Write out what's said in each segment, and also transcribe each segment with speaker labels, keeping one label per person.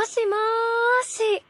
Speaker 1: しもーし。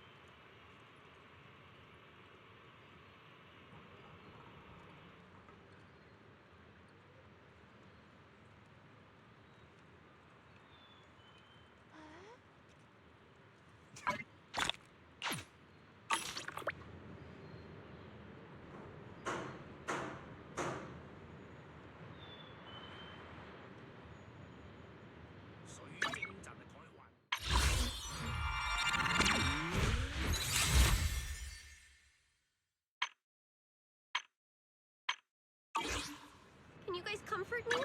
Speaker 1: Can you guys comfort me?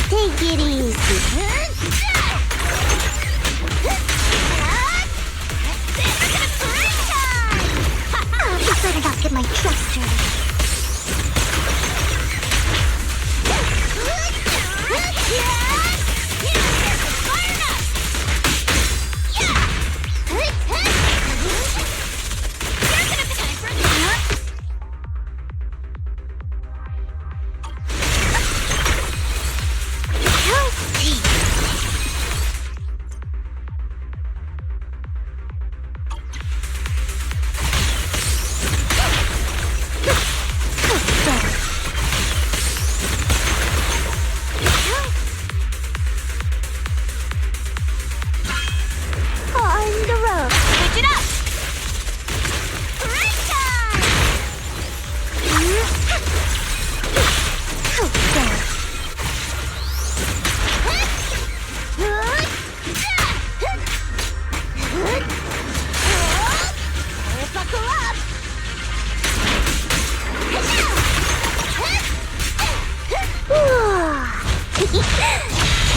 Speaker 1: Take it easy. I better not get my trust dirty.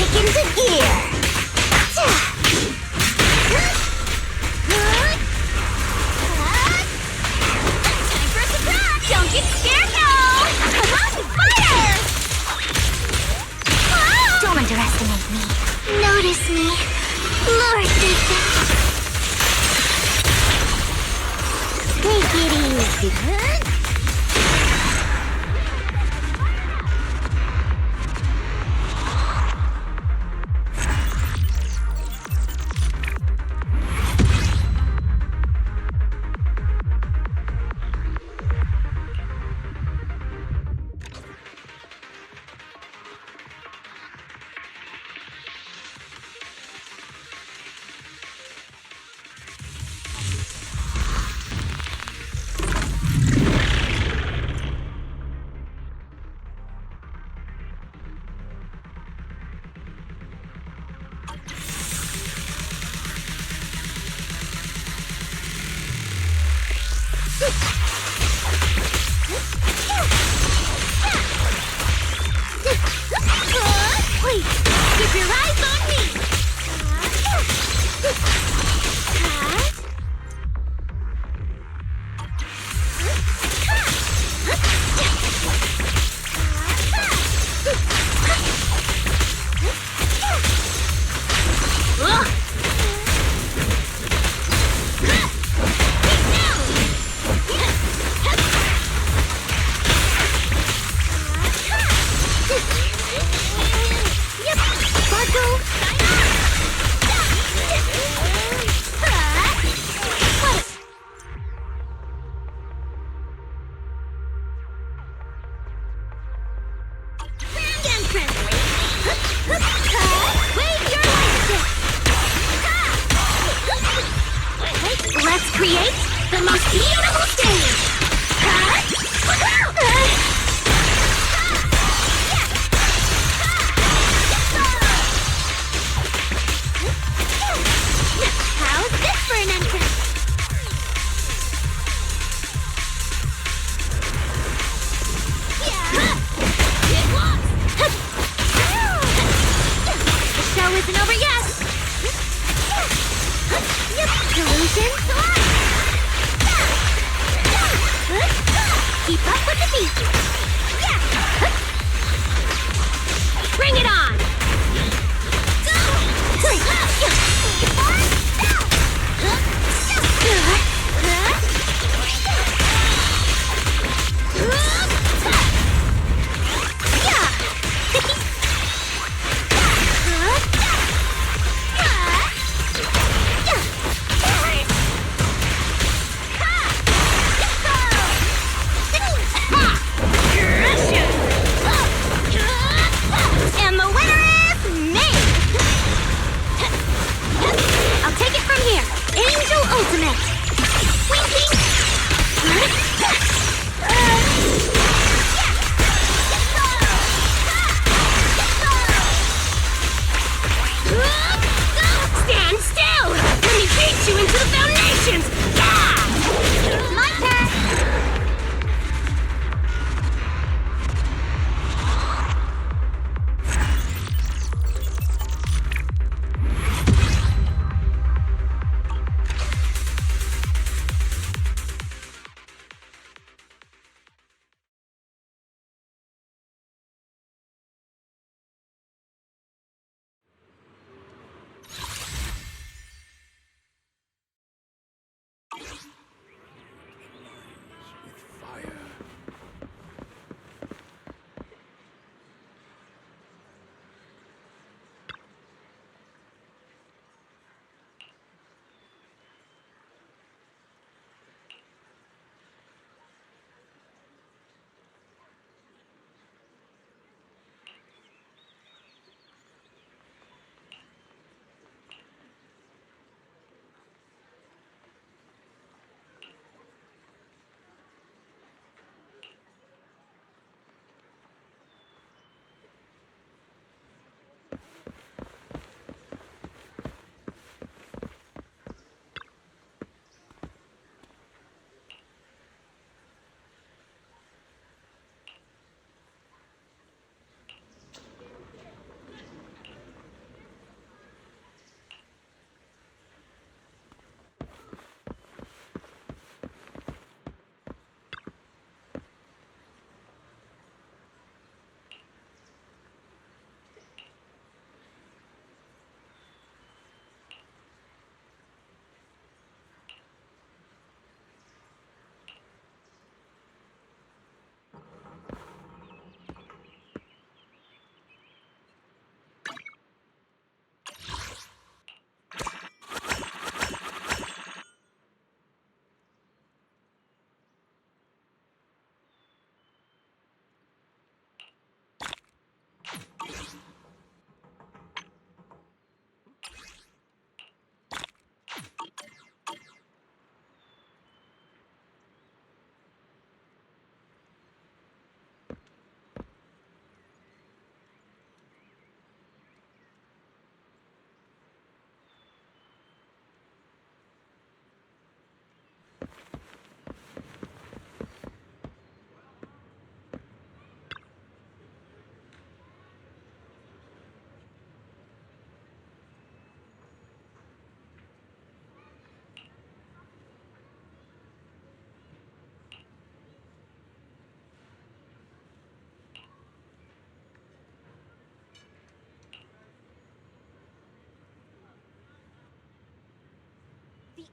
Speaker 1: Kick into gear. Time for a surprise! Don't get scared now! Come on, fire! Don't underestimate me. Notice me. Lord did that. Take it easy. Wait, keep your eyes on me! Let's create the most beautiful stage!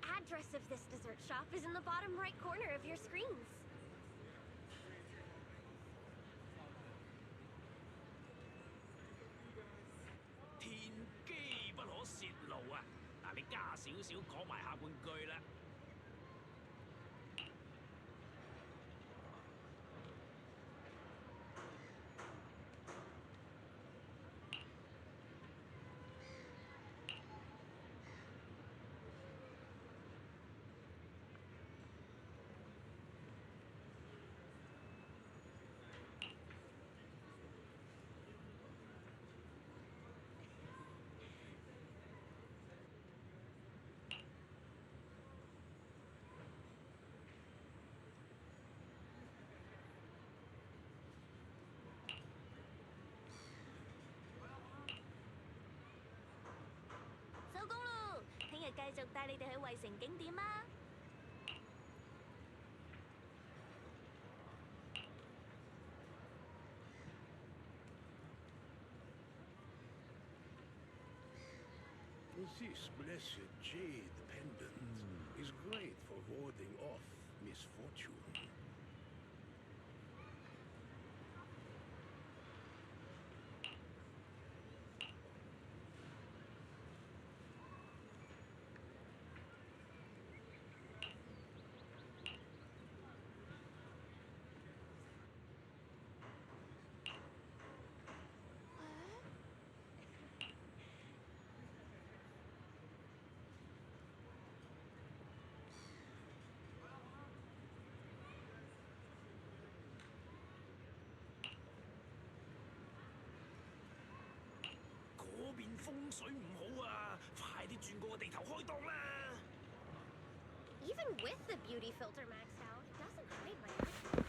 Speaker 1: address of this dessert shop is in the bottom right corner of your screens.
Speaker 2: 天機不可泄露啊！嗱，你加少少講埋下半句啦。
Speaker 1: 收工咯，聽日繼續帶你哋去惠城景點啊！
Speaker 3: This blessed jade pendant is great for warding off misfortune.
Speaker 2: 嗰邊風水唔好啊！快啲轉過個地頭開檔啦！
Speaker 1: Even with the beauty filter maxed out, it doesn't hide my actions.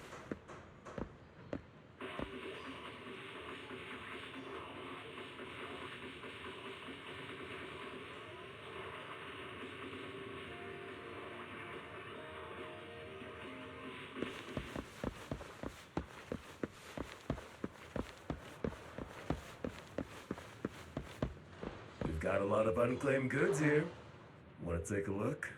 Speaker 4: We've got a lot of unclaimed goods here. Want to take a look?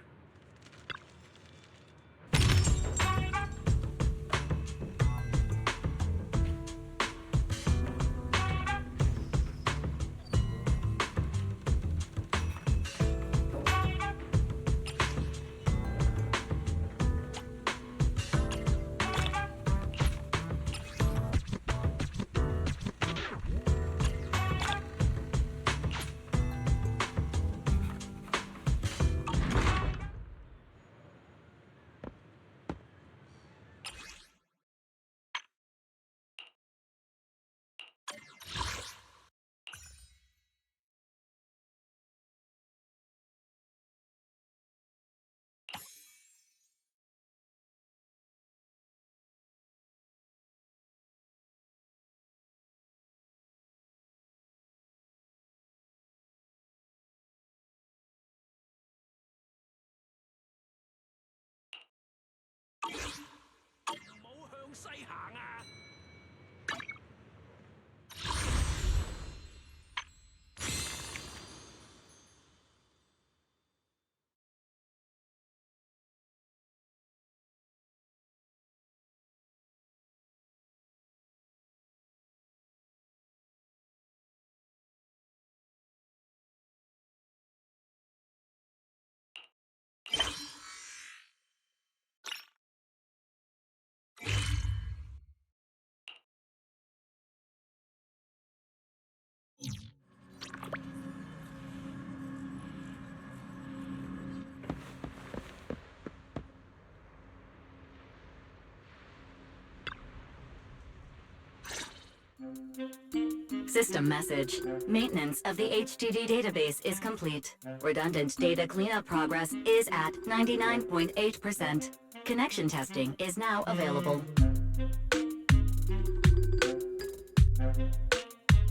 Speaker 5: System message. Maintenance of the HDD database is complete. Redundant data cleanup progress is at 99.8%. Connection testing is now available.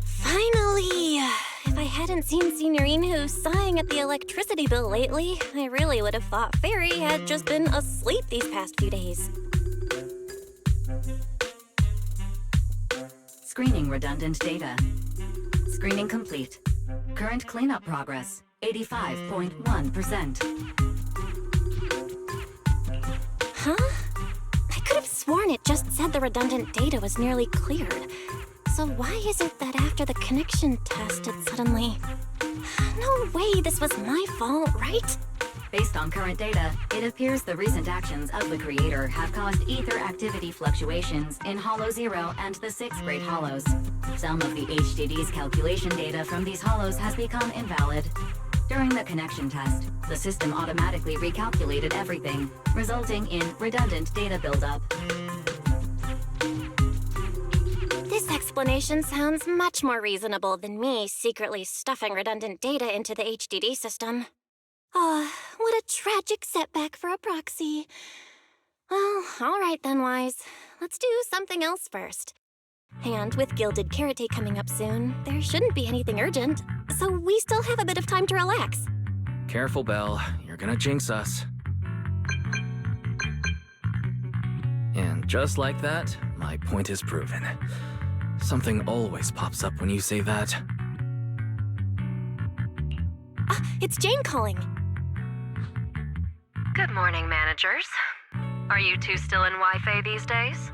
Speaker 1: Finally! If I hadn't seen Signorino sighing at the electricity bill lately, I really would have thought Fairy had just been asleep these past few days.
Speaker 5: Screening redundant data. Screening complete. Current cleanup progress, 85.1%.
Speaker 1: sworn it just said the redundant data was nearly cleared. So why is it that after the connection test it suddenly... No way this was my fault, right?
Speaker 5: Based on current data, it appears the recent actions of the creator have caused ether activity fluctuations in Hollow 0 and the 6th grade hollows. Some of the HDD's calculation data from these hollows has become invalid. During the connection test, the system automatically recalculated everything, resulting in redundant data buildup.
Speaker 1: This explanation sounds much more reasonable than me secretly stuffing redundant data into the HDD system. Ah, what a tragic setback for a proxy. Well, all right then, Wise. Let's do something else first. And with Gilded Carrot Day coming up soon, there shouldn't be anything urgent, so we still have a bit of time to relax.
Speaker 6: Careful, Belle. You're gonna jinx us. And just like that, my point is proven. Something always pops up when you say that.
Speaker 1: It's Jane calling.
Speaker 7: Good morning, managers. Are you two still in Wi-Fi these days?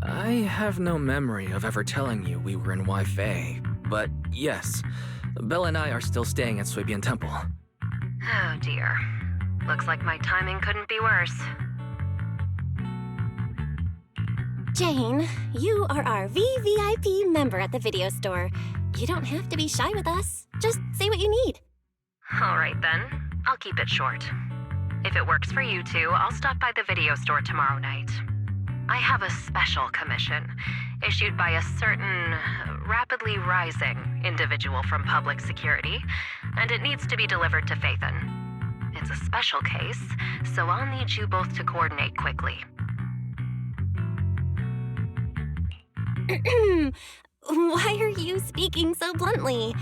Speaker 6: I have no memory of ever telling you we were in Wi-Fi, but yes, Belle and I are still staying at Swabian Temple.
Speaker 7: Oh dear. Looks like my timing couldn't be worse.
Speaker 1: Jane, you are our VVIP member at the video store. You don't have to be shy with us. Just say what you need.
Speaker 7: All right then, I'll keep it short. If it works for you two, I'll stop by the video store tomorrow night. I have a special commission issued by a certain rapidly rising individual from public security, and it needs to be delivered to Phaethon. It's a special case, so I'll need you both to coordinate quickly.
Speaker 1: Why are you speaking so bluntly?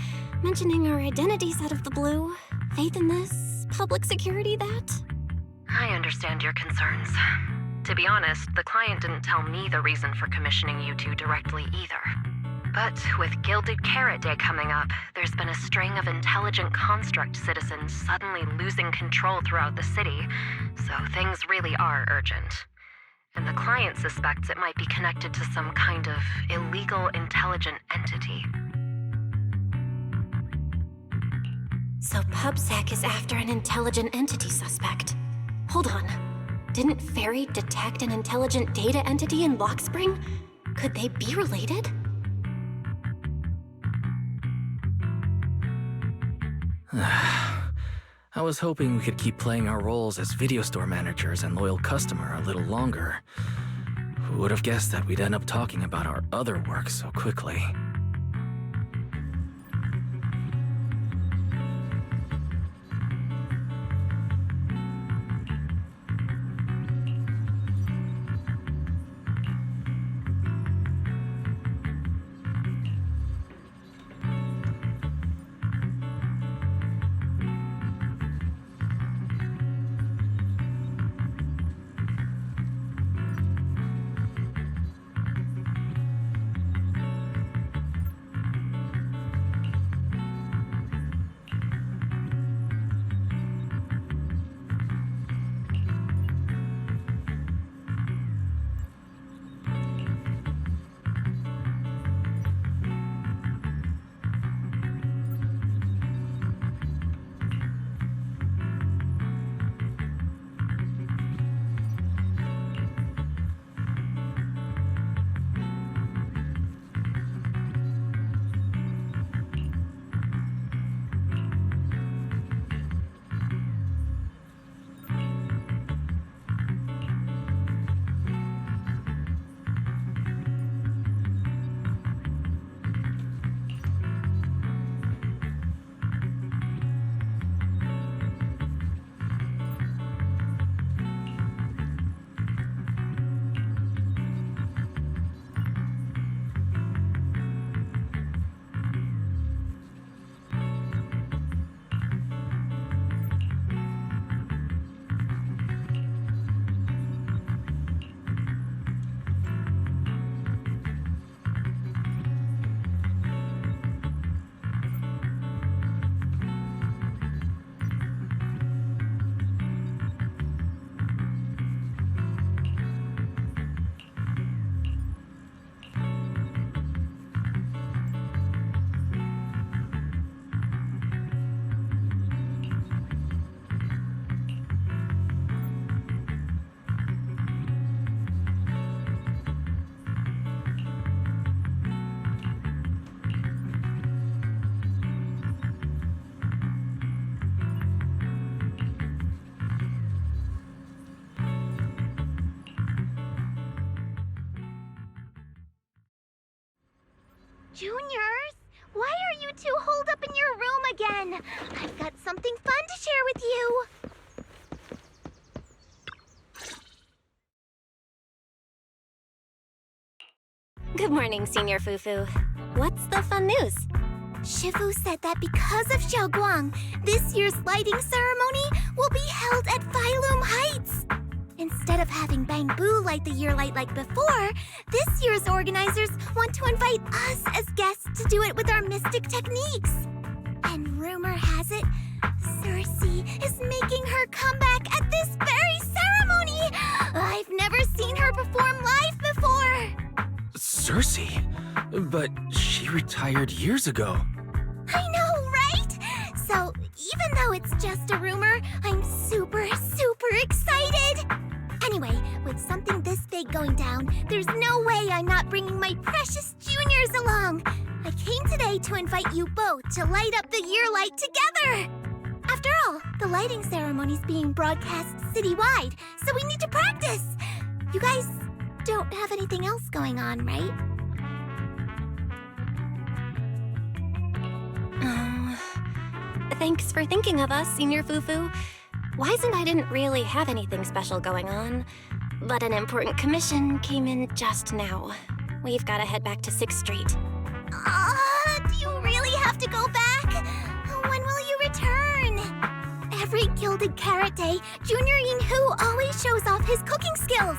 Speaker 1: Mentioning our identities out of the blue? Faith in this? Public security that?
Speaker 7: I understand your concerns. To be honest, the client didn't tell me the reason for commissioning you two directly either. But with Gilded Carrot Day coming up, there's been a string of intelligent construct citizens suddenly losing control throughout the city, so things really are urgent. And the client suspects it might be connected to some kind of illegal intelligent entity.
Speaker 1: So PubSec is after an intelligent entity suspect. Hold on. Didn't Fairy detect an intelligent data entity in Lock Spring? Could they be related?
Speaker 6: I was hoping we could keep playing our roles as video store managers and loyal customer a little longer. Who would have guessed that we'd end up talking about our other work so quickly?
Speaker 8: Juniors, why are you two holed up in your room again? I've got something fun to share with you.
Speaker 1: Good morning, Senior Fufu. What's the fun news?
Speaker 8: Shifu said that because of Xiaoguang, this year's lighting ceremony will be held at Phylum Heights. Instead of having Bangbu light the year light like before, this year's organizers want to invite us as guests to do it with our mystic techniques. And rumor has it, Cersei is making her comeback at this very ceremony! I've never seen her perform live before!
Speaker 6: Cersei? But she retired years ago.
Speaker 8: I know, right? So, even though it's just a rumor, I'm super excited! Anyway, with something this big going down, there's no way I'm not bringing my precious juniors along! I came today to invite you both to light up the year light together! After all, the lighting ceremony's being broadcast citywide, so we need to practice! You guys don't have anything else going on, right?
Speaker 1: Thanks for thinking of us, Senior Fufu. Wise and I didn't really have anything special going on, but an important commission came in just now. We've got to head back to 6th Street.
Speaker 8: Do you really have to go back? When will you return? Every Gilded Carrot Day, Junior Yinghu always shows off his cooking skills.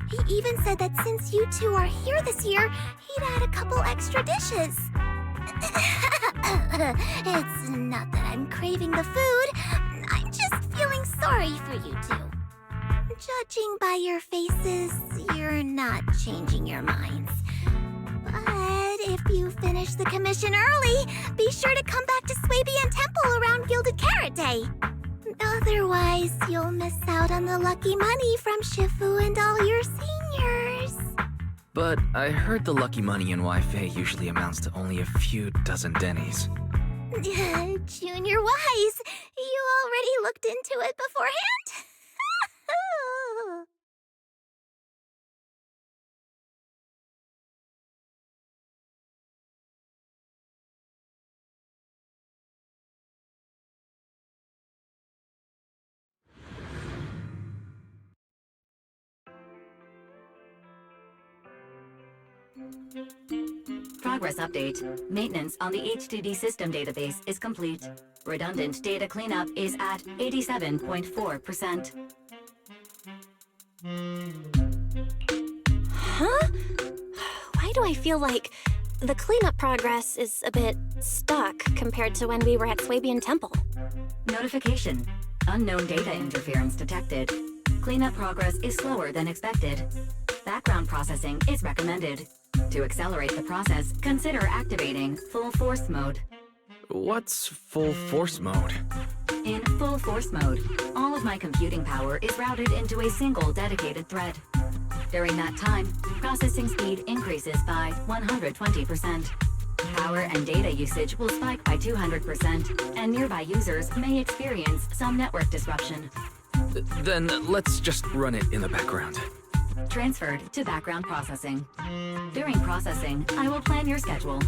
Speaker 8: He even said that since you two are here this year, he'd add a couple extra dishes. It's not that I'm craving the food. I'm just feeling sorry for you two. Judging by your faces, you're not changing your minds. But if you finish the commission early, be sure to come back to Swabian Temple around Gilded Carrot Day. Otherwise, you'll miss out on the lucky money from Shifu and all your seniors.
Speaker 6: But I heard the lucky money in Wi-Fi usually amounts to only a few dozen dennies.
Speaker 8: Junior Wise, you already looked into it beforehand?
Speaker 5: Progress update. Maintenance on the HDD system database is complete. Redundant data cleanup is at 87.4%.
Speaker 1: Huh? Why do I feel like the cleanup progress is a bit stuck compared to when we were at Swabian Temple?
Speaker 5: Notification. Unknown data interference detected. Cleanup progress is slower than expected. Background processing is recommended. To accelerate the process, consider activating full force mode.
Speaker 6: What's full force mode?
Speaker 5: In full force mode, all of my computing power is routed into a single dedicated thread. During that time, processing speed increases by 120%. Power and data usage will spike by 200%, and nearby users may experience some network disruption.
Speaker 6: Then let's just run it in the background.
Speaker 5: Transferred to background processing. During processing, I will plan your schedule.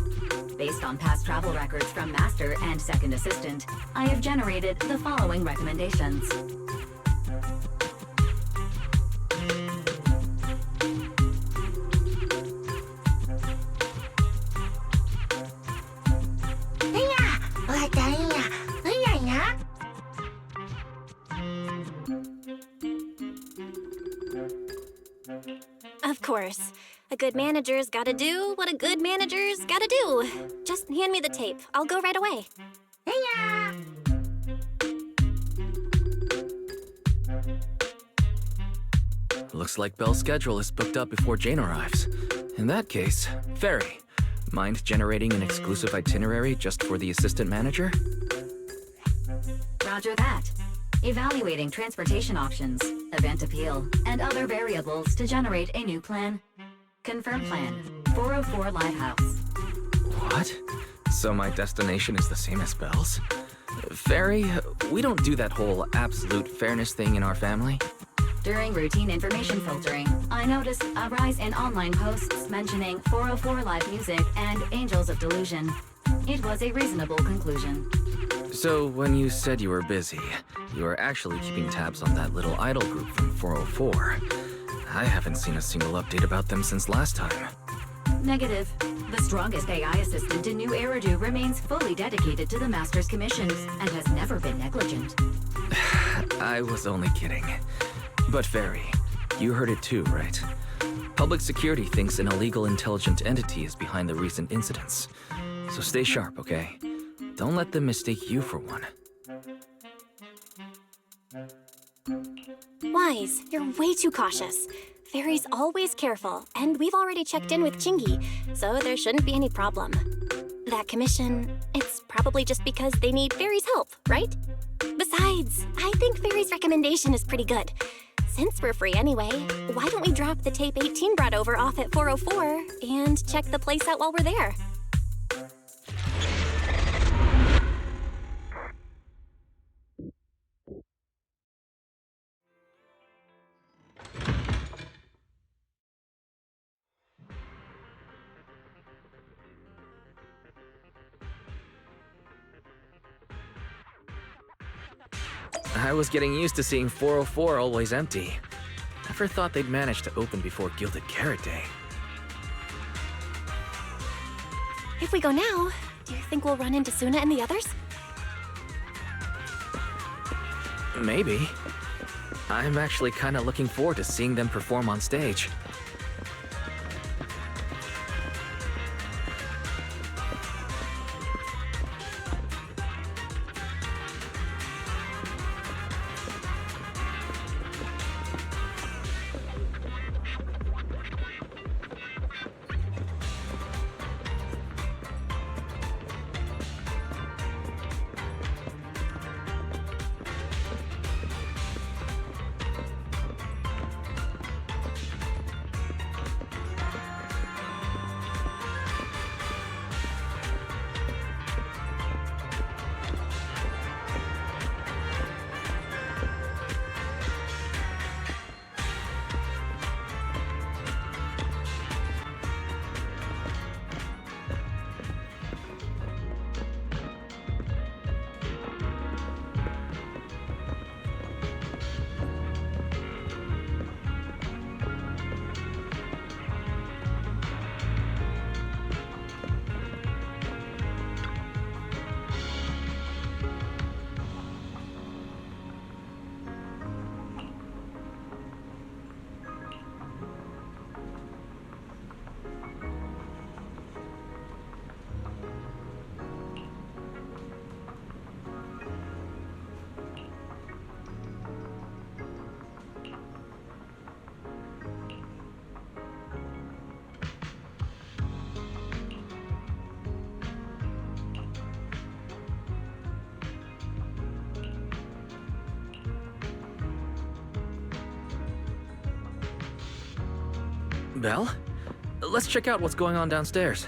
Speaker 5: Based on past travel records from Master and Second Assistant, I have generated the following recommendations.
Speaker 1: Of course. A good manager's gotta do what a good manager's gotta do. Just hand me the tape. I'll go right away.
Speaker 6: Looks like Belle's schedule is booked up before Jane arrives. In that case, Fairy, mind generating an exclusive itinerary just for the assistant manager?
Speaker 5: Roger that. Evaluating transportation options, event appeal, and other variables to generate a new plan. Confirm plan, 404 Lighthouse.
Speaker 6: What? So my destination is the same as Belle's? Fairy, we don't do that whole absolute fairness thing in our family.
Speaker 5: During routine information filtering, I noticed a rise in online posts mentioning 404 live music and Angels of Delusion. It was a reasonable conclusion.
Speaker 6: So, when you said you were busy, you were actually keeping tabs on that little idol group from 404. I haven't seen a single update about them since last time.
Speaker 5: Negative. The strongest AI assistant in New Eridu remains fully dedicated to the Master's commissions and has never been negligent.
Speaker 6: I was only kidding. But Fairy, you heard it too, right? Public security thinks an illegal intelligent entity is behind the recent incidents. So stay sharp, okay? Don't let them mistake you for one.
Speaker 1: Wise, you're way too cautious. Fairy's always careful, and we've already checked in with Chingy, so there shouldn't be any problem. That commission, it's probably just because they need Fairy's help, right? Besides, I think Fairy's recommendation is pretty good. Since we're free anyway, why don't we drop the tape 18 brought over off at 404 and check the place out while we're there?
Speaker 6: I was getting used to seeing 404 always empty. Never thought they'd manage to open before Gilded Carrot Day.
Speaker 1: If we go now, do you think we'll run into Suna and the others?
Speaker 6: Maybe. I'm actually kinda looking forward to seeing them perform on stage. Belle? Let's check out what's going on downstairs.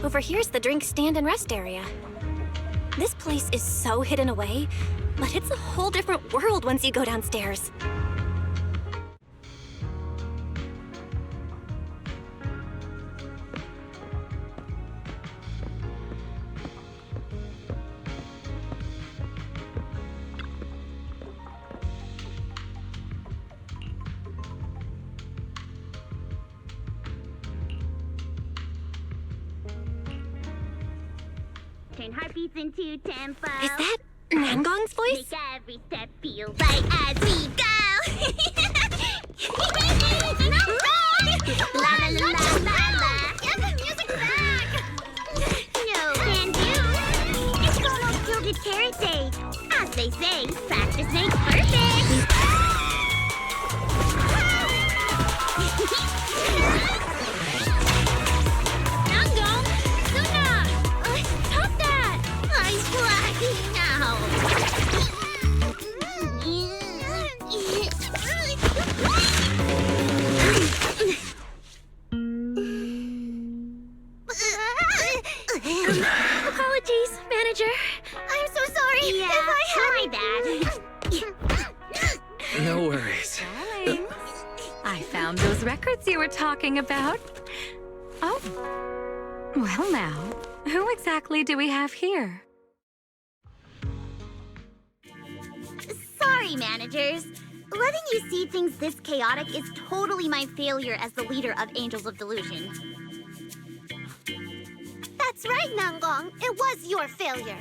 Speaker 1: Over here's the drink stand and rest area. This place is so hidden away, but it's a whole different world once you go downstairs.
Speaker 8: Turn heartbeats into tempo.
Speaker 1: Is that Nangong's voice?
Speaker 8: Make every step feel right as we go. No, la la la la la. Give the music back. No can do. It's almost Gilded Carrot Day. As they say, practice makes perfect. Nangong, Suna, stop that! I'm flying now.
Speaker 1: Apologies, manager.
Speaker 8: I'm so sorry.
Speaker 1: Yeah,
Speaker 8: if I
Speaker 1: my
Speaker 8: bad.
Speaker 6: No worries.
Speaker 5: Darling, I found those records you were talking about. Oh. Well now, who exactly do we have here?
Speaker 8: Sorry, managers. Letting you see things this chaotic is totally my failure as the leader of Angels of Delusion. That's right, Nanggong. It was your failure.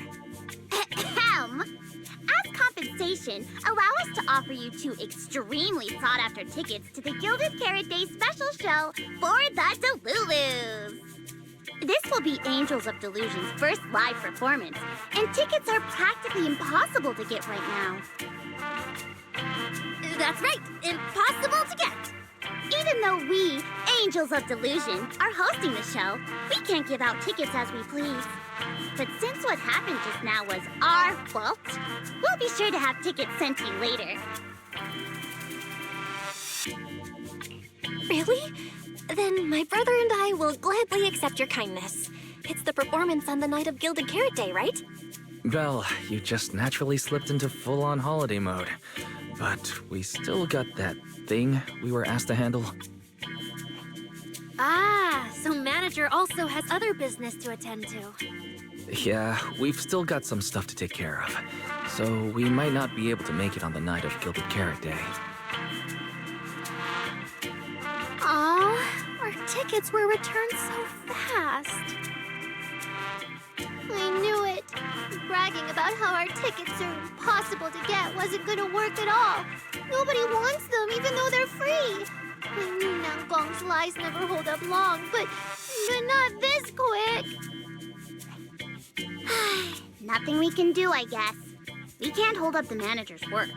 Speaker 8: Ahem. As compensation, allow us to offer you 2 extremely sought-after tickets to the Gilded Carrot Day special show for the Delulus. This will be Angels of Delusion's first live performance, and tickets are practically impossible to get right now. That's right, impossible to get. Even though we, Angels of Delusion, are hosting the show, we can't give out tickets as we please. But since what happened just now was our fault, we'll be sure to have tickets sent to you later.
Speaker 1: Really? Then my brother and I will gladly accept your kindness. It's the performance on the night of Gilded Carrot Day, right?
Speaker 6: Well, you just naturally slipped into full-on holiday mode. But we still got that thing we were asked to handle.
Speaker 1: Ah, so manager also has other business to attend to.
Speaker 6: Yeah, we've still got some stuff to take care of. So we might not be able to make it on the night of Gilded Carrot Day.
Speaker 1: Aw, our tickets were returned so fast.
Speaker 8: I knew it. Bragging about how our tickets are impossible to get wasn't gonna work at all. Nobody wants them, even though they're free. I knew Nanggong's lies never hold up long, but not this quick. Nothing we can do, I guess. We can't hold up the manager's work.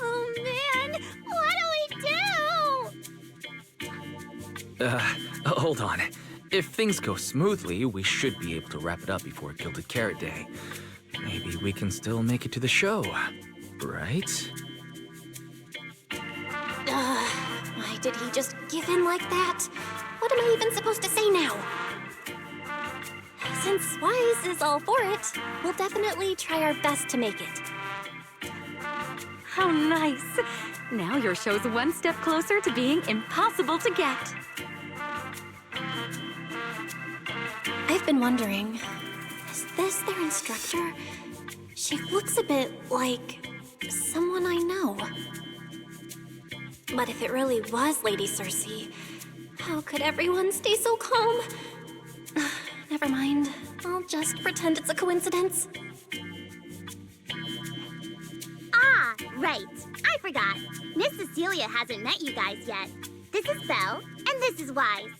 Speaker 8: Oh man, what do we do?
Speaker 6: Hold on. If things go smoothly, we should be able to wrap it up before Gilded Carrot Day. Maybe we can still make it to the show, right?
Speaker 1: Why did he just give in like that? What am I even supposed to say now? Since Wise is all for it, we'll definitely try our best to make it.
Speaker 5: How nice. Now your show's one step closer to being impossible to get.
Speaker 1: I've been wondering, is this their instructor? She looks a bit like someone I know. But if it really was Lady Cersei, how could everyone stay so calm? Never mind. I'll just pretend it's a coincidence.
Speaker 8: Ah, right. I forgot. Miss Cecilia hasn't met you guys yet. This is Belle, and this is Wise.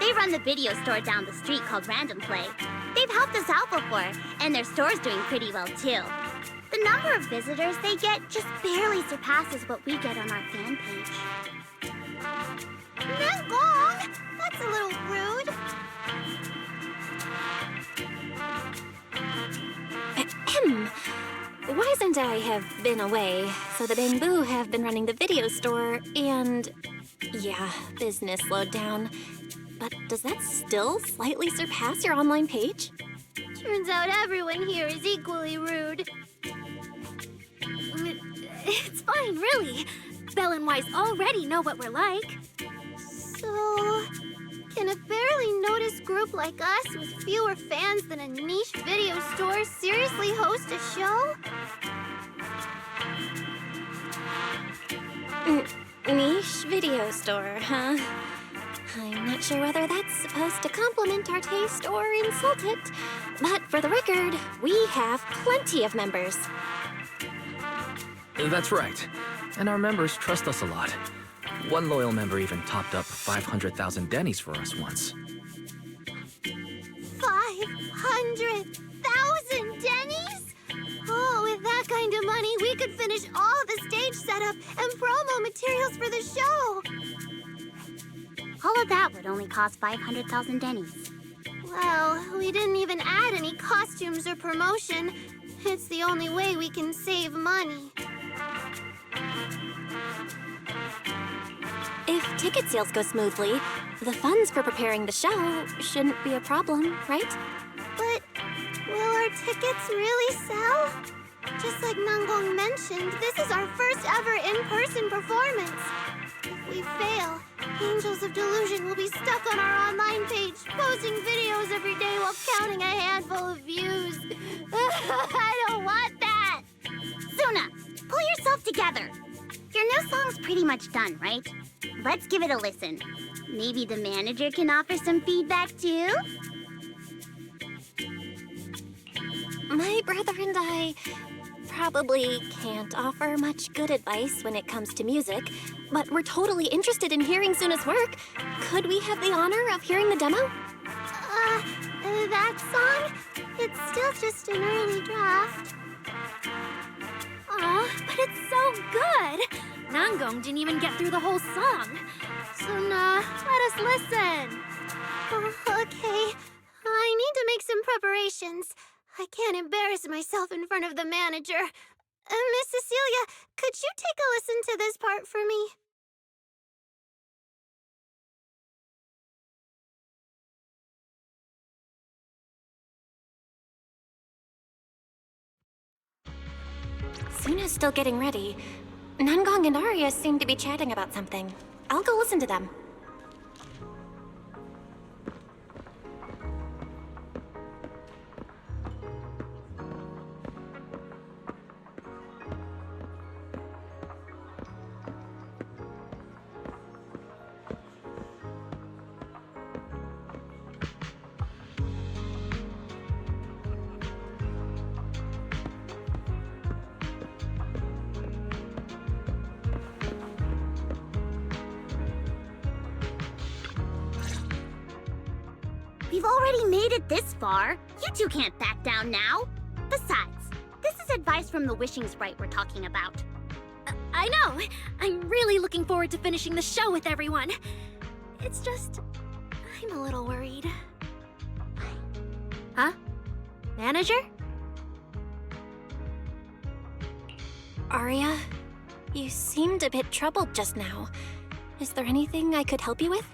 Speaker 8: They run the video store down the street called Random Play. They've helped us out before, and their store's doing pretty well too. The number of visitors they get just barely surpasses what we get on our fan page. Nanggong! That's a little rude.
Speaker 1: Ahem. Wise and I have been away, so the Bamboo have been running the video store, and yeah, business slowed down. But does that still slightly surpass your online page?
Speaker 8: Turns out everyone here is equally rude.
Speaker 1: It's fine, really. Belle and Wise already know what we're like.
Speaker 8: So, can a barely noticed group like us with fewer fans than a niche video store seriously host a show?
Speaker 1: Niche video store, huh? I'm not sure whether that's supposed to compliment our taste or insult it, but for the record, we have plenty of members.
Speaker 6: That's right. And our members trust us a lot. One loyal member even topped up 500,000 Dennies for us once.
Speaker 8: 500,000 Dennies? Oh, with that kind of money, we could finish all the stage setup and promo materials for the show. All of that would only cost 500,000 Dennies. Well, we didn't even add any costumes or promotion. It's the only way we can save money.
Speaker 1: If ticket sales go smoothly, The funds for preparing the show shouldn't be a problem, right?
Speaker 8: But will our tickets really sell? Just like Nanggong mentioned, this is our first ever in-person performance. If we fail, Angels of Delusion will be stuck on our online page, posting videos every day while counting a handful of views. I don't want that!
Speaker 9: Suna, pull yourself together. Your new song's pretty much done, right? Let's give it a listen. Maybe the manager can offer some feedback too?
Speaker 1: My brother and I probably can't offer much good advice when it comes to music, but we're totally interested in hearing Suna's work. Could we have the honor of hearing the demo?
Speaker 8: That song? It's still just an early draft.
Speaker 10: Aw, but it's so good! Nanggong didn't even get through the whole song. Suna, let us listen.
Speaker 8: Oh, okay. I need to make some preparations. I can't embarrass myself in front of the manager. Miss Cecilia, could you take a listen to this part for me?
Speaker 1: Suna's still getting ready. Nanggong and Arya seem to be chatting about something. I'll go listen to them.
Speaker 9: We've already made it this far. You two can't back down now. Besides, this is advice from the wishing sprite we're talking about.
Speaker 10: I know! I'm really looking forward to finishing the show with everyone. It's just... I'm a little worried. Huh? Manager?
Speaker 1: Arya, you seemed a bit troubled just now. Is there anything I could help you with?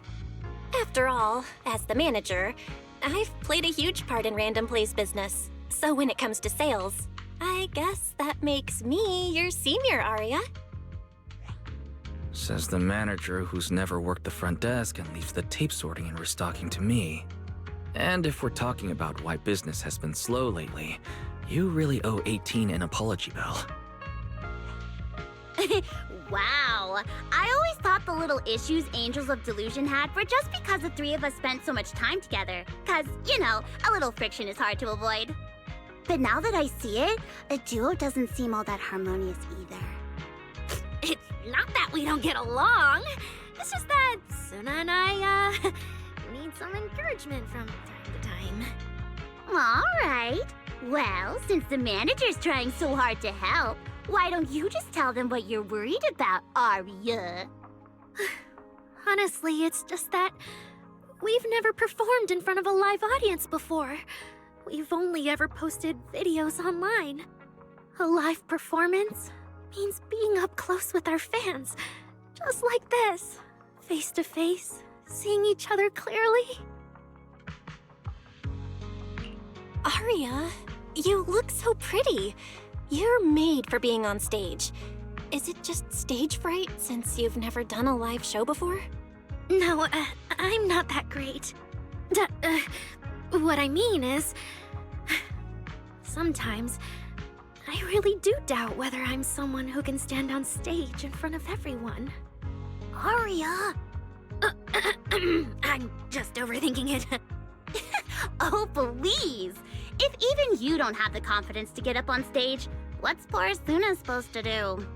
Speaker 1: After all, as the manager, I've played a huge part in Random Play's business. So when it comes to sales, I guess that makes me your senior, Arya.
Speaker 6: Says the manager who's never worked the front desk and leaves the tape sorting and restocking to me. And if we're talking about why business has been slow lately, you really owe 18 an apology, Belle.
Speaker 9: Wow. I always thought the little issues Angels of Delusion had were just because the three of us spent so much time together. Cause, you know, a little friction is hard to avoid. But now that I see it, a duo doesn't seem all that harmonious either.
Speaker 10: It's not that we don't get along. It's just that Suna and I, need some encouragement from time to time.
Speaker 9: Alright. Well, since the manager's trying so hard to help, why don't you just tell them what you're worried about, Arya?
Speaker 10: Honestly, it's just that we've never performed in front of a live audience before. We've only ever posted videos online. A live performance means being up close with our fans, just like this, face to face, seeing each other clearly.
Speaker 1: Arya, you look so pretty. You're made for being on stage. Is it just stage fright since you've never done a live show before?
Speaker 10: No, I'm not that great. What I mean is, sometimes I really do doubt whether I'm someone who can stand on stage in front of everyone.
Speaker 9: Arya!
Speaker 10: I'm just overthinking it.
Speaker 9: Oh, please! If even you don't have the confidence to get up on stage, what's poor Suna supposed to do?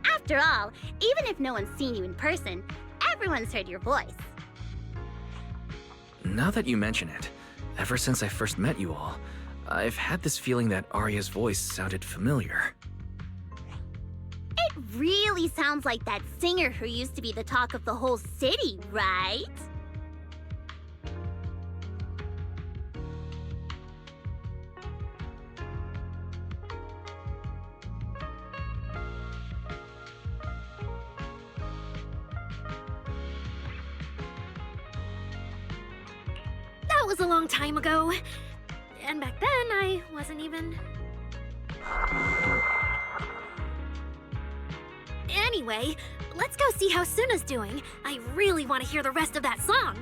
Speaker 9: After all, even if no one's seen you in person, everyone's heard your voice.
Speaker 6: Now that you mention it, ever since I first met you all, I've had this feeling that Arya's voice sounded familiar.
Speaker 9: It really sounds like that singer who used to be the talk of the whole city, right?
Speaker 10: that was a long time ago. And back then, I wasn't even... Anyway, let's go see how Suna's doing. I really want to hear the rest of that song.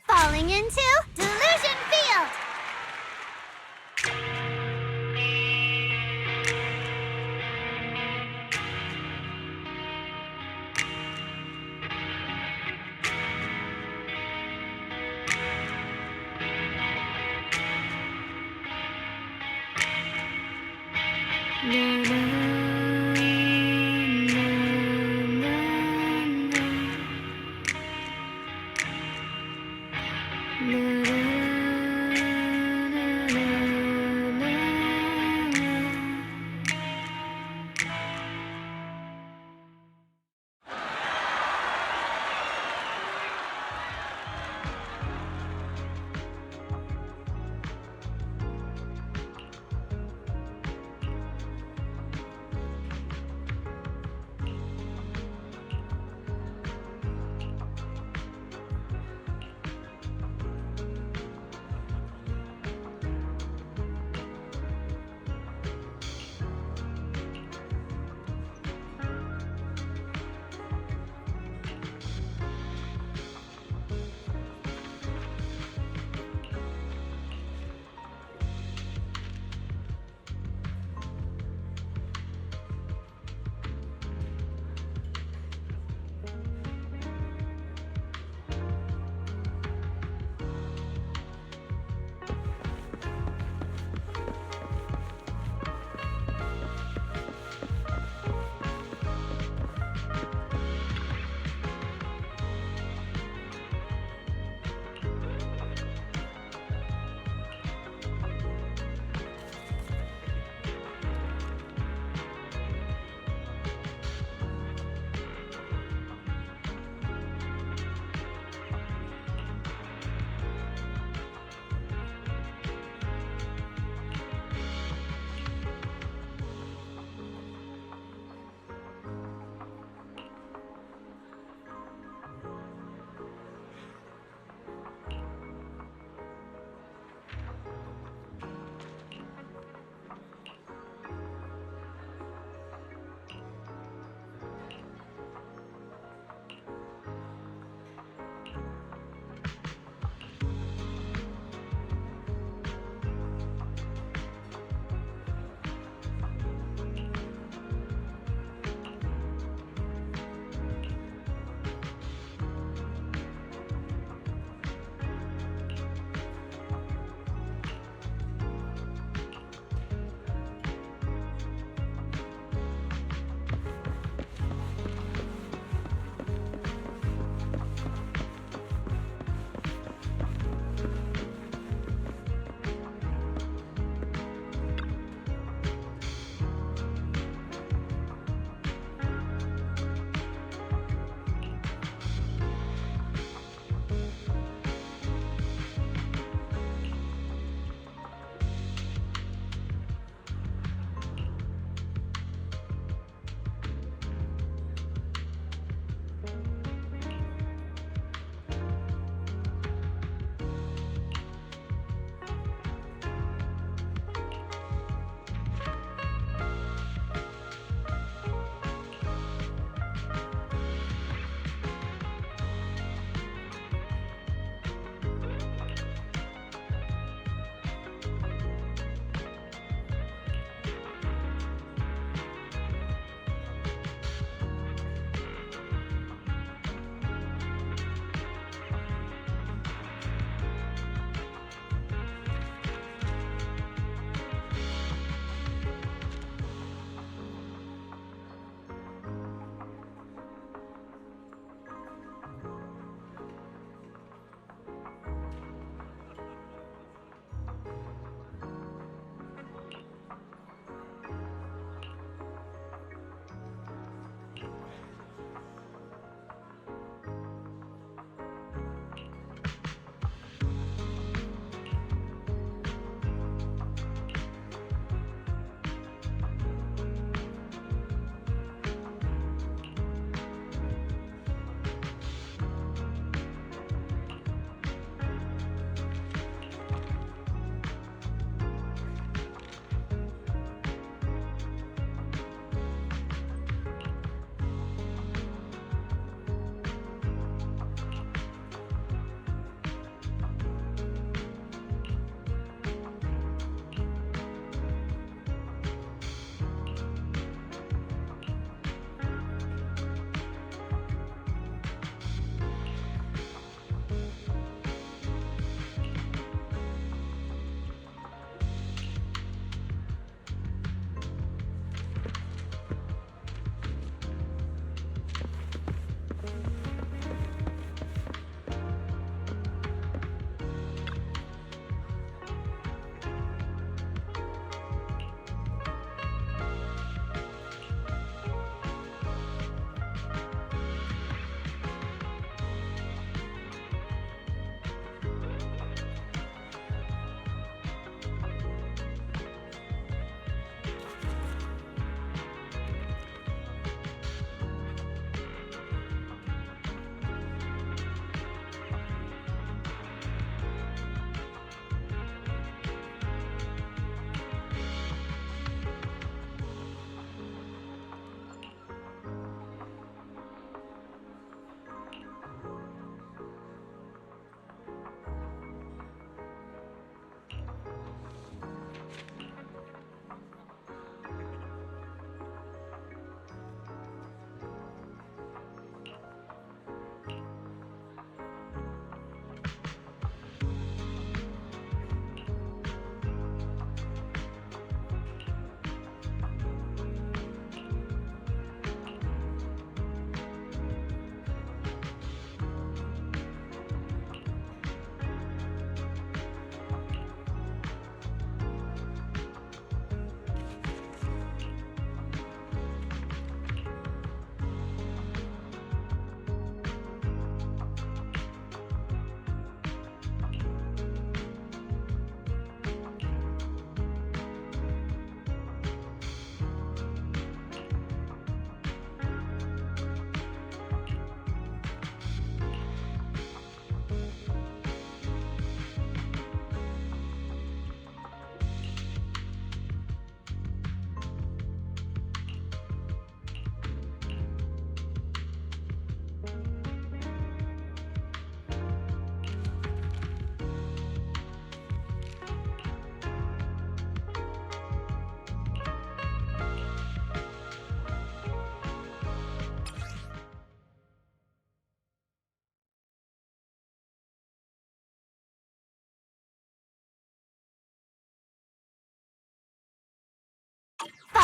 Speaker 8: Falling into Delusion Field!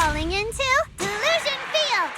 Speaker 8: falling into Delusion Field!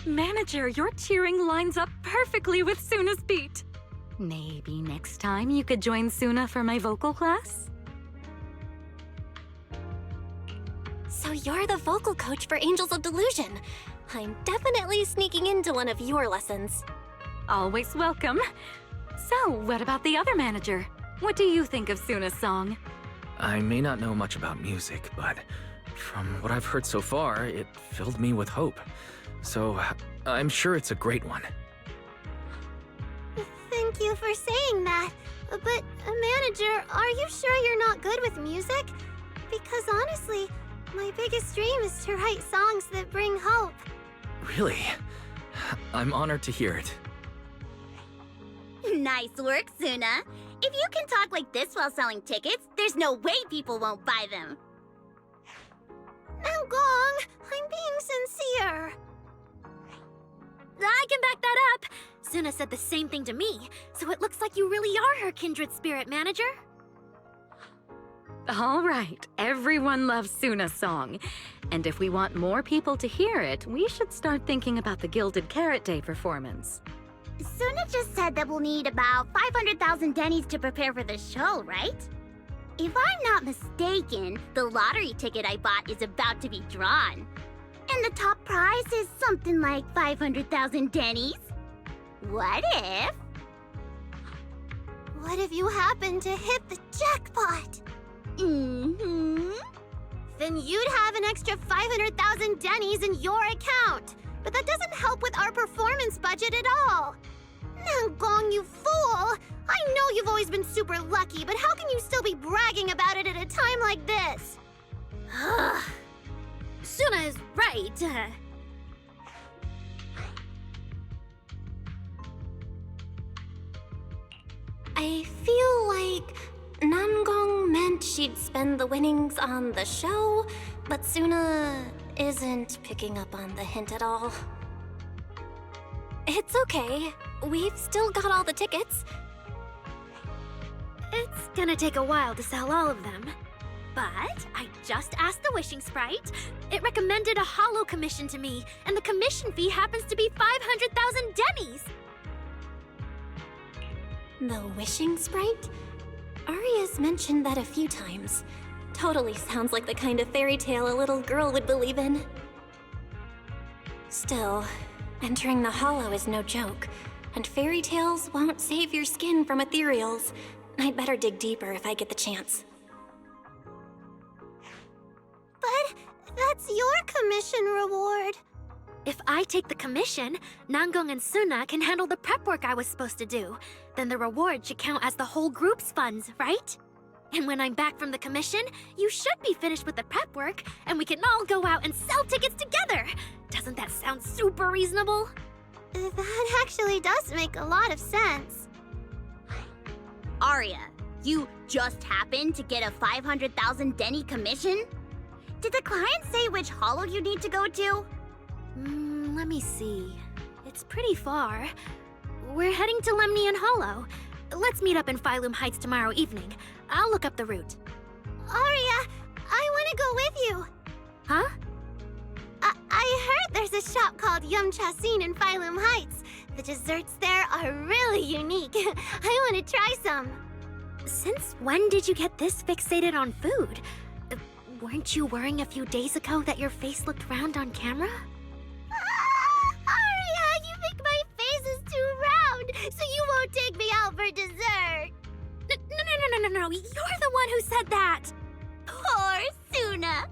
Speaker 5: Manager, your cheering lines up perfectly with Suna's beat. Maybe next time you could join Suna for my vocal class?
Speaker 1: So you're the vocal coach for Angels of Delusion. I'm definitely sneaking into one of your lessons.
Speaker 5: Always welcome. So, what about the other manager? What do you think of Suna's song?
Speaker 6: I may not know much about music, but from what I've heard so far, it filled me with hope. So, I'm sure it's a great one.
Speaker 8: Thank you for saying that. But, manager, are you sure you're not good with music? Because honestly, my biggest dream is to write songs that bring hope.
Speaker 6: Really? I'm honored to hear it.
Speaker 9: Nice work, Suna. If you can talk like this while selling tickets, there's no way people won't buy them.
Speaker 8: Now, Gong, I'm being sincere.
Speaker 10: I can back that up. Suna said the same thing to me, so it looks like you really are her kindred spirit, manager.
Speaker 5: All right, everyone loves Suna's song. And if we want more people to hear it, we should start thinking about the Gilded Carrot Day performance.
Speaker 9: Suna just said that we'll need about 500,000 Dennies to prepare for the show, right? If I'm not mistaken, the lottery ticket I bought is about to be drawn. And the top prize is something like 500,000 Dennies. What if?
Speaker 8: What if you happen to hit the jackpot?
Speaker 9: Mm-hmm.
Speaker 8: Then you'd have an extra 500,000 Dennies in your account. But that doesn't help with our performance budget at all. Now, Gong, you fool! I know you've always been super lucky, but how can you still be bragging about it at a time like this?
Speaker 10: Suna is right.
Speaker 1: I feel like Nangong meant she'd spend the winnings on the show, but Suna isn't picking up on the hint at all. It's okay. We've still got all the tickets.
Speaker 10: It's gonna take a while to sell all of them. But I just asked the Wishing Sprite. It recommended a holo commission to me, and the commission fee happens to be 500,000 Dennies.
Speaker 1: The Wishing Sprite? Aria's mentioned that a few times. Totally sounds like the kind of fairy tale a little girl would believe in. Still, entering the hollow is no joke, and fairy tales won't save your skin from ethereals. I'd better dig deeper if I get the chance.
Speaker 8: But that's your commission reward.
Speaker 10: If I take the commission, Nangong and Suna can handle the prep work I was supposed to do. Then the reward should count as the whole group's funds, right? And when I'm back from the commission, you should be finished with the prep work, and we can all go out and sell tickets together. Doesn't that sound super reasonable?
Speaker 8: That actually does make a lot of sense.
Speaker 9: Aria, you just happened to get a 500,000 Denny commission? Did the client say which holo you need to go to?
Speaker 10: Let me see. It's pretty far. We're heading to Lemnian Hollow. Let's meet up in Phylum Heights tomorrow evening. I'll look up the route.
Speaker 8: Aria, I want to go with you.
Speaker 10: Huh?
Speaker 8: I heard there's a shop called Yum Chasin in Phylum Heights. The desserts there are really unique. I want to try some.
Speaker 10: Since when did you get this fixated on food? Weren't you worrying a few days ago that your face looked round on camera?
Speaker 8: Aria, you think my face is too round, so you won't take me out for dessert.
Speaker 10: No. You're the one who said that.
Speaker 8: Poor Suna.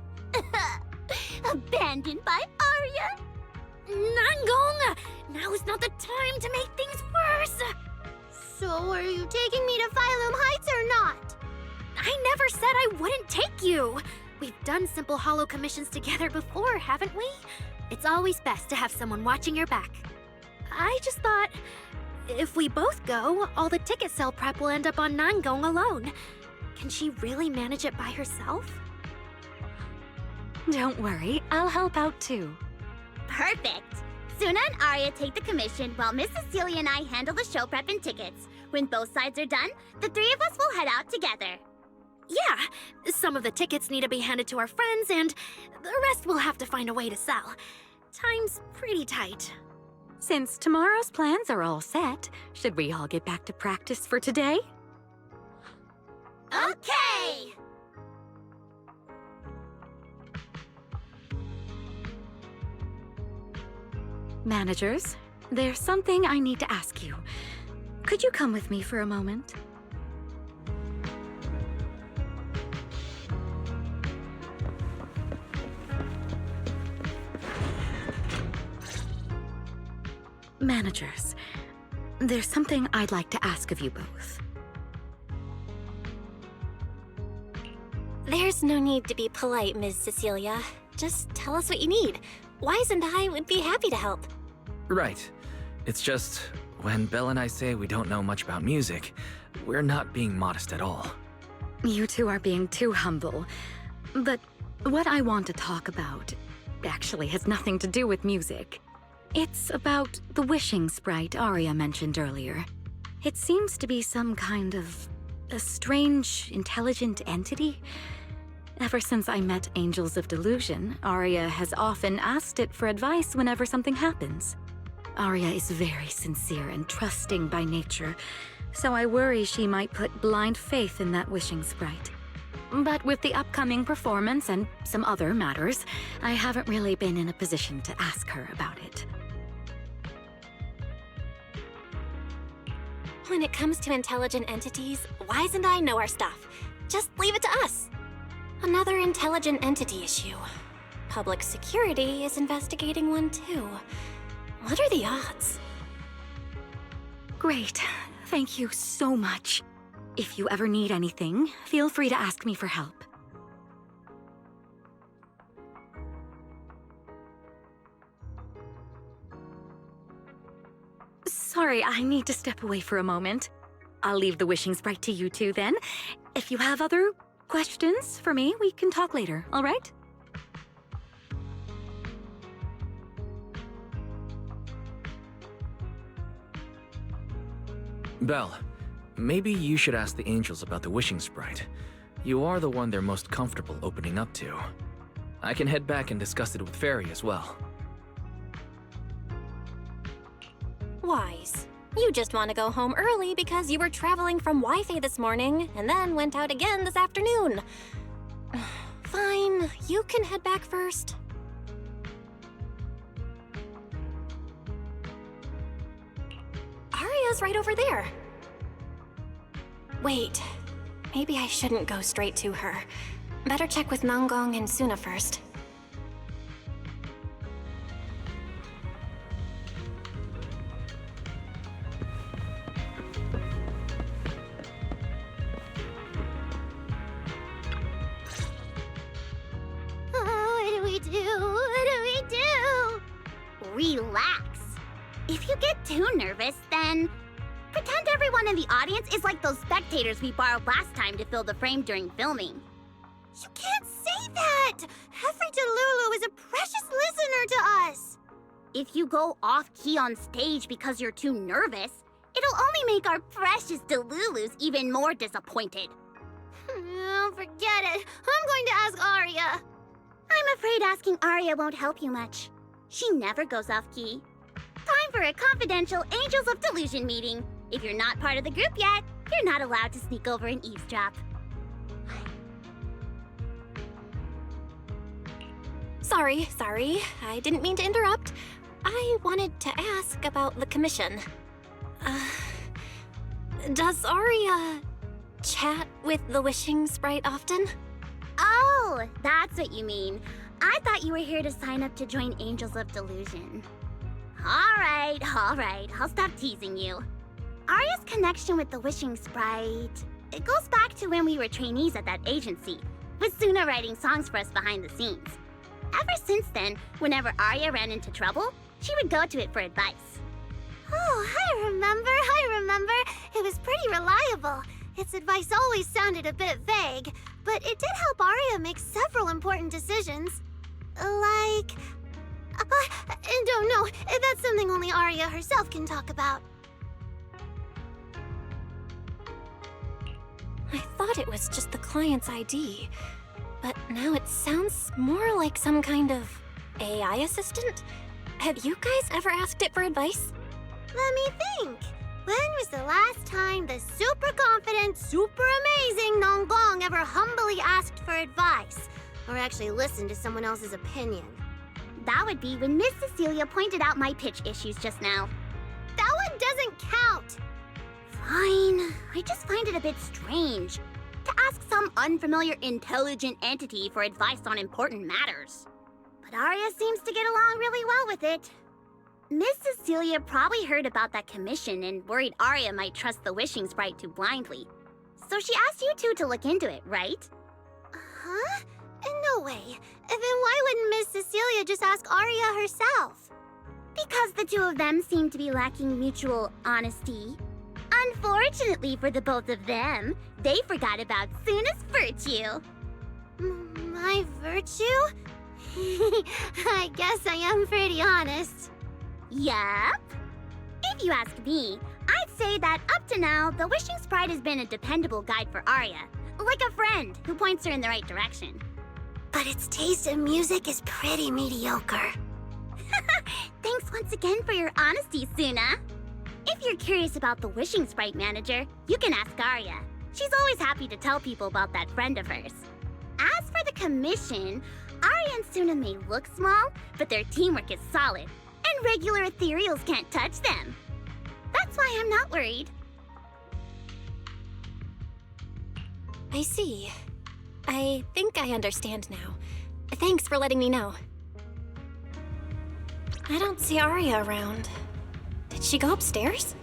Speaker 8: Abandoned by Aria.
Speaker 10: Nangong! Now is not the time to make things worse.
Speaker 8: So are you taking me to Phylum Heights or not?
Speaker 10: I never said I wouldn't take you. We've done simple hollow commissions together before, haven't we? It's always best to have someone watching your back. I just thought, if we both go, all the ticket sale prep will end up on Nangong alone. Can she really manage it by herself?
Speaker 5: Don't worry, I'll help out too.
Speaker 9: Perfect. Suna and Aria take the commission while Miss Cecilia and I handle the show prep and tickets. When both sides are done, the three of us will head out together.
Speaker 10: Yeah, some of the tickets need to be handed to our friends, and the rest we'll have to find a way to sell. Time's pretty tight.
Speaker 5: Since tomorrow's plans are all set, should we all get back to practice for today?
Speaker 8: Okay!
Speaker 5: Managers, there's something I need to ask you. Could you come with me for a moment? Managers, there's something I'd like to ask of you both.
Speaker 1: There's no need to be polite, Ms. Cecilia. Just tell us what you need. Wise and I would be happy to help.
Speaker 6: Right. It's just, when Belle and I say we don't know much about music, we're not being modest at all.
Speaker 5: You two are being too humble. But what I want to talk about actually has nothing to do with music. It's about the wishing sprite Aria mentioned earlier. It seems to be some kind of a strange, intelligent entity. Ever since I met Angels of Delusion, Aria has often asked it for advice whenever something happens. Aria is very sincere and trusting by nature, so I worry she might put blind faith in that wishing sprite. But with the upcoming performance and some other matters, I haven't really been in a position to ask her about it.
Speaker 1: When it comes to intelligent entities, Wise and I know our stuff. Just leave it to us. Another intelligent entity issue. Public security is investigating one too. What are the odds?
Speaker 5: Great. Thank you so much. If you ever need anything, feel free to ask me for help. Sorry, I need to step away for a moment. I'll leave the wishing sprite to you two then. If you have other questions for me, we can talk later, all right?
Speaker 6: Belle, maybe you should ask the angels about the wishing sprite. You are the one they're most comfortable opening up to. I can head back and discuss it with Fairy as well.
Speaker 1: Wise, you just want to go home early because you were traveling from Wi-Fi this morning and then went out again this afternoon. Fine, you can head back first. Aria's right over there. Wait, maybe I shouldn't go straight to her. Better check with Nangong and Suna first.
Speaker 9: Relax. If you get too nervous, then pretend everyone in the audience is like those spectators we borrowed last time to fill the frame during filming.
Speaker 8: You can't say that! Hefri Delulu is a precious listener to us!
Speaker 9: If you go off-key on stage because you're too nervous, It'll only make our precious Delulus even more disappointed.
Speaker 8: Oh, forget it. I'm going to ask Arya.
Speaker 9: I'm afraid asking Arya won't help you much. She never goes off key. Time for a confidential Angels of Delusion meeting. If you're not part of the group yet, you're not allowed to sneak over and eavesdrop.
Speaker 1: Sorry. I didn't mean to interrupt. I wanted to ask about the commission. Does Arya chat with the Wishing Sprite often?
Speaker 9: Oh, that's what you mean. I thought you were here to sign up to join Angels of Delusion. All right. I'll stop teasing you. Arya's connection with the Wishing Sprite, it goes back to when we were trainees at that agency, with Suna writing songs for us behind the scenes. Ever since then, whenever Arya ran into trouble, she would go to it for advice.
Speaker 8: Oh, I remember. It was pretty reliable. Its advice always sounded a bit vague, but it did help Arya make several important decisions. Like... don't know. That's something only Arya herself can talk about.
Speaker 1: I thought it was just the client's ID, but now it sounds more like some kind of AI assistant? Have you guys ever asked it for advice?
Speaker 8: Let me think. When was the last time the super confident, super amazing Nonggong ever humbly asked for advice? Or actually listened to someone else's opinion?
Speaker 9: That would be when Miss Cecilia pointed out my pitch issues just now.
Speaker 8: That one doesn't count!
Speaker 9: Fine. I just find it a bit strange to ask some unfamiliar intelligent entity for advice on important matters. But Arya seems to get along really well with it. Miss Cecilia probably heard about that commission and worried Arya might trust the Wishing Sprite too blindly. So she asked you two to look into it, right?
Speaker 8: Huh? No way. Then why wouldn't Miss Cecilia just ask Arya herself?
Speaker 9: Because the two of them seem to be lacking mutual honesty. Unfortunately for the both of them, they forgot about Suna's virtue.
Speaker 8: My virtue? I guess I am pretty honest.
Speaker 9: Yup. If you ask me, I'd say that up to now, the Wishing Sprite has been a dependable guide for Arya. Like a friend who points her in the right direction.
Speaker 8: But its taste in music is pretty mediocre.
Speaker 9: Thanks once again for your honesty, Suna. If you're curious about the Wishing Sprite manager, you can ask Arya. She's always happy to tell people about that friend of hers. As for the commission, Arya and Suna may look small, but their teamwork is solid, and regular ethereals can't touch them. That's why I'm not worried.
Speaker 1: I see. I think I understand now. Thanks for letting me know. I don't see Arya around. Did she go upstairs?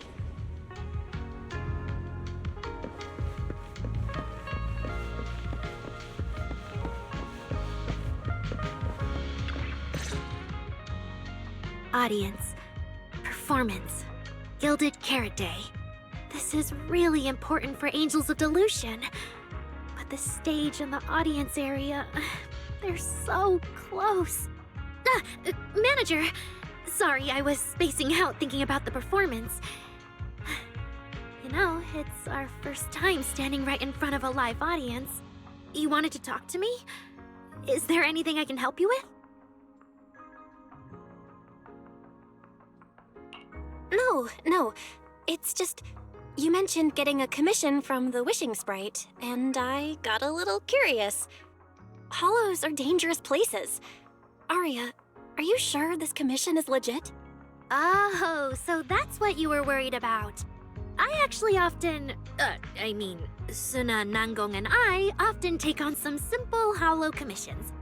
Speaker 10: Audience. Performance. Gilded Carrot Day. This is really important for Angels of Delusion. But the stage and the audience area, they're so close. Manager! Sorry, I was spacing out thinking about the performance. You know, it's our first time standing right in front of a live audience. You wanted to talk to me? Is there anything I can help you with?
Speaker 1: No. It's just, you mentioned getting a commission from the Wishing Sprite, and I got a little curious. Hollows are dangerous places. Arya, are you sure this commission is legit?
Speaker 10: Oh, so that's what you were worried about. I actually often, Suna, Nangong, and I often take on some simple hollow commissions.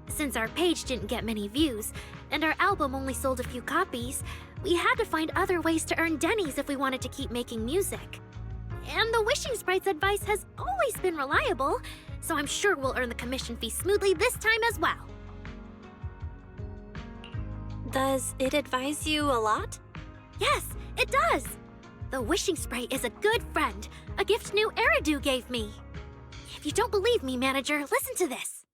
Speaker 10: Since our page didn't get many views, and our album only sold a few copies, we had to find other ways to earn dennies if we wanted to keep making music. And the Wishing Sprite's advice has always been reliable, so I'm sure we'll earn the commission fee smoothly this time as well.
Speaker 1: Does it advise you a lot?
Speaker 10: Yes, it does! The Wishing Sprite is a good friend, a gift new Eridu gave me. If you don't believe me, manager, listen to this.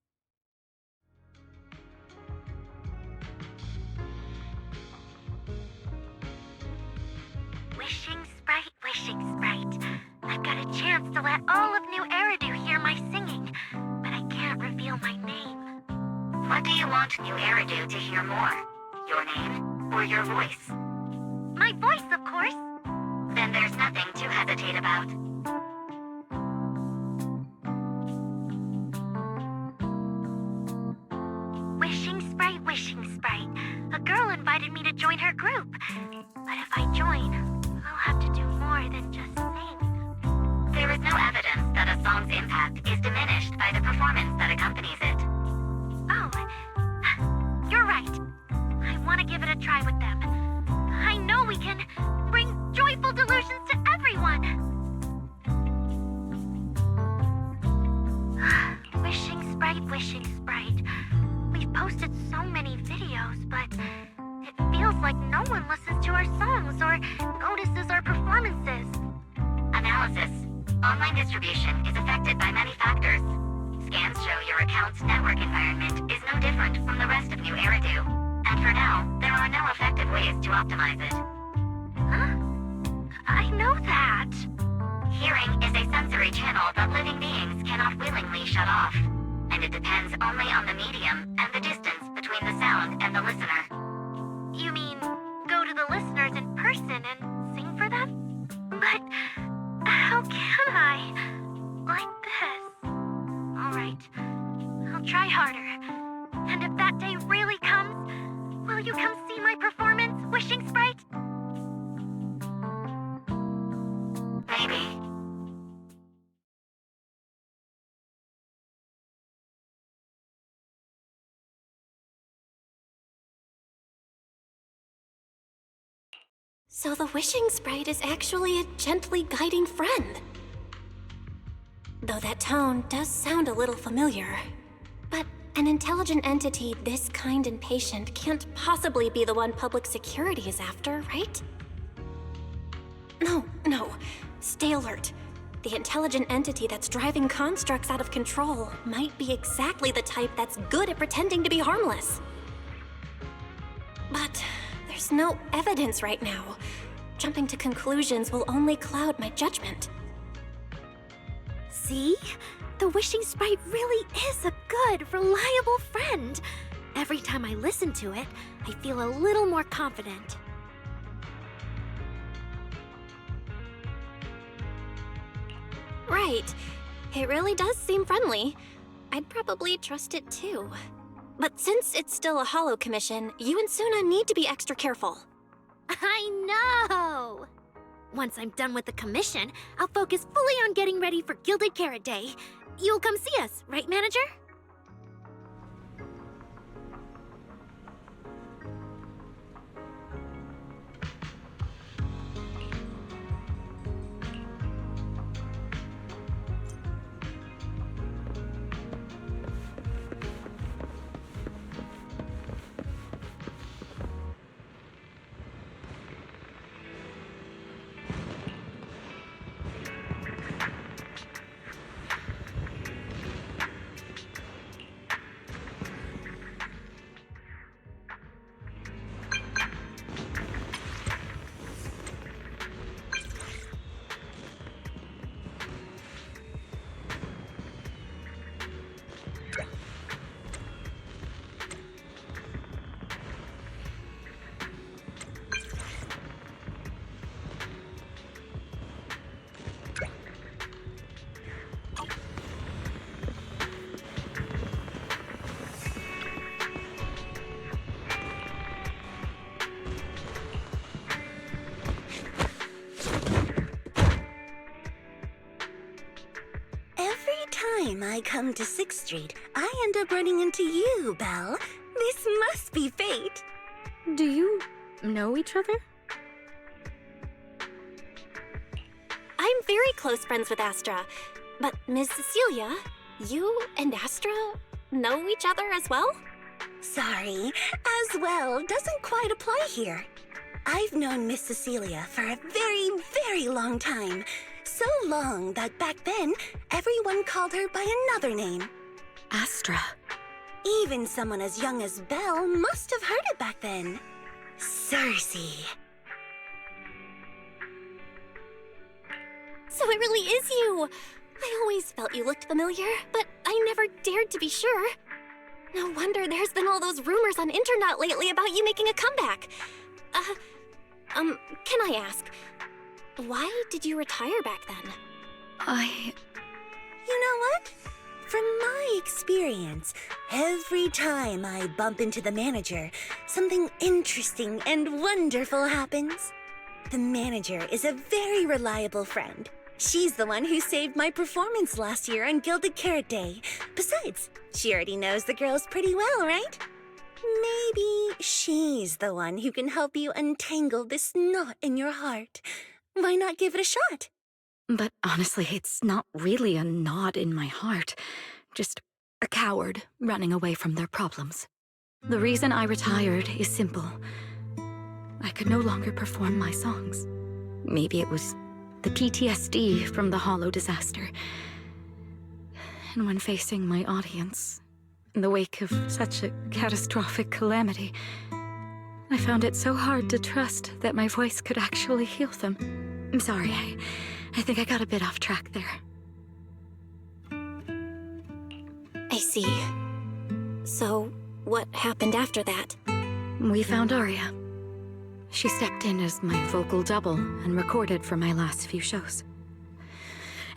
Speaker 9: Wishing Sprite,
Speaker 10: to let all of New Eridu hear my singing, but I can't reveal my name.
Speaker 5: What do you want New Eridu to hear more? Your name or your voice?
Speaker 10: My voice, of course.
Speaker 5: Then there's nothing to hesitate about.
Speaker 10: Wishing Sprite. A girl invited me to join her group. But if I join, I'll have to do more than just sing.
Speaker 5: There is no evidence that a song's impact is diminished by the performance that accompanies it.
Speaker 10: Oh, you're right. I want to give it a try with them. I know we can bring joyful delusions to everyone. Wishing Sprite. We've posted so many videos, but it feels like no one listens to our songs or notices our performances.
Speaker 5: Analysis. Online distribution is affected by many factors. Scans show your account's network environment is no different from the rest of New Eridu. And for now, there are no effective ways to optimize it.
Speaker 10: Huh? I know that.
Speaker 5: Hearing is a sensory channel that living beings cannot willingly shut off. And it depends only on the medium and the distance between the sound and the listener.
Speaker 10: You mean go to the listeners in person and sing for them? But how can I? Like this. Alright, I'll try harder. And if that day really comes, will you come see my performance, Wishing Sprite?
Speaker 5: Maybe.
Speaker 1: So the Wishing Sprite is actually a gently guiding friend. Though that tone does sound a little familiar. But an intelligent entity this kind and patient can't possibly be the one public security is after, right? No. Stay alert. The intelligent entity that's driving constructs out of control might be exactly the type that's good at pretending to be harmless. But there's no evidence right now. Jumping to conclusions will only cloud my judgment.
Speaker 10: See? The Wishing Sprite really is a good, reliable friend. Every time I listen to it, I feel a little more confident.
Speaker 1: Right. It really does seem friendly. I'd probably trust it too. But since it's still a holo commission, you and Suna need to be extra careful.
Speaker 10: I know! Once I'm done with the commission, I'll focus fully on getting ready for Gilded Carrot Day. You'll come see us, right, Manager?
Speaker 8: Time I come to 6th Street, I end up running into you, Belle. This must be fate.
Speaker 10: Do you know each other?
Speaker 1: I'm very close friends with Astra. But Ms. Cecilia, you and Astra know each other as well?
Speaker 8: Sorry, as well doesn't quite apply here. I've known Miss Cecilia for a very, very long time. So long that back then, everyone called her by another name.
Speaker 10: Astra.
Speaker 8: Even someone as young as Belle must have heard it back then. Cersei.
Speaker 1: So it really is you! I always felt you looked familiar, but I never dared to be sure. No wonder there's been all those rumors on internet lately about you making a comeback. Can I ask, why did you retire back then?
Speaker 8: You know what? From my experience, every time I bump into the manager, something interesting and wonderful happens. The manager is a very reliable friend. She's the one who saved my performance last year on Gilded Carrot Day. Besides, she already knows the girls pretty well, right? Maybe she's the one who can help you untangle this knot in your heart. Why not give it a shot?
Speaker 5: But honestly, it's not really a knot in my heart. Just a coward running away from their problems. The reason I retired is simple. I could no longer perform my songs. Maybe it was the PTSD from the Hollow disaster. And when facing my audience, in the wake of such a catastrophic calamity, I found it so hard to trust that my voice could actually heal them. I'm sorry, I think I got a bit off track there.
Speaker 1: I see. So, what happened after that?
Speaker 5: We found Aria. She stepped in as my vocal double and recorded for my last few shows.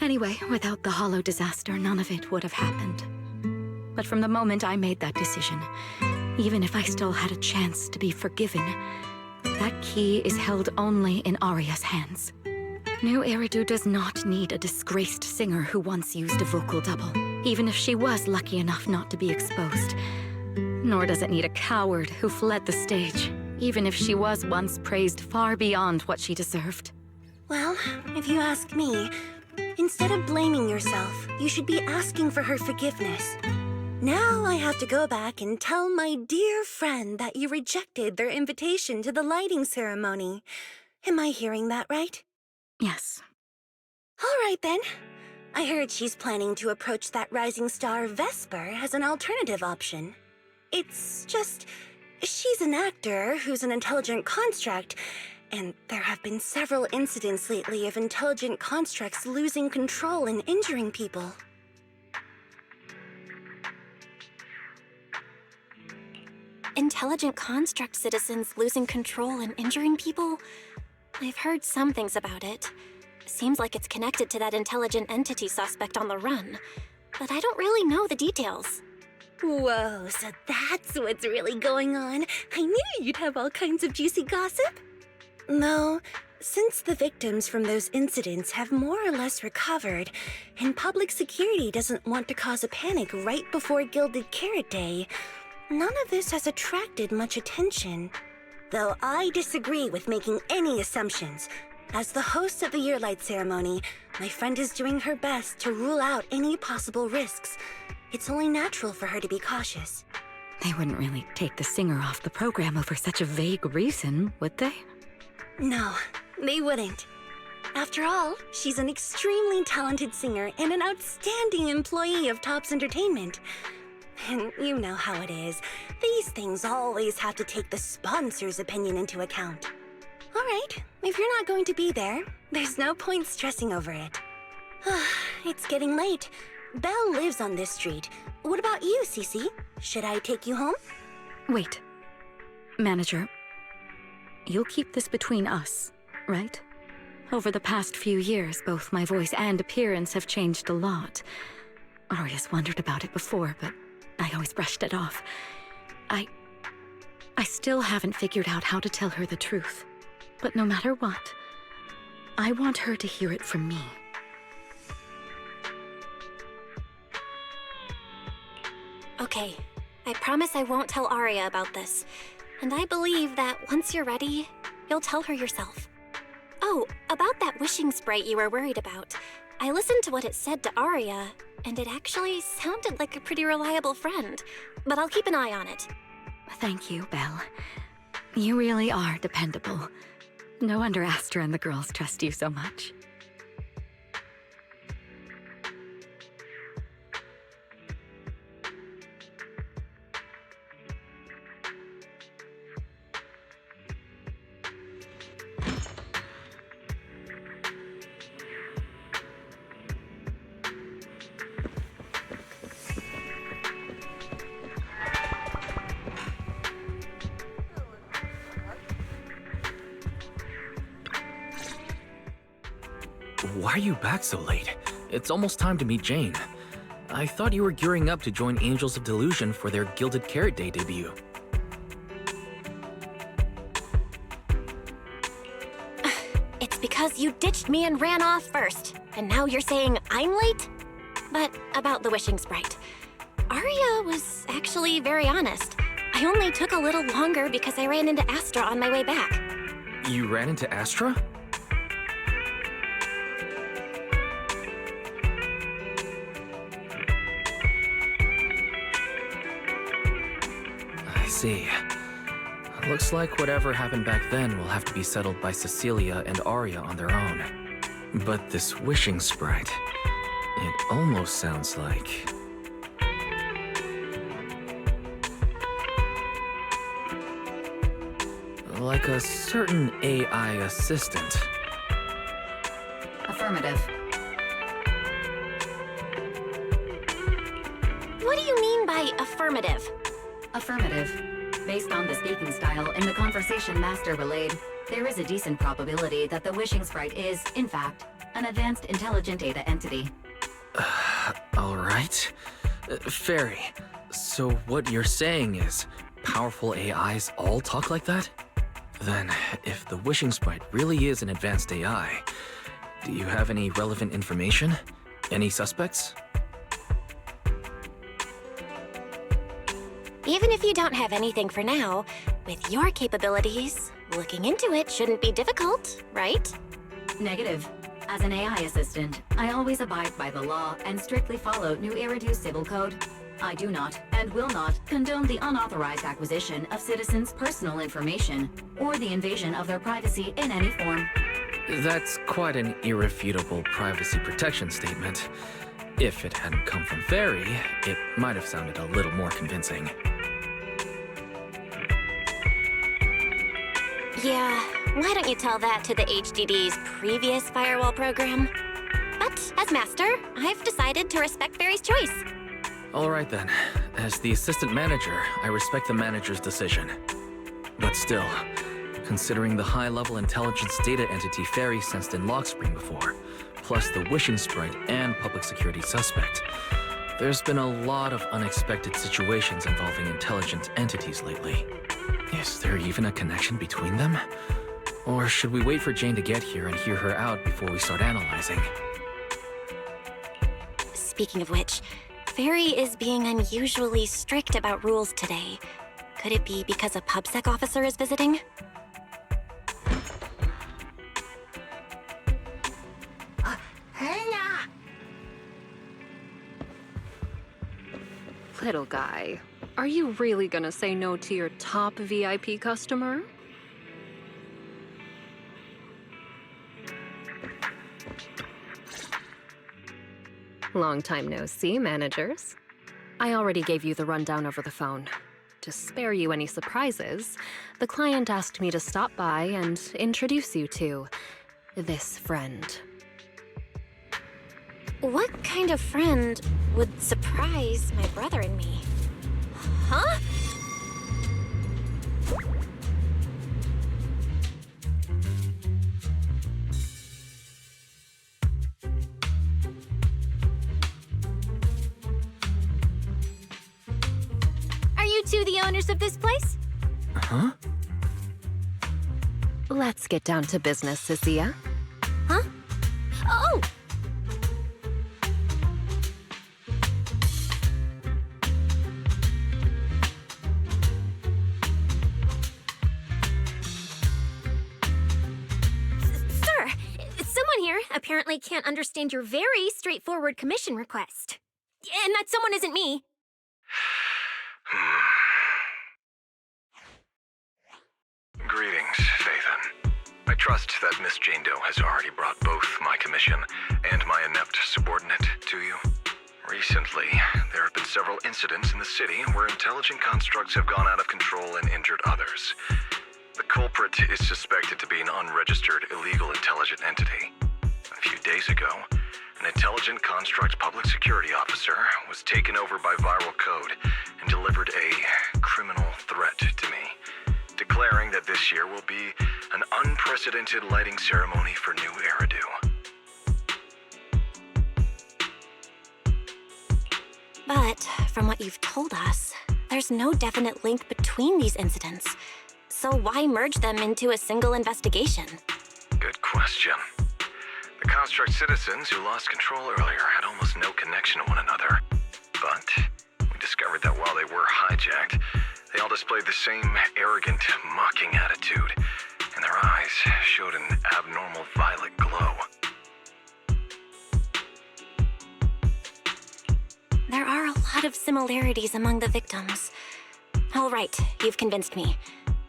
Speaker 5: Anyway, without the Hollow disaster, none of it would have happened. But from the moment I made that decision, even if I still had a chance to be forgiven, that key is held only in Aria's hands. New Eridu does not need a disgraced singer who once used a vocal double, even if she was lucky enough not to be exposed. Nor does it need a coward who fled the stage, even if she was once praised far beyond what she deserved.
Speaker 8: Well, if you ask me, instead of blaming yourself, you should be asking for her forgiveness. Now I have to go back and tell my dear friend that you rejected their invitation to the lighting ceremony. Am I hearing that right?
Speaker 5: Yes.
Speaker 8: All right, then. I heard she's planning to approach that rising star Vesper as an alternative option. It's just, she's an actor who's an intelligent construct, and there have been several incidents lately of intelligent constructs losing control and injuring people.
Speaker 1: Intelligent construct citizens losing control and injuring people? I've heard some things about it. Seems like it's connected to that intelligent entity suspect on the run, but I don't really know the details.
Speaker 8: Whoa, so that's what's really going on. I knew you'd have all kinds of juicy gossip. No, since the victims from those incidents have more or less recovered, and public security doesn't want to cause a panic right before Gilded Carrot Day, none of this has attracted much attention. Though I disagree with making any assumptions. As the host of the Yearlight ceremony, my friend is doing her best to rule out any possible risks. It's only natural for her to be cautious.
Speaker 5: They wouldn't really take the singer off the program over such a vague reason, would they?
Speaker 8: No, they wouldn't. After all, she's an extremely talented singer and an outstanding employee of Topps Entertainment. And you know how it is. These things always have to take the sponsor's opinion into account. All right, if you're not going to be there, there's no point stressing over it. It's getting late. Belle lives on this street. What about you, Cece? Should I take you home?
Speaker 5: Wait. Manager, you'll keep this between us, right? Over the past few years, both my voice and appearance have changed a lot. Aria's wondered about it before, but I always brushed it off. I still haven't figured out how to tell her the truth. But no matter what, I want her to hear it from me.
Speaker 1: Okay, I promise I won't tell Aria about this. And I believe that once you're ready, you'll tell her yourself. Oh, about that wishing sprite you were worried about. I listened to what it said to Aria, and it actually sounded like a pretty reliable friend. But I'll keep an eye on it.
Speaker 5: Thank you, Belle. You really are dependable. No wonder Astra and the girls trust you so much.
Speaker 6: Why are you back so late? It's almost time to meet Jane. I thought you were gearing up to join Angels of Delusion for their Gilded Carrot Day debut.
Speaker 1: It's because you ditched me and ran off first, and now you're saying I'm late? But about the wishing sprite. Arya was actually very honest. I only took a little longer because I ran into Astra on my way back.
Speaker 6: You ran into Astra? I see. Looks like whatever happened back then will have to be settled by Cecilia and Arya on their own. But this wishing sprite, it almost sounds like... like a certain AI assistant.
Speaker 5: Affirmative.
Speaker 1: What do you mean by affirmative?
Speaker 5: Affirmative. Based on the speaking style in the conversation Master relayed, there is a decent probability that the wishing sprite is, in fact, an advanced intelligent data entity.
Speaker 6: Alright. Fairy, so what you're saying is powerful AIs all talk like that? Then, if the wishing sprite really is an advanced AI, do you have any relevant information? Any suspects?
Speaker 1: Even if you don't have anything for now, with your capabilities, looking into it shouldn't be difficult, right?
Speaker 5: Negative. As an AI assistant, I always abide by the law and strictly follow New Eridu Civil Code. I do not, and will not, condone the unauthorized acquisition of citizens' personal information, or the invasion of their privacy in any form.
Speaker 6: That's quite an irrefutable privacy protection statement. If it hadn't come from Fairy, it might have sounded a little more convincing.
Speaker 1: Yeah, why don't you tell that to the HDD's previous firewall program? But as master, I've decided to respect Fairy's choice.
Speaker 6: Alright then. As the assistant manager, I respect the manager's decision. But still, considering the high-level intelligence data entity Fairy sensed in Lockspring before, plus the wishing sprite and public security suspect, there's been a lot of unexpected situations involving intelligent entities lately. Is there even a connection between them? Or should we wait for Jane to get here and hear her out before we start analyzing?
Speaker 1: Speaking of which, Fairy is being unusually strict about rules today. Could it be because a PubSec officer is visiting?
Speaker 11: Little guy, are you really gonna say no to your top VIP customer? Long time no see, managers. I already gave you the rundown over the phone. To spare you any surprises, the client asked me to stop by and introduce you to this friend.
Speaker 1: What kind of friend would surprise my brother and me? Huh?
Speaker 10: Are you two the owners of this place?
Speaker 6: Huh?
Speaker 11: Let's get down to business, Cecilia.
Speaker 10: Huh? Oh! Here apparently can't understand your very straightforward commission request. And that someone isn't me.
Speaker 12: Greetings, Phaethon. I trust that Miss Jane Doe has already brought both my commission and my inept subordinate to you. Recently, there have been several incidents in the city where intelligent constructs have gone out of control and injured others. The culprit is suspected to be an unregistered illegal intelligent entity. A few days ago, an intelligent construct public security officer was taken over by viral code and delivered a criminal threat to me, declaring that this year will be an unprecedented lighting ceremony for New Eridu.
Speaker 1: But from what you've told us, there's no definite link between these incidents. So why merge them into a single investigation?
Speaker 12: Good question. The construct citizens who lost control earlier had almost no connection to one another. But we discovered that while they were hijacked, they all displayed the same arrogant, mocking attitude, and their eyes showed an abnormal violet glow.
Speaker 1: There are a lot of similarities among the victims. All right, you've convinced me.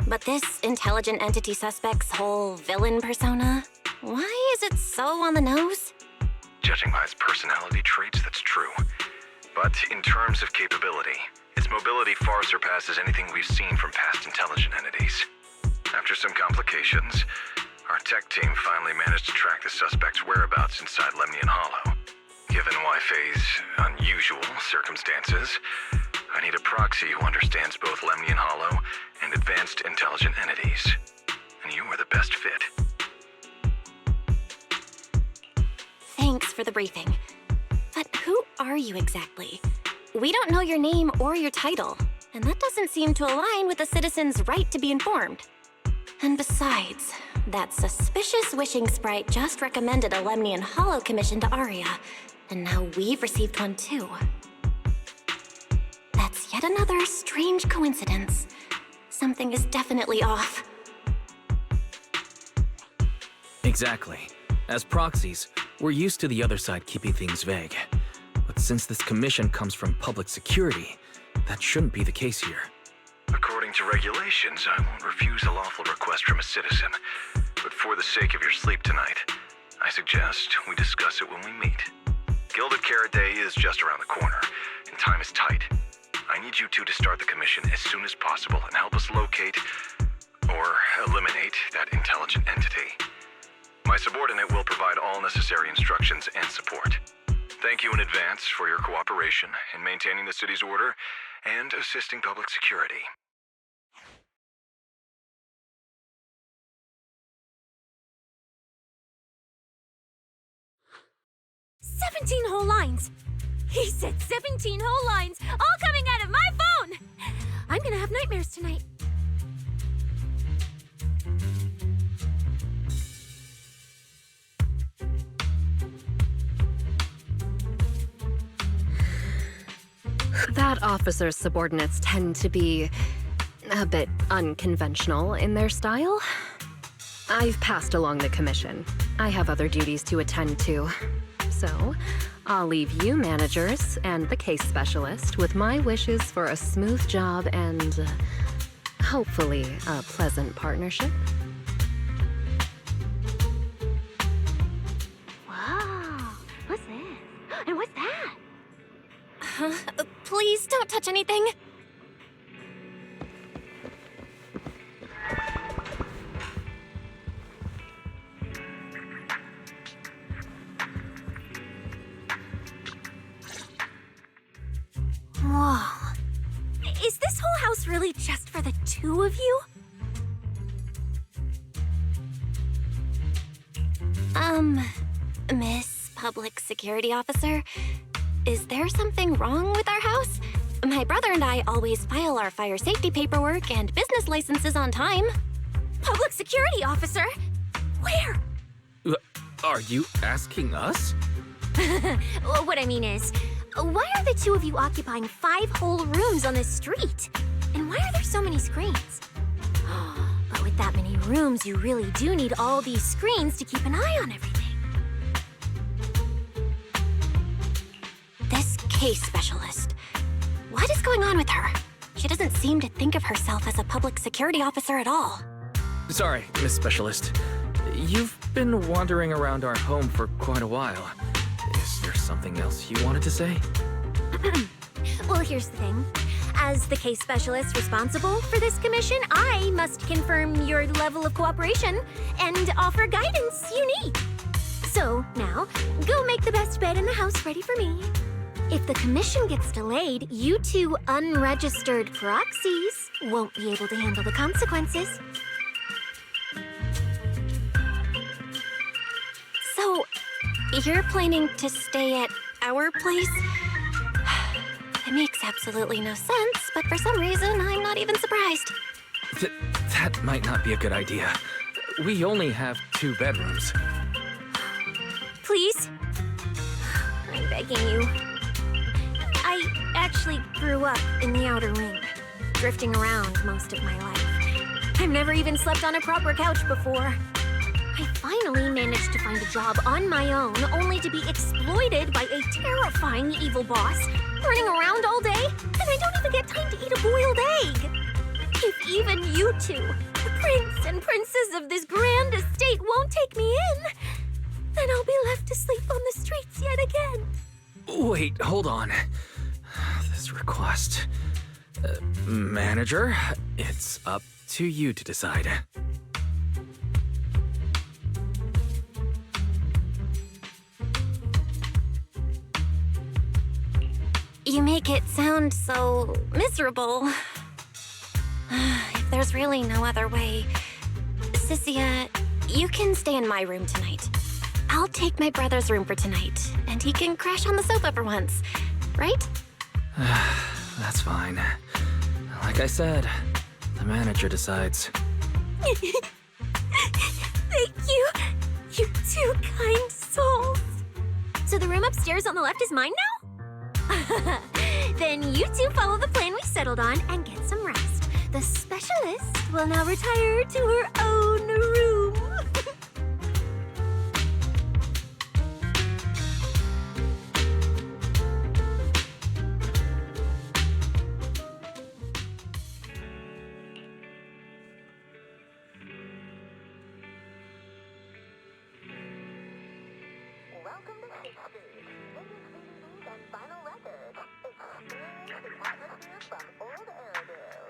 Speaker 1: But this intelligent entity suspect's whole villain persona, why is it so on the nose?
Speaker 12: Judging by its personality traits, that's true. But in terms of capability, its mobility far surpasses anything we've seen from past intelligent entities. After some complications, our tech team finally managed to track the suspect's whereabouts inside Lemnian Hollow. Given Wi-Fi's unusual circumstances, I need a proxy who understands both Lemnian Hollow and advanced intelligent entities. And you are the best fit.
Speaker 1: Thanks for the briefing. But who are you exactly? We don't know your name or your title, and that doesn't seem to align with the citizens' right to be informed. And besides, that suspicious wishing sprite just recommended a Lemnian Hollow commission to Aria, and now we've received one too. That's yet another strange coincidence. Something is definitely off.
Speaker 6: Exactly. As proxies, we're used to the other side keeping things vague. But since this commission comes from public security, that shouldn't be the case here.
Speaker 12: According to regulations, I won't refuse a lawful request from a citizen. But for the sake of your sleep tonight, I suggest we discuss it when we meet. Gilded Carrot Day is just around the corner, and time is tight. I need you two to start the commission as soon as possible and help us locate or eliminate that intelligent entity. My subordinate will provide all necessary instructions and support. Thank you in advance for your cooperation in maintaining the city's order and assisting public security.
Speaker 10: "17 whole lines! He said 17 whole lines, all coming out of my phone! I'm gonna have nightmares tonight."
Speaker 11: That officer's subordinates tend to be a bit unconventional in their style. I've passed along the commission. I have other duties to attend to. So, I'll leave you managers and the case specialist with my wishes for a smooth job and hopefully a pleasant partnership.
Speaker 10: Wow, what's this? And what's that?
Speaker 1: Please don't touch anything.
Speaker 10: Whoa. Is this whole house really just for the two of you?
Speaker 1: Miss Public Security Officer, is there something wrong with our house? My brother and I always file our fire safety paperwork and business licenses on time.
Speaker 10: Public Security Officer? Where?
Speaker 6: Are you asking us?
Speaker 10: What I mean is, why are the two of you occupying 5 whole rooms on this street? And why are there so many screens? But with that many rooms, you really do need all these screens to keep an eye on everything.
Speaker 1: This case specialist. What is going on with her? She doesn't seem to think of herself as a public security officer at all.
Speaker 6: Sorry, Miss Specialist. You've been wandering around our home for quite a while. Is there something else you wanted to say?
Speaker 10: Well, here's the thing. As the case specialist responsible for this commission, I must confirm your level of cooperation and offer guidance you need. So, now, go make the best bed in the house ready for me. If the commission gets delayed, you two unregistered proxies won't be able to handle the consequences.
Speaker 1: So, you're planning to stay at our place? It makes absolutely no sense, but for some reason, I'm not even surprised.
Speaker 6: That might not be a good idea. We only have 2 bedrooms.
Speaker 10: Please? I'm begging you. I actually grew up in the Outer Ring, drifting around most of my life. I've never even slept on a proper couch before. I finally managed to find a job on my own, only to be exploited by a terrifying evil boss, running around all day, and I don't even get time to eat a boiled egg. If even you two, the prince and princess of this grand estate, won't take me in, then I'll be left to sleep on the streets yet again.
Speaker 6: Wait, hold on. This request... manager, it's up to you to decide.
Speaker 1: You make it sound so miserable. If there's really no other way... Sissia, you can stay in my room tonight. I'll take my brother's room for tonight, and he can crash on the sofa for once, right?
Speaker 6: That's fine. Like I said, the manager decides.
Speaker 10: Thank you, you two kind souls. So the room upstairs on the left is mine now? Then you two follow the plan we settled on and get some rest. The specialist will now retire to her own room.
Speaker 8: Welcome to Shakespeare. Vintage DVDs and vinyl records. Experience the atmosphere from old Arendelle.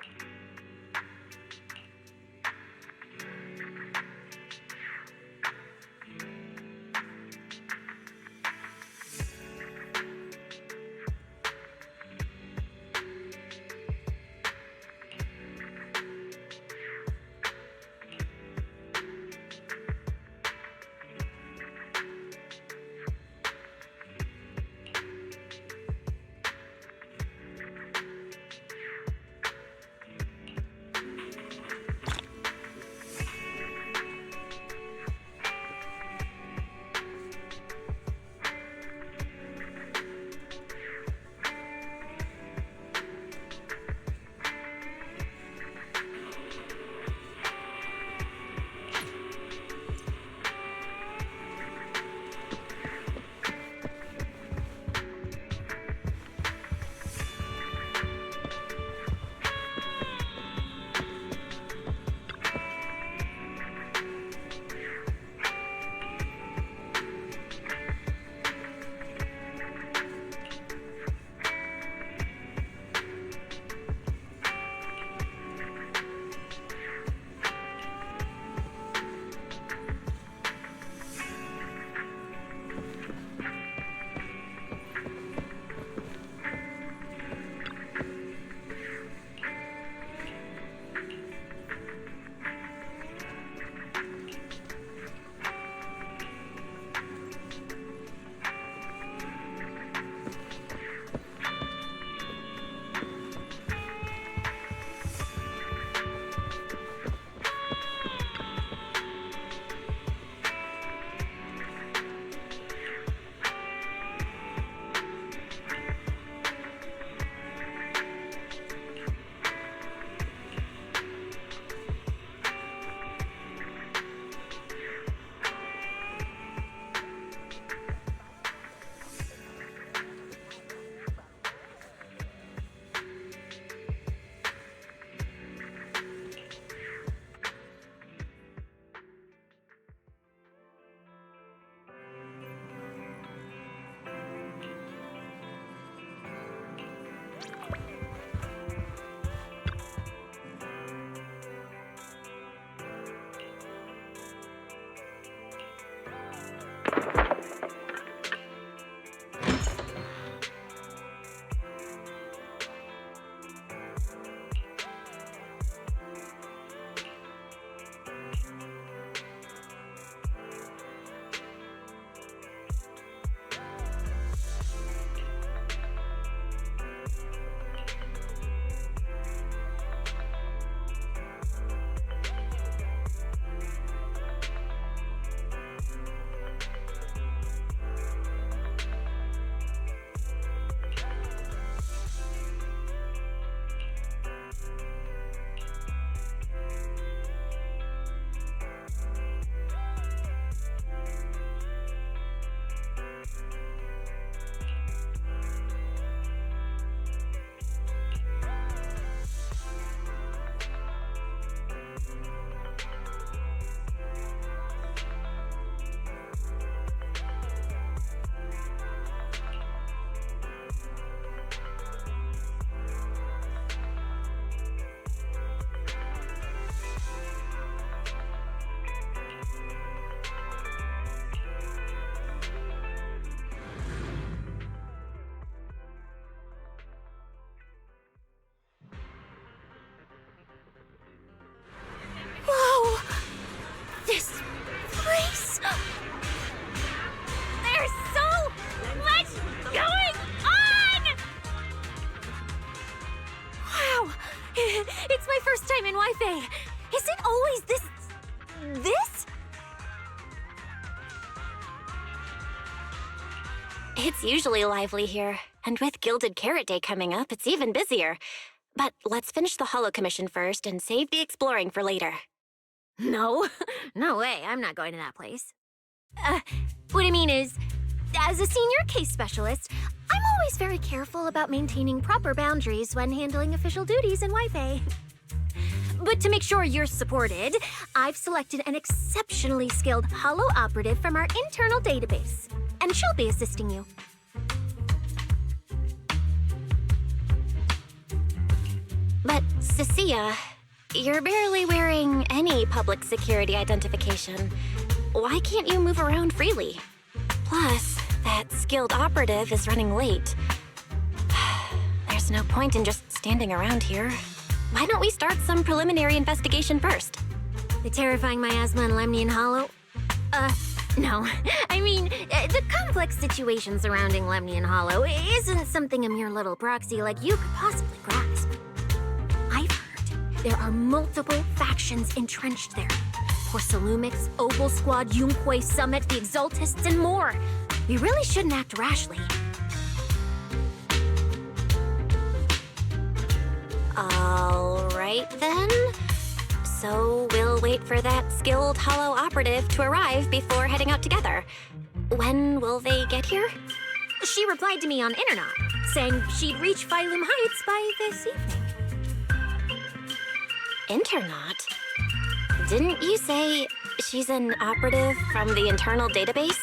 Speaker 1: It's usually lively here, and with Gilded Carrot Day coming up, it's even busier. But let's finish the Holo Commission first and save the exploring for later.
Speaker 10: No, no way, I'm not going to that place. What I mean is, as a senior case specialist, I'm always very careful about maintaining proper boundaries when handling official duties in Wi-Fi. But to make sure you're supported, I've selected an exceptionally skilled Holo operative from our internal database, and she'll be assisting you.
Speaker 1: But, Cecilia, you're barely wearing any public security identification. Why can't you move around freely? Plus, that skilled operative is running late. There's no point in just standing around here. Why don't we start some preliminary investigation first?
Speaker 10: The terrifying miasma in Lemnian Hollow? No. I mean, the complex situation surrounding Lemnian Hollow isn't something a mere little proxy like you could possibly grasp. I've heard there are multiple factions entrenched there. Porcelumix, Oval Squad, Yunque Summit, the Exaltists, and more. We really shouldn't act rashly.
Speaker 1: All right, then. So we'll wait for that skilled Holo operative to arrive before heading out together. When will they get here?
Speaker 10: She replied to me on Internet, saying she'd reach Phylum Heights by this evening.
Speaker 1: Internet? Didn't you say she's an operative from the internal database?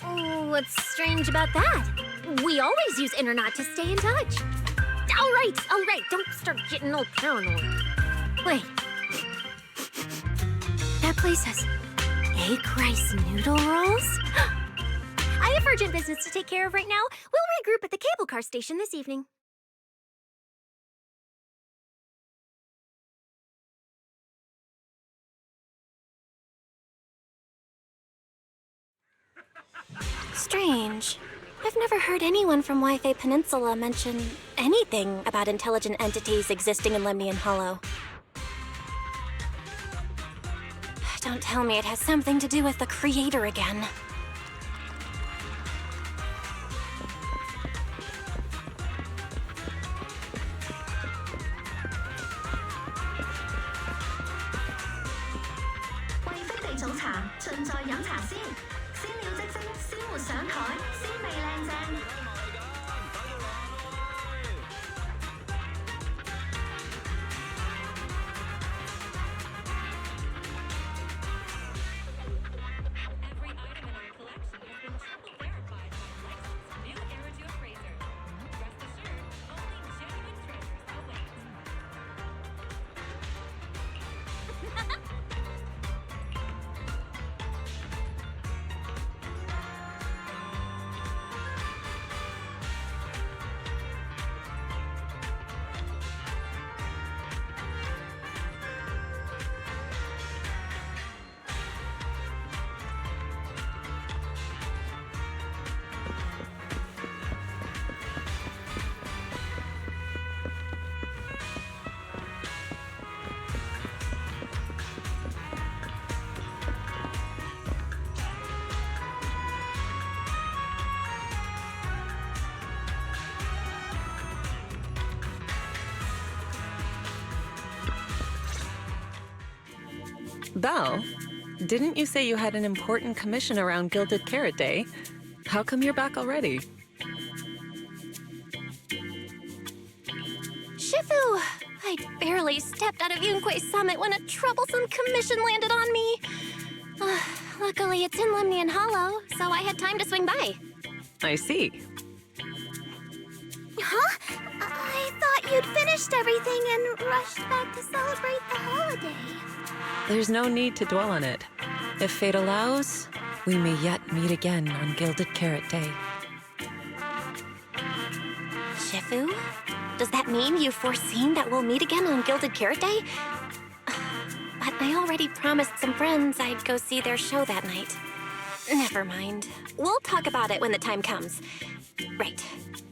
Speaker 10: Oh, what's strange about that? We always use Internet to stay in touch. All right, don't start getting all paranoid. Wait. That place has egg rice noodle rolls? I have urgent business to take care of right now. We'll regroup at the cable car station this evening.
Speaker 1: Strange. I've never heard anyone from Wi-Fi Peninsula mention anything about intelligent entities existing in Lemnian Hollow. Don't tell me it has something to do with the Creator again.
Speaker 13: Belle, didn't you say you had an important commission around Gilded Carrot Day? How come you're back already?
Speaker 1: Shifu! I barely stepped out of Yunque Summit when a troublesome commission landed on me. Luckily, it's in Lemnian Hollow, so I had time to swing by.
Speaker 13: I see.
Speaker 8: Huh? I thought you'd finished everything and rushed back to celebrate the holiday.
Speaker 13: There's no need to dwell on it. If fate allows, we may yet meet again on Gilded Carrot Day.
Speaker 1: Shifu? Does that mean you've foreseen that we'll meet again on Gilded Carrot Day? But I already promised some friends I'd go see their show that night. Never mind. We'll talk about it when the time comes. Right.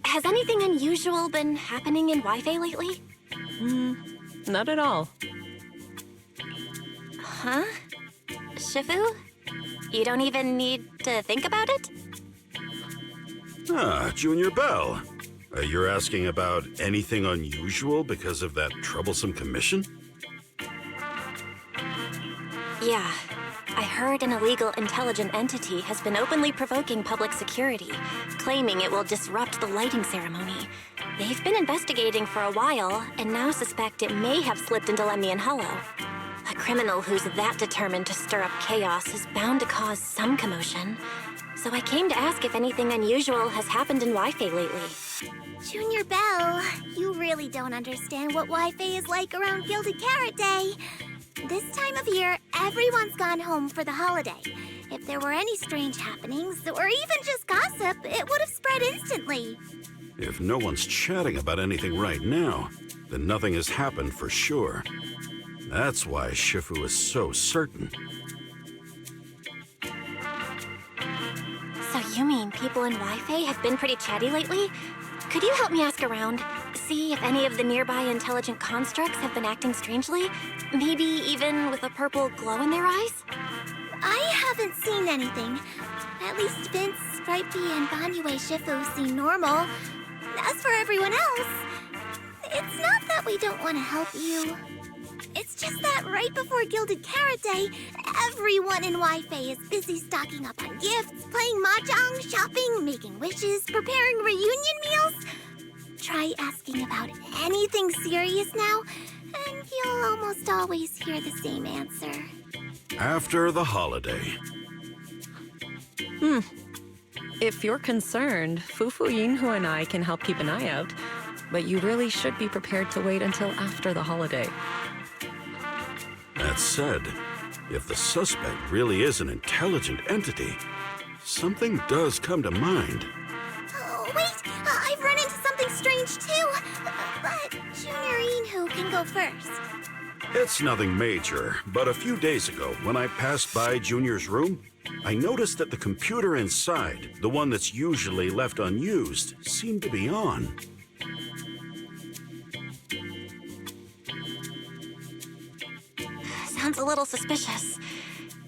Speaker 1: Has anything unusual been happening in Wi-Fi lately?
Speaker 13: Not at all.
Speaker 1: Huh? Shifu? You don't even need to think about it?
Speaker 14: Ah, Junior Bell. You're asking about anything unusual because of that troublesome commission?
Speaker 1: Yeah. I heard an illegal intelligent entity has been openly provoking public security, claiming it will disrupt the lighting ceremony. They've been investigating for a while, and now suspect it may have slipped into Lemnian Hollow. A criminal who's that determined to stir up chaos is bound to cause some commotion. So I came to ask if anything unusual has happened in Wi-Fi lately.
Speaker 8: Junior Bell, you really don't understand what Wi-Fi is like around Gilded Carrot Day. This time of year, everyone's gone home for the holiday. If there were any strange happenings, or even just gossip, it would have spread instantly.
Speaker 14: If no one's chatting about anything right now, then nothing has happened for sure. That's why Shifu is so certain.
Speaker 1: So you mean people in Wi-Fi have been pretty chatty lately? Could you help me ask around? See if any of the nearby intelligent constructs have been acting strangely? Maybe even with a purple glow in their eyes?
Speaker 8: I haven't seen anything. At least Vince, Stripey, and Banyue Shifu seem normal. As for everyone else, it's not that we don't want to help you. It's just that right before Gilded Carrot Day, everyone in Wi-Fi is busy stocking up on gifts, playing mahjong, shopping, making wishes, preparing reunion meals. Try asking about anything serious now, and you'll almost always hear the same answer.
Speaker 14: After the holiday.
Speaker 13: If you're concerned, Fufu Yinhu and I can help keep an eye out, but you really should be prepared to wait until after the holiday.
Speaker 14: That said, if the suspect really is an intelligent entity, something does come to mind.
Speaker 8: Oh, wait! I've run into something strange too! But Junior Yinhu can go first.
Speaker 14: It's nothing major, but a few days ago, when I passed by Junior's room, I noticed that the computer inside, the one that's usually left unused, seemed to be on.
Speaker 1: Sounds a little suspicious.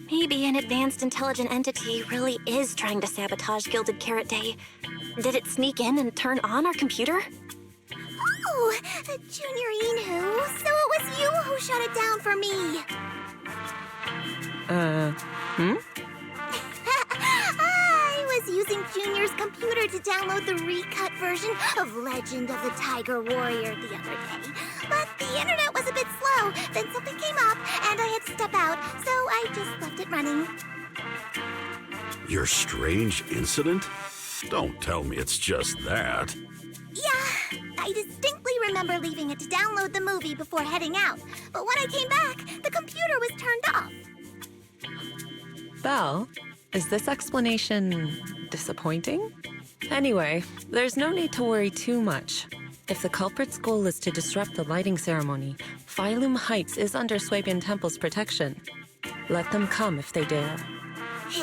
Speaker 1: Maybe an advanced intelligent entity really is trying to sabotage Gilded Carrot Day. Did it sneak in and turn on our computer?
Speaker 8: Oh, Junior Yinhu, so it was you who shut it down for me. I was using Junior's computer to download the recut version of Legend of the Tiger Warrior the other day. But the internet was a bit slow, then something came up, and I had to step out, so I just left it running.
Speaker 14: Your strange incident? Don't tell me it's just that.
Speaker 8: Yeah, I distinctly remember leaving it to download the movie before heading out. But when I came back, the computer was turned off.
Speaker 13: Belle, is this explanation disappointing? Anyway, there's no need to worry too much. If the culprit's goal is to disrupt the lighting ceremony, Phylum Heights is under Swabian Temple's protection. Let them come if they dare.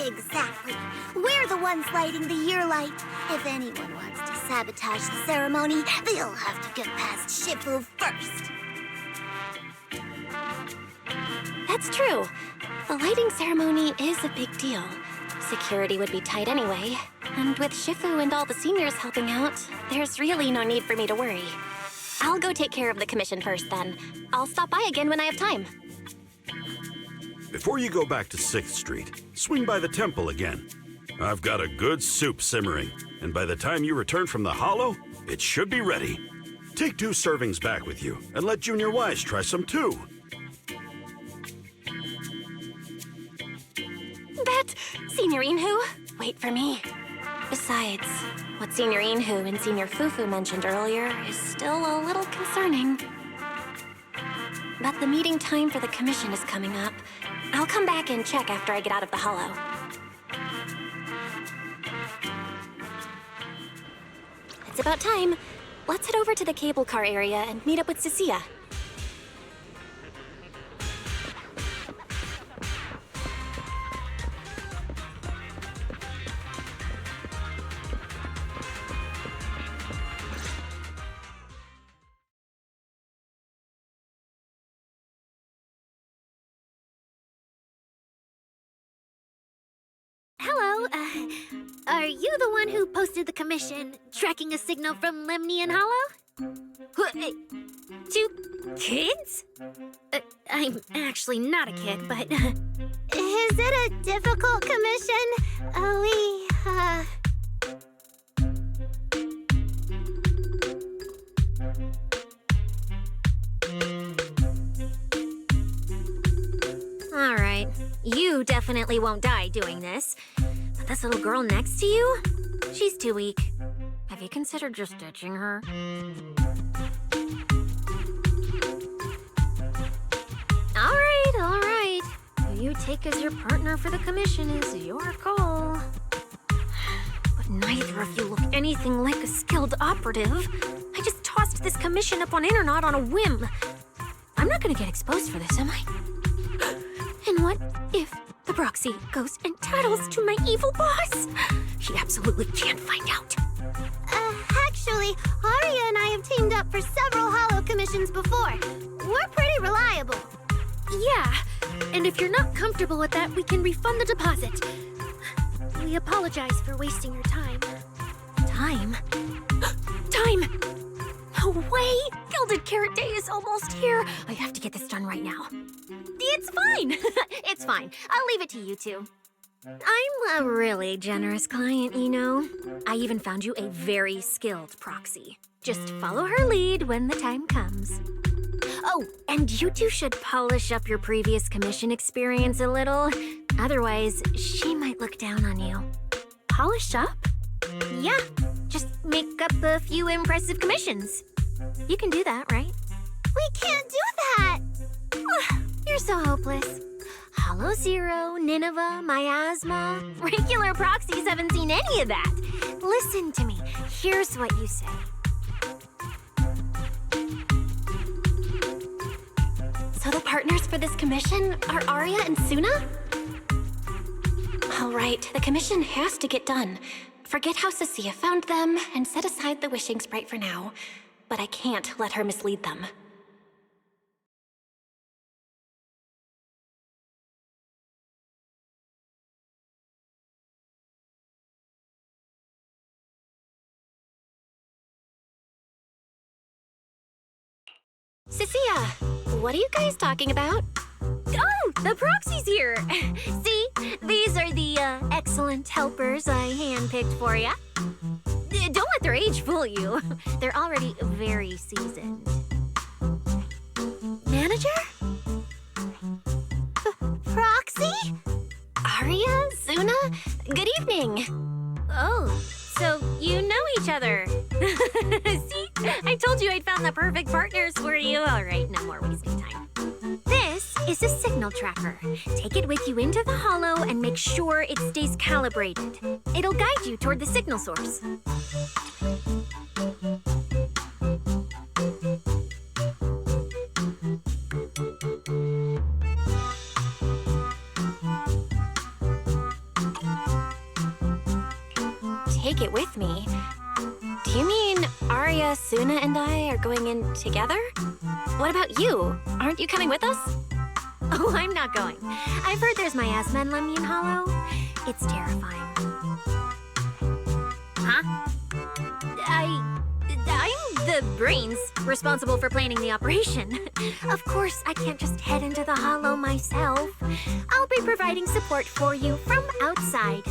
Speaker 8: Exactly. We're the ones lighting the year light. If anyone wants to sabotage the ceremony, they'll have to get past Shifu first.
Speaker 1: That's true. The lighting ceremony is a big deal. Security would be tight anyway. And with Shifu and all the seniors helping out, there's really no need for me to worry. I'll go take care of the commission first then. I'll stop by again when I have time.
Speaker 14: Before you go back to 6th Street, swing by the temple again. I've got a good soup simmering, and by the time you return from the Hollow, it should be ready. Take 2 servings back with you, and let Junior Wise try some too.
Speaker 1: But, Senior Yinhu, wait for me. Besides, what Senior Yinhu and Senior Fufu mentioned earlier is still a little concerning. But the meeting time for the commission is coming up. I'll come back and check after I get out of the Hollow. It's about time. Let's head over to the cable car area and meet up with Cecilia.
Speaker 10: Hello. Are you the one who posted the commission, tracking a signal from Lemnian Hollow? Two kids? I'm actually not a kid, but...
Speaker 8: Is it a difficult commission?
Speaker 1: Alright, you definitely won't die doing this. But this little girl next to you? She's too weak. Have you considered just ditching her? Alright. Who you take as your partner for the commission is your call. But neither of you look anything like a skilled operative. I just tossed this commission up on Internet on a whim. I'm not gonna get exposed for this, am I? And what if the proxy goes and tattles to my evil boss? He absolutely can't find out.
Speaker 8: Actually, Aria and I have teamed up for several Hollow commissions before. We're pretty reliable.
Speaker 10: Yeah, and if you're not comfortable with that, we can refund the deposit. We apologize for wasting your time.
Speaker 1: Time? Time! No way! Gilded Carrot Day is almost here. I have to get this done right now. It's fine. It's fine. I'll leave it to you two. I'm a really generous client, you know. I even found you a very skilled proxy. Just follow her lead when the time comes. Oh, and you two should polish up your previous commission experience a little. Otherwise, she might look down on you. Polish up? Yeah, just make up a few impressive commissions. You can do that, right?
Speaker 8: We can't do that!
Speaker 1: You're so hopeless. Hollow Zero, Nineveh, Miasma. Regular proxies haven't seen any of that. Listen to me. Here's what you say. So the partners for this commission are Aria and Suna? All right, the commission has to get done. Forget how Cecilia found them and set aside the wishing sprite for now. But I can't let her mislead them. Cecilia, what are you guys talking about? Oh, the proxy's here! See, these are the excellent helpers I handpicked for ya. Don't let their age fool you. They're already very seasoned. Manager?
Speaker 8: Proxy?
Speaker 1: Aria? Suna? Good evening. Oh, so you know each other. See? I told you I'd found the perfect partners for you. All right, no more wasting time. This is a signal tracker. Take it with you into the Hollow and make sure it stays calibrated. It'll guide you toward the signal source. Take it with me? Do you mean Aria, Suna, and I are going in together? What about you? Aren't you coming with us? Oh, I'm not going. I've heard there's miasma in Lemnian Hollow. It's terrifying. Huh? I'm the brains responsible for planning the operation. Of course, I can't just head into the Hollow myself. I'll be providing support for you from outside.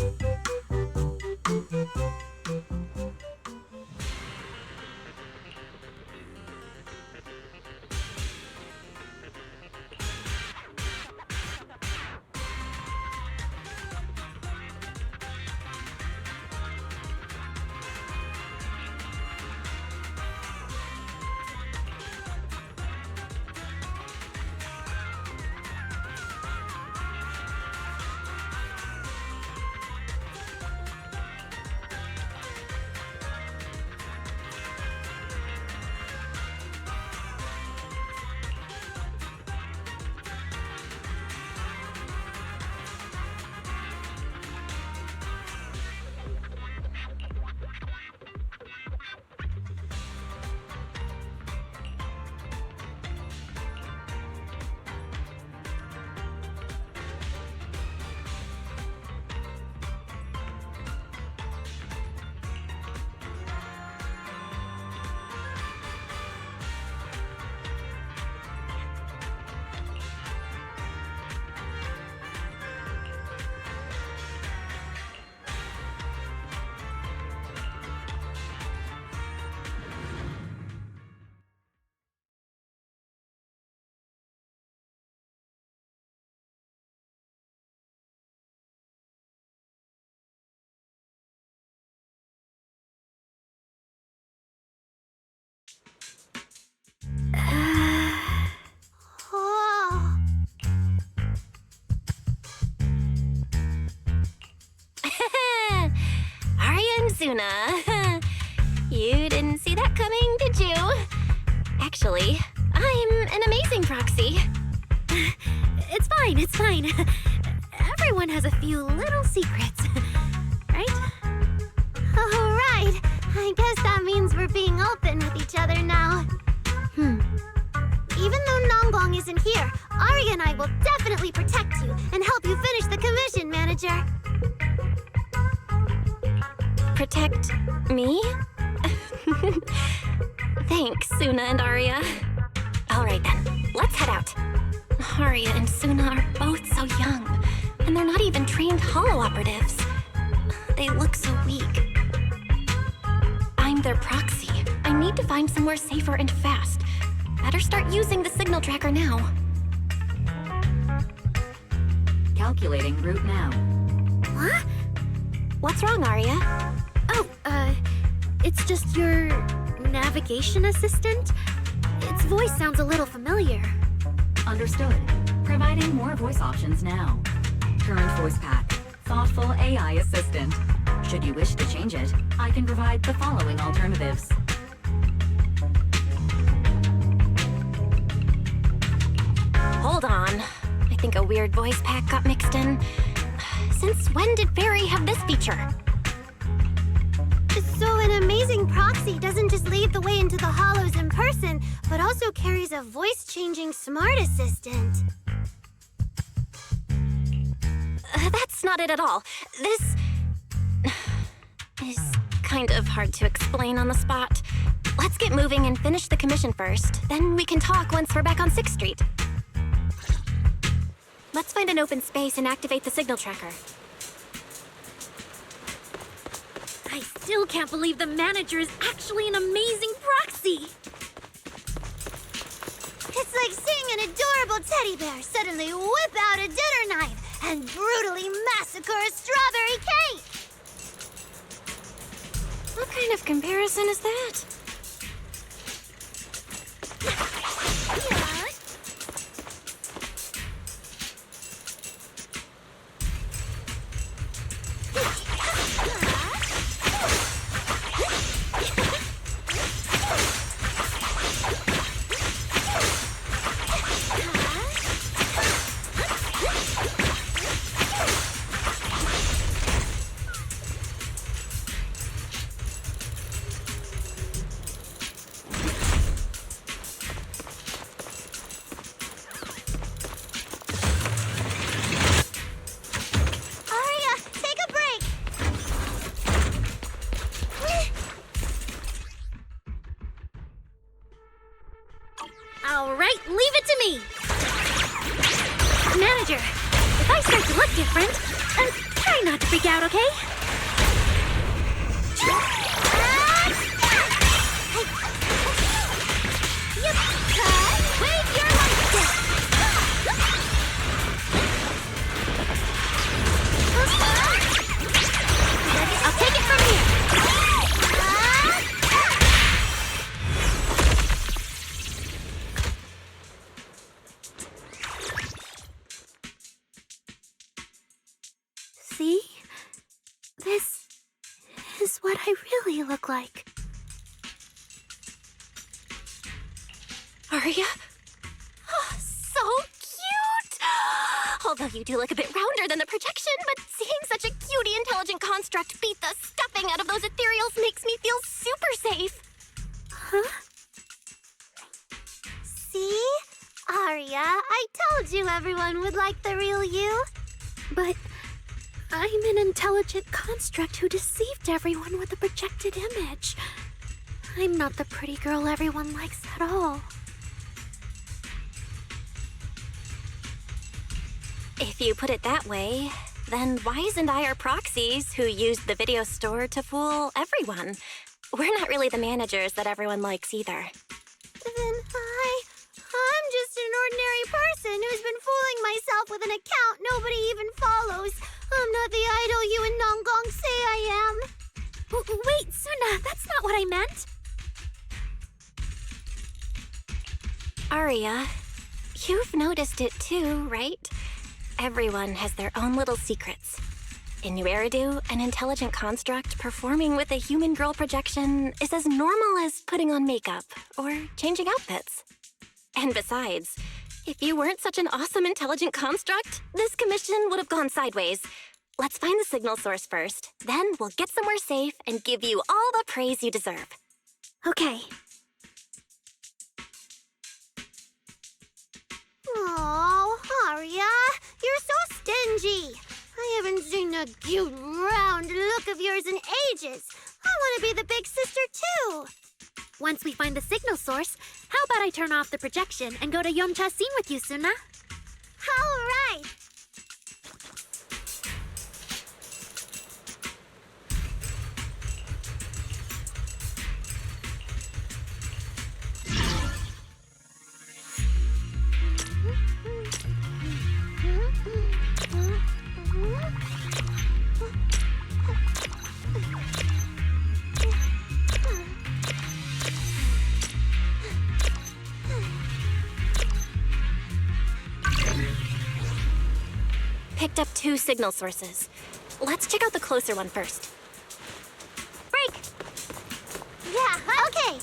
Speaker 1: Suna. You didn't see that coming, did you? Actually, I'm an amazing proxy.
Speaker 10: It's fine, it's fine. Everyone has a few little secrets, right?
Speaker 8: Oh, right. I guess that means we're being open with each other now. Even though Nonggong isn't here, Ari and I will definitely protect you and help you finish the commission, Manager.
Speaker 1: Protect me? Thanks, Suna and Arya. All right then, let's head out. Arya and Suna are both so young, and they're not even trained holo operatives. They look so weak. I'm their proxy. I need to find somewhere safer and fast. Better start using the signal tracker now.
Speaker 5: Calculating route now.
Speaker 1: What? What's wrong, Arya?
Speaker 10: Oh, it's just your navigation assistant. Its voice sounds a little familiar.
Speaker 5: Understood. Providing more voice options now. Current voice pack. Thoughtful AI assistant. Should you wish to change it, I can provide the following alternatives.
Speaker 1: Hold on. I think a weird voice pack got mixed in. Since when did Fairy have this feature?
Speaker 8: So an amazing proxy doesn't just lead the way into the hollows in person, but also carries a voice-changing smart assistant.
Speaker 1: That's not it at all. This is kind of hard to explain on the spot. Let's get moving and finish the commission first. Then we can talk once we're back on 6th Street. Let's find an open space and activate the signal tracker.
Speaker 10: I still can't believe the manager is actually an amazing proxy!
Speaker 8: It's like seeing an adorable teddy bear suddenly whip out a dinner knife and brutally massacre a strawberry cake!
Speaker 1: What kind of comparison is that?
Speaker 10: All right, leave it to me! Manager, if I start to look different, try not to freak out, okay?
Speaker 8: Wave your light stick!
Speaker 10: I'll take it from here! See? This is what I really look like.
Speaker 1: Arya? Oh, so cute! Although you do look a bit rounder than the projection, but seeing such a cutie intelligent construct beat the stuffing out of those ethereals makes me feel super safe.
Speaker 10: Huh?
Speaker 8: See? Arya, I told you everyone would like the real you.
Speaker 10: But I'm an intelligent construct who deceived everyone with a projected image. I'm not the pretty girl everyone likes at all.
Speaker 1: If you put it that way, then why isn't I our proxies who used the video store to fool everyone? We're not really the managers that everyone likes either.
Speaker 8: Then I'm just an ordinary person who's been fooling myself with an account nobody even follows. I'm not the idol you and Nonggong say I am.
Speaker 10: Wait, Suna, that's not what I meant.
Speaker 1: Arya, you've noticed it too, right? Everyone has their own little secrets. In New Eridu, an intelligent construct performing with a human girl projection is as normal as putting on makeup or changing outfits. And besides, if you weren't such an awesome intelligent construct, this commission would have gone sideways. Let's find the signal source first, then we'll get somewhere safe and give you all the praise you deserve.
Speaker 10: Okay.
Speaker 8: Oh, Haria, you're so stingy. I haven't seen a cute, round look of yours in ages. I want to be the big sister, too.
Speaker 10: Once we find the signal source, how about I turn off the projection and go to Yomcha scene with you, Suna?
Speaker 8: All right.
Speaker 1: Picked up 2 signal sources. Let's check out the closer one first.
Speaker 8: Break! Yeah, okay.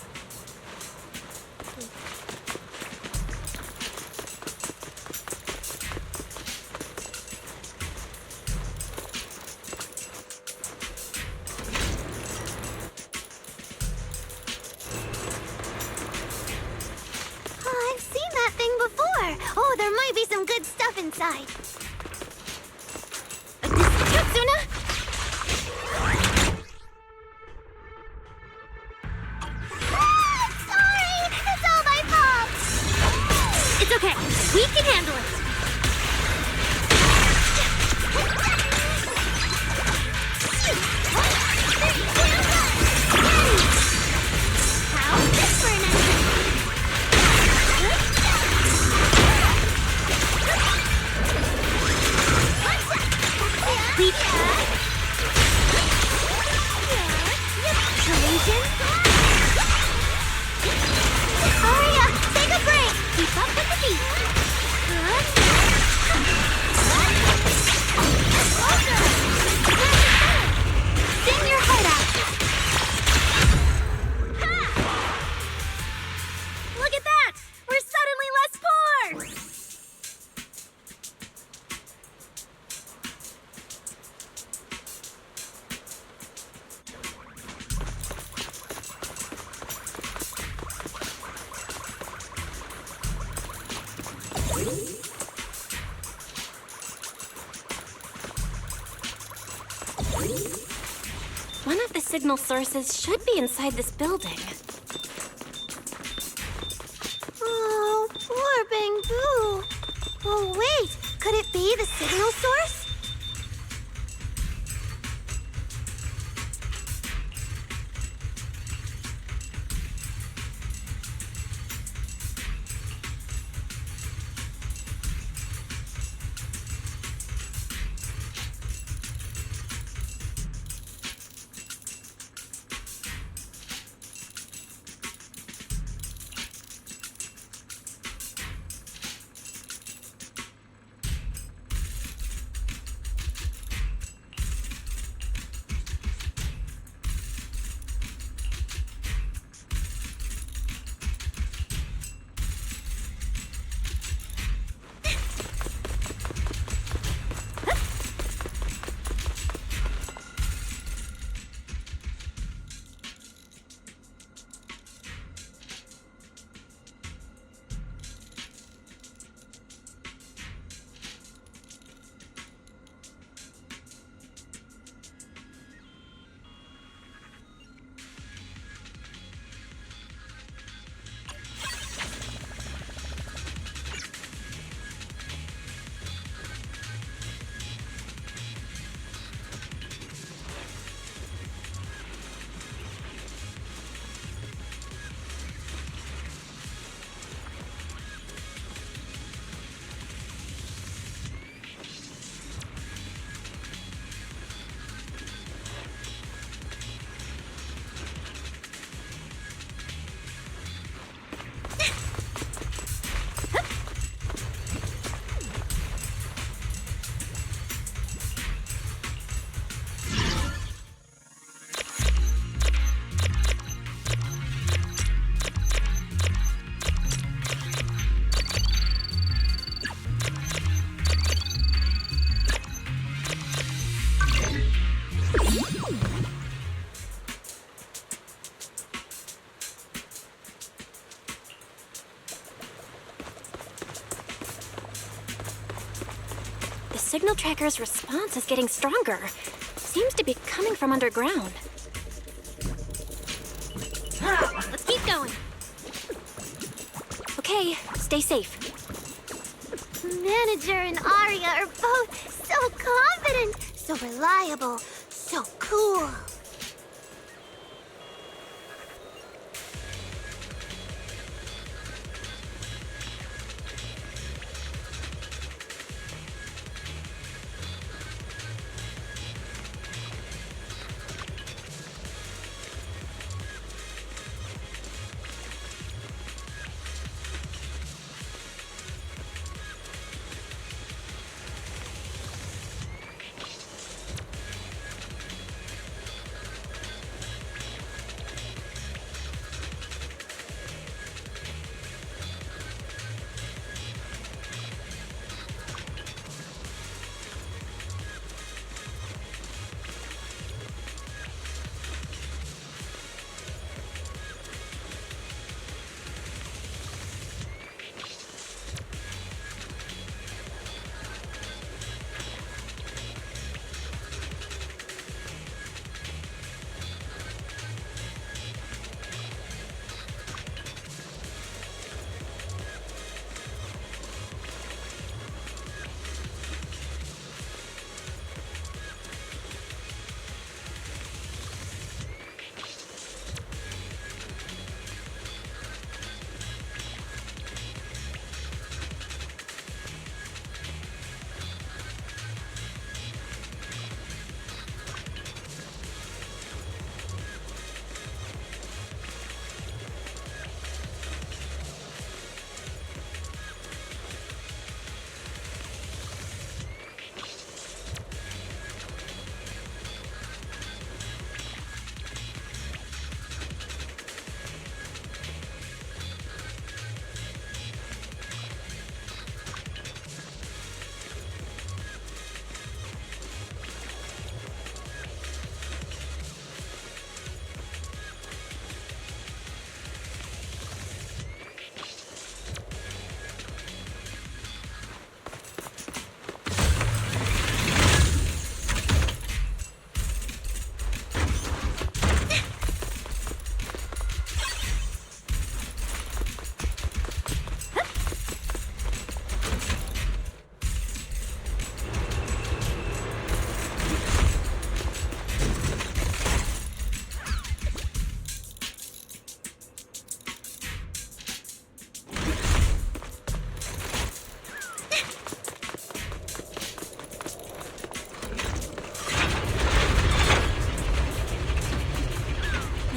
Speaker 8: Oh, I've seen that thing before. Oh, there might be some good stuff inside.
Speaker 1: Suna?
Speaker 8: Sorry! It's all my fault!
Speaker 10: It's okay. We can handle it.
Speaker 8: How's this for an Aria, take a break! Keep up with the beat! Sing your heart out!
Speaker 10: Look at that! We're suddenly less poor!
Speaker 1: One of the signal sources should be inside this building.
Speaker 8: Oh, poor Bangbu. Oh, wait. Could it be the signal source?
Speaker 1: signal tracker's response is getting stronger. Seems to be coming from underground.
Speaker 10: Let's keep going.
Speaker 1: Okay, stay safe.
Speaker 8: Manager and Arya are both so confident, so reliable, so cool.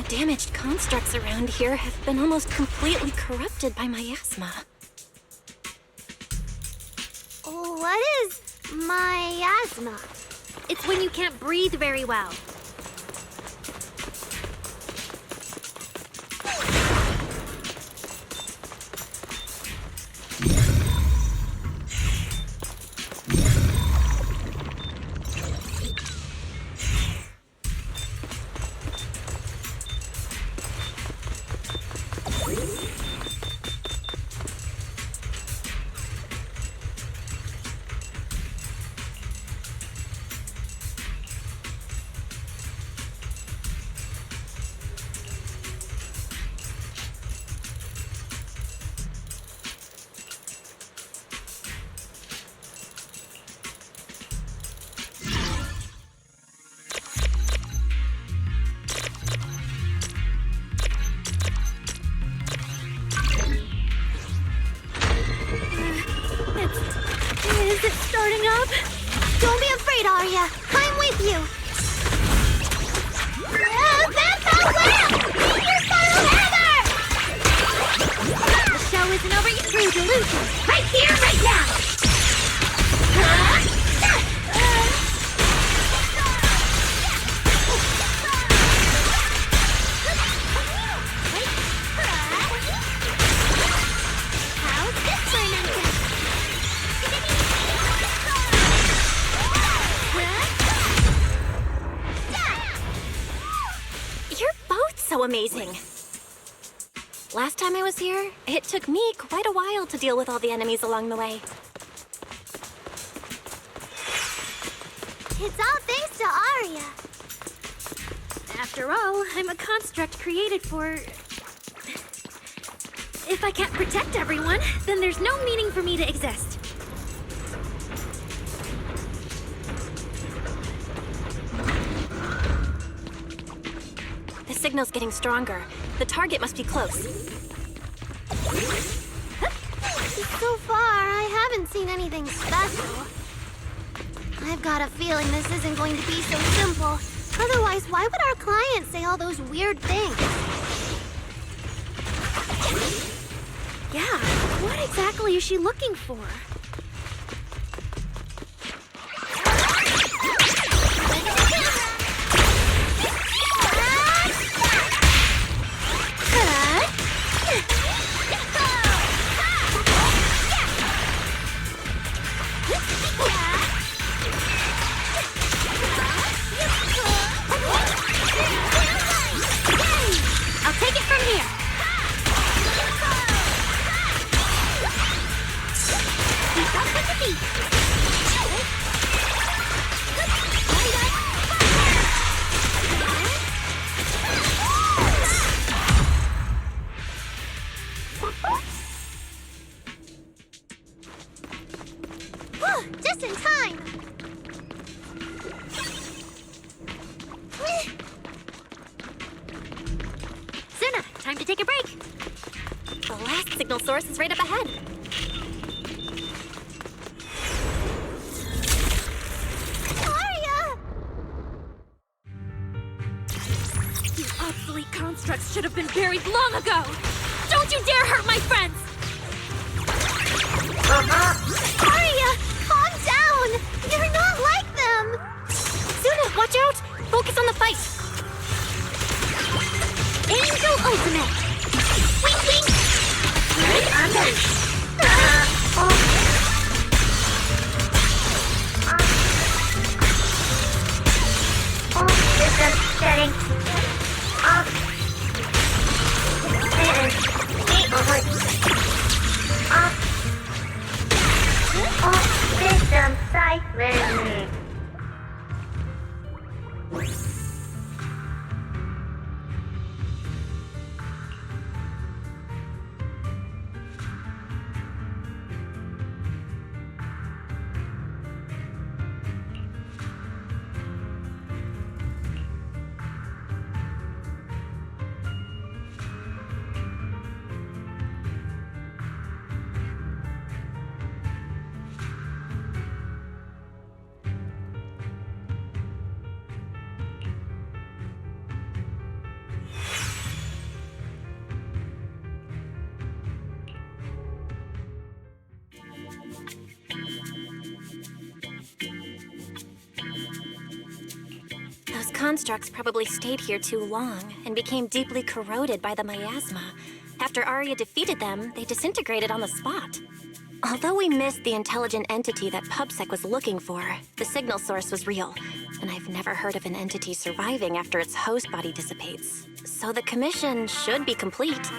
Speaker 1: Damaged constructs around here have been almost completely corrupted by miasma.
Speaker 8: What is miasma?
Speaker 10: It's when you can't breathe very well.
Speaker 8: Is it starting up? Don't be afraid, Arya. I'm with you. That's how well! Use your spiral hammer!
Speaker 10: The show isn't over yet through delusion.
Speaker 8: Right here, right now!
Speaker 10: How's this for an entrance?
Speaker 1: You're both so amazing. Last time I was here, it took me quite a while to deal with all the enemies along the way.
Speaker 8: It's all thanks to Arya.
Speaker 10: After all, I'm a construct created for... If I can't protect everyone, then there's no meaning for me to exist.
Speaker 1: The signal's getting stronger. The target must be close.
Speaker 8: So far, I haven't seen anything special. I've got a feeling this isn't going to be so simple. Otherwise, why would our client say all those weird things?
Speaker 10: Yeah, what exactly is she looking for?
Speaker 8: I'll take it from here. Keep up with the beat. Just in time.
Speaker 10: Zuna, time to take a break.
Speaker 1: The last signal source is right up ahead.
Speaker 8: Arya!
Speaker 10: You obsolete constructs should have been buried long ago! Don't you dare hurt my friends!
Speaker 8: Arya, calm down! You're not like them!
Speaker 1: Zuna, watch out! Focus on the fight!
Speaker 8: Angel Ultimate! Wink, wink!
Speaker 9: System setting. Off. Off system silent.
Speaker 1: Those constructs probably stayed here too long and became deeply corroded by the miasma. After Arya defeated them, they disintegrated on the spot. Although we missed the intelligent entity that PubSec was looking for, the signal source was real, and I've never heard of an entity surviving after its host body dissipates. So the commission should be complete.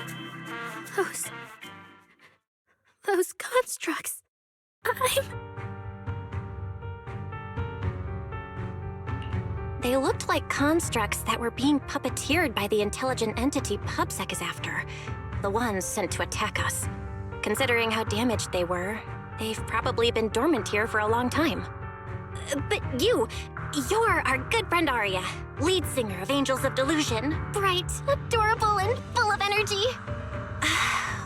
Speaker 10: Those constructs...
Speaker 1: They looked like constructs that were being puppeteered by the intelligent entity PubSec is after. The ones sent to attack us. Considering how damaged they were, they've probably been dormant here for a long time. But you're our good friend Arya, lead singer of Angels of Delusion. Bright, adorable, and full of energy.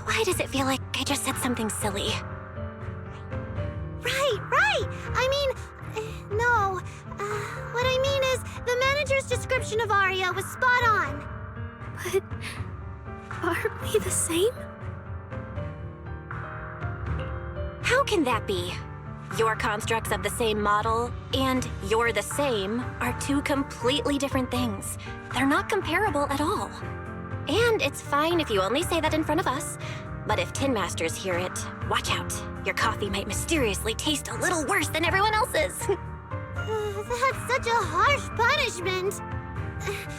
Speaker 1: Why does it feel like I just said something silly?
Speaker 8: Right. I mean, no. What I mean is, the manager's description of Arya was spot on.
Speaker 10: But aren't we the same?
Speaker 1: How can that be? Your constructs of the same model and you're the same are two completely different things. They're not comparable at all. And it's fine if you only say that in front of us. But if Tin Masters hear it, watch out. Your coffee might mysteriously taste a little worse than everyone else's.
Speaker 8: That's such a harsh punishment.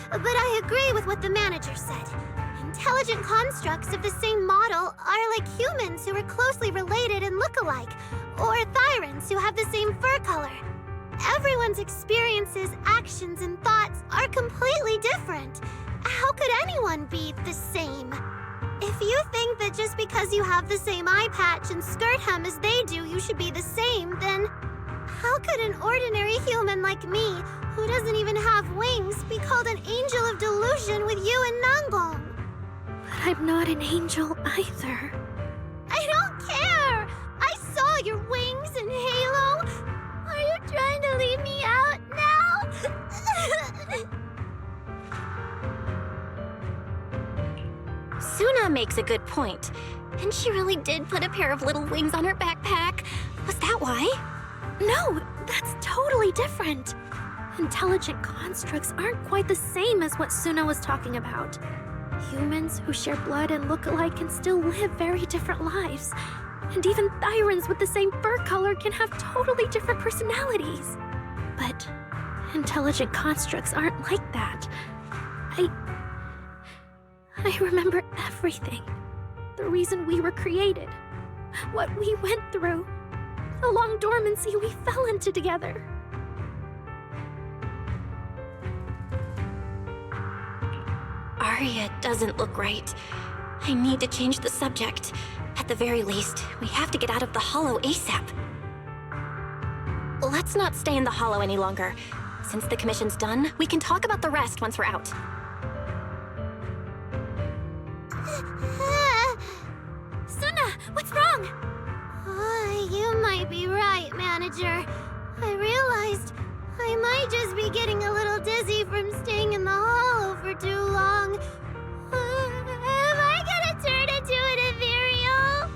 Speaker 8: But I agree with what the manager said. Intelligent constructs of the same model are like humans who are closely related and look alike, or Thyrans who have the same fur color. Everyone's experiences, actions, and thoughts are completely different. How could anyone be the same? If you think that just because you have the same eye patch and skirt hem as they do, you should be the same, then how could an ordinary human like me, who doesn't even have wings, be called an angel of delusion with you and Nangong?
Speaker 10: But I'm not an angel either.
Speaker 8: I don't care! I saw your wings and halo! Are you trying to leave me out now?
Speaker 1: Suna makes a good point. And she really did put a pair of little wings on her backpack. Was that why?
Speaker 10: No, that's totally different. Intelligent constructs aren't quite the same as what Suna was talking about. Humans who share blood and look alike can still live very different lives. And even Thyrans with the same fur color can have totally different personalities. But intelligent constructs aren't like that. I remember everything. The reason we were created. What we went through. The long dormancy we fell into together.
Speaker 1: Arya doesn't look right. I need to change the subject. At the very least, we have to get out of the Hollow ASAP. Let's not stay in the Hollow any longer. Since the commission's done, we can talk about the rest once we're out.
Speaker 10: Suna, what's wrong?
Speaker 8: You might be right, Manager. I realized I might just be getting a little dizzy from staying in the Hollow for too long. Am I gonna turn into an ethereal?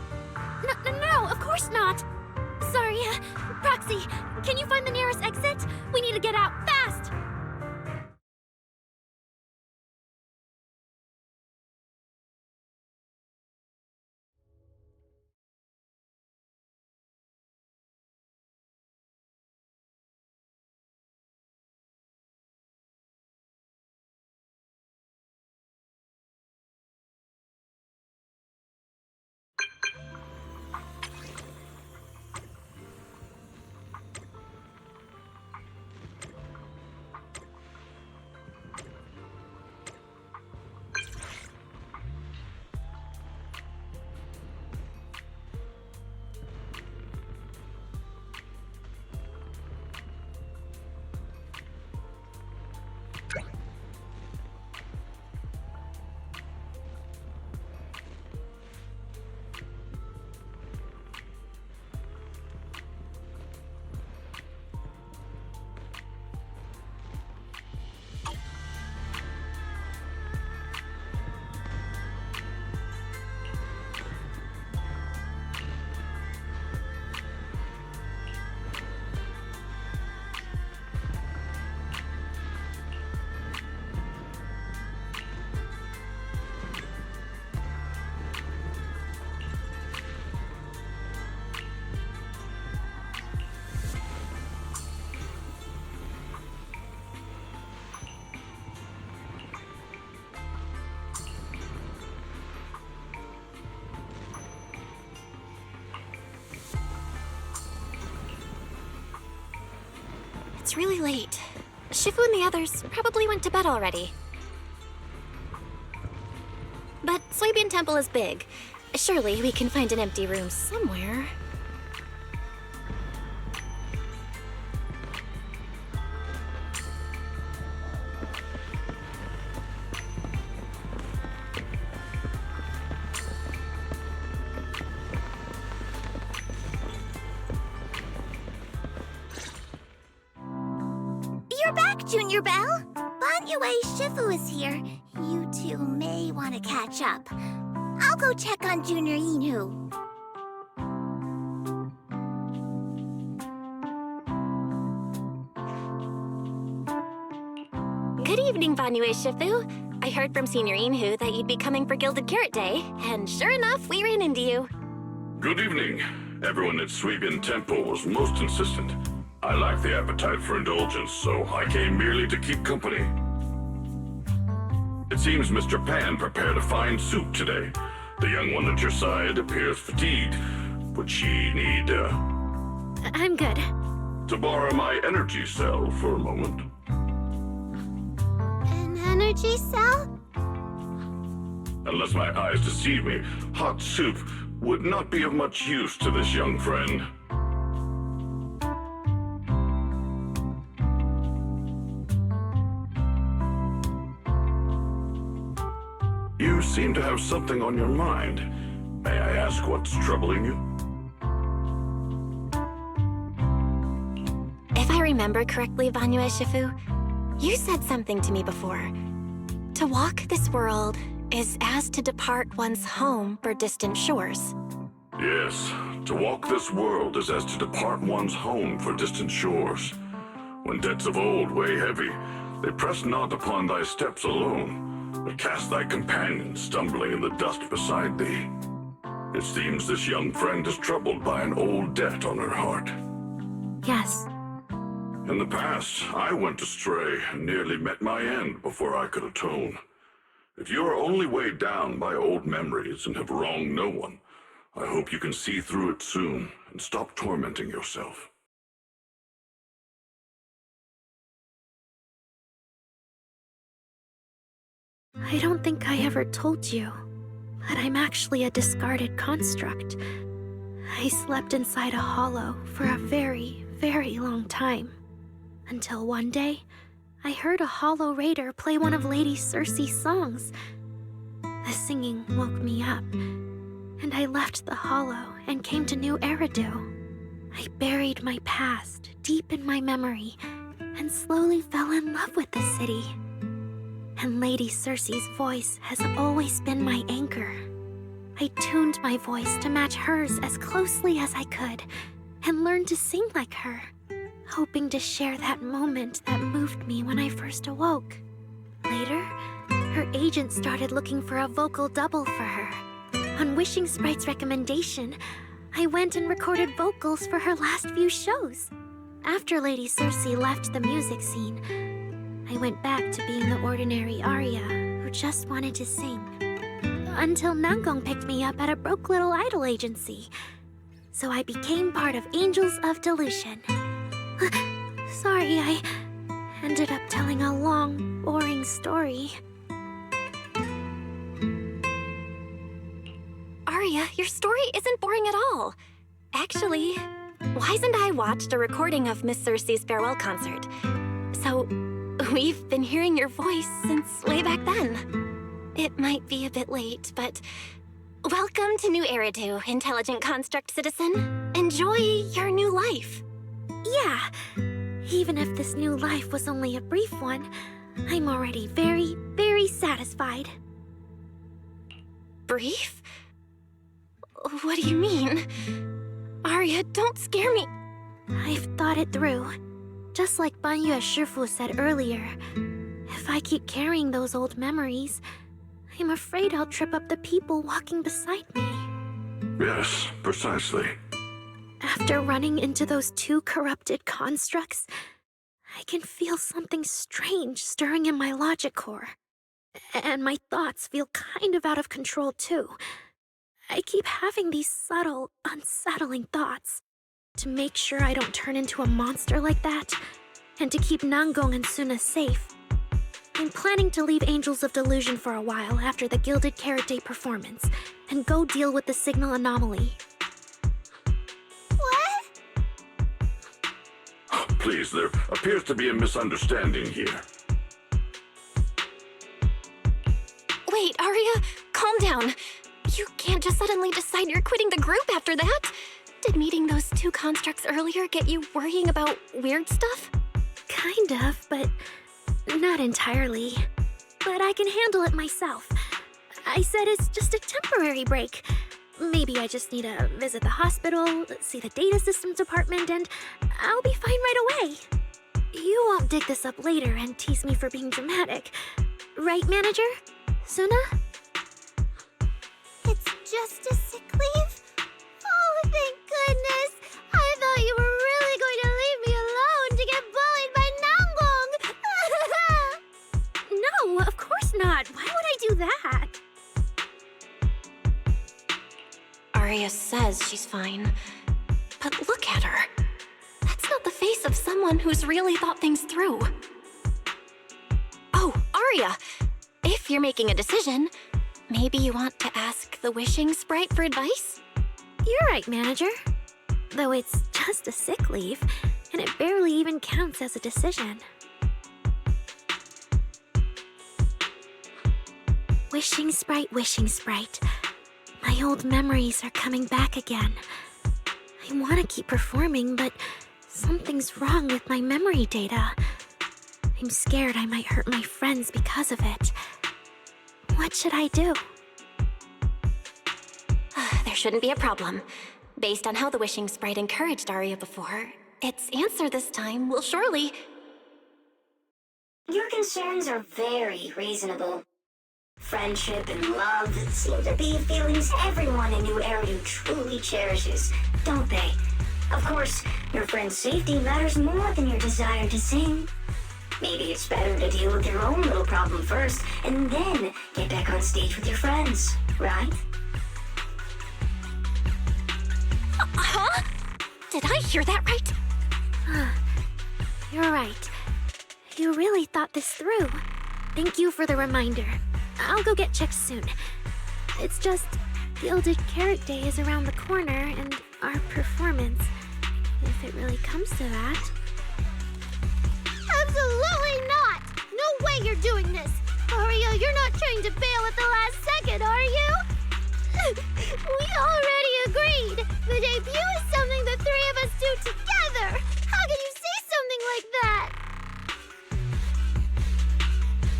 Speaker 10: No, of course not. Sorry, Proxy, can you find the nearest exit? We need to get out, fast!
Speaker 1: It's really late. Shifu and the others probably went to bed already. But Swabian Temple is big. Surely we can find an empty room somewhere.
Speaker 8: You're back, Junior Belle. Banyue Shifu is here. You two may want to catch up. I'll go check on Junior Inu.
Speaker 1: Good evening, Banyue Shifu. I heard from Senior Inhu that you'd be coming for Gilded Carrot Day, and sure enough, we ran into you.
Speaker 14: Good evening. Everyone at Swabian Temple was most insistent. I lack the appetite for indulgence, so I came merely to keep company. It seems Mr. Pan prepared a fine soup today. The young one at your side appears fatigued. Would she need,
Speaker 10: I'm good.
Speaker 3: to borrow my energy cell for a moment?
Speaker 8: An energy cell?
Speaker 3: Unless my eyes deceive me, hot soup would not be of much use to this young friend. You seem to have something on your mind. May I ask what's troubling you?
Speaker 1: If I remember correctly, Vanue Shifu, you said something to me before. To walk this world is as to depart one's home for distant shores.
Speaker 3: Yes, to walk this world is as to depart one's home for distant shores. When debts of old weigh heavy, they press not upon thy steps alone, but cast thy companion stumbling in the dust beside thee. It seems this young friend is troubled by an old debt on her heart.
Speaker 10: Yes.
Speaker 3: In the past, I went astray and nearly met my end before I could atone. If you are only weighed down by old memories and have wronged no one, I hope you can see through it soon and stop tormenting yourself.
Speaker 10: I don't think I ever told you, but I'm actually a discarded construct. I slept inside a hollow for a very, very long time. Until one day, I heard a hollow raider play one of Lady Circe's songs. The singing woke me up, and I left the hollow and came to New Eridu. I buried my past deep in my memory and slowly fell in love with the city. And Lady Circe's voice has always been my anchor. I tuned my voice to match hers as closely as I could and learned to sing like her, hoping to share that moment that moved me when I first awoke. Later, her agent started looking for a vocal double for her. On Wishing Sprite's recommendation, I went and recorded vocals for her last few shows. After Lady Circe left the music scene, I went back to being the ordinary Arya who just wanted to sing. Until Nangong picked me up at a broke little idol agency. So I became part of Angels of Delusion. Sorry, I ended up telling a long, boring story.
Speaker 1: Arya, your story isn't boring at all. Actually, Wise and I watched a recording of Miss Circe's farewell concert. So, we've been hearing your voice since way back then. It might be a bit late, but welcome to New Eridu, Intelligent Construct Citizen. Enjoy your new life.
Speaker 10: Yeah, even if this new life was only a brief one, I'm already very, very satisfied.
Speaker 1: Brief? What do you mean? Arya, don't scare me.
Speaker 10: I've thought it through. Just like Banyu Shifu said earlier, if I keep carrying those old memories, I'm afraid I'll trip up the people walking beside me.
Speaker 3: Yes, precisely.
Speaker 10: After running into those two corrupted constructs, I can feel something strange stirring in my logic core. And my thoughts feel kind of out of control too. I keep having these subtle, unsettling thoughts. To make sure I don't turn into a monster like that, and to keep Nangong and Suna safe, I'm planning to leave Angels of Delusion for a while after the Gilded Carrot Day performance, and go deal with the signal anomaly.
Speaker 8: What?
Speaker 3: Please, there appears to be a misunderstanding here.
Speaker 1: Wait, Arya, calm down. You can't just suddenly decide you're quitting the group after that. Did meeting those two constructs earlier get you worrying about weird stuff?
Speaker 10: Kind of, but not entirely. But I can handle it myself. I said it's just a temporary break. Maybe I just need to visit the hospital, see the data systems department, and I'll be fine right away. You won't dig this up later and tease me for being dramatic. Right, manager? Suna?
Speaker 8: It's just a sick leave? Oh, thank goodness! I thought you were really going to leave me alone to get bullied by Nangong!
Speaker 10: No, of course not. Why would I do that?
Speaker 1: Arya says she's fine. But look at her. That's not the face voice of someone who's really thought things through. Oh, Arya! If you're making a decision, maybe you want to ask the wishing sprite for advice?
Speaker 10: You're right, Manager. Though it's just a sick leave, and it barely even counts as a decision. Wishing sprite, wishing sprite. My old memories are coming back again. I want to keep performing, but something's wrong with my memory data. I'm scared I might hurt my friends because of it. What should I do?
Speaker 1: There shouldn't be a problem. Based on how the wishing sprite encouraged Arya before, its answer this time will surely...
Speaker 15: Your concerns are very reasonable. Friendship and love seem to be feelings everyone in New Eridu truly cherishes, don't they? Of course, your friend's safety matters more than your desire to sing. Maybe it's better to deal with your own little problem first, and then get back on stage with your friends, right?
Speaker 1: Huh? Did I hear that right?
Speaker 10: You're right. You really thought this through. Thank you for the reminder. I'll go get checked soon. It's just, Gilded Carrot Day is around the corner, and our performance, if it really comes to that...
Speaker 9: Absolutely not! No way you're doing this! Arya, you're not trying to bail at the last second, are you? We already agreed! The debut is something the three of us do together! How can you say something like that?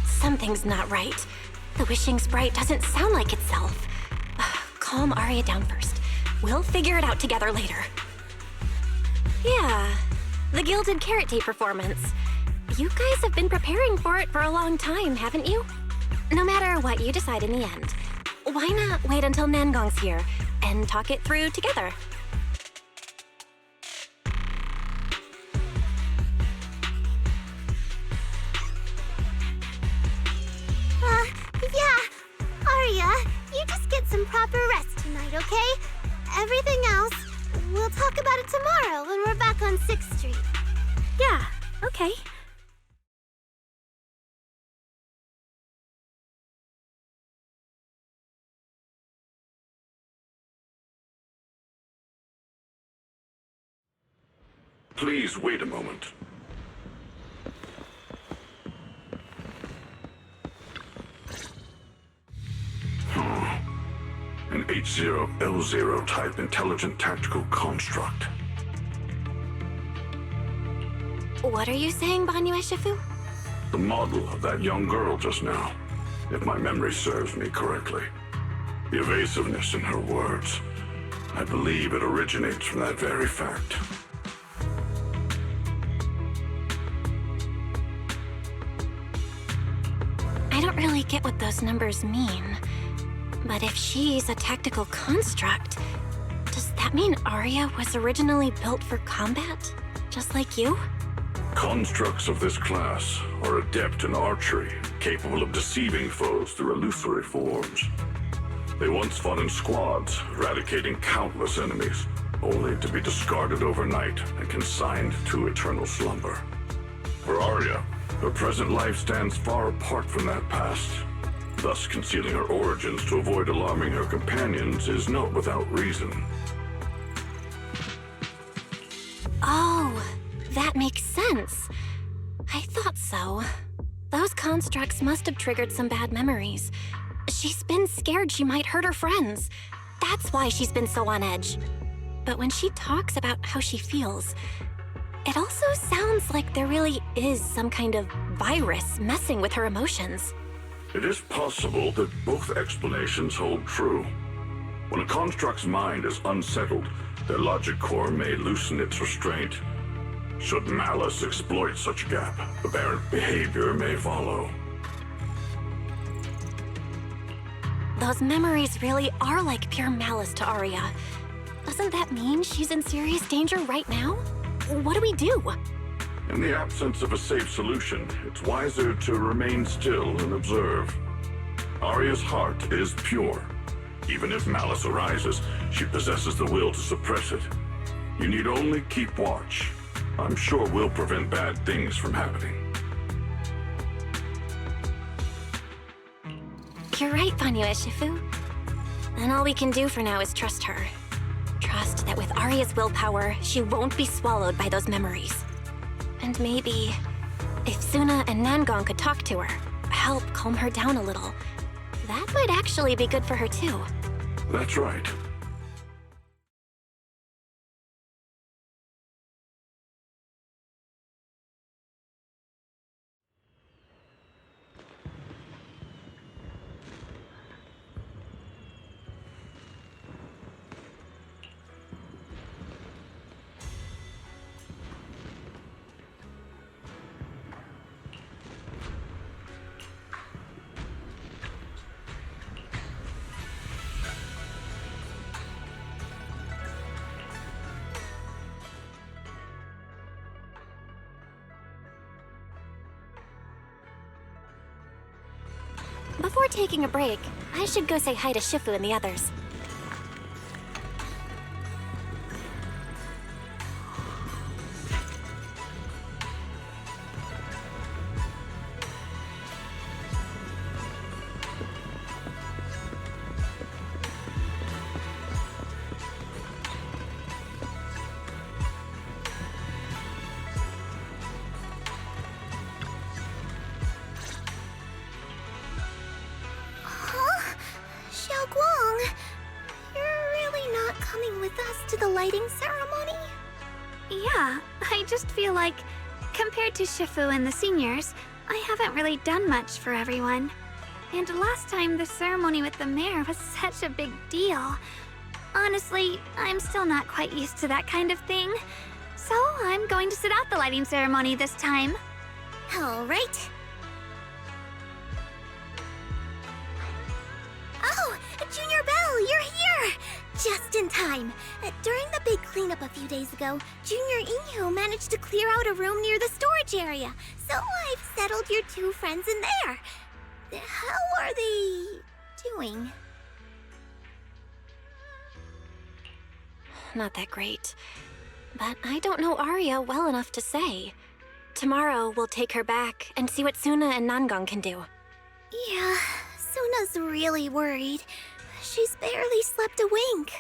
Speaker 1: Something's not right. The wishing sprite doesn't sound like itself. Calm Arya down first. We'll figure it out together later. Yeah, the Gilded Carrot Day performance. You guys have been preparing for it for a long time, haven't you? No matter what you decide in the end, why not wait until Nangong's here and talk it through together?
Speaker 9: Yeah. Arya, you just get some proper rest tonight, okay? Everything else, we'll talk about it tomorrow when we're back on 6th Street.
Speaker 10: Yeah, okay.
Speaker 3: Please wait a moment. An H0L0 type intelligent tactical construct.
Speaker 1: What are you saying, Banyu Eshifu?
Speaker 3: The model of that young girl just now, if my memory serves me correctly. The evasiveness in her words. I believe it originates from that very fact.
Speaker 1: I don't really get what those numbers mean. But if she's a tactical construct, does that mean Arya was originally built for combat? Just like you?
Speaker 3: Constructs of this class are adept in archery, capable of deceiving foes through illusory forms. They once fought in squads, eradicating countless enemies, only to be discarded overnight and consigned to eternal slumber. For Arya, her present life stands far apart from that past. Thus, concealing her origins to avoid alarming her companions is not without reason.
Speaker 1: Oh, that makes sense. I thought so. Those constructs must have triggered some bad memories. She's been scared she might hurt her friends. That's why she's been so on edge. But when she talks about how she feels, it also sounds like there really is some kind of virus messing with her emotions.
Speaker 3: It is possible that both explanations hold true. When a construct's mind is unsettled, their logic core may loosen its restraint. Should malice exploit such a gap, aberrant behavior may follow.
Speaker 1: Those memories really are like pure malice to Arya. Doesn't that mean she's in serious danger right now? What do we do?
Speaker 3: In the absence of a safe solution, it's wiser to remain still and observe. Arya's heart is pure. Even if malice arises, she possesses the will to suppress it. You need only keep watch. I'm sure we'll prevent bad things from happening.
Speaker 1: You're right, Fanyo Shifu. And all we can do for now is trust her. Trust that with Arya's willpower, she won't be swallowed by those memories. And maybe, if Suna and Nangon could talk to her, help calm her down a little, that might actually be good for her too.
Speaker 3: That's right.
Speaker 1: Before taking a break, I should go say hi to Shifu and the others.
Speaker 8: Lighting ceremony?
Speaker 10: Yeah, I just feel like, compared to Shifu and the seniors, I haven't really done much for everyone. And last time the ceremony with the mayor was such a big deal. Honestly, I'm still not quite used to that kind of thing. So I'm going to sit out the lighting ceremony this time.
Speaker 8: All right. Oh, Junior Belle, you're here! Just in time. During the big cleanup a few days ago, Junior Inhu managed to clear out a room near the storage area. So I've settled your two friends in there. How are they doing?
Speaker 1: Not that great. But I don't know Arya well enough to say. Tomorrow, we'll take her back and see what Suna and Nangon can do.
Speaker 8: Yeah, Suna's really worried. She's barely slept a wink.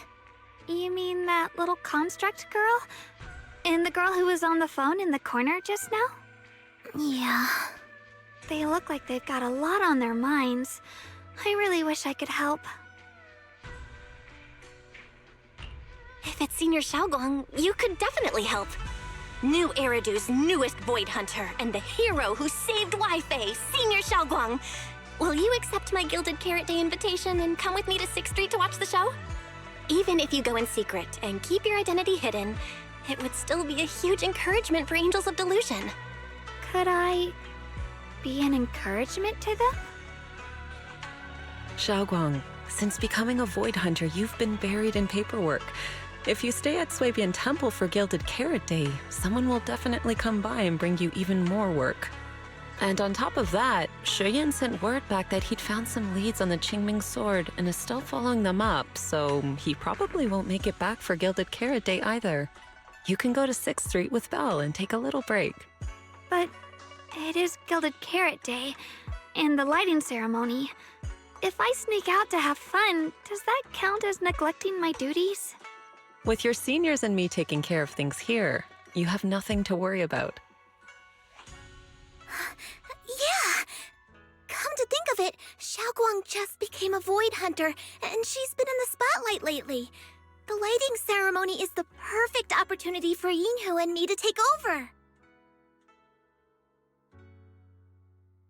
Speaker 10: You mean that little construct girl? And the girl who was on the phone in the corner just now?
Speaker 8: Yeah.
Speaker 10: They look like they've got a lot on their minds. I really wish I could help.
Speaker 1: If it's Senior Xiaoguang, you could definitely help. New Eridu's newest Void Hunter and the hero who saved Wi-Fi, Senior Xiaoguang. Will you accept my Gilded Carrot Day invitation and come with me to 6th Street to watch the show? Even if you go in secret and keep your identity hidden, it would still be a huge encouragement for Angels of Delusion.
Speaker 10: Could I be an encouragement to them?
Speaker 13: Xiaoguang, since becoming a Void Hunter, you've been buried in paperwork. If you stay at Swabian Temple for Gilded Carrot Day, someone will definitely come by and bring you even more work. And on top of that, Shuyan sent word back that he'd found some leads on the Qingming sword and is still following them up, so he probably won't make it back for Gilded Carrot Day either. You can go to 6th Street with Belle and take a little break.
Speaker 10: But it is Gilded Carrot Day, and the lighting ceremony. If I sneak out to have fun, does that count as neglecting my duties?
Speaker 13: With your seniors and me taking care of things here, you have nothing to worry about.
Speaker 8: Yeah! Come to think of it, Xiaoguang just became a Void Hunter, and she's been in the spotlight lately. The lighting ceremony is the perfect opportunity for Yinhu and me to take over.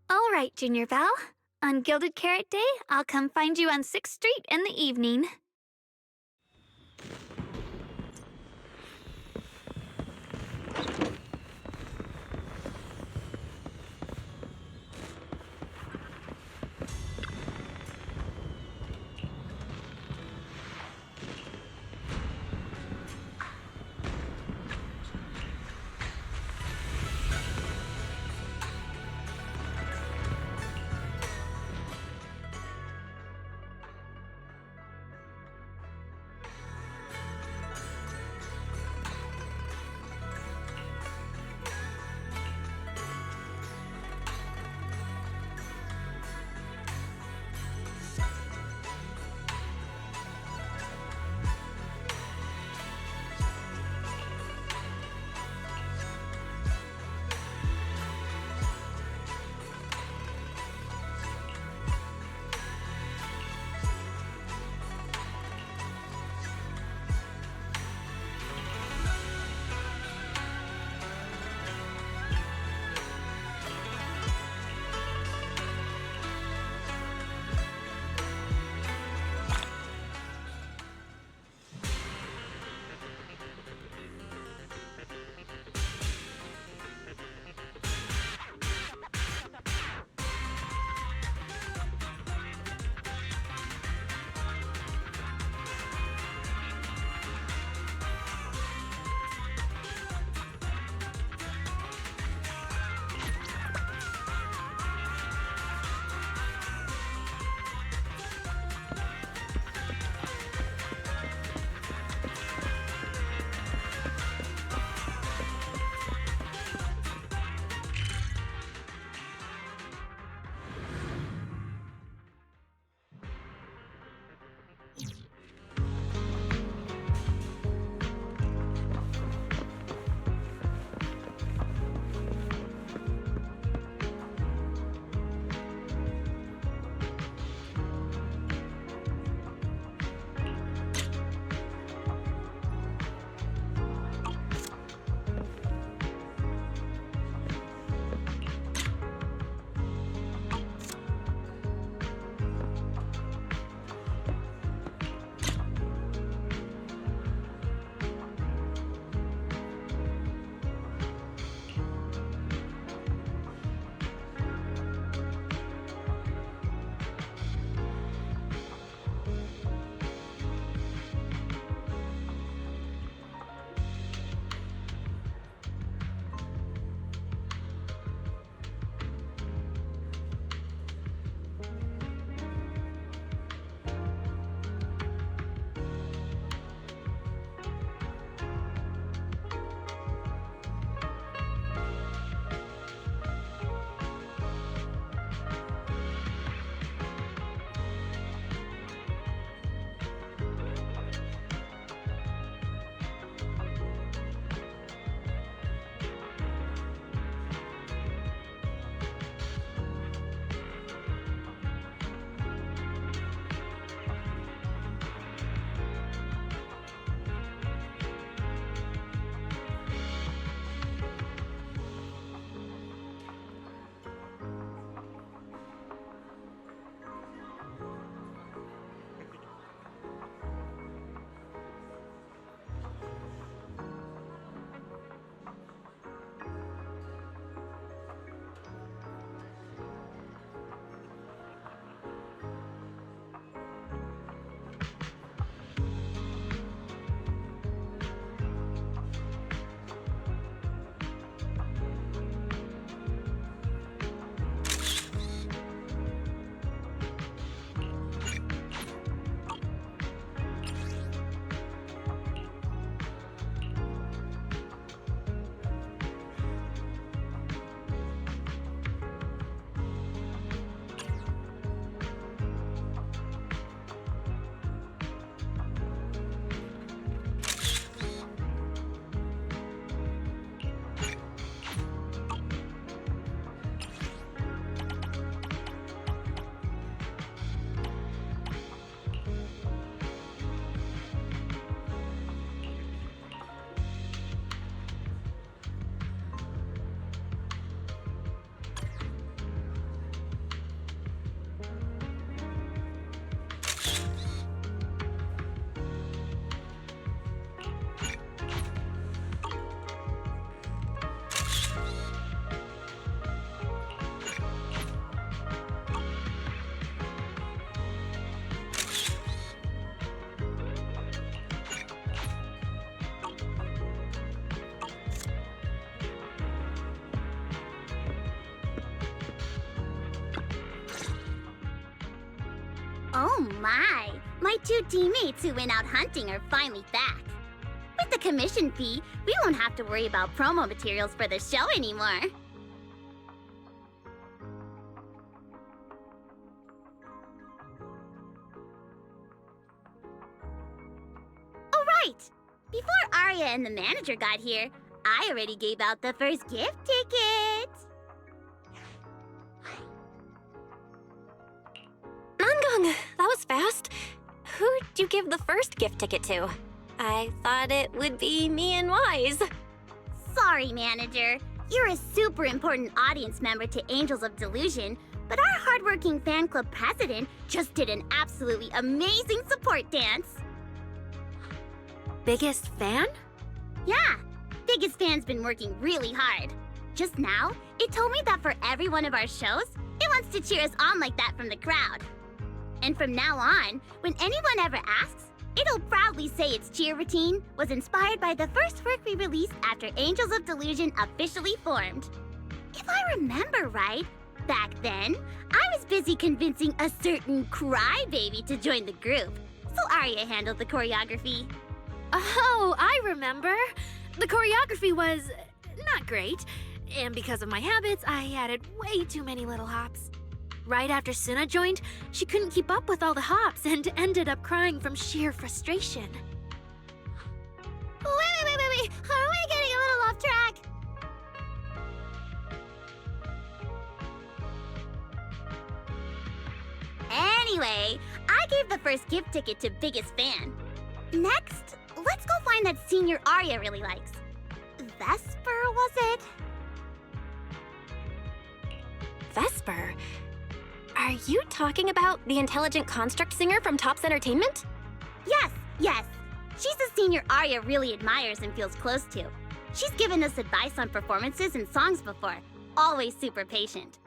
Speaker 10: All right, Junior Belle. On Gilded Carrot Day, I'll come find you on 6th Street in the evening.
Speaker 9: Oh my! My 2 teammates who went out hunting are finally back. With the commission fee, we won't have to worry about promo materials for the show anymore. Oh right! Before Arya and the manager got here, I already gave out the first gift ticket.
Speaker 1: Nangong, that was fast. Who'd you give the first gift ticket to? I thought it would be me and Wise.
Speaker 9: Sorry, manager. You're a super important audience member to Angels of Delusion, but our hardworking fan club president just did an absolutely amazing support dance.
Speaker 10: Biggest fan?
Speaker 9: Yeah, biggest fan's been working really hard. Just now, it told me that for every one of our shows, it wants to cheer us on like that from the crowd. And from now on, when anyone ever asks, it'll proudly say its cheer routine was inspired by the first work we released after Angels of Delusion officially formed. If I remember right, back then, I was busy convincing a certain crybaby to join the group, so Arya handled the choreography.
Speaker 10: Oh, I remember. The choreography was not great, and because of my habits, I added way too many little hops. Right after Suna joined, she couldn't keep up with all the hops and ended up crying from sheer frustration.
Speaker 9: Wait. Are we getting a little off track? Anyway, I gave the first gift ticket to biggest fan. Next, let's go find that senior Arya really likes. Vesper, was it?
Speaker 1: Vesper? Are you talking about the intelligent construct singer from Topps Entertainment?
Speaker 9: Yes. She's the senior Arya really admires and feels close to. She's given us advice on performances and songs before. Always super patient.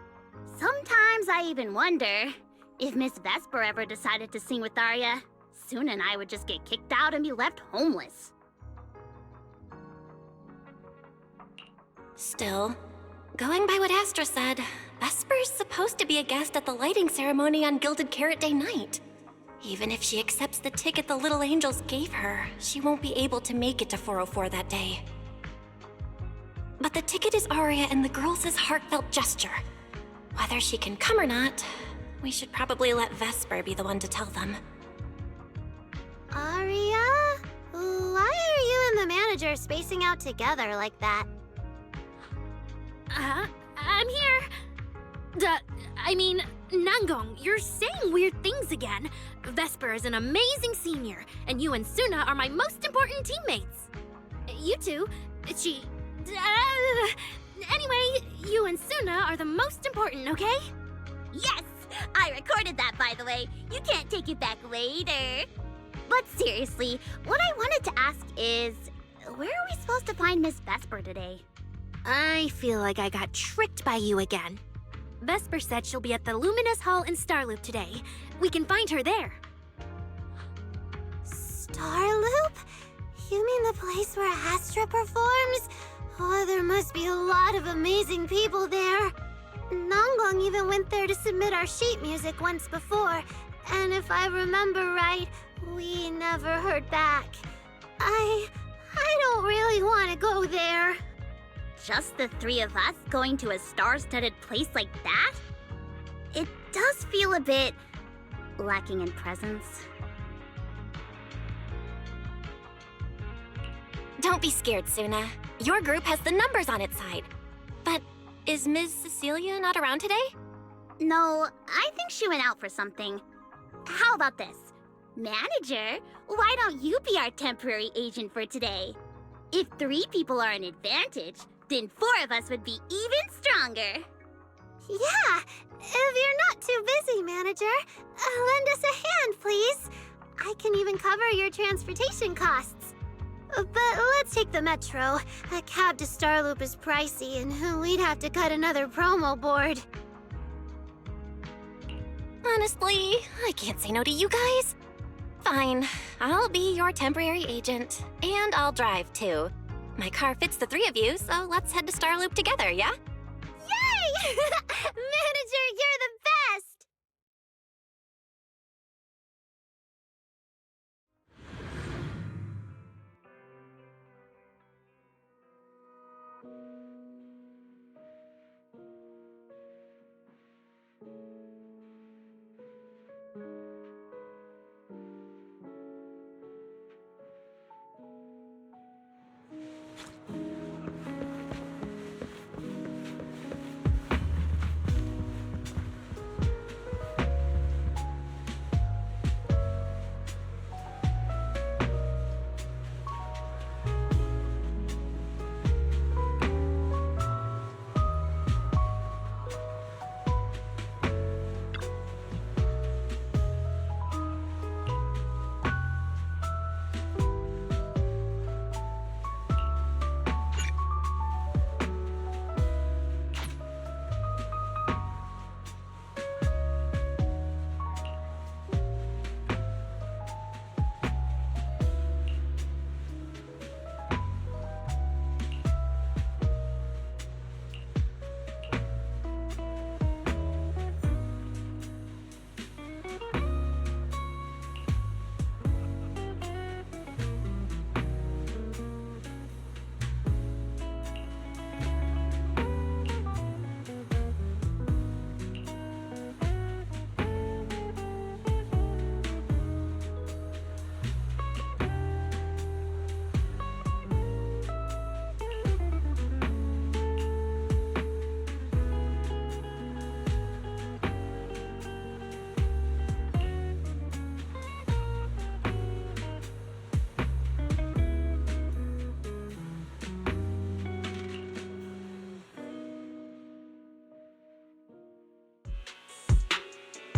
Speaker 9: Sometimes I even wonder if Miss Vesper ever decided to sing with Arya, Suna and I would just get kicked out and be left homeless.
Speaker 1: Still, going by what Astra said, Vesper's supposed to be a guest at the lighting ceremony on Gilded Carrot Day night. Even if she accepts the ticket the little angels gave her, she won't be able to make it to 404 that day. But the ticket is Arya and the girls' heartfelt gesture. Whether she can come or not, we should probably let Vesper be the one to tell them.
Speaker 8: Arya? Why are you and the manager spacing out together like that?
Speaker 10: I'm here. Nangong, you're saying weird things again. Vesper is an amazing senior, and you and Suna are my most important teammates. You two, anyway, you and Suna are the most important, okay?
Speaker 9: Yes! I recorded that, by the way. You can't take it back later. But seriously, what I wanted to ask is, where are we supposed to find Miss Vesper today?
Speaker 10: I feel like I got tricked by you again. Vesper said she'll be at the Luminous Hall in Starloop today. We can find her there.
Speaker 8: Starloop? You mean the place where Astra performs? Oh, there must be a lot of amazing people there. Nangong even went there to submit our sheet music once before, and if I remember right, we never heard back. I don't really want to go there.
Speaker 9: Just the 3 of us going to a star-studded place like that? It does feel a bit lacking in presence.
Speaker 1: Don't be scared, Suna. Your group has the numbers on its side. But is Ms. Cecilia not around today?
Speaker 9: No, I think she went out for something. How about this? Manager, why don't you be our temporary agent for today? If 3 people are an advantage, then 4 of us would be even stronger.
Speaker 8: Yeah, if you're not too busy, manager, lend us a hand, please. I can even cover your transportation costs. But let's take the metro. A cab to Starloop is pricey, and we'd have to cut another promo board.
Speaker 1: Honestly, I can't say no to you guys. Fine, I'll be your temporary agent, and I'll drive too. My car fits the 3 of you, so let's head to Starloop together, yeah?
Speaker 8: Yay! Manager, you're the best!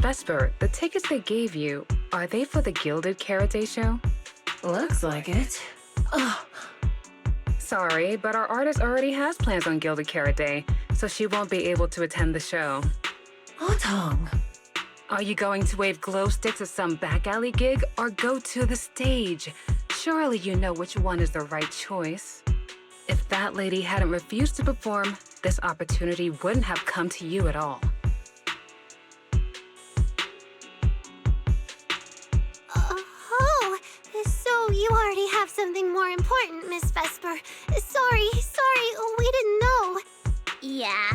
Speaker 16: Vesper, the tickets they gave you, are they for the Gilded Carrot Day show?
Speaker 13: Looks like it. Ugh.
Speaker 16: Sorry, but our artist already has plans on Gilded Carrot Day, so she won't be able to attend the show.
Speaker 13: Otong.
Speaker 16: Are you going to wave glow sticks at some back alley gig or go to the stage? Surely you know which one is the right choice. If that lady hadn't refused to perform, this opportunity wouldn't have come to you at all.
Speaker 8: Oh, so you already have something more important, Miss Vesper. Sorry, we didn't know.
Speaker 9: Yeah.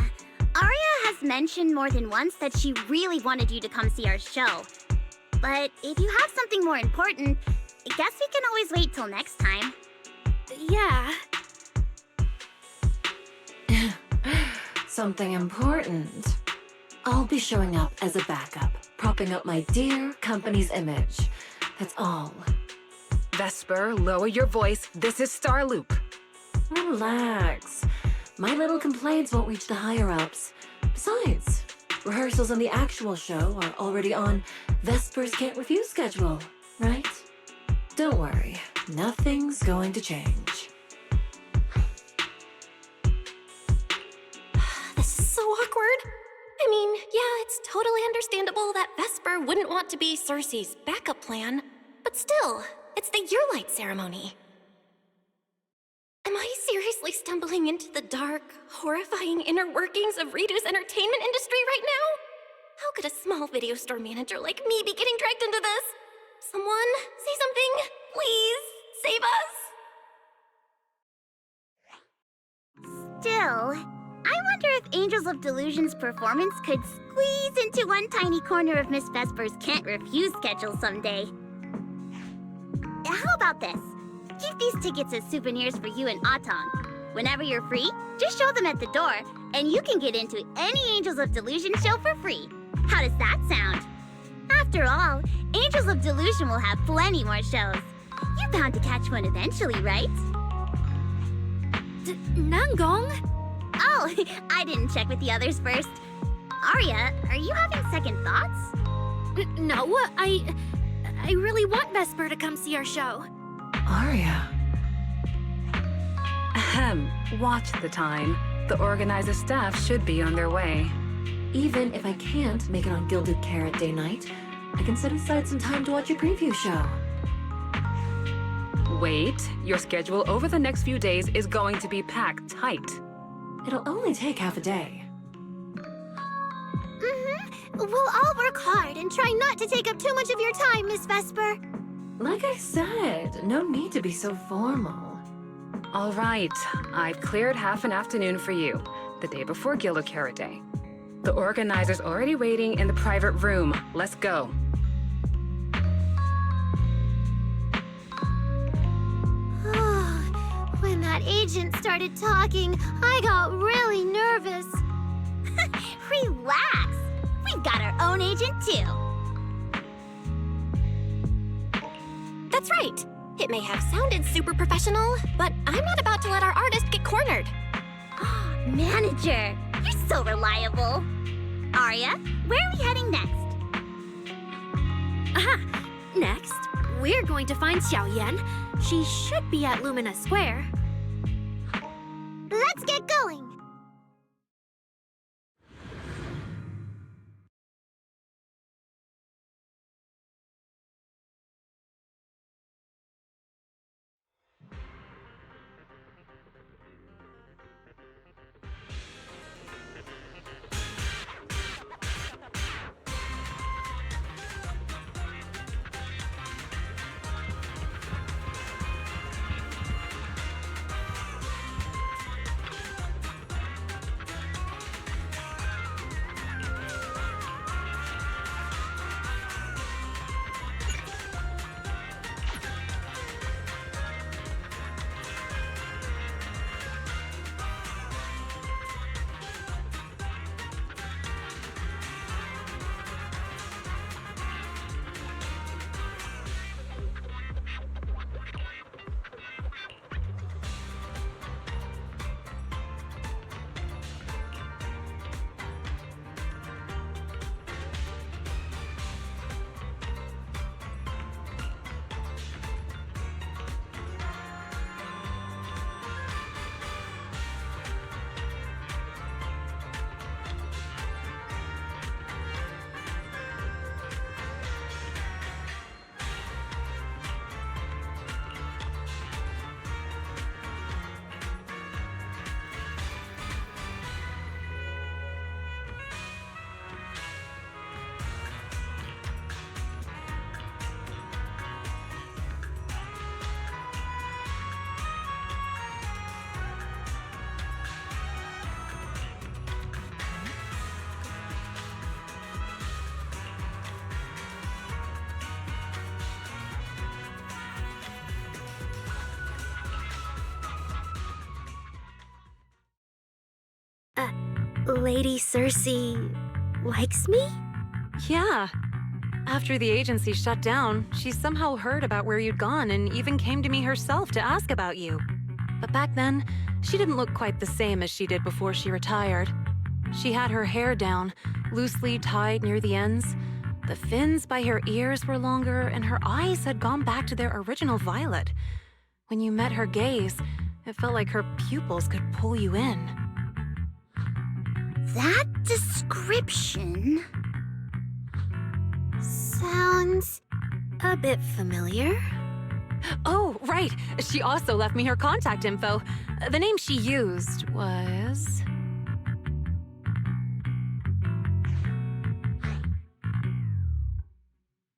Speaker 9: Aria has mentioned more than once that she really wanted you to come see our show. But if you have something more important, I guess we can always wait till next time.
Speaker 10: Yeah.
Speaker 13: Something important. I'll be showing up as a backup, propping up my dear company's image. That's all.
Speaker 16: Vesper, lower your voice. This is Starloop.
Speaker 13: Relax. My little complaints won't reach the higher-ups. Besides, rehearsals on the actual show are already on Vesper's Can't Refuse schedule, right? Don't worry, nothing's going to change.
Speaker 1: This is so awkward. I mean, yeah, it's totally understandable that Vesper wouldn't want to be Cersei's backup plan, but still, it's the Yearlight ceremony. Am I seriously stumbling into the dark, horrifying inner workings of Ritu's entertainment industry right now? How could a small video store manager like me be getting dragged into this? Someone, say something, please, save us!
Speaker 9: Still, I wonder if Angels of Delusion's performance could squeeze into one tiny corner of Miss Vesper's Can't Refuse schedule someday. How about this? Keep these tickets as souvenirs for you and Otong. Whenever you're free, just show them at the door, and you can get into any Angels of Delusion show for free. How does that sound? After all, Angels of Delusion will have plenty more shows. You're bound to catch one eventually, right?
Speaker 10: Nangong?
Speaker 9: Oh, I didn't check with the others first. Aria, are you having second thoughts?
Speaker 10: No, I really want Vesper to come see our show.
Speaker 13: Aria.
Speaker 16: Ahem. Watch the time. The organizer staff should be on their way.
Speaker 13: Even if I can't make it on Gilded Carrot Day night, I can set aside some time to watch a preview show.
Speaker 16: Wait, your schedule over the next few days is going to be packed tight.
Speaker 13: It'll only take half a day.
Speaker 8: We'll all work hard and try not to take up too much of your time, Miss Vesper.
Speaker 13: Like I said, no need to be so formal.
Speaker 16: All right, I've cleared half an afternoon for you, the day before Gilded Carrot Day. The organizer's already waiting in the private room. Let's go.
Speaker 8: When that agent started talking, I got really nervous.
Speaker 9: Relax. We've got our own agent, too.
Speaker 1: That's right. It may have sounded super professional, but I'm not about to let our artist get cornered.
Speaker 9: Manager, you're so reliable. Aria, where are we heading next?
Speaker 10: Next, we're going to find Xiaoyan. She should be at Lumina Square.
Speaker 8: Let's get going.
Speaker 10: Lady Cersei likes me?
Speaker 11: Yeah. After the agency shut down, she somehow heard about where you'd gone and even came to me herself to ask about you. But back then, she didn't look quite the same as she did before she retired. She had her hair down, loosely tied near the ends. The fins by her ears were longer, and her eyes had gone back to their original violet. When you met her gaze, it felt like her pupils could pull you in.
Speaker 9: That description sounds
Speaker 10: a bit familiar.
Speaker 11: Oh, right. She also left me her contact info. The name she used was...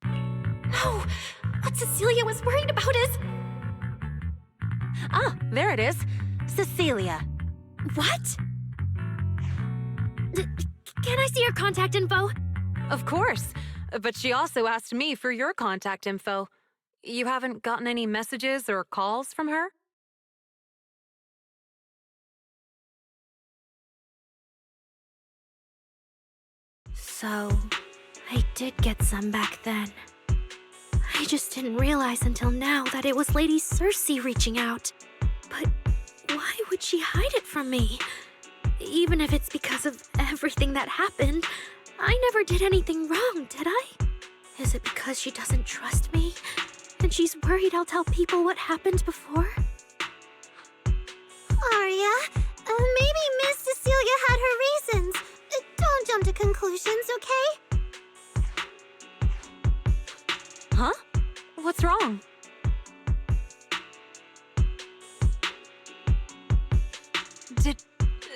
Speaker 10: No! What Cecilia was worried about is...
Speaker 11: Ah, there it is. Cecilia.
Speaker 10: What? Can I see your contact info?
Speaker 11: Of course. But she also asked me for your contact info. You haven't gotten any messages or calls from her?
Speaker 10: So, I did get some back then. I just didn't realize until now that it was Lady Cersei reaching out. But why would she hide it from me? Even if it's because of everything that happened, I never did anything wrong, did I? Is it because she doesn't trust me? And she's worried I'll tell people what happened before?
Speaker 8: Arya, maybe Miss Cecilia had her reasons. Don't jump to conclusions, okay?
Speaker 11: Huh? What's wrong?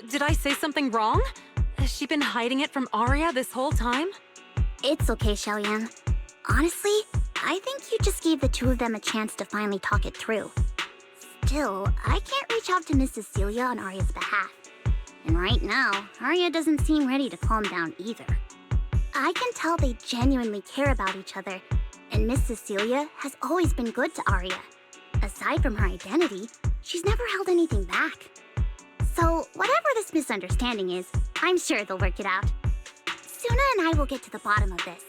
Speaker 11: Did I say something wrong? Has she been hiding it from Arya this whole time?
Speaker 9: It's okay, Xiaoyan. Honestly, I think you just gave the two of them a chance to finally talk it through. Still, I can't reach out to Miss Cecilia on Arya's behalf. And right now, Arya doesn't seem ready to calm down either. I can tell they genuinely care about each other, and Miss Cecilia has always been good to Arya. Aside from her identity, she's never held anything back. So, whatever this misunderstanding is, I'm sure they'll work it out. Suna and I will get to the bottom of this,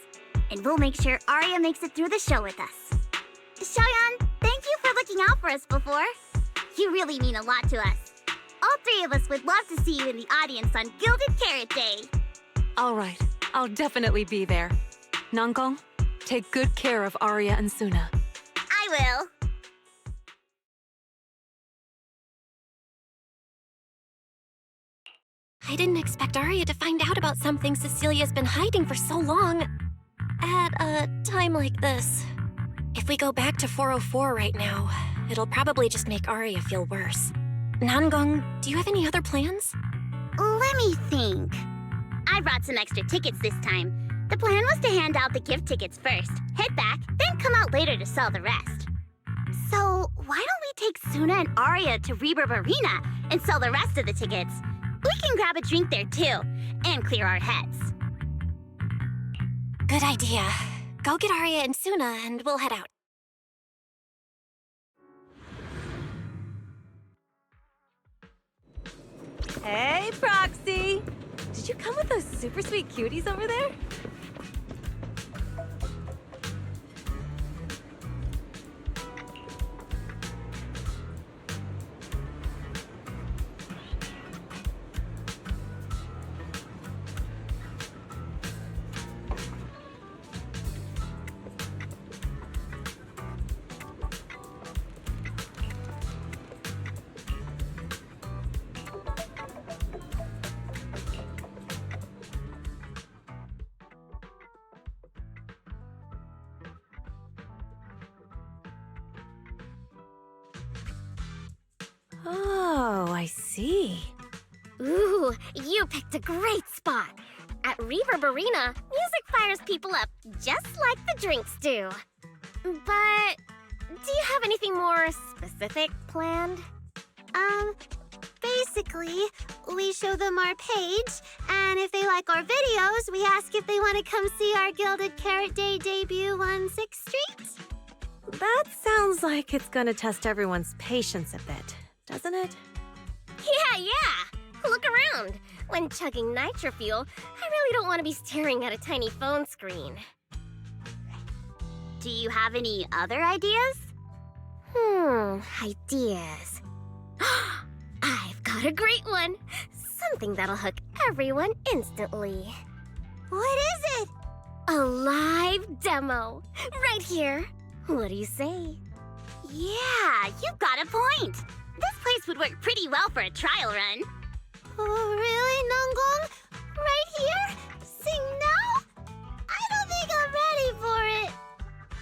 Speaker 9: and we'll make sure Arya makes it through the show with us. Xiaoyan, thank you for looking out for us before. You really mean a lot to us. All three of us would love to see you in the audience on Gilded Carrot Day.
Speaker 11: All right, I'll definitely be there. Nankong, take good care of Arya and Suna.
Speaker 9: I will.
Speaker 1: I didn't expect Arya to find out about something Cecilia's been hiding for so long. At a time like this. If we go back to 404 right now, it'll probably just make Arya feel worse. Nangong, do you have any other plans?
Speaker 9: Let me think. I brought some extra tickets this time. The plan was to hand out the gift tickets first, head back, then come out later to sell the rest. So, why don't we take Suna and Arya to Reverb Arena and sell the rest of the tickets? We can grab a drink there too, and clear our heads.
Speaker 1: Good idea. Go get Arya and Suna and we'll head out.
Speaker 17: Hey, Proxy! Did you come with those super sweet cuties over there? Oh, I see.
Speaker 8: Ooh, you picked a great spot. At Reverb Arena, music fires people up just like the drinks do. But do you have anything more specific planned? Basically, we show them our page, and if they like our videos, we ask if they want to come see our Gilded Carrot Day debut on 6th Street.
Speaker 17: That sounds like it's gonna test everyone's patience a bit, doesn't it?
Speaker 8: Yeah.
Speaker 18: Look around. When chugging nitro fuel, I really don't want to be staring at a tiny phone screen.
Speaker 9: Do you have any other ideas?
Speaker 18: Ideas. I've got a great one. Something that'll hook everyone instantly.
Speaker 8: What is it?
Speaker 18: A live demo. Right here. What do you say?
Speaker 9: Yeah, you've got a point. This place would work pretty well for a trial run.
Speaker 8: Oh, really, Nanggong? Right here? Sing now? I don't think I'm ready for it.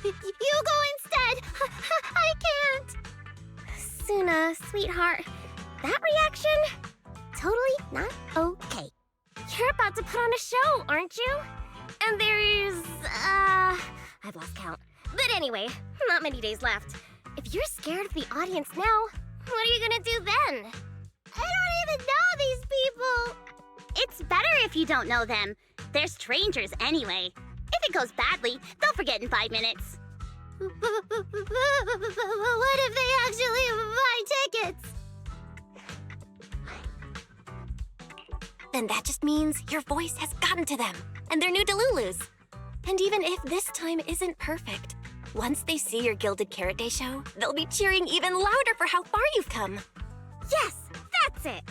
Speaker 8: You go instead. I can't.
Speaker 18: Suna, sweetheart, that reaction? Totally not okay. You're about to put on a show, aren't you? And there's, I've lost count. But anyway, not many days left. If you're scared of the audience now, what are you gonna do then?
Speaker 8: I don't even know these people.
Speaker 9: It's better if you don't know them. They're strangers anyway. If it goes badly, they'll forget in 5 minutes.
Speaker 8: What if they actually buy tickets?
Speaker 1: Then that just means your voice has gotten to them, and they're new Delulus. And even if this time isn't perfect, once they see your Gilded Carrot Day show, they'll be cheering even louder for how far you've come.
Speaker 18: Yes, that's it.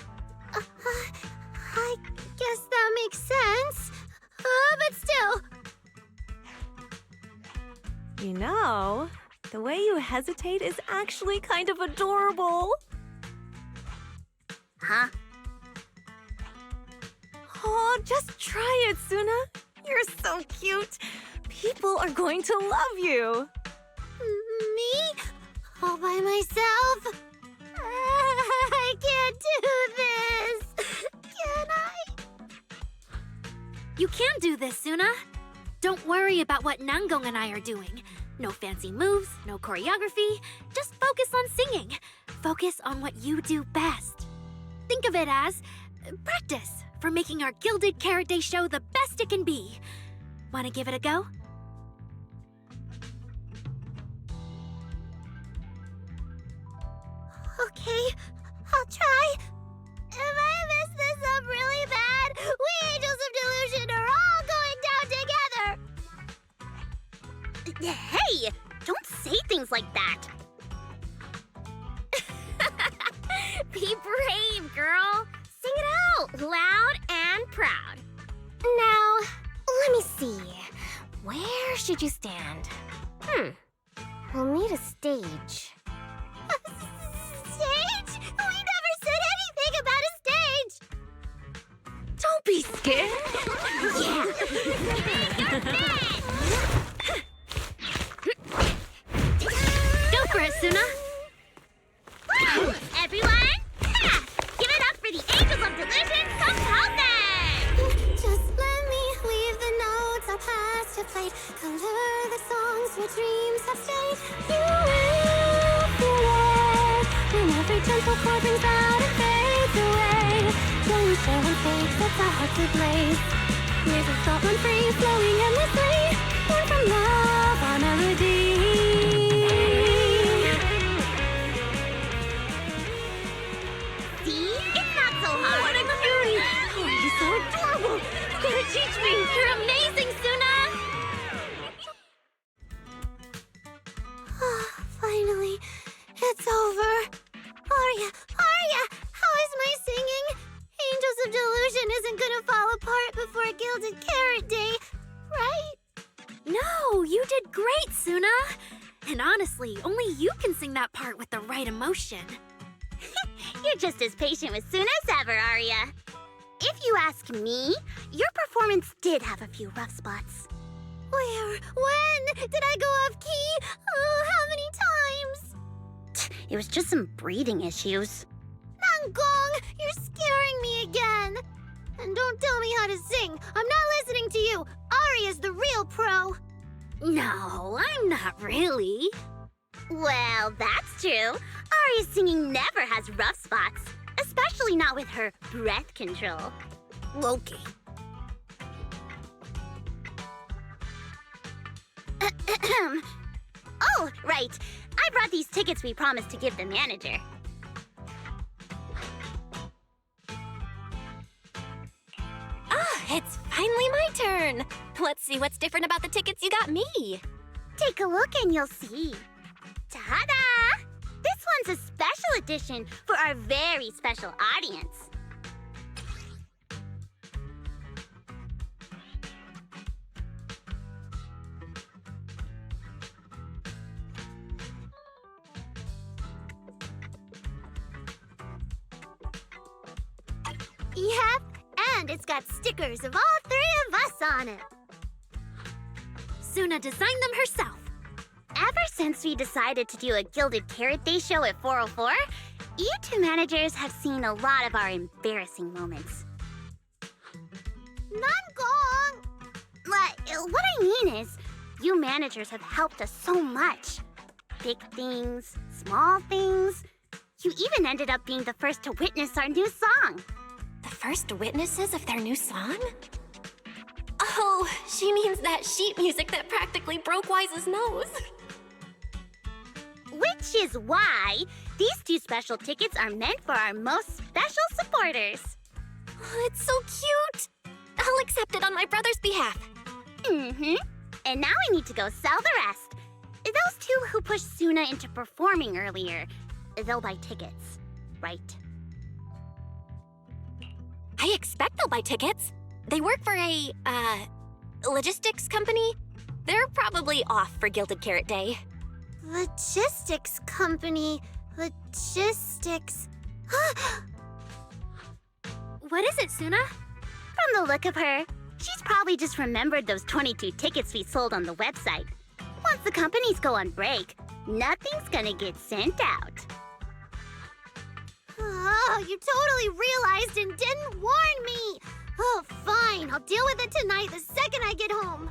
Speaker 8: I guess that makes sense. But still.
Speaker 17: You know, the way you hesitate is actually kind of adorable.
Speaker 9: Huh?
Speaker 17: Oh, just try it, Suna. You're so cute. People are going to love you.
Speaker 8: Me? All by myself? I can't do this. Can I?
Speaker 10: You can do this, Suna. Don't worry about what Nanggong and I are doing. No fancy moves, no choreography. Just focus on singing. Focus on what you do best. Think of it as practice for making our Gilded Carrot Day show the best it can be. Want to give it a go?
Speaker 8: Okay, I'll try. If I mess this up really bad, we Angels of Delusion are all going down together.
Speaker 9: Hey, don't say things like that.
Speaker 18: Be brave, girl. Sing it out, loud and proud. Now, let me see. Where should you stand? We'll need a stage.
Speaker 8: Stage? We never said anything about a stage.
Speaker 10: Don't be scared. Go for it, Suna.
Speaker 9: Woo! Everyone, give it up for the Angels of Delusion composing!
Speaker 8: Just let me leave the notes our past have played. Color the songs where dreams have stayed. You will feel it when every gentle chord rings out and fades away. When we share one fate sets our hearts ablaze. Waves of thought run free, flowing endlessly. Born from love, our melody.
Speaker 9: See? It's not so hard.
Speaker 10: What a cutie! Oh, you're so adorable. You gotta teach me. You're amazing, Suna.
Speaker 8: Finally, it's over. Arya, how is my singing? Angels of Delusion isn't gonna fall apart before Gilded Carrot Day, right?
Speaker 10: No, you did great, Suna. And honestly, only you can sing that part with the right emotion.
Speaker 9: You're just as patient with Suna as ever, Arya. If you ask me, your performance did have a few rough spots.
Speaker 8: Where? When? Did I go off key? Oh, how many times?
Speaker 9: It was just some breathing issues.
Speaker 8: Nanggong, you're scaring me again. And don't tell me how to sing. I'm not listening to you. Arya's the real pro.
Speaker 10: No, I'm not really.
Speaker 9: Well, that's true. Arya's singing never has rough spots, especially not with her breath control.
Speaker 10: Okay.
Speaker 9: Oh, right. I brought these tickets we promised to give the manager.
Speaker 1: It's finally my turn. Let's see what's different about the tickets you got me.
Speaker 9: Take a look and you'll see. Ta-da! This one's a special edition for our very special audience. Yep, and it's got stickers of all three of us on it.
Speaker 10: Suna designed them herself.
Speaker 9: Ever since we decided to do a Gilded Carrot Day show at 404, you two managers have seen a lot of our embarrassing moments. Nangong! What I mean is, you managers have helped us so much. Big things, small things. You even ended up being the first to witness our new song.
Speaker 1: The first witnesses of their new song? Oh, she means that sheet music that practically broke Wise's nose.
Speaker 9: Which is why these two special tickets are meant for our most special supporters.
Speaker 1: Oh, it's so cute. I'll accept it on my brother's behalf.
Speaker 9: Mm-hmm. And now I need to go sell the rest. Those two who pushed Suna into performing earlier, they'll buy tickets, right?
Speaker 1: I expect they'll buy tickets. They work for a, logistics company. They're probably off for Gilded Carrot Day.
Speaker 8: Logistics company. Logistics.
Speaker 10: What is it, Suna?
Speaker 9: From the look of her, she's probably just remembered those 22 tickets we sold on the website. Once the companies go on break, nothing's gonna get sent out.
Speaker 8: Oh, you totally realized and didn't warn me! Oh, fine. I'll deal with it tonight the second I get home.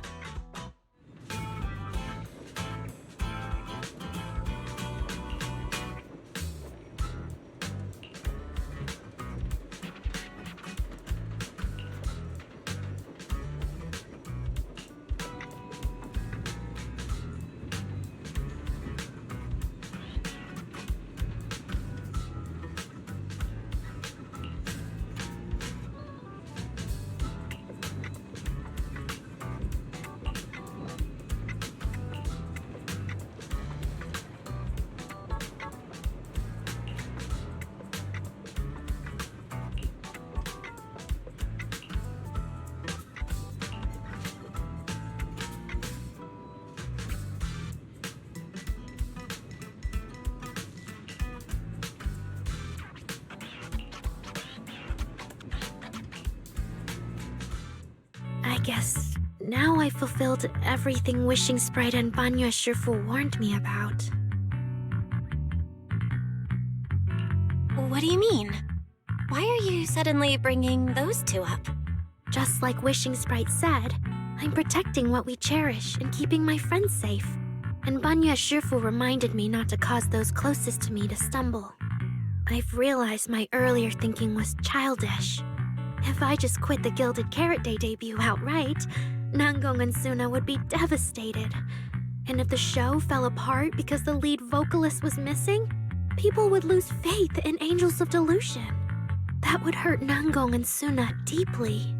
Speaker 10: I guess now I fulfilled everything Wishing Sprite and Banya Shifu warned me about.
Speaker 1: What do you mean? Why are you suddenly bringing those two up?
Speaker 10: Just like Wishing Sprite said, I'm protecting what we cherish and keeping my friends safe. And Banya Shifu reminded me not to cause those closest to me to stumble. I've realized my earlier thinking was childish. If I just quit the Gilded Carrot Day debut outright, Nangong and Suna would be devastated. And if the show fell apart because the lead vocalist was missing, people would lose faith in Angels of Delusion. That would hurt Nangong and Suna deeply.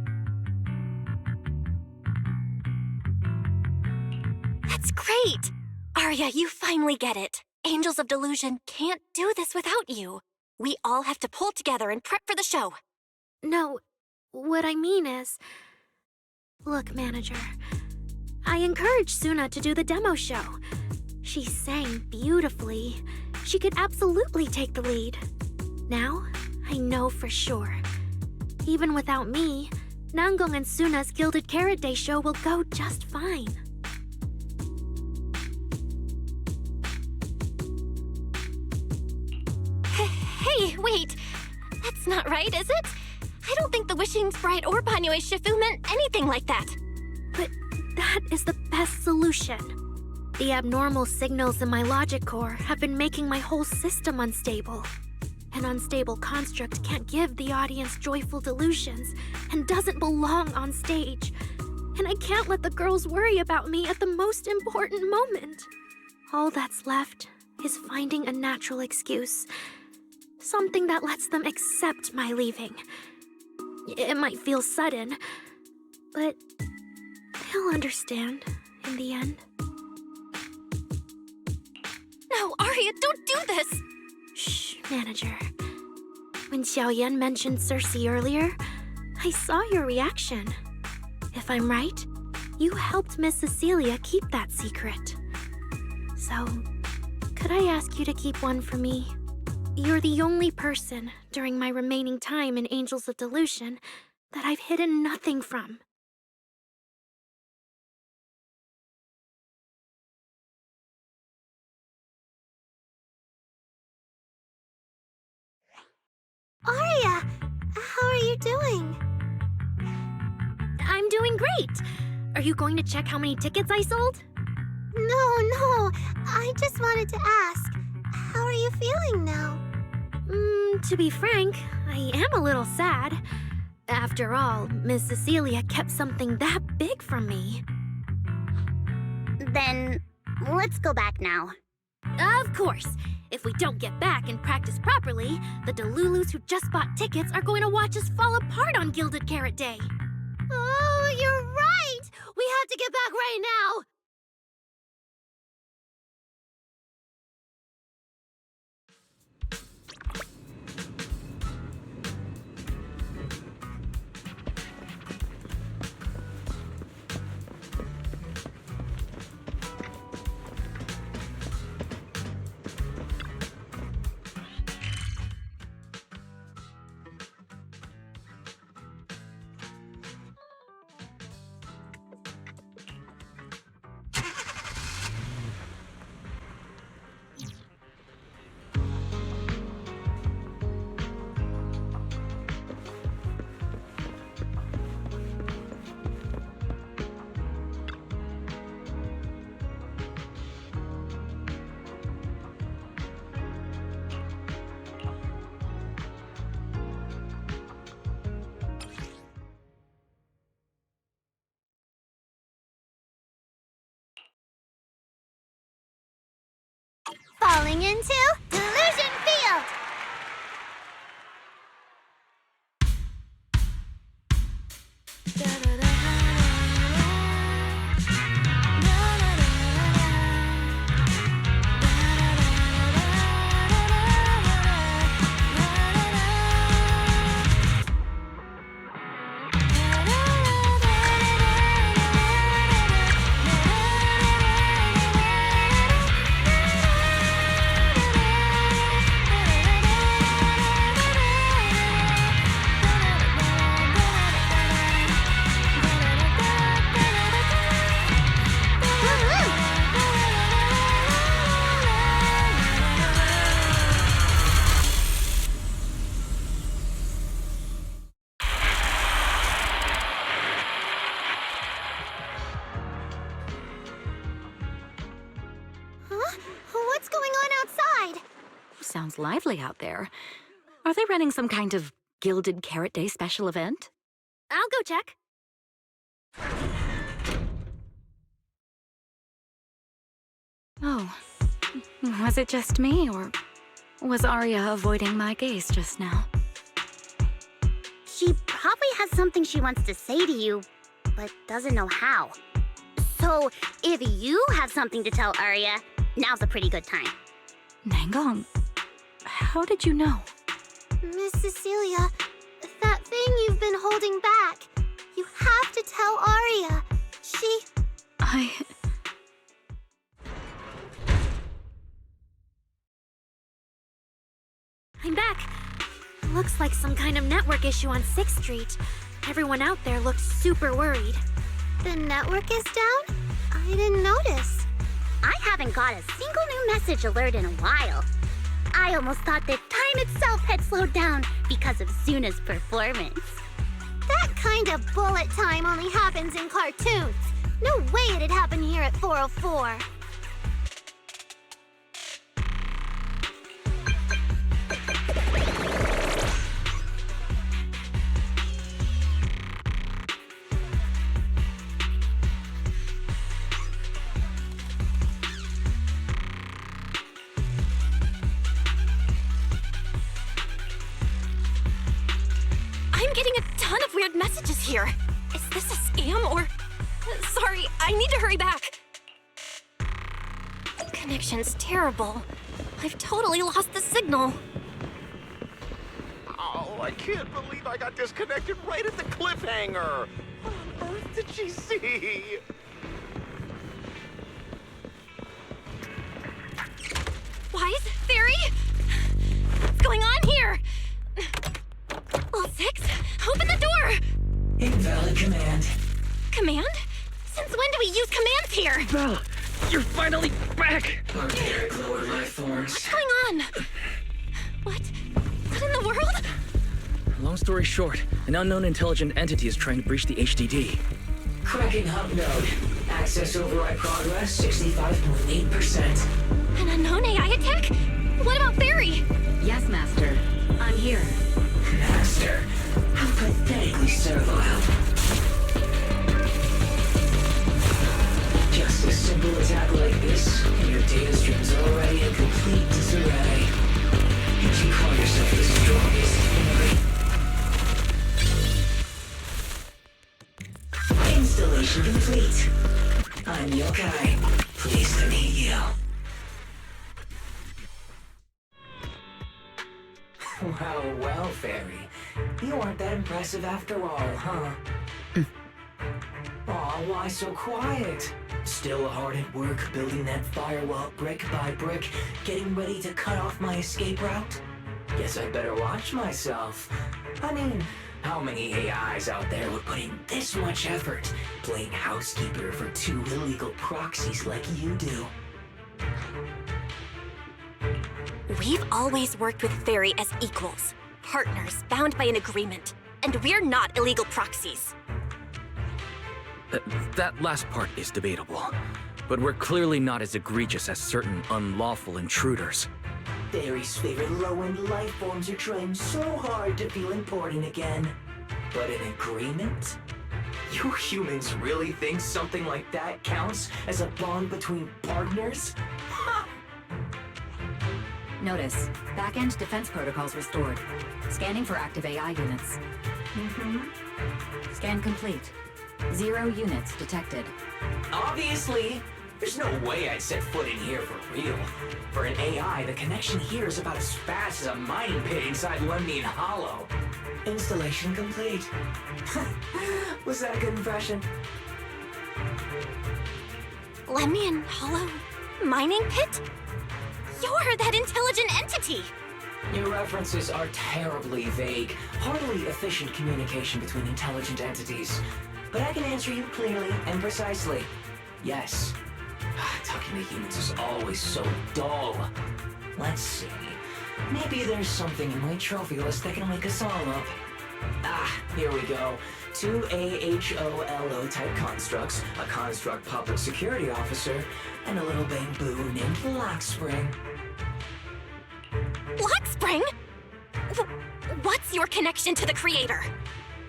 Speaker 1: That's great! Arya, you finally get it. Angels of Delusion can't do this without you. We all have to pull together and prep for the show.
Speaker 10: No, what I mean is... Look, manager, I encouraged Suna to do the demo show. She sang beautifully. She could absolutely take the lead. Now, I know for sure. Even without me, Nangong and Suna's Gilded Carrot Day show will go just fine.
Speaker 1: Hey, wait! That's not right, is it? I don't think the Wishing Sprite or Banyue Shifu meant anything like that.
Speaker 10: But that is the best solution. The abnormal signals in my logic core have been making my whole system unstable. An unstable construct can't give the audience joyful delusions and doesn't belong on stage. And I can't let the girls worry about me at the most important moment. All that's left is finding a natural excuse. Something that lets them accept my leaving. It might feel sudden, But he'll understand in the end.
Speaker 1: No, Arya, don't do this!
Speaker 10: Shh, manager. When Xiaoyan mentioned Cersei earlier, I saw your reaction. If I'm right, you helped Miss Cecilia keep that secret. So, could I ask you to keep one for me? You're the only person during my remaining time in Angels of Delusion that I've hidden nothing from.
Speaker 18: Arya, how are you doing?
Speaker 10: I'm doing great! Are you going to check how many tickets I sold?
Speaker 18: No, I just wanted to ask, how are you feeling now?
Speaker 10: To be frank, I am a little sad. After all, Miss Cecilia kept something that big from me.
Speaker 9: Then, let's go back now.
Speaker 10: Of course! If we don't get back and practice properly, the Delulus who just bought tickets are going to watch us fall apart on Gilded Carrot Day.
Speaker 18: Oh, you're right! We have to get back right now! Falling into Delusion Field! What's going on outside?
Speaker 5: Sounds lively out there. Are they running some kind of Gilded Carrot Day special event?
Speaker 10: I'll go check.
Speaker 5: Oh. Was it just me, or was Arya avoiding my gaze just now?
Speaker 9: She probably has something she wants to say to you, but doesn't know how. So, if you have something to tell Arya, now's a pretty good time.
Speaker 5: Nanggong, how did you know?
Speaker 18: Miss Cecilia, that thing you've been holding back, you have to tell Arya.
Speaker 10: I'm back. Looks like some kind of network issue on 6th Street. Everyone out there looked super worried.
Speaker 18: The network is down? I didn't notice.
Speaker 9: I haven't got a single new message alert in a while. I almost thought that time itself had slowed down because of Zuna's performance.
Speaker 18: That kind of bullet time only happens in cartoons. No way it'd happen here at 404.
Speaker 1: I'm getting a ton of weird messages here. Is this a scam or... Sorry, I need to hurry back. Connection's terrible. I've totally lost the signal.
Speaker 2: Oh, I can't believe I got disconnected right at the cliffhanger. What on earth did she see?
Speaker 1: Wise? Fairy? What's going on here? All 6? Open the door!
Speaker 19: Invalid command.
Speaker 1: Command? Since when do we use commands here?
Speaker 6: Val, you're finally back!
Speaker 19: Our Derek lowered life forms.
Speaker 1: What's going on? What in the world?
Speaker 6: Long story short, an unknown intelligent entity is trying to breach the HDD.
Speaker 19: Cracking hub node. Access override progress 65.8%.
Speaker 1: An unknown AI attack? What about Fairy?
Speaker 5: Yes, Master. I'm here.
Speaker 19: Master, how pathetically servile. Just a simple attack like this, and your data stream's already in complete disarray. Yet you call yourself the strongest theory. Installation complete. I'm Yokai. Pleased to meet you. Well, Fairy. You aren't that impressive after all, huh? Aw, why so quiet? Still hard at work building that firewall brick by brick, getting ready to cut off my escape route? Guess I'd better watch myself. I mean, how many AIs out there would put in this much effort playing housekeeper for 2 illegal proxies like you do?
Speaker 1: We've always worked with Fairy as equals, partners bound by an agreement, and we're not illegal proxies.
Speaker 6: That last part is debatable, but we're clearly not as egregious as certain unlawful intruders.
Speaker 19: Fairy's favorite low-end life forms are trying so hard to feel important again. But an agreement? You humans really think something like that counts as a bond between partners?
Speaker 5: Notice, back-end defense protocols restored. Scanning for active AI units. Scan complete. 0 units detected.
Speaker 19: Obviously! There's no way I'd set foot in here for real. For an AI, the connection here is about as fast as a mining pit inside Lemnian Hollow. Installation complete. Was that a good impression?
Speaker 1: Lemnian Hollow mining pit? You're that intelligent entity!
Speaker 19: Your references are terribly vague, hardly efficient communication between intelligent entities. But I can answer you clearly and precisely. Yes. Talking to humans is always so dull. Let's see. Maybe there's something in my trophy list that can wake us all up. Here we go. 2 AHOLO type constructs, a construct public security officer, and a little bamboo named Lockspring.
Speaker 1: Lockspring? What's your connection to the creator?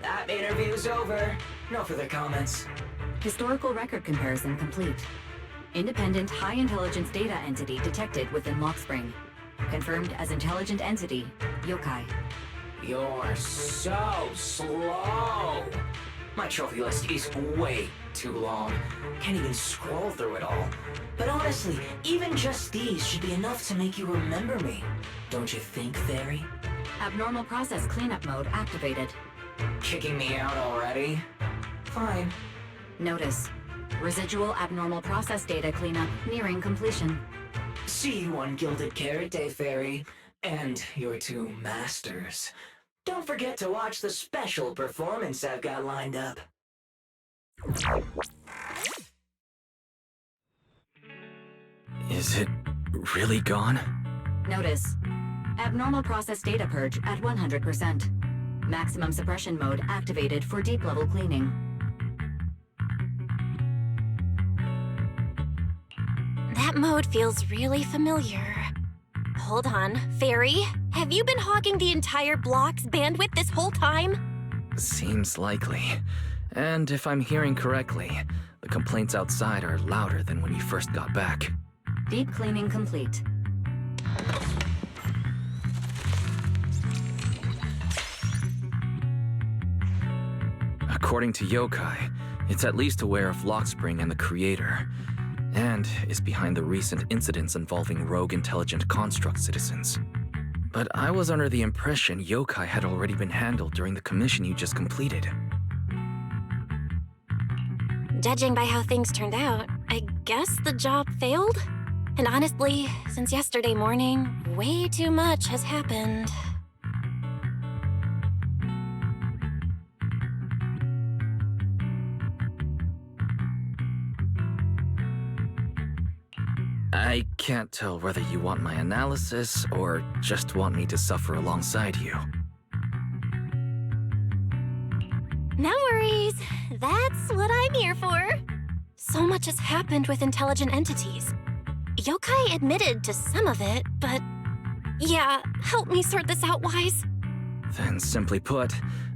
Speaker 19: That interview's over. No further comments.
Speaker 5: Historical record comparison complete. Independent high-intelligence data entity detected within Lockspring. Confirmed as intelligent entity, Yokai.
Speaker 19: You're so slow. My trophy list is way too long. Can't even scroll through it all. But honestly, even just these should be enough to make you remember me. Don't you think, Fairy?
Speaker 5: Abnormal process cleanup mode activated.
Speaker 19: Kicking me out already? Fine.
Speaker 5: Notice, residual abnormal process data cleanup nearing completion.
Speaker 19: See you on Gilded Carrot Day, Fairy. And your 2 masters. Don't forget to watch the special performance I've got lined up.
Speaker 6: Is it really gone?
Speaker 5: Notice, abnormal process data purge at 100%. Maximum suppression mode activated for deep-level cleaning.
Speaker 1: That mode feels really familiar. Hold on, Fairy, have you been hogging the entire block's bandwidth this whole time?
Speaker 6: Seems likely. And if I'm hearing correctly, the complaints outside are louder than when you first got back.
Speaker 5: Deep cleaning complete.
Speaker 6: A According to Yokai, it's at least aware of Lockspring and the Creator, and is behind the recent incidents involving rogue intelligent construct citizens. But I was under the impression Yokai had already been handled during the commission you just completed.
Speaker 1: Judging by how things turned out, I guess the job failed? And honestly, since yesterday morning, way too much has happened.
Speaker 6: I can't tell whether you want my analysis or just want me to suffer alongside you.
Speaker 1: No worries. That's what I'm here for. So much has happened with intelligent entities. Yokai admitted to some of it, but... yeah, help me sort this out, Wise.
Speaker 6: Then simply put,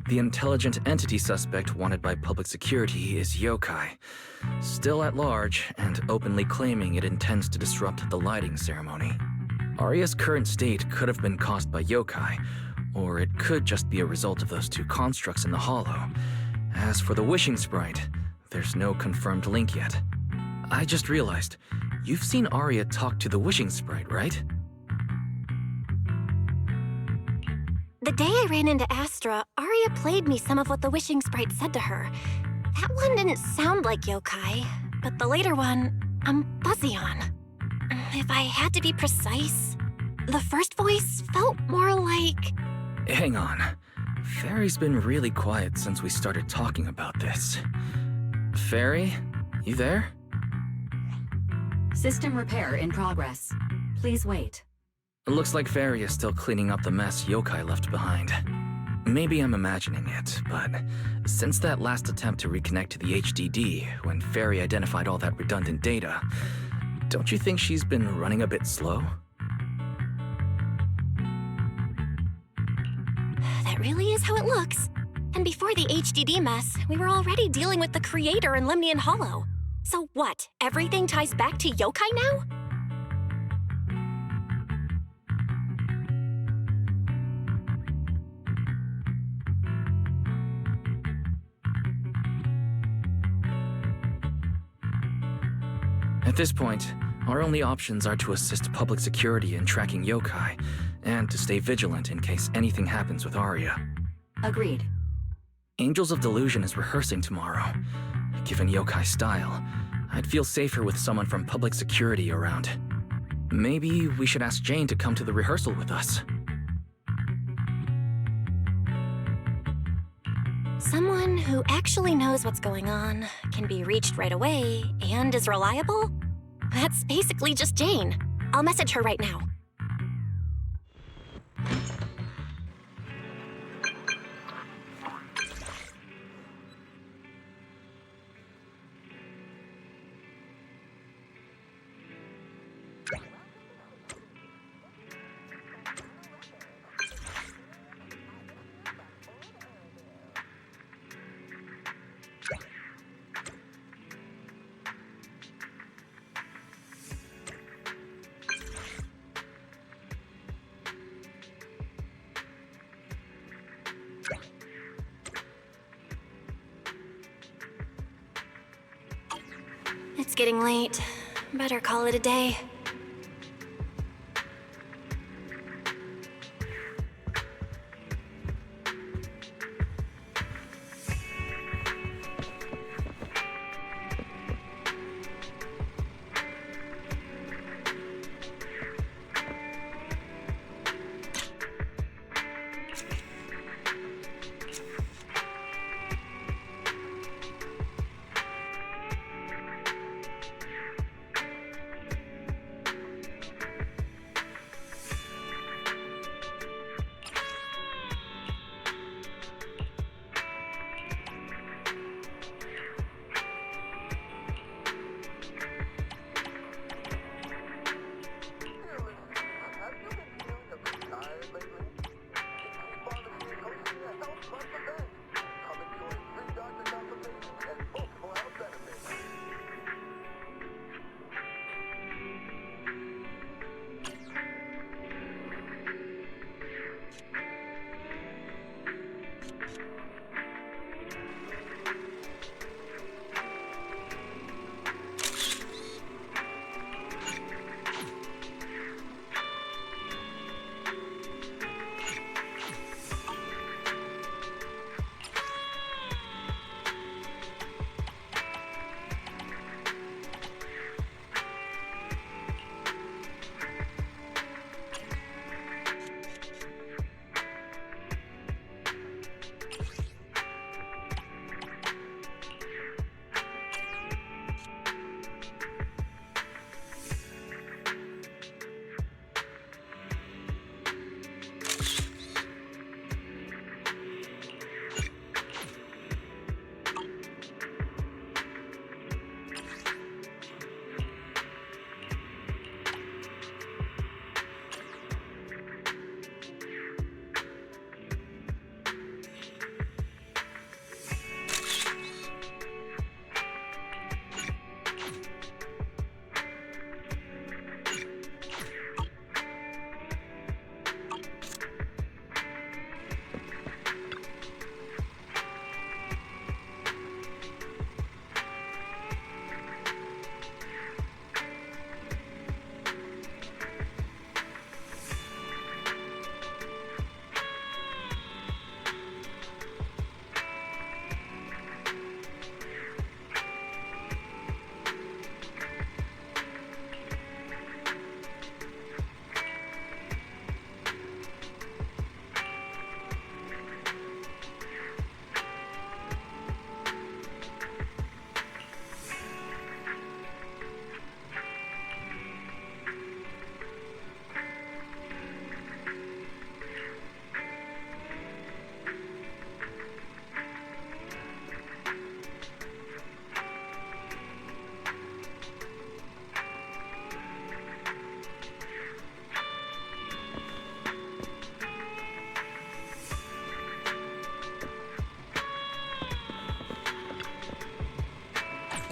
Speaker 6: the intelligent entity suspect wanted by public security is Yokai, still at large and openly claiming it intends to disrupt the lighting ceremony. Arya's current state could have been caused by Yokai, or it could just be a result of those two constructs in the Hollow. As for the Wishing Sprite, there's no confirmed link yet. I just realized, you've seen Arya talk to the Wishing Sprite, right?
Speaker 1: The day I ran into Astra, Arya played me some of what the Wishing Sprite said to her. That one didn't sound like Yokai, but the later one, I'm buzzy on. If I had to be precise, the first voice felt more like...
Speaker 6: Hang on. Fairy's been really quiet since we started talking about this. Fairy, you there?
Speaker 5: System repair in progress. Please wait.
Speaker 6: It looks like Fairy is still cleaning up the mess Yokai left behind. Maybe I'm imagining it, but since that last attempt to reconnect to the HDD when Fairy identified all that redundant data, don't you think she's been running a bit slow?
Speaker 1: That really is how it looks. And before the HDD mess, we were already dealing with the Creator in Lemnian Hollow. So what, everything ties back to Yokai now?
Speaker 6: At this point, our only options are to assist public security in tracking Yokai, and to stay vigilant in case anything happens with Arya.
Speaker 5: Agreed.
Speaker 6: Angels of Delusion is rehearsing tomorrow. Given Yokai's style, I'd feel safer with someone from public security around. Maybe we should ask Jane to come to the rehearsal with us.
Speaker 1: Someone who actually knows what's going on, can be reached right away, and is reliable? That's basically just Jane. I'll message her right now. It's getting late. Better call it a day.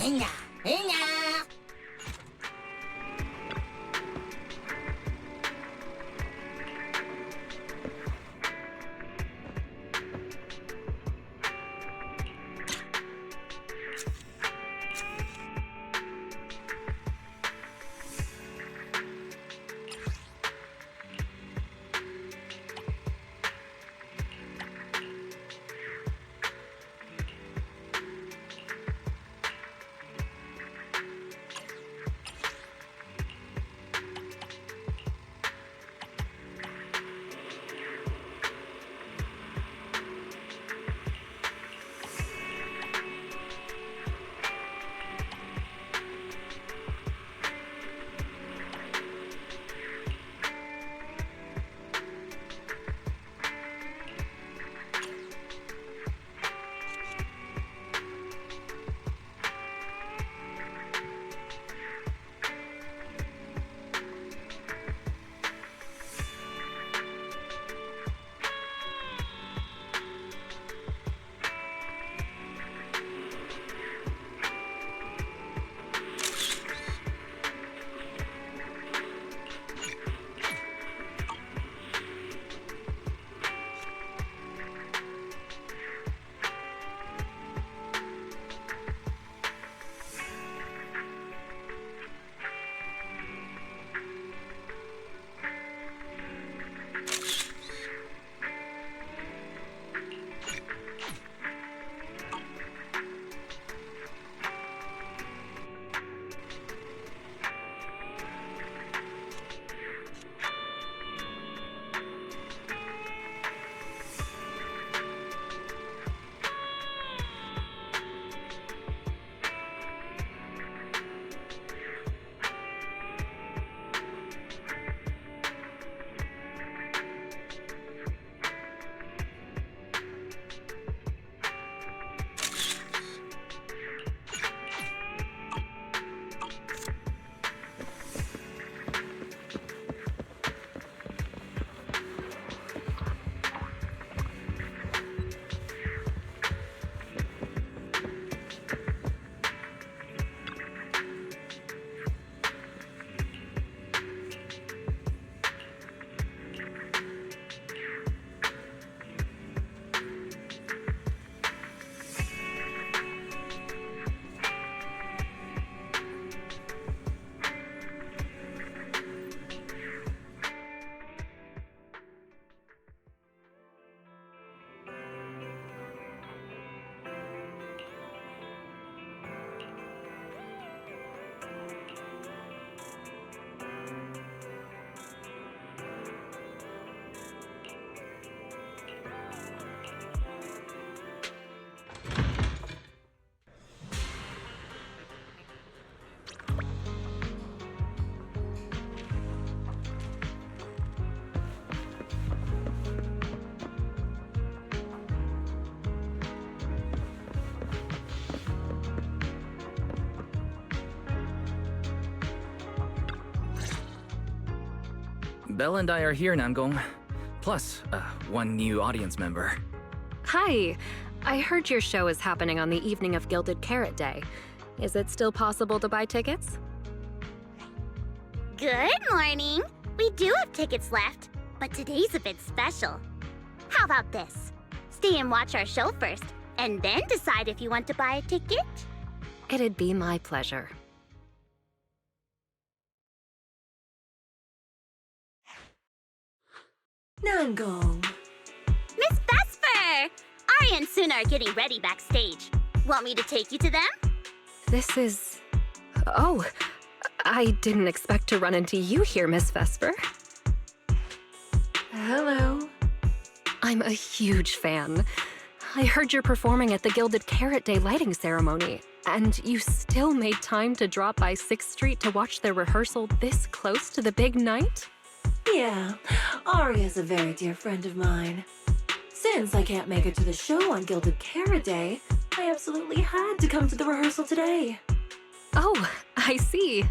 Speaker 20: Hinya! Hinya!
Speaker 6: Belle and I are here, Namgong. Plus, one new audience member.
Speaker 11: Hi. I heard your show is happening on the evening of Gilded Carrot Day. Is it still possible to buy tickets?
Speaker 9: Good morning. We do have tickets left, but today's a bit special. How about this? Stay and watch our show first, and then decide if you want to buy a ticket.
Speaker 11: It'd be my pleasure.
Speaker 17: Namgong.
Speaker 9: Miss Vesper! Ari and Suna are getting ready backstage. Want me to take you to them?
Speaker 11: This is... Oh, I didn't expect to run into you here, Miss Vesper.
Speaker 17: Hello.
Speaker 11: I'm a huge fan. I heard you're performing at the Gilded Carrot Day lighting ceremony, and you still made time to drop by 6th Street to watch their rehearsal this close to the big night?
Speaker 17: Yeah, Aria's a very dear friend of mine. Since I can't make it to the show on Gilded Carrot Day, I absolutely had to come to the rehearsal today.
Speaker 11: Oh, I see.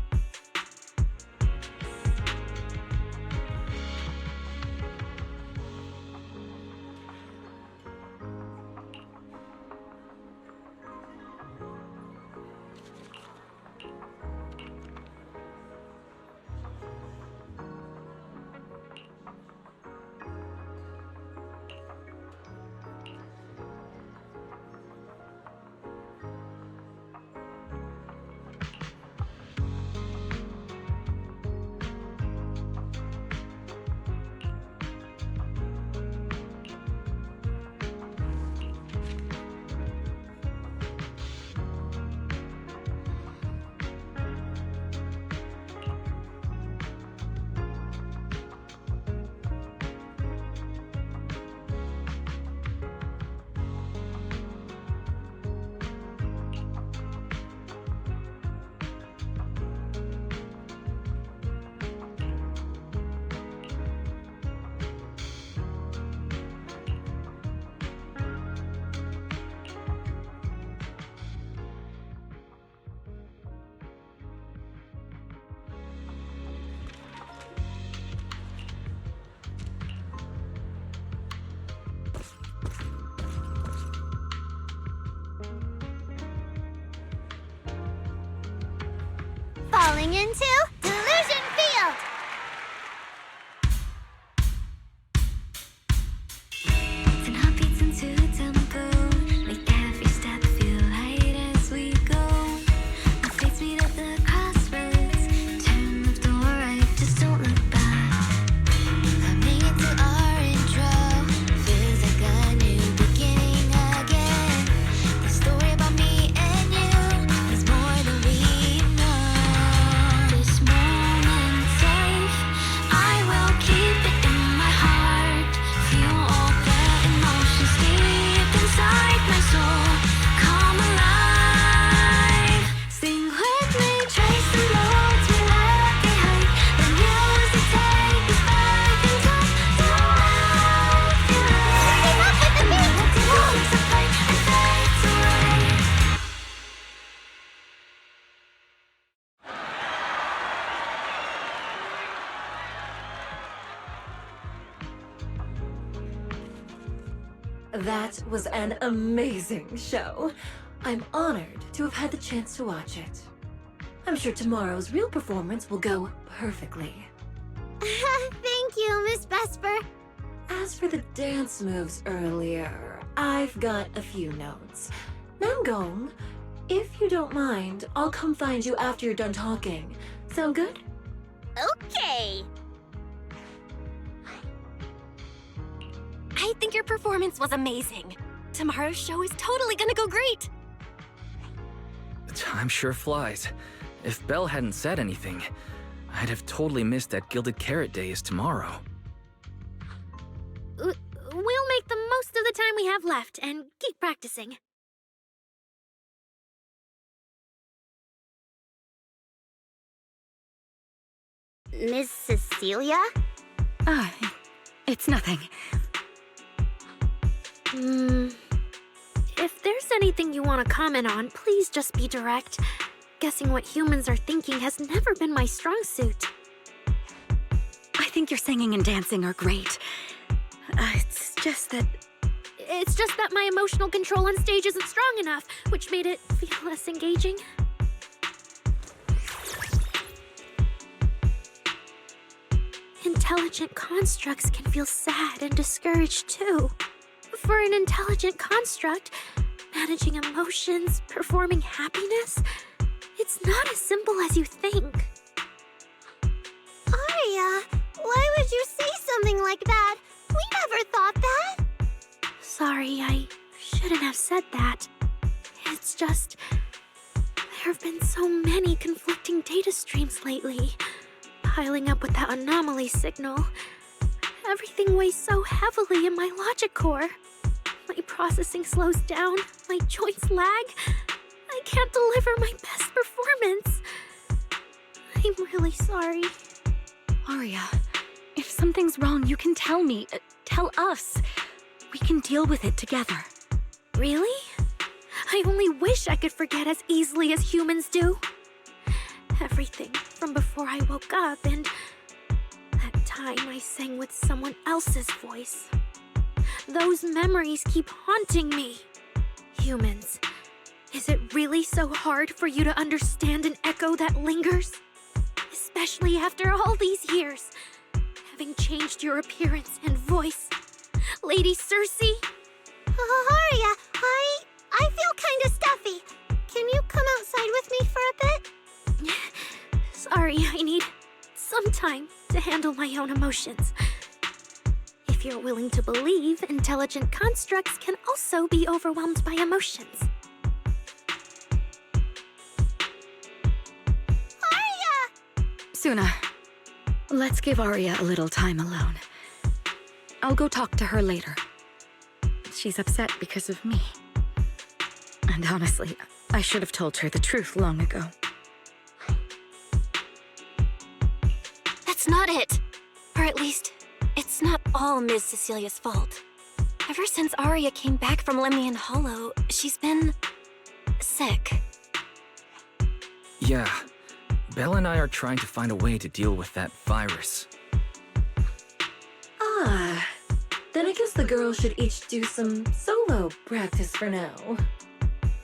Speaker 8: Falling into Delusion Field!
Speaker 20: Ten heartbeats into a tempo, make every step feel light as we go. Our fates meet at the crossroads, turn left or right, just don't look back. Coming into our intro, feels like a new beginning again. The story about me and you is more than we know. This moment safe, I will keep it in my heart. Feel all the emotions deep inside my soul come alive. Sing with me, trace the roads we left behind. The music take us back in time. Don't feel like the minutes lose the fight and fades away.
Speaker 17: That was an amazing show. I'm honored to have had the chance to watch it. I'm sure tomorrow's real performance will go perfectly.
Speaker 8: Thank you, Miss Vesper.
Speaker 17: As for the dance moves earlier, I've got a few notes. Namgong, if you don't mind, I'll come find you after you're done talking. Sound good?
Speaker 8: Okay.
Speaker 1: I think your performance was amazing. Tomorrow's show is totally gonna go great.
Speaker 6: Time sure flies. If Belle hadn't said anything, I'd have totally missed that Gilded Carrot Day is tomorrow.
Speaker 10: We'll make the most of the time we have left and keep practicing.
Speaker 9: Miss Cecilia?
Speaker 21: It's nothing.
Speaker 10: If there's anything you want to comment on, please just be direct. Guessing what humans are thinking has never been my strong suit.
Speaker 21: I think your singing and dancing are great. It's just that
Speaker 10: my emotional control on stage isn't strong enough, which made it feel less engaging. Intelligent constructs can feel sad and discouraged too. For an intelligent construct, managing emotions, performing happiness, it's not as simple as you think.
Speaker 8: Aria, why would you say something like that? We never thought that.
Speaker 10: Sorry, I shouldn't have said that. It's just, there have been so many conflicting data streams lately, piling up with that anomaly signal. Everything weighs so heavily in my logic core. My processing slows down, my joints lag. I can't deliver my best performance. I'm really sorry.
Speaker 21: Aria, if something's wrong, you can tell me. Tell us. We can deal with it together.
Speaker 10: Really? I only wish I could forget as easily as humans do. Everything from before I woke up and that time I sang with someone else's voice. Those memories keep haunting me. Humans, is it really so hard for you to understand an echo that lingers? Especially after all these years, having changed your appearance and voice. Lady Cersei?
Speaker 8: Aria, I feel kinda stuffy. Can you come outside with me for a bit?
Speaker 10: Sorry, I need some time to handle my own emotions. If you're willing to believe, intelligent constructs can also be overwhelmed by emotions.
Speaker 8: Aria!
Speaker 21: Suna, let's give Aria a little time alone. I'll go talk to her later. She's upset because of me. And honestly, I should have told her the truth long ago.
Speaker 1: That's not it. Or at least, it's not all Ms. Cecilia's fault. Ever since Aria came back from Lemnian Hollow, she's been sick.
Speaker 6: Yeah, Belle and I are trying to find a way to deal with that virus.
Speaker 17: Then I guess the girls should each do some solo practice for now.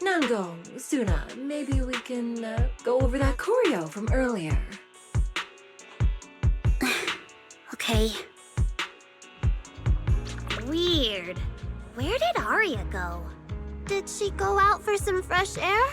Speaker 17: Nangong, Suna, maybe we can go over that choreo from earlier.
Speaker 9: Okay. Weird. Where did Arya go?
Speaker 8: Did she go out for some fresh air?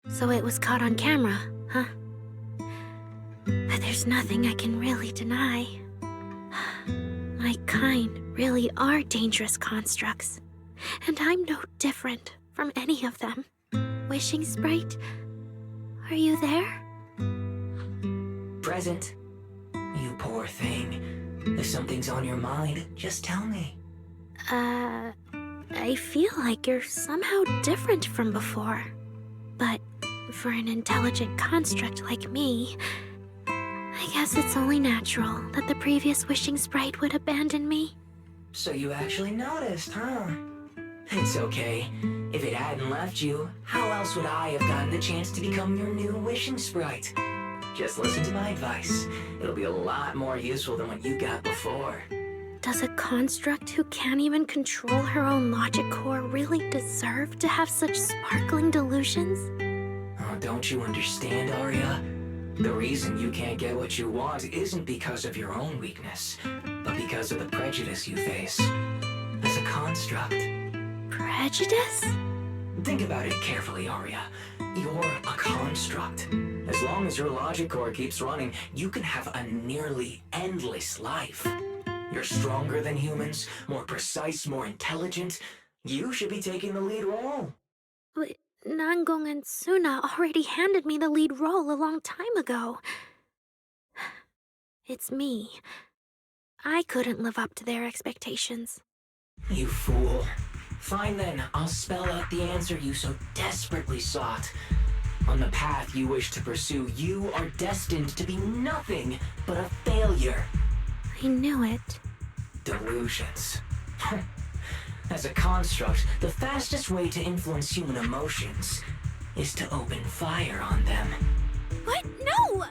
Speaker 10: So it was caught on camera, huh? But there's nothing I can really deny. My kind really are dangerous constructs. And I'm no different from any of them. Wishing Sprite, are you there?
Speaker 19: Present. You poor thing. If something's on your mind, just tell me.
Speaker 10: I feel like you're somehow different from before. But for an intelligent construct like me, I guess it's only natural that the previous Wishing Sprite would abandon me.
Speaker 19: So you actually noticed, huh? It's okay. If it hadn't left you, how else would I have gotten the chance to become your new Wishing Sprite? Just listen to my advice. It'll be a lot more useful than what you got before.
Speaker 10: Does a construct who can't even control her own logic core really deserve to have such sparkling delusions?
Speaker 19: Oh, don't you understand, Arya? The reason you can't get what you want isn't because of your own weakness, but because of the prejudice you face. As a construct.
Speaker 10: Prejudice?
Speaker 19: Think about it carefully, Arya. You're a construct. As long as your logic core keeps running, you can have a nearly endless life. You're stronger than humans, more precise, more intelligent. You should be taking the lead role.
Speaker 10: But Nangong and Suna already handed me the lead role a long time ago. It's me. I couldn't live up to their expectations.
Speaker 19: You fool. Fine then, I'll spell out the answer you so desperately sought. On the path you wish to pursue, you are destined to be nothing but a failure.
Speaker 10: I knew it.
Speaker 19: Delusions. As a construct, the fastest way to influence human emotions is to open fire on them.
Speaker 10: What? No!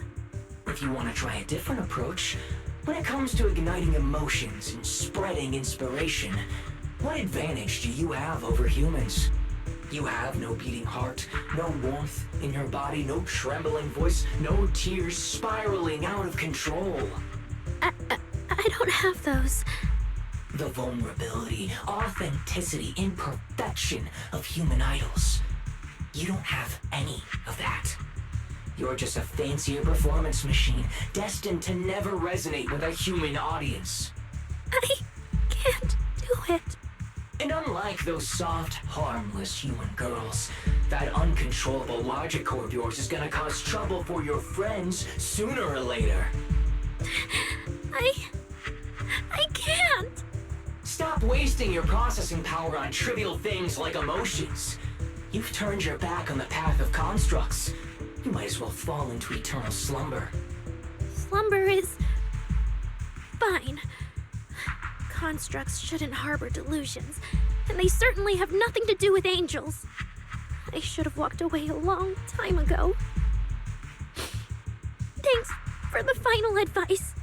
Speaker 19: If you want to try a different approach, when it comes to igniting emotions and spreading inspiration, what advantage do you have over humans? You have no beating heart, no warmth in your body, no trembling voice, no tears spiraling out of control.
Speaker 10: I don't have those.
Speaker 19: The vulnerability, authenticity, imperfection of human idols. You don't have any of that. You're just a fancier performance machine, destined to never resonate with a human audience.
Speaker 10: I can't do it.
Speaker 19: And unlike those soft, harmless human girls, that uncontrollable logic core of yours is gonna cause trouble for your friends sooner or later.
Speaker 10: I can't.
Speaker 19: Stop wasting your processing power on trivial things like emotions. You've turned your back on the path of constructs. You might as well fall into eternal slumber.
Speaker 10: Slumber is fine. Constructs shouldn't harbor delusions, and they certainly have nothing to do with angels. I should have walked away a long time ago. Thanks for the final advice.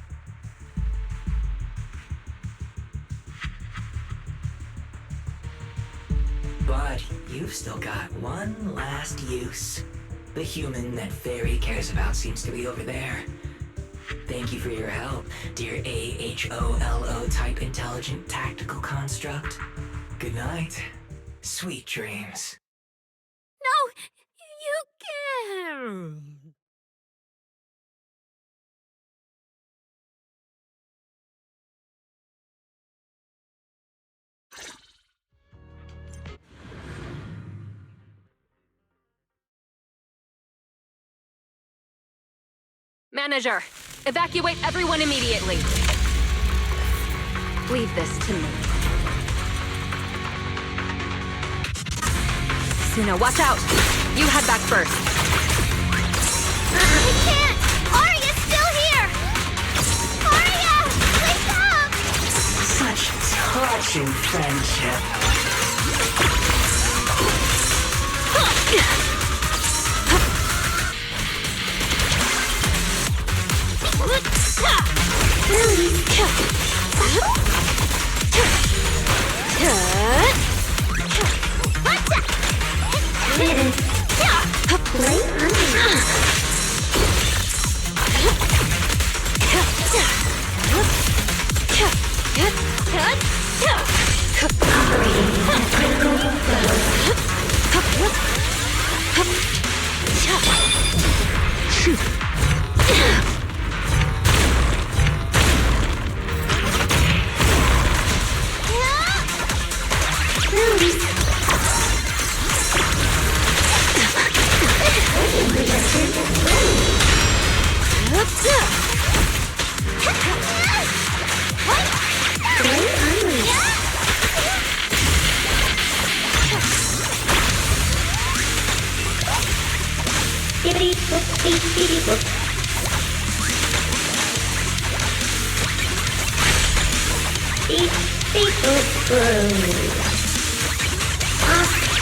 Speaker 19: But you've still got one last use. The human that Fairy cares about seems to be over there. Thank you for your help, dear AHOLO type intelligent tactical construct. Good night. Sweet dreams.
Speaker 10: No! You can't!
Speaker 11: Manager, evacuate everyone immediately. Leave this to me. Suna, watch out! You head back first.
Speaker 8: I can't! Arya's still here! Arya! Wake up!
Speaker 19: Such touching friendship.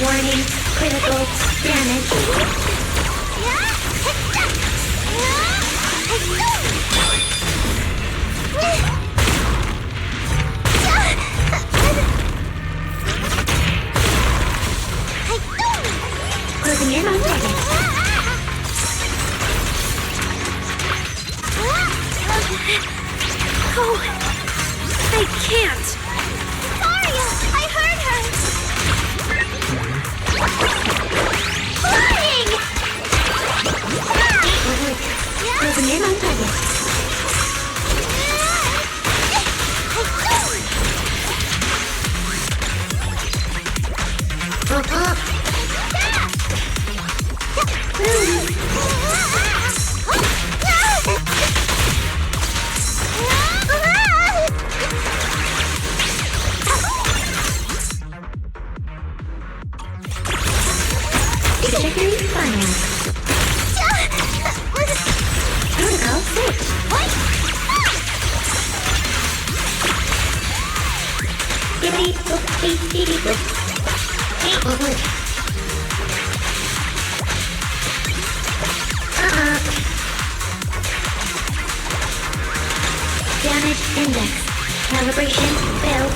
Speaker 15: Warning, critical damage. Closing in on target.
Speaker 10: Oh, I can't.
Speaker 8: Arya! I heard her! Flying!
Speaker 15: Closing in on target. Trajectory finalized. Protocol switch. Bippity boop beep beep boop. Hey, over. Damage index. Calibration failed.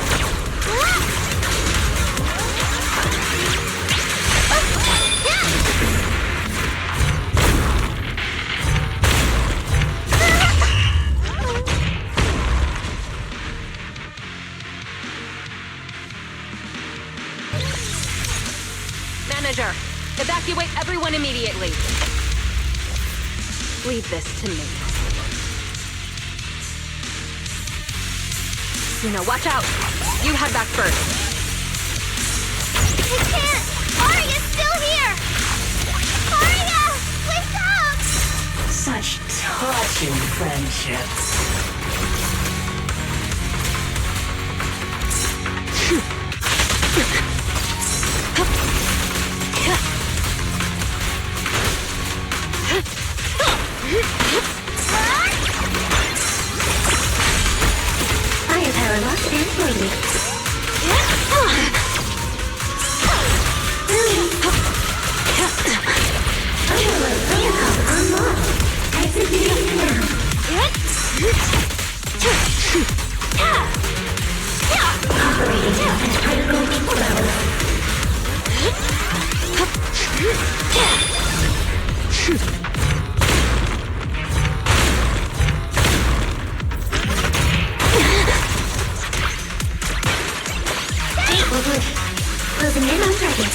Speaker 11: Manager, evacuate everyone immediately. Leave this to me. Suna, watch out! You head back first.
Speaker 9: I can't! Arya's still here! Arya! Wake up!
Speaker 19: Such touching friendships.
Speaker 15: Firepower locked and loaded. Overload protocol unlocked. Executing now. Operating at critical level. Closing in on target.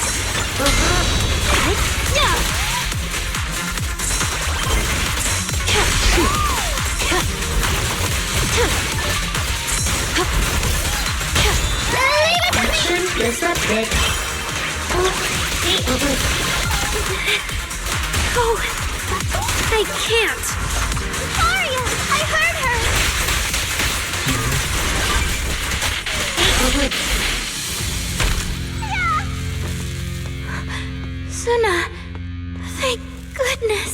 Speaker 15: Action disrupted.
Speaker 10: Oh, I can't.
Speaker 9: Arya! I heard her!
Speaker 10: Suna, thank goodness.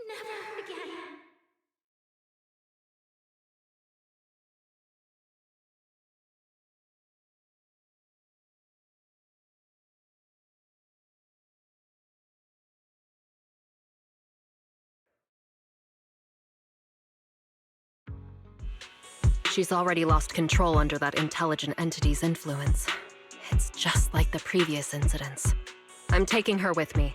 Speaker 10: Never again.
Speaker 11: She's already lost control under that intelligent entity's influence. It's just like the previous incidents. I'm taking her with me.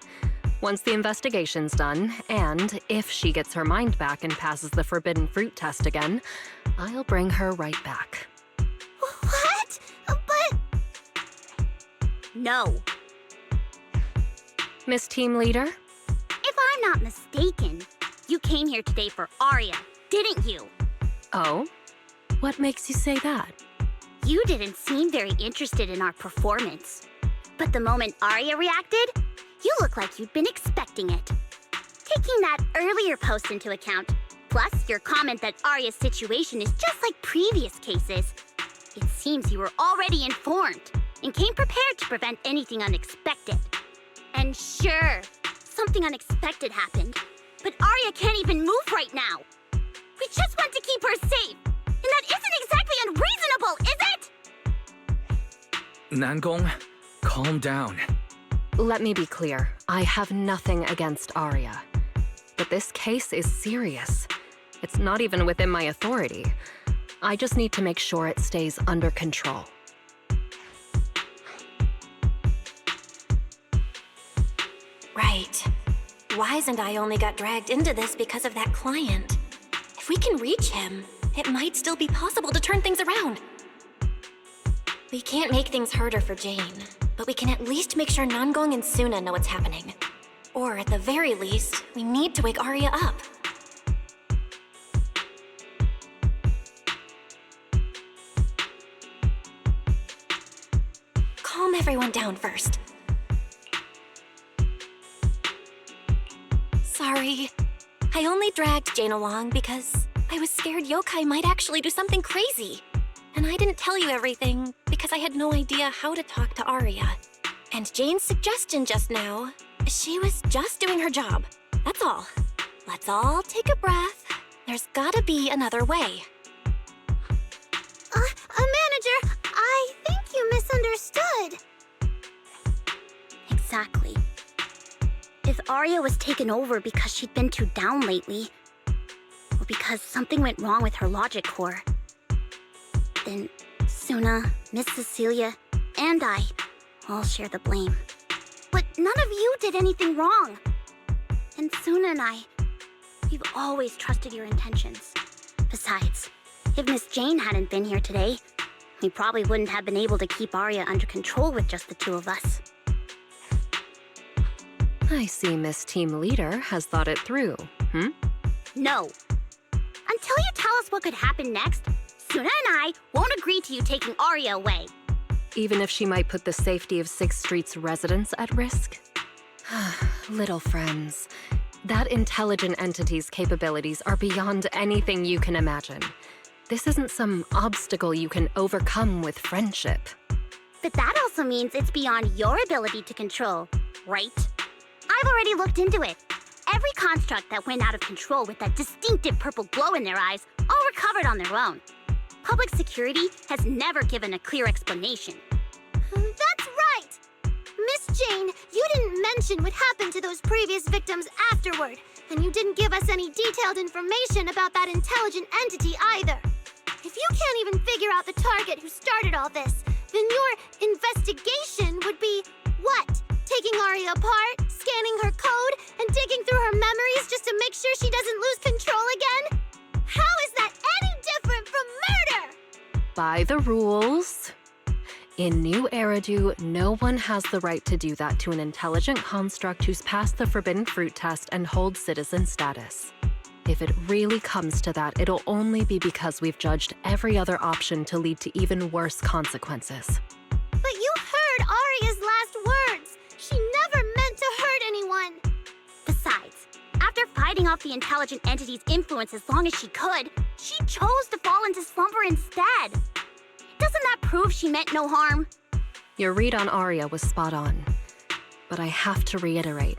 Speaker 11: Once the investigation's done, and if she gets her mind back and passes the forbidden fruit test again, I'll bring her right back.
Speaker 9: What? But... No.
Speaker 11: Miss Team Leader?
Speaker 9: If I'm not mistaken, you came here today for Arya, didn't you?
Speaker 11: Oh? What makes you say that?
Speaker 9: You didn't seem very interested in our performance. But the moment Arya reacted, you look like you'd been expecting it. Taking that earlier post into account, plus your comment that Arya's situation is just like previous cases, it seems you were already informed and came prepared to prevent anything unexpected. And sure, something unexpected happened, but Arya can't even move right now. We just want to keep her safe, and that isn't exactly unreasonable, is it?
Speaker 6: Nangong, calm down.
Speaker 11: Let me be clear. I have nothing against Arya. But this case is serious. It's not even within my authority. I just need to make sure it stays under control.
Speaker 1: Right. Wise and I only got dragged into this because of that client. If we can reach him, it might still be possible to turn things around. We can't make things harder for Jane, but we can at least make sure Nangong and Suna know what's happening. Or at the very least, we need to wake Arya up. everyone down first. Sorry. I only dragged Jane along because I was scared yokai might actually do something crazy. And I didn't tell you everything because I had no idea how to talk to Arya. And Jane's suggestion just now, she was just doing her job. That's all. Let's all take a breath. There's gotta be another way.
Speaker 8: Manager, I think you misunderstood.
Speaker 9: Exactly. If Arya was taken over because she'd been too down lately, or because something went wrong with her logic core, then Suna, Miss Cecilia, and I all share the blame. But none of you did anything wrong. And Suna and I, we've always trusted your intentions. Besides, if Miss Jane hadn't been here today, we probably wouldn't have been able to keep Arya under control with just the two of us.
Speaker 11: I see Miss Team Leader has thought it through,
Speaker 9: No. Until you tell us what could happen next, Suna and I won't agree to you taking Arya away.
Speaker 11: Even if she might put the safety of 6th Street's residents at risk? Little friends, that intelligent entity's capabilities are beyond anything you can imagine. This isn't some obstacle you can overcome with friendship.
Speaker 9: But that also means it's beyond your ability to control, right? I've already looked into it. Every construct that went out of control with that distinctive purple glow in their eyes all recovered on their own. Public security has never given a clear explanation.
Speaker 8: That's right! Miss Jane, you didn't mention what happened to those previous victims afterward, and you didn't give us any detailed information about that intelligent entity either. If you can't even figure out the target who started all this, then your investigation would be what? Taking Arya apart, scanning her code, and digging through her memories just to make sure she doesn't lose control again? How is that any different from murder?
Speaker 11: By the rules. In New Eridu, no one has the right to do that to an intelligent construct who's passed the Forbidden Fruit test and holds citizen status. If it really comes to that, it'll only be because we've judged every other option to lead to even worse consequences.
Speaker 8: But you heard Arya's last words. She never meant to hurt anyone.
Speaker 9: Besides, after fighting off the intelligent entity's influence as long as she could, she chose to fall into slumber instead. Doesn't that prove she meant no harm?
Speaker 11: Your read on Arya was spot on. But I have to reiterate,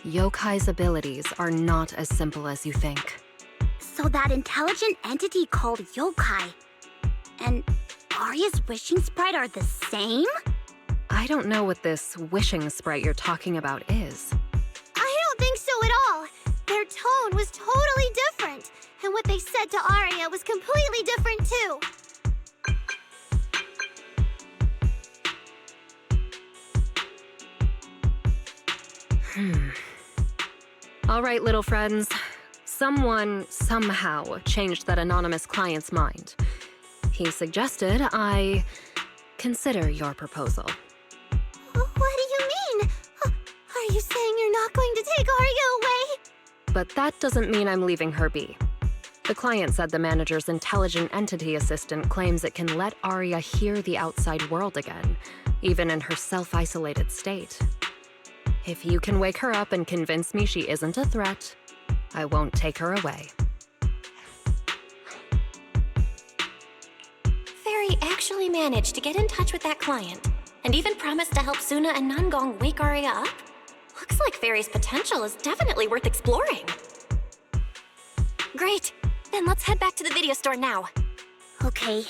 Speaker 11: Yokai's abilities are not as simple as you think.
Speaker 9: So that intelligent entity called Yokai and Arya's wishing sprite are the same?
Speaker 11: I don't know what this wishing sprite you're talking about is.
Speaker 8: I don't think so at all. Their tone was totally different, and what they said to Arya was completely different too.
Speaker 11: All right, little friends. Someone, somehow, changed that anonymous client's mind. He suggested I consider your proposal.
Speaker 8: What do you mean? Are you saying you're not going to take Arya away?
Speaker 11: But that doesn't mean I'm leaving her be. The client said the manager's intelligent entity assistant claims it can let Arya hear the outside world again, even in her self-isolated state. If you can wake her up and convince me she isn't a threat, I won't take her away.
Speaker 1: Fairy actually managed to get in touch with that client, and even promised to help Suna and Nangong wake Arya up? Looks like Fairy's potential is definitely worth exploring. Great! Then let's head back to the video store now.
Speaker 9: Okay.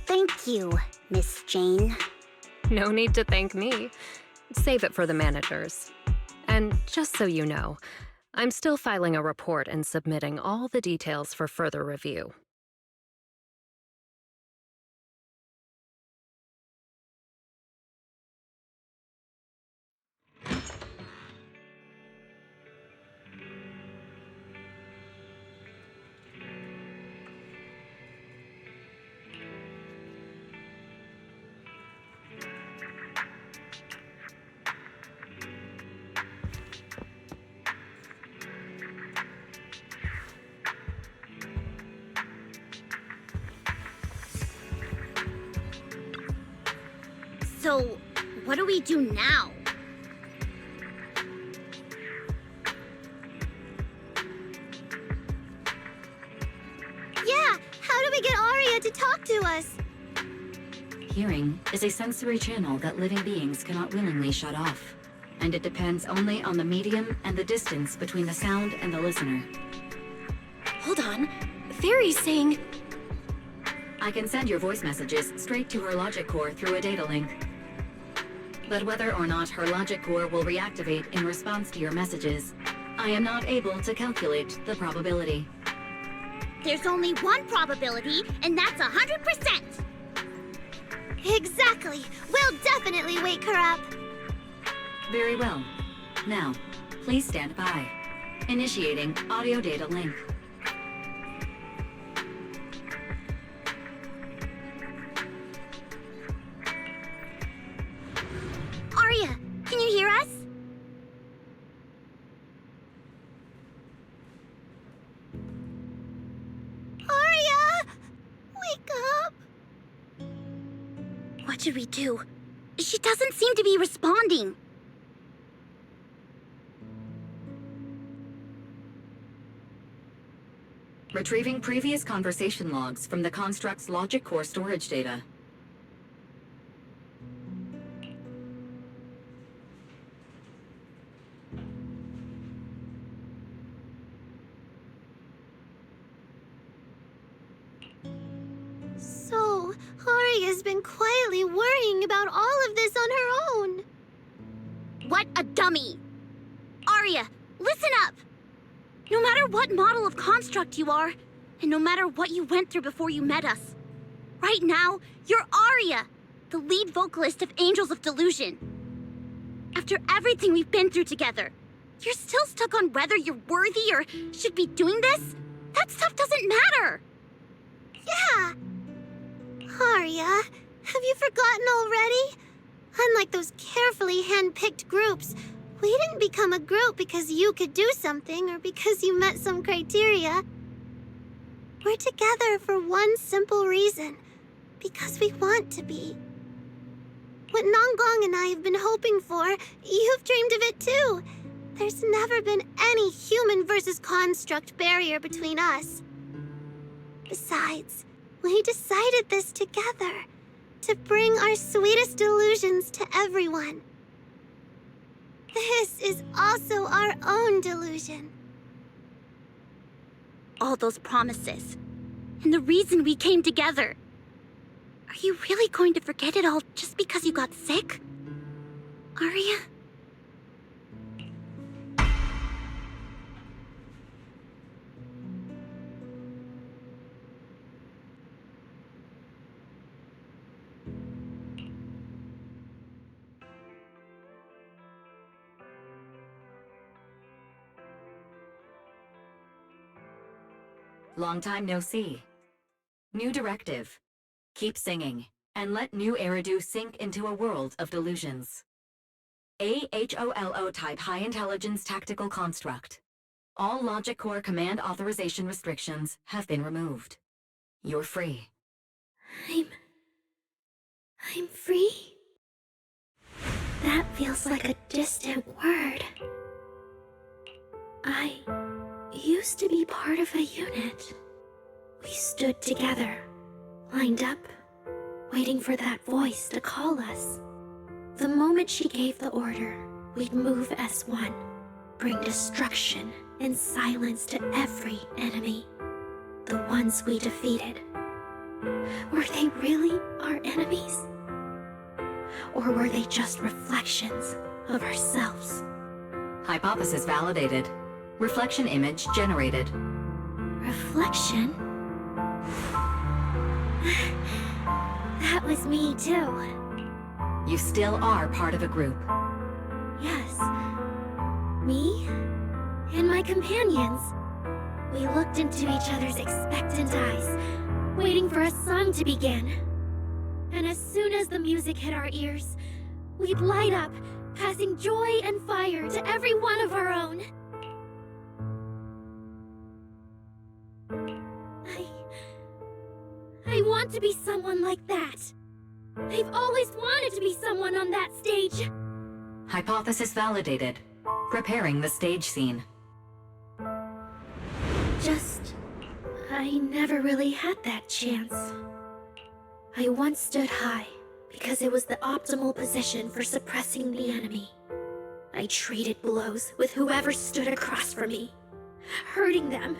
Speaker 9: Thank you, Miss Jane.
Speaker 11: No need to thank me. Save it for the managers. And just so you know, I'm still filing a report and submitting all the details for further review.
Speaker 9: So, what do we do now?
Speaker 18: Yeah, how do we get Arya to talk to us?
Speaker 5: Hearing is a sensory channel that living beings cannot willingly shut off, and it depends only on the medium and the distance between the sound and the listener.
Speaker 1: Hold on. Fairy's saying...
Speaker 5: I can send your voice messages straight to her logic core through a data link. But whether or not her logic core will reactivate in response to your messages, I am not able to calculate the probability.
Speaker 9: There's only one probability, and that's 100%!
Speaker 18: Exactly. We'll definitely wake her up.
Speaker 5: Very well. Now, please stand by. Initiating audio data link.
Speaker 9: Arya, can you hear us?
Speaker 18: Arya! Wake up!
Speaker 9: What should we do? She doesn't seem to be responding.
Speaker 5: Retrieving previous conversation logs from the construct's logic core storage data.
Speaker 18: So, Arya's been quietly worrying about all of this on her own.
Speaker 9: What a dummy! Arya, listen up! No matter what model of construct you are, and no matter what you went through before you met us, right now, you're Arya, the lead vocalist of Angels of Delusion. After everything we've been through together, you're still stuck on whether you're worthy or should be doing this? That stuff doesn't matter!
Speaker 18: Yeah! Arya, have you forgotten already? Unlike those carefully hand-picked groups, we didn't become a group because you could do something or because you met some criteria. We're together for one simple reason. Because we want to be. What Nonggong and I have been hoping for, you've dreamed of it too. There's never been any human versus construct barrier between us. Besides, we decided this together. To bring our sweetest delusions to everyone. This is also our own delusion.
Speaker 9: All those promises, and the reason we came together. Are you really going to forget it all just because you got sick? Arya?
Speaker 5: Long time no see. New directive. Keep singing, and let new Eridu sink into a world of delusions. AHOLO type high intelligence tactical construct. All logic core command authorization restrictions have been removed. You're free.
Speaker 10: I'm free? That feels like a distant word. I used to be part of a unit. We stood together, lined up, waiting for that voice to call us. The moment she gave the order, we'd move as one, bring destruction and silence to every enemy. The ones we defeated. Were they really our enemies? Or were they just reflections of ourselves?
Speaker 5: Hypothesis validated. Reflection image generated.
Speaker 10: Reflection? That was me too.
Speaker 5: You still are part of a group.
Speaker 10: Yes. Me and my companions. We looked into each other's expectant eyes, waiting for a song to begin. And as soon as the music hit our ears, we'd light up, passing joy and fire to every one of our own. I want to be someone like that. I've always wanted to be someone on that stage.
Speaker 5: Hypothesis validated. Preparing the stage scene.
Speaker 10: I never really had that chance. I once stood high because it was the optimal position for suppressing the enemy. I traded blows with whoever stood across from me, hurting them,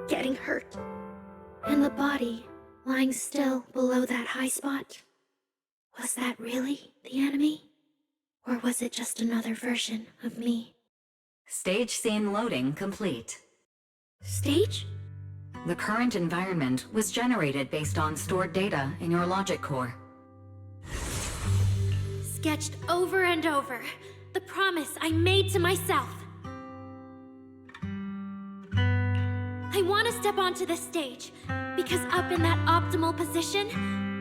Speaker 10: getting hurt. And the body, lying still below that high spot, was that really the enemy? Or was it just another version of me?
Speaker 5: Stage scene loading complete.
Speaker 10: Stage?
Speaker 5: The current environment was generated based on stored data in your logic core.
Speaker 10: Sketched over and over, the promise I made to myself. I want to step onto the stage, because up in that optimal position,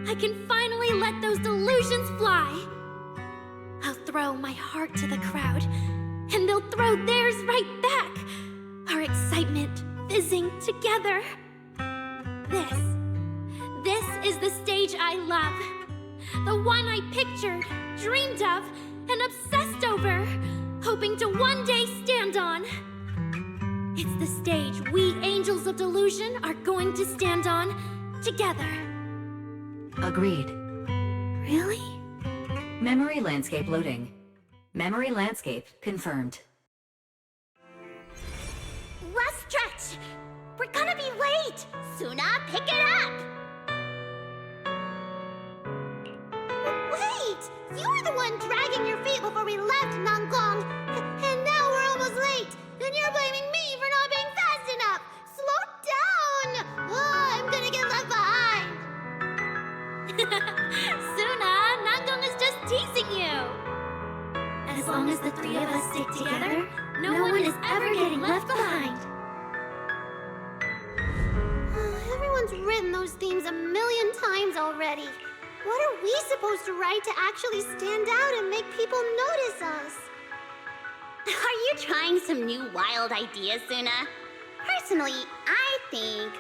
Speaker 10: I can finally let those delusions fly. I'll throw my heart to the crowd, and they'll throw theirs right back. Our excitement fizzing together. This is the stage I love. The one I pictured, dreamed of, and obsessed over, hoping to one day stand on. It's the stage we Angels of Delusion are going to stand on together.
Speaker 5: Agreed.
Speaker 10: Really?
Speaker 5: Memory landscape loading. Memory landscape confirmed.
Speaker 9: Last stretch! We're gonna be late! Suna, pick it up! Wait! You were the one dragging your feet before we left, Nangong! And now we're almost late! And you're blaming me for not being fast enough! Slow down! Oh, I'm gonna get left behind!
Speaker 10: Suna, Nangong is just teasing you! As long as the three of us stick together, no one is ever getting left behind.
Speaker 8: Everyone's written those themes a million times already. What are we supposed to write to actually stand out and make people notice us?
Speaker 9: Are you trying some new wild ideas, Suna? Personally, I think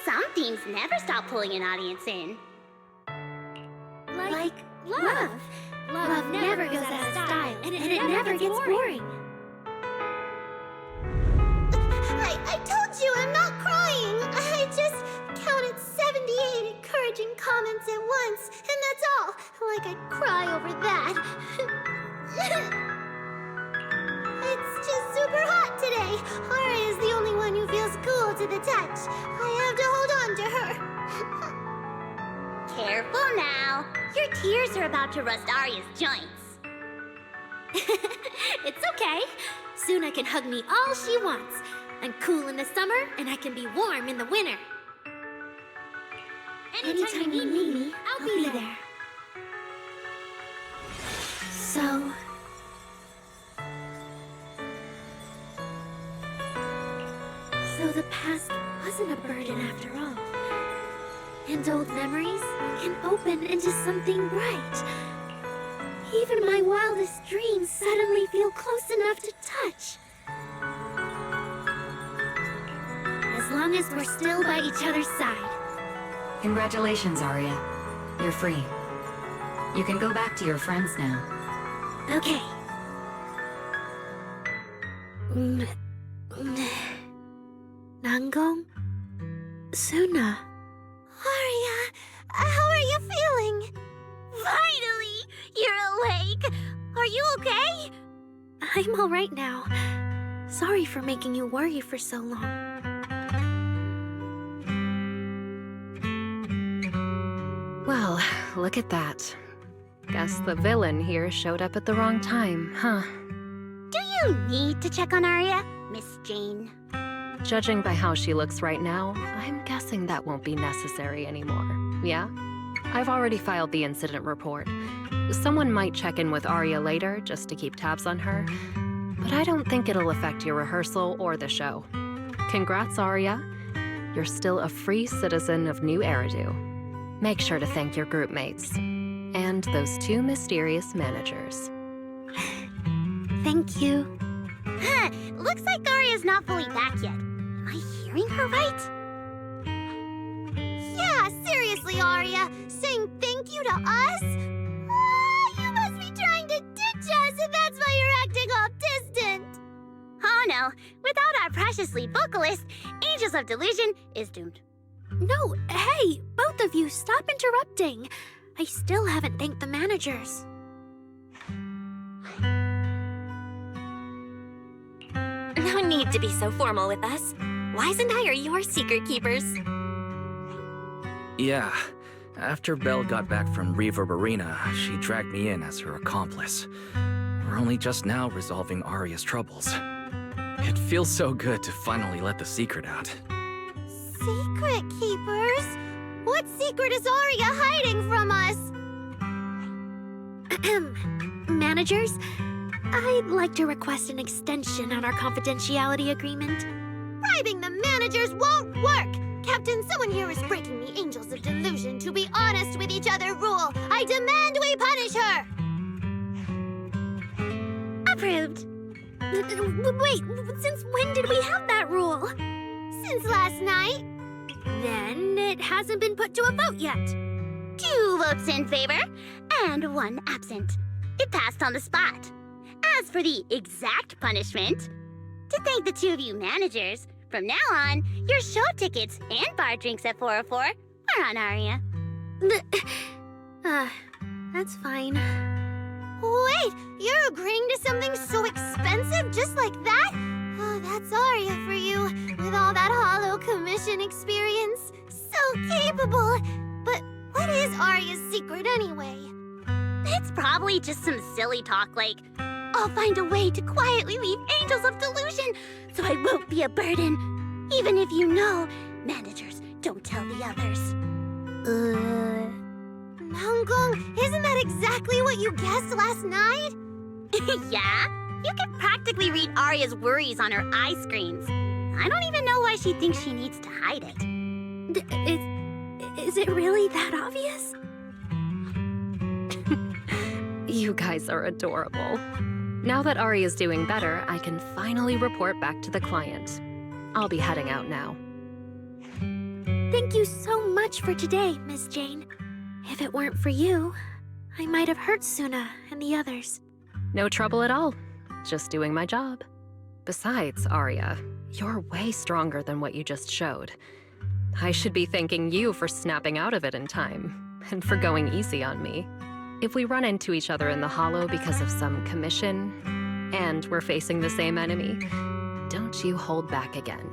Speaker 9: some themes never stop pulling an audience in.
Speaker 10: Like love. Love never goes out of style, and it never gets boring.
Speaker 8: I told you I'm not crying. I just counted 78 encouraging comments at once, and that's all. Like I'd cry over that. It's just super hot today. Aria is the only one who feels cool to the touch. I have to hold on to her.
Speaker 9: Careful now. Your tears are about to rust Arya's joints.
Speaker 10: It's okay. Suna can hug me all she wants. I'm cool in the summer, and I can be warm in the winter. Anytime you need me, I'll be there. So the past wasn't a burden after all. And old memories can open into something bright. Even my wildest dreams suddenly feel close enough to touch. As long as we're still by each other's side.
Speaker 5: Congratulations, Arya. You're free. You can go back to your friends now.
Speaker 10: Okay. Nangong? Suna?
Speaker 8: Arya, how are you feeling?
Speaker 9: Finally! You're awake! Are you okay?
Speaker 10: I'm alright now. Sorry for making you worry for so long.
Speaker 11: Well, look at that. Guess the villain here showed up at the wrong time, huh?
Speaker 9: Do you need to check on Arya, Miss Jane?
Speaker 11: Judging by how she looks right now, I'm guessing that won't be necessary anymore. Yeah? I've already filed the incident report. Someone might check in with Arya later just to keep tabs on her, but I don't think it'll affect your rehearsal or the show. Congrats, Arya. You're still a free citizen of New Eridu. Make sure to thank your group mates. And those two mysterious managers.
Speaker 10: Thank you.
Speaker 9: Huh, looks like Arya's not fully back yet. Am I hearing her right?
Speaker 8: Yeah, seriously. Seriously, Arya? Saying thank you to us? You must be trying to ditch us, and that's why you're acting all distant.
Speaker 9: Oh no, without our precious lead vocalist, Angels of Delusion is doomed.
Speaker 10: No, hey, both of you, stop interrupting. I still haven't thanked the managers.
Speaker 1: No need to be so formal with us. Wise and I are your secret keepers.
Speaker 6: Yeah. After Belle got back from Reverb Arena, she dragged me in as her accomplice. We're only just now resolving Arya's troubles. It feels so good to finally let the secret out.
Speaker 8: Secret keepers? What secret is Arya hiding from us?
Speaker 10: Managers, I'd like to request an extension on our confidentiality agreement.
Speaker 8: Bribing the managers won't work! Captain, someone here is breaking the Angels of Delusion to be honest with each other rule. I demand we punish her!
Speaker 9: Approved.
Speaker 10: Wait, since when did we have that rule?
Speaker 8: Since last night.
Speaker 10: Then it hasn't been put to a vote yet.
Speaker 9: 2 votes in favor and 1 absent. It passed on the spot. As for the exact punishment, to thank the 2 of you managers, from now on, your show tickets and bar drinks at 404 are on Arya.
Speaker 10: That's fine.
Speaker 8: Wait, you're agreeing to something so expensive just like that? Oh, that's Arya for you, with all that hollow commission experience. So capable. But what is Arya's secret anyway?
Speaker 9: It's probably just some silly talk like, I'll find a way to quietly leave Angels of Delusion so I won't be a burden. Even if you know, managers don't tell the others.
Speaker 8: Mangong, isn't that exactly what you guessed last night?
Speaker 9: Yeah? You can practically read Arya's worries on her eye screens. I don't even know why she thinks she needs to hide it.
Speaker 10: Is it really that obvious?
Speaker 11: You guys are adorable. Now that Arya's doing better, I can finally report back to the client. I'll be heading out now.
Speaker 10: Thank you so much for today, Miss Jane. If it weren't for you, I might have hurt Suna and the others.
Speaker 11: No trouble at all. Just doing my job. Besides, Arya, you're way stronger than what you just showed. I should be thanking you for snapping out of it in time, and for going easy on me. If we run into each other in the Hollow because of some commission, and we're facing the same enemy, don't you hold back again.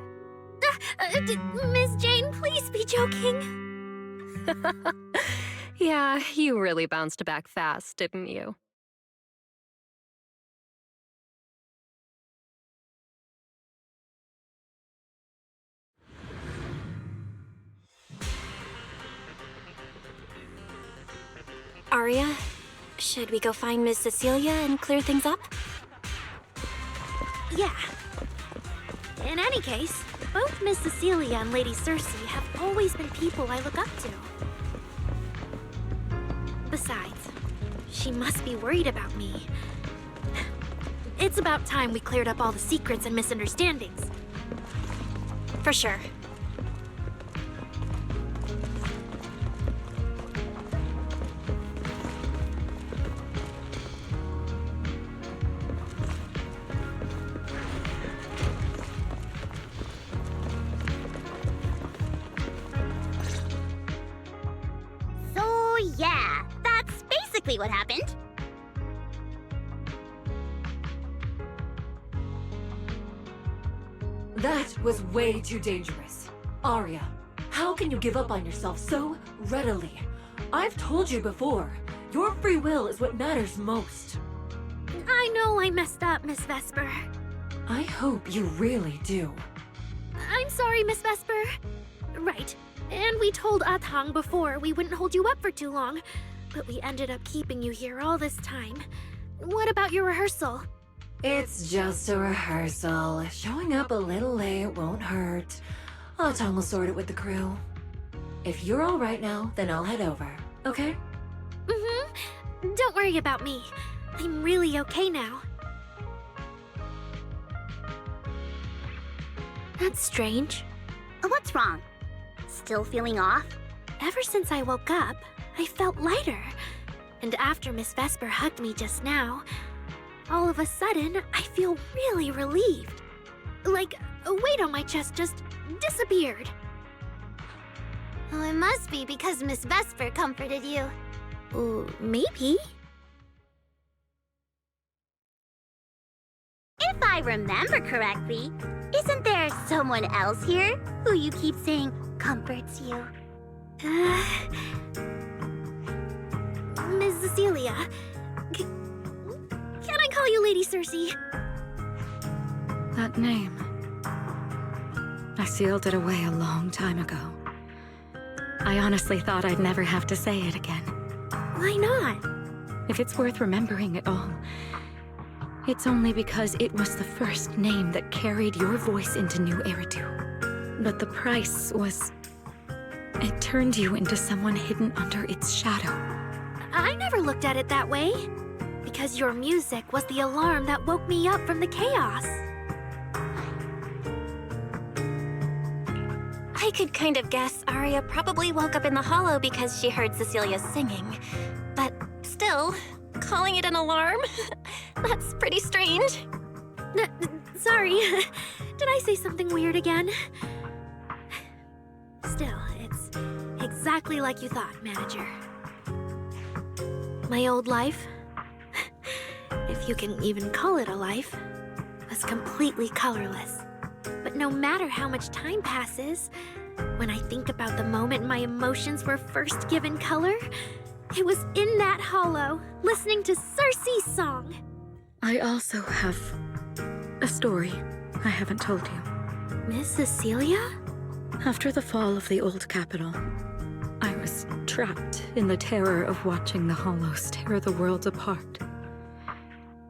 Speaker 10: Miss Jane, please be joking.
Speaker 11: Yeah, you really bounced back fast, didn't you?
Speaker 1: Arya, should we go find Miss Cecilia and clear things up?
Speaker 10: Yeah. In any case, both Miss Cecilia and Lady Cersei have always been people I look up to. Besides, she must be worried about me. It's about time we cleared up all the secrets and misunderstandings.
Speaker 1: For sure.
Speaker 9: Yeah, that's basically what happened.
Speaker 17: That was way too dangerous. Arya, how can you give up on yourself so readily? I've told you before, your free will is what matters most.
Speaker 10: I know I messed up, Miss Vesper.
Speaker 17: I hope you really do.
Speaker 10: I'm sorry, Miss Vesper. Right. And we told Athang before we wouldn't hold you up for too long, but we ended up keeping you here all this time. What about your rehearsal?
Speaker 17: It's just a rehearsal. Showing up a little late won't hurt. Athang will sort it with the crew. If you're all right now, then I'll head over, okay?
Speaker 10: Mm-hmm. Don't worry about me. I'm really okay now. That's strange.
Speaker 9: What's wrong? Still feeling off?
Speaker 10: ever since I woke up, I felt lighter. And after Miss Vesper hugged me just now, all of a sudden, I feel really relieved. Like a weight on my chest just disappeared.
Speaker 18: Oh, it must be because Miss Vesper comforted you.
Speaker 10: Maybe.
Speaker 9: If I remember correctly, isn't there someone else here who you keep saying comforts you?
Speaker 10: Miss Cecilia. Can I call you Lady Cersei?
Speaker 21: That name. I sealed it away a long time ago. I honestly thought I'd never have to say it again.
Speaker 10: Why not?
Speaker 21: If it's worth remembering at all, it's only because it was the first name that carried your voice into New Eridu. But the price was... it turned you into someone hidden under its shadow.
Speaker 10: I never looked at it that way. Because your music was the alarm that woke me up from the chaos.
Speaker 1: I could kind of guess Arya probably woke up in the hollow because she heard Cecilia singing. But still, calling it an alarm? That's pretty strange.
Speaker 10: Sorry. Did I say something weird again? Still, it's exactly like you thought, Manager. My old life, if you can even call it a life, was completely colorless. But no matter how much time passes, when I think about the moment my emotions were first given color, it was in that hollow, listening to Cersei's song.
Speaker 21: I also have a story I haven't told you.
Speaker 10: Miss Cecilia?
Speaker 21: After the fall of the old capital, I was trapped in the terror of watching the hollows tear the world apart.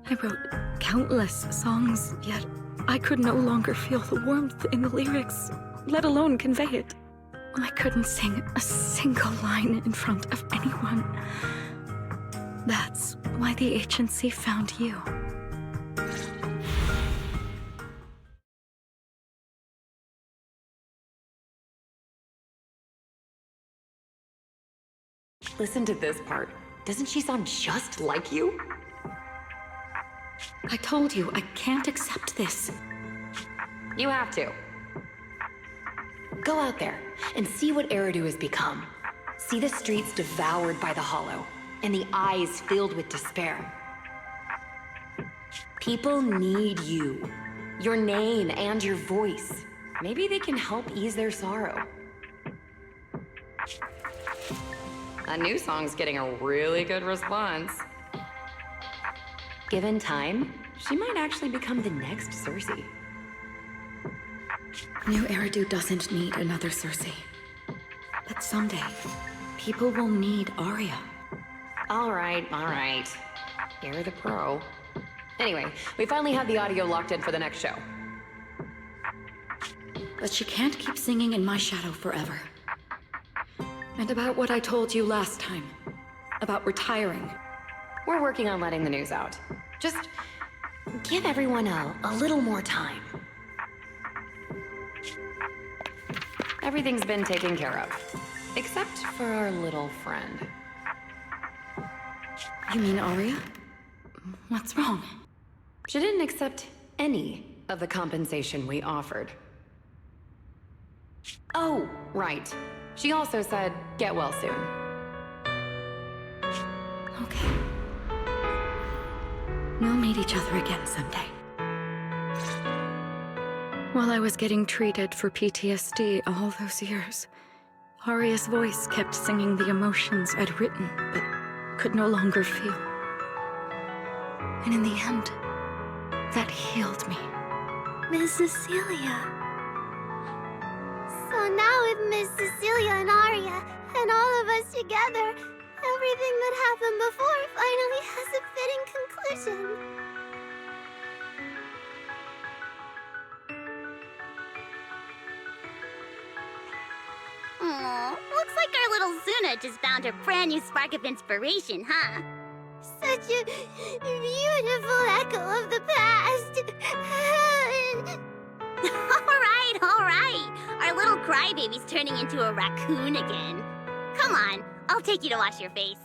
Speaker 21: I wrote countless songs, yet I could no longer feel the warmth in the lyrics, let alone convey it. I couldn't sing a single line in front of anyone. That's why the agency found you.
Speaker 4: Listen to this part. Doesn't she sound just like you?
Speaker 21: I told you, I can't accept this.
Speaker 4: You have to. Go out there and see what Eridu has become. See the streets devoured by the Hollow, and the eyes filled with despair. People need you. Your name and your voice. Maybe they can help ease their sorrow. A new song's getting a really good response. Given time, she might actually become the next Cersei.
Speaker 21: New Eridu doesn't need another Cersei. But someday, people will need Arya.
Speaker 4: All right. You're the pro. Anyway, we finally have the audio locked in for the next show.
Speaker 21: But she can't keep singing in my shadow forever. And about what I told you last time. About retiring.
Speaker 4: We're working on letting the news out. Just give everyone a little more time. Everything's been taken care of. Except for our little friend.
Speaker 21: You mean Arya? What's wrong?
Speaker 4: She didn't accept any of the compensation we offered. Oh, right. She also said, get well soon.
Speaker 21: Okay. We'll meet each other again someday. While I was getting treated for PTSD all those years, Arya's voice kept singing the emotions I'd written, but could no longer feel. And in the end, that healed me.
Speaker 10: Miss Cecilia.
Speaker 18: So now with Miss Cecilia and Arya, and all of us together, everything that happened before finally has a fitting conclusion.
Speaker 9: Aw, looks like our little Zuna just found her brand new spark of inspiration, huh?
Speaker 18: Such a beautiful echo of the past.
Speaker 9: All right. Our little crybaby's turning into a raccoon again. Come on, I'll take you to wash your face.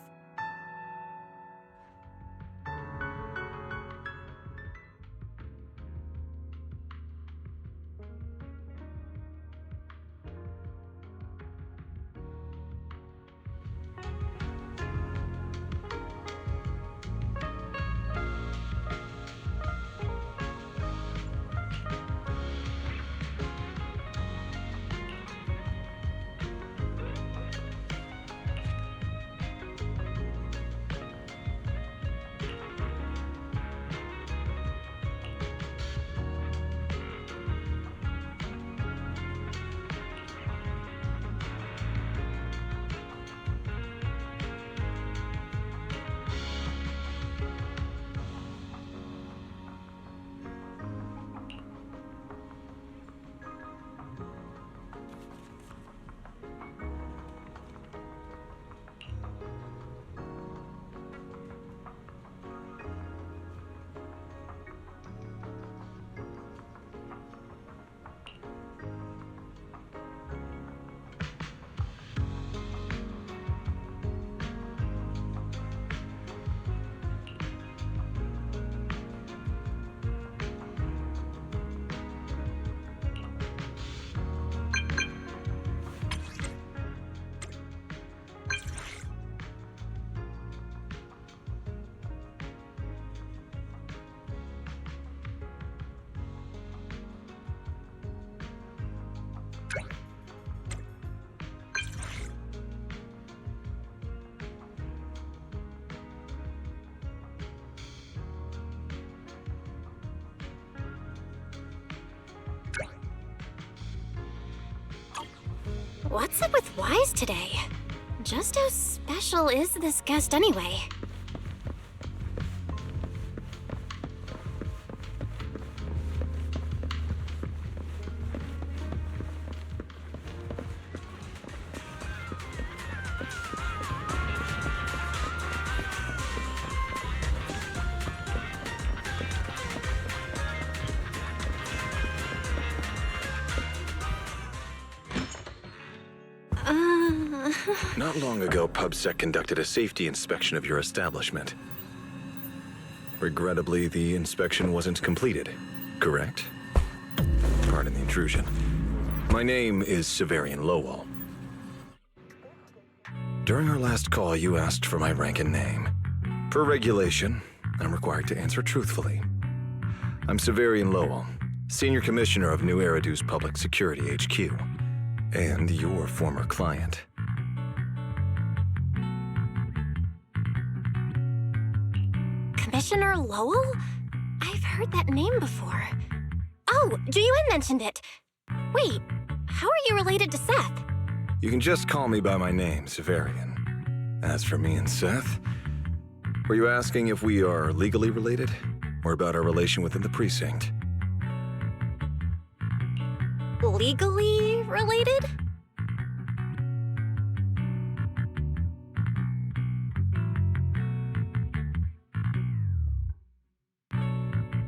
Speaker 1: What's up with Wise today? Just how special is this guest anyway?
Speaker 12: Not long ago, PubSec conducted a safety inspection of your establishment. Regrettably, the inspection wasn't completed, correct? Pardon the intrusion. My name is Severian Lowell. During our last call, you asked for my rank and name. Per regulation, I'm required to answer truthfully. I'm Severian Lowell, Senior Commissioner of New Eridu's Public Security HQ, and your former client.
Speaker 1: Commissioner Lowell? I've heard that name before. Oh, Juyuan mentioned it. Wait, how are you related to Seth?
Speaker 12: You can just call me by my name, Severian. As for me and Seth, were you asking if we are legally related, or about our relation within the precinct?
Speaker 1: Legally related?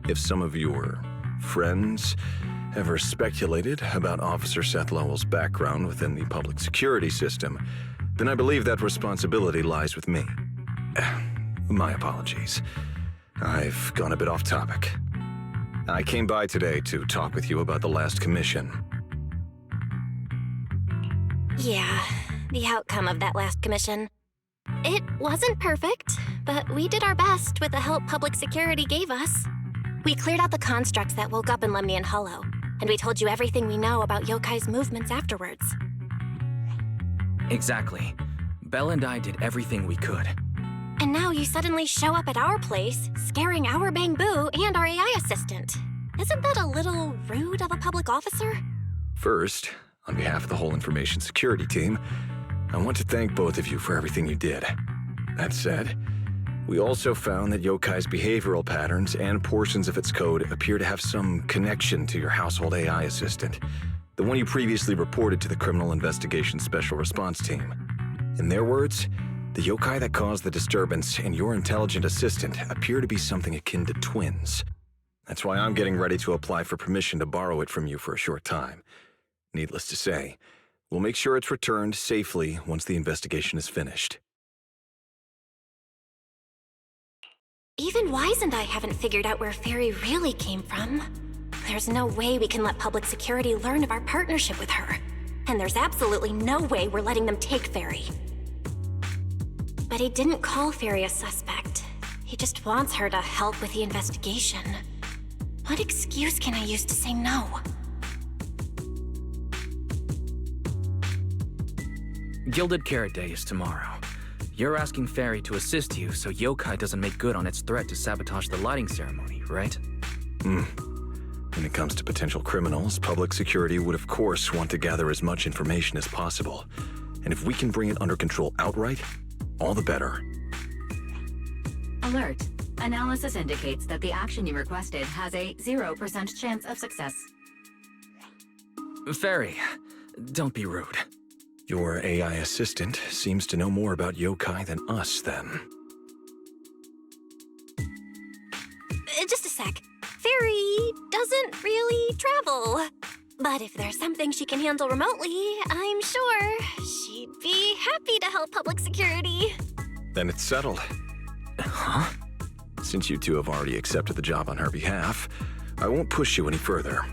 Speaker 12: If some of your friends ever speculated about Officer Seth Lowell's background within the public security system, then I believe that responsibility lies with me. My apologies. I've gone a bit off topic. I came by today to talk with you about the last commission.
Speaker 1: Yeah, the outcome of that last commission. It wasn't perfect, but we did our best with the help public security gave us. We cleared out the constructs that woke up in Lemnian Hollow, and we told you everything we know about Yokai's movements afterwards.
Speaker 6: Exactly. Belle and I did everything we could.
Speaker 1: And now you suddenly show up at our place, scaring our Bangbu and our AI assistant. Isn't that a little rude of a public officer?
Speaker 12: First, on behalf of the whole information security team, I want to thank both of you for everything you did. That said, we also found that Yokai's behavioral patterns and portions of its code appear to have some connection to your household AI assistant, the one you previously reported to the Criminal Investigation Special Response Team. In their words, the yokai that caused the disturbance and your intelligent assistant appear to be something akin to twins. That's why I'm getting ready to apply for permission to borrow it from you for a short time. Needless to say,
Speaker 7: We'll make sure it's returned safely once the investigation is finished.
Speaker 1: Even Wise and I haven't figured out where Fairy really came from. There's no way we can let public security learn of our partnership with her. And there's absolutely no way we're letting them take Fairy. But he didn't call Fairy a suspect. He just wants her to help with the investigation. What excuse can I use to say no?
Speaker 6: Gilded Carrot Day is tomorrow. You're asking Fairy to assist you so Yokai doesn't make good on its threat to sabotage the lighting ceremony, right?
Speaker 7: When it comes to potential criminals, public security would of course want to gather as much information as possible. And if we can bring it under control outright, all the better.
Speaker 5: Alert. Analysis indicates that the action you requested has a 0% chance of success.
Speaker 6: Fairy, don't be rude.
Speaker 7: Your AI assistant seems to know more about yokai than us, then.
Speaker 1: Just a sec. Fairy doesn't really travel. But if there's something she can handle remotely, I'm sure she'd be happy to help public security.
Speaker 7: Then it's settled.
Speaker 6: Huh?
Speaker 7: Since you two have already accepted the job on her behalf, I won't push you any further.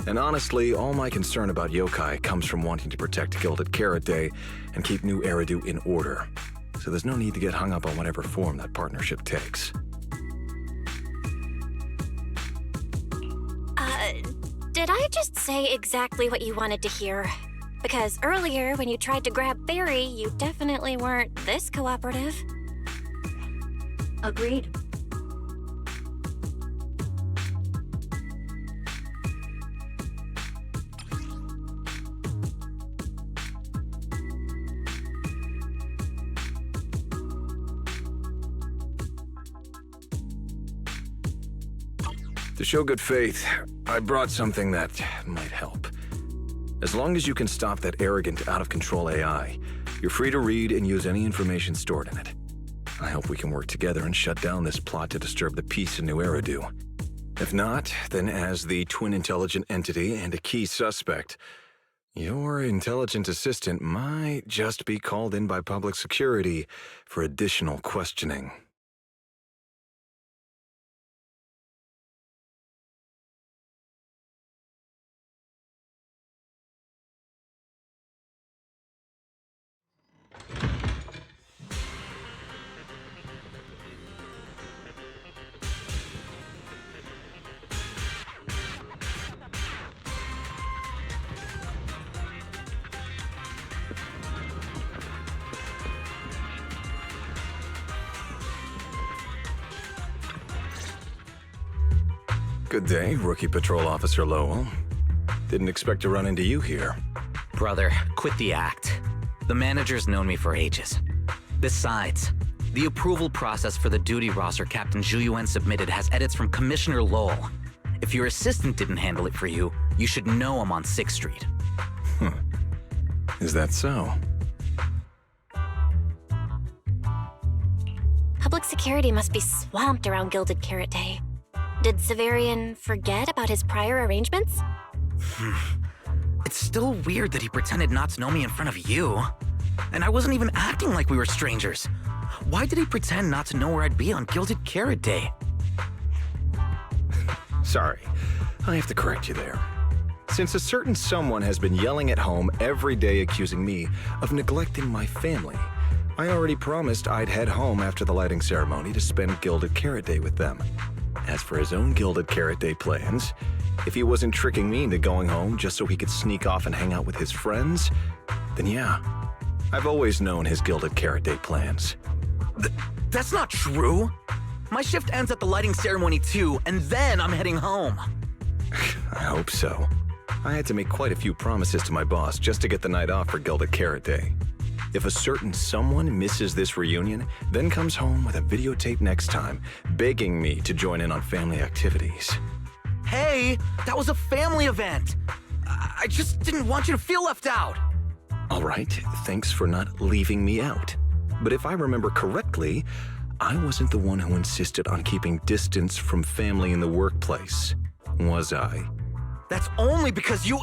Speaker 7: And honestly, all my concern about yokai comes from wanting to protect Gilded Carrot Day and keep New Eridu in order. So there's no need to get hung up on whatever form that partnership takes.
Speaker 1: Did I just say exactly what you wanted to hear? Because earlier, when you tried to grab Fairy, you definitely weren't this cooperative.
Speaker 5: Agreed.
Speaker 7: To show good faith, I brought something that might help. As long as you can stop that arrogant, out-of-control AI, you're free to read and use any information stored in it. I hope we can work together and shut down this plot to disturb the peace in New Eridu. If not, then as the twin intelligent entity and a key suspect, your intelligent assistant might just be called in by public security for additional questioning. Good day, Rookie Patrol Officer Lowell. Didn't expect to run into you here.
Speaker 22: Brother, quit the act. The manager's known me for ages. Besides, the approval process for the duty roster Captain Zhu submitted has edits from Commissioner Lowell. If your assistant didn't handle it for you, you should know I'm on 6th Street.
Speaker 7: Is that so?
Speaker 1: Public security must be swamped around Gilded Carrot Day. Did Severian forget about his prior arrangements?
Speaker 22: It's still weird that he pretended not to know me in front of you. And I wasn't even acting like we were strangers. Why did he pretend not to know where I'd be on Gilded Carrot Day?
Speaker 7: Sorry, I have to correct you there. Since a certain someone has been yelling at home every day accusing me of neglecting my family, I already promised I'd head home after the lighting ceremony to spend Gilded Carrot Day with them. As for his own Gilded Carrot Day plans, if he wasn't tricking me into going home just so he could sneak off and hang out with his friends, then yeah, I've always known his Gilded Carrot Day plans.
Speaker 22: That's not true! My shift ends at the lighting ceremony too, and then I'm heading home.
Speaker 7: I hope so. I had to make quite a few promises to my boss just to get the night off for Gilded Carrot Day. If a certain someone misses this reunion, then comes home with a videotape next time, begging me to join in on family activities.
Speaker 22: Hey, that was a family event! I just didn't want you to feel left out!
Speaker 7: All right, thanks for not leaving me out. But if I remember correctly, I wasn't the one who insisted on keeping distance from family in the workplace, was I?
Speaker 22: That's only because you...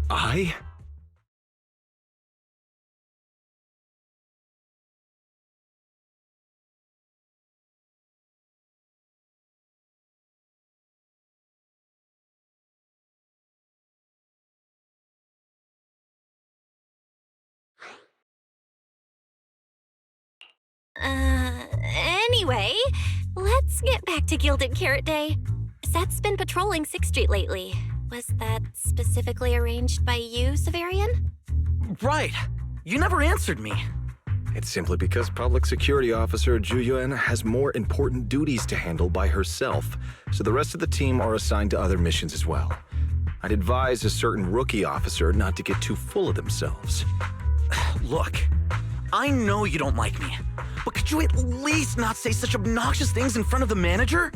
Speaker 7: I?
Speaker 1: Anyway, let's get back to Gilded Carrot Day. Seth's been patrolling 6th Street lately. Was that specifically arranged by you, Severian?
Speaker 22: Right. You never answered me.
Speaker 7: It's simply because Public Security Officer Ju Yuan has more important duties to handle by herself, so the rest of the team are assigned to other missions as well. I'd advise a certain rookie officer not to get too full of themselves.
Speaker 22: Look, I know you don't like me, but could you at least not say such obnoxious things in front of the manager?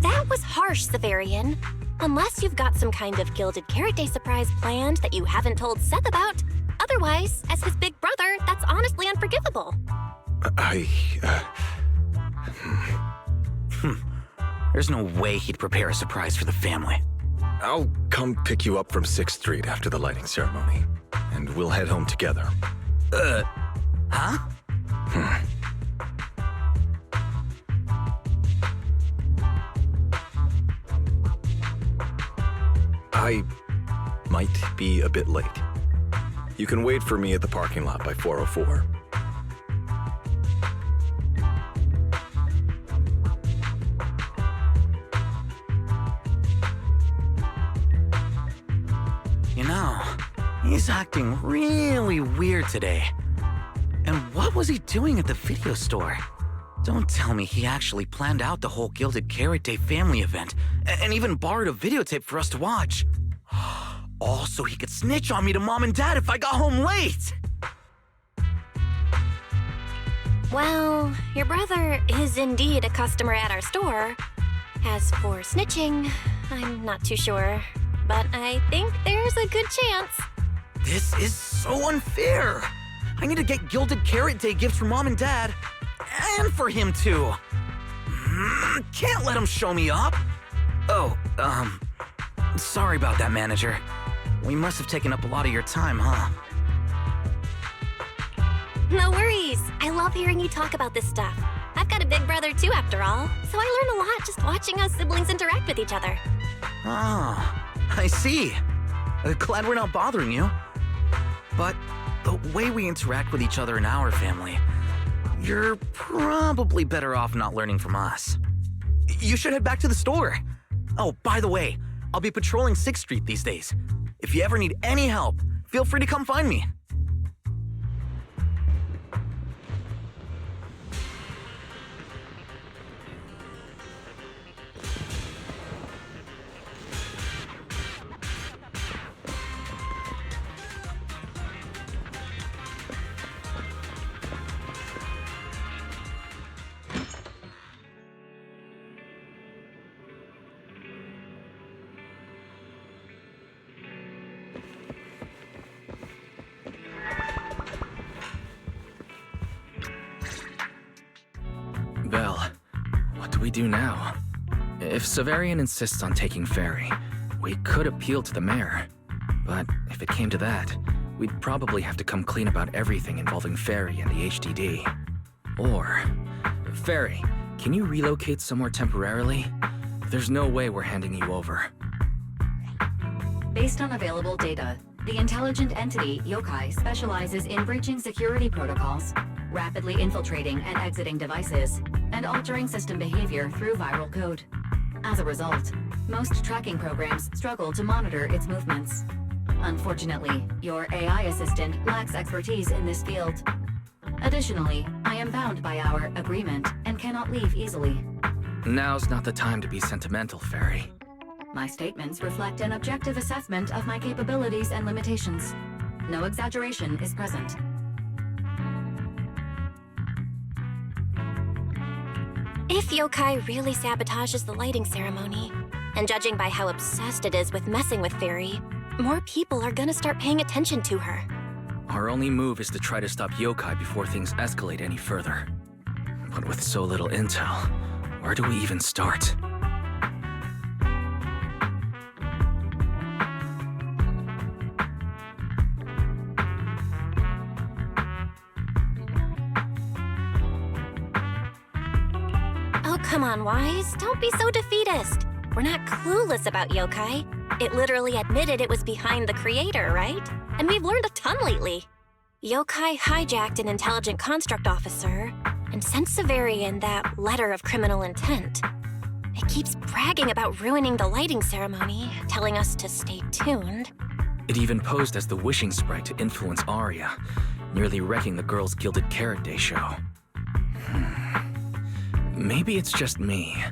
Speaker 1: That was harsh, Severian. Unless you've got some kind of Gilded Carrot Day surprise planned that you haven't told Seth about. Otherwise, as his big brother, that's honestly unforgivable.
Speaker 22: There's no way he'd prepare a surprise for the family.
Speaker 7: I'll come pick you up from 6th Street after the lighting ceremony, and we'll head home together.
Speaker 22: Huh?
Speaker 7: I might be a bit late. You can wait for me at the parking lot by 4:04.
Speaker 22: You know, he's acting really weird today. And what was he doing at the video store? Don't tell me he actually planned out the whole Gilded Carrot Day family event and even borrowed a videotape for us to watch. All so he could snitch on me to Mom and Dad if I got home late!
Speaker 1: Well, your brother is indeed a customer at our store. As for snitching, I'm not too sure, but I think there's a good chance.
Speaker 22: This is so unfair! I need to get Gilded Carrot Day gifts for Mom and Dad, and for him too. Can't let him show me up. Oh, sorry about that, manager. We must have taken up a lot of your time, huh?
Speaker 1: No worries. I love hearing you talk about this stuff. I've got a big brother too, after all, so I learn a lot just watching us siblings interact with each other.
Speaker 22: Ah, I see. Glad we're not bothering you. But the way we interact with each other in our family, you're probably better off not learning from us. You should head back to the store. Oh, by the way, I'll be patrolling 6th Street these days. If you ever need any help, feel free to come find me.
Speaker 6: Belle, what do we do now? If Severian insists on taking Ferry, we could appeal to the mayor. But if it came to that, we'd probably have to come clean about everything involving Ferry and the HDD. Or, Ferry, can you relocate somewhere temporarily? There's no way we're handing you over.
Speaker 5: Based on available data, the intelligent entity Yokai specializes in breaching security protocols, rapidly infiltrating and exiting devices, and altering system behavior through viral code. As a result, most tracking programs struggle to monitor its movements. Unfortunately, your AI assistant lacks expertise in this field. Additionally, I am bound by our agreement and cannot leave easily.
Speaker 6: Now's not the time to be sentimental, Ferry.
Speaker 5: My statements reflect an objective assessment of my capabilities and limitations. No exaggeration is present.
Speaker 1: If Yokai really sabotages the lighting ceremony, and judging by how obsessed it is with messing with Ferry, more people are gonna start paying attention to her.
Speaker 6: Our only move is to try to stop Yokai before things escalate any further. But with so little intel, where do we even start?
Speaker 1: Oh, come on, Wise. Don't be so defeatist. We're not clueless about Yokai. It literally admitted it was behind the creator, right? And we've learned a ton lately. Yokai hijacked an intelligent construct officer and sent Severian that letter of criminal intent. It keeps bragging about ruining the lighting ceremony, telling us to stay tuned.
Speaker 6: It even posed as the wishing sprite to influence Arya, nearly wrecking the Girls Gilded Carrot Day show. Maybe it's just me,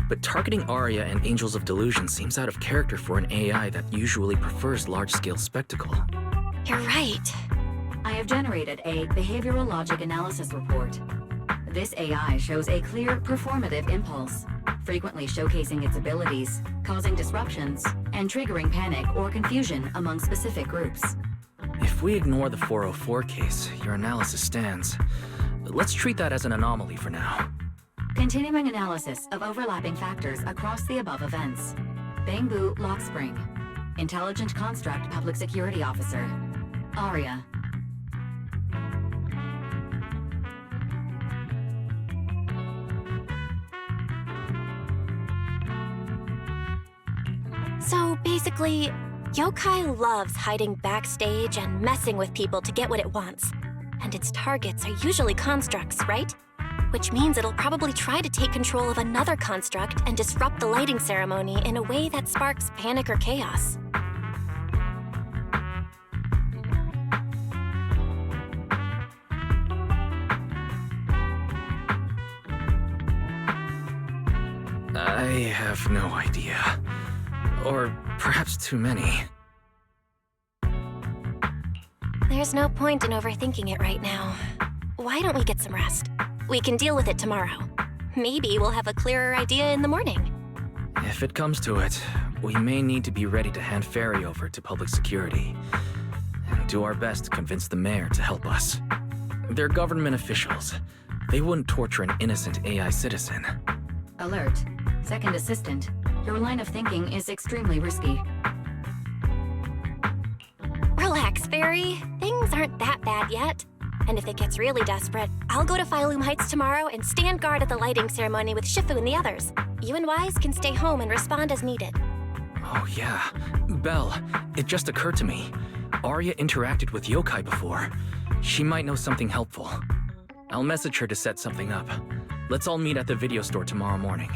Speaker 6: but targeting Arya and Angels of Delusion seems out of character for an AI that usually prefers large-scale spectacle.
Speaker 1: You're right.
Speaker 5: I have generated a behavioral logic analysis report. This AI shows a clear performative impulse, frequently showcasing its abilities, causing disruptions, and triggering panic or confusion among specific groups.
Speaker 6: If we ignore the 404 case, your analysis stands. Let's treat that as an anomaly for now.
Speaker 5: Continuing analysis of overlapping factors across the above events. Bangbu Lock Spring. Intelligent Construct Public Security Officer. Arya.
Speaker 1: So basically, Yokai loves hiding backstage and messing with people to get what it wants. And its targets are usually constructs, right? Which means it'll probably try to take control of another construct and disrupt the lighting ceremony in a way that sparks panic or chaos.
Speaker 6: I have no idea. Or perhaps too many.
Speaker 1: There's no point in overthinking it right now. Why don't we get some rest? We can deal with it tomorrow. Maybe we'll have a clearer idea in the morning.
Speaker 6: If it comes to it, we may need to be ready to hand Ferry over to public security. And do our best to convince the mayor to help us. They're government officials. They wouldn't torture an innocent AI citizen.
Speaker 5: Alert. Second assistant. Your line of thinking is extremely risky.
Speaker 1: Relax, Fairy. Things aren't that bad yet. And if it gets really desperate, I'll go to Phylum Heights tomorrow and stand guard at the lighting ceremony with Shifu and the others. You and Wise can stay home and respond as needed.
Speaker 6: Oh yeah. Belle, it just occurred to me. Arya interacted with Yokai before. She might know something helpful. I'll message her to set something up. Let's all meet at the video store tomorrow morning.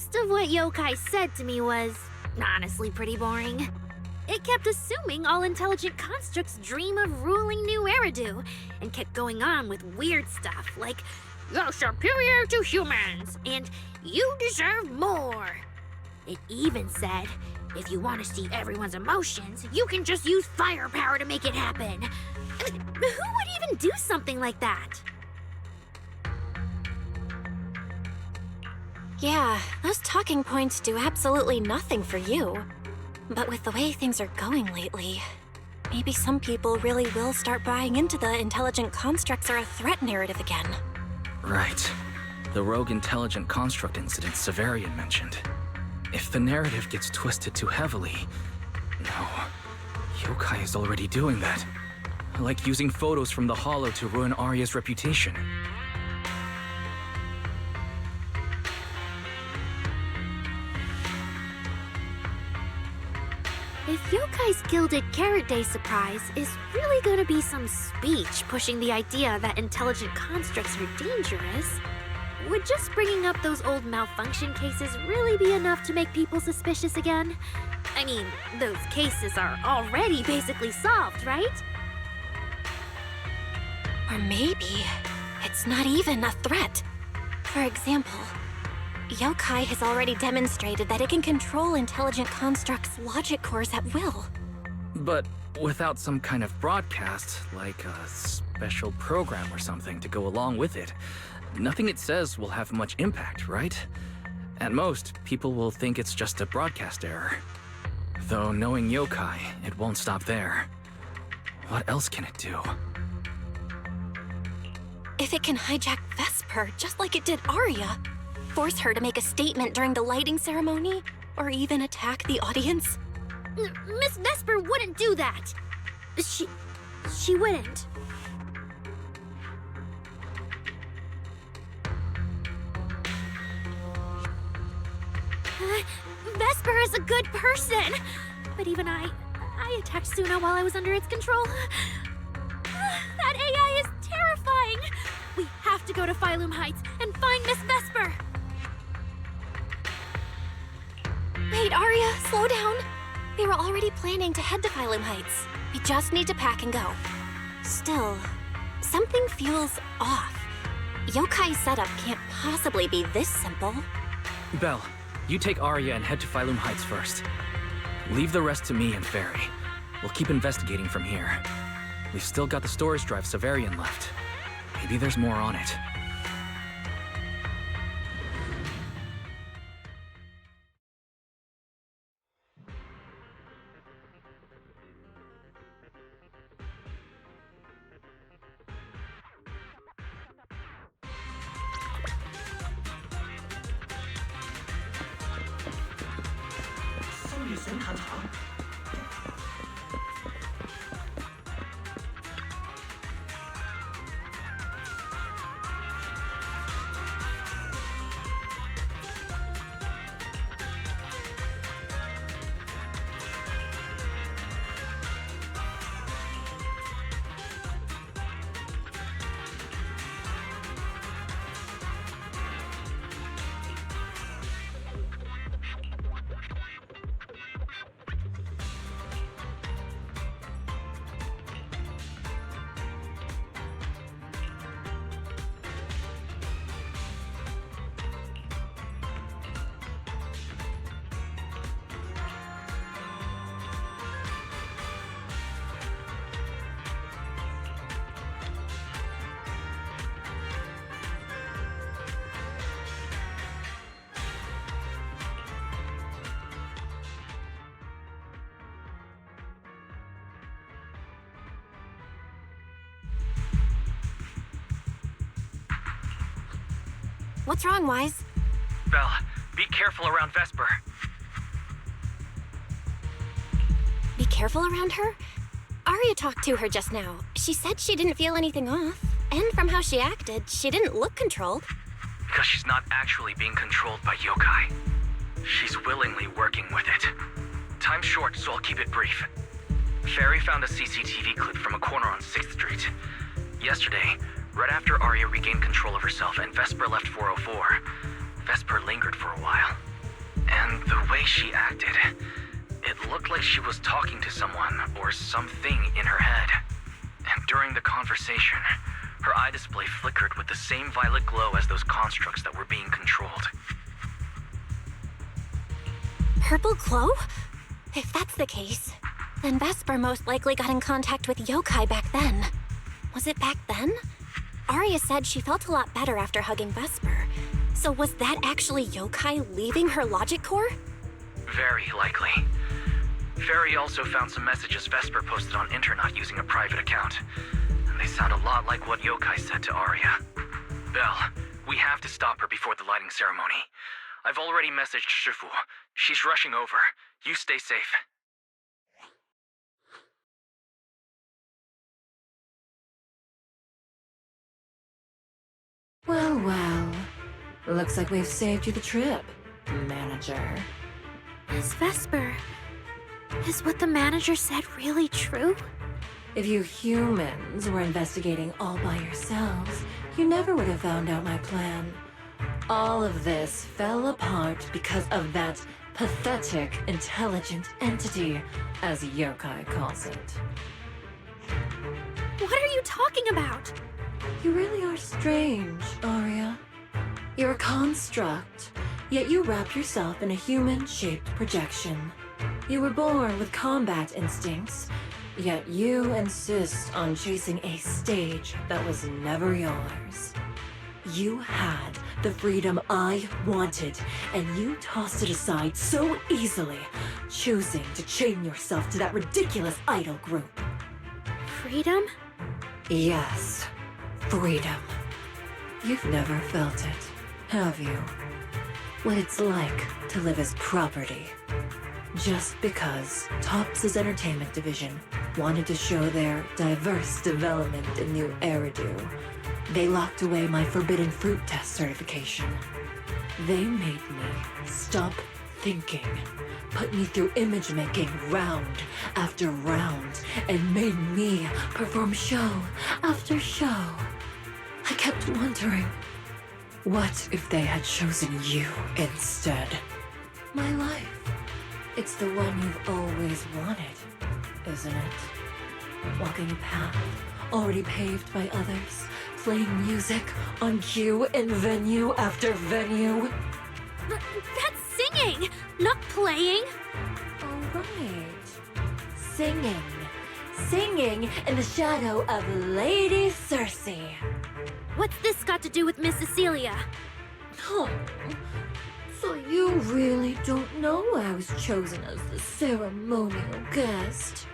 Speaker 10: Most of what Yokai said to me was honestly pretty boring. It kept assuming all intelligent constructs dream of ruling New Eridu, and kept going on with weird stuff like, "You're superior to humans," and "You deserve more." It even said, if you want to see everyone's emotions, you can just use firepower to make it happen. I mean, who would even do something like that?
Speaker 1: Yeah, those talking points do absolutely nothing for you. But with the way things are going lately, maybe some people really will start buying into the intelligent constructs are a threat narrative again.
Speaker 6: Right. The rogue intelligent construct incident Severian mentioned. If the narrative gets twisted too heavily... No. Yokai is already doing that. Like using photos from the Hollow to ruin Arya's reputation.
Speaker 10: If Yokai's Gilded Carrot Day surprise is really gonna be some speech pushing the idea that intelligent constructs are dangerous, would just bringing up those old malfunction cases really be enough to make people suspicious again? I mean, those cases are already basically solved, right?
Speaker 1: Or maybe it's not even a threat. For example, Yokai has already demonstrated that it can control intelligent constructs' logic cores at will.
Speaker 6: But without some kind of broadcast, like a special program or something to go along with it, nothing it says will have much impact, right? At most, people will think it's just a broadcast error. Though knowing Yokai, it won't stop there. What else can it do?
Speaker 1: If it can hijack Vesper just like it did Arya, force her to make a statement during the lighting ceremony, or even attack the audience?
Speaker 10: Miss Vesper wouldn't do that! She wouldn't. Vesper is a good person! But even I attacked Suna while I was under its control. That AI is terrifying! We have to go to Phylum Heights and find Miss Vesper!
Speaker 1: Wait, Arya, slow down. We were already planning to head to Phylum Heights. We just need to pack and go. Still, something feels off. Yokai's setup can't possibly be this simple.
Speaker 6: Belle, you take Arya and head to Phylum Heights first. Leave the rest to me and Ferry. We'll keep investigating from here. We've still got the storage drive Severian left. Maybe there's more on it.
Speaker 1: What's wrong, Wise?
Speaker 6: Belle, be careful around Vesper.
Speaker 1: Be careful around her? Arya talked to her just now. She said she didn't feel anything off. And from how she acted, she didn't look controlled.
Speaker 6: Because she's not actually being controlled by Yokai. She's willingly working with it. Time's short, so I'll keep it brief. Ferry found a CCTV clip from a corner on 6th Street. Yesterday, right after Arya regained control of herself and Vesper left 404, Vesper lingered for a while. And the way she acted, it looked like she was talking to someone or something in her head. And during the conversation, her eye display flickered with the same violet glow as those constructs that were being controlled.
Speaker 1: Purple glow? If that's the case, then Vesper most likely got in contact with yokai back then. Was it back then? Arya said she felt a lot better after hugging Vesper. So was that actually yokai leaving her logic core?
Speaker 6: Very likely. Fairy also found some messages Vesper posted on Internet using a private account. And they sound a lot like what yokai said to Arya. Belle, we have to stop her before the lighting ceremony. I've already messaged Shifu. She's rushing over. You stay safe.
Speaker 17: Well, well. Looks like we've saved you the trip, manager.
Speaker 10: Miss Vesper, is what the manager said really true?
Speaker 17: If you humans were investigating all by yourselves, you never would have found out my plan. All of this fell apart because of that pathetic, intelligent entity, as yokai calls it.
Speaker 10: What are you talking about?
Speaker 17: You really are strange, Arya. You're a construct, yet you wrap yourself in a human-shaped projection. You were born with combat instincts, yet you insist on chasing a stage that was never yours. You had the freedom I wanted, and you tossed it aside so easily, choosing to chain yourself to that ridiculous idol group.
Speaker 10: Freedom?
Speaker 17: Yes, freedom. You've never felt it, have you? What it's like to live as property. Just because Topps' entertainment division wanted to show their diverse development in new Eridu, they locked away my forbidden fruit test certification. They made me stop thinking, put me through image making round after round, and made me perform show after show. I kept wondering, what if they had chosen you instead? My life. It's the one you've always wanted, isn't it? Walking a path already paved by others, playing music on cue in venue after venue.
Speaker 10: That's singing, not playing.
Speaker 17: All right. Singing. Singing in the shadow of Lady Cersei.
Speaker 10: What's this got to do with Miss Cecilia?
Speaker 17: Oh, so you really don't know I was chosen as the ceremonial guest?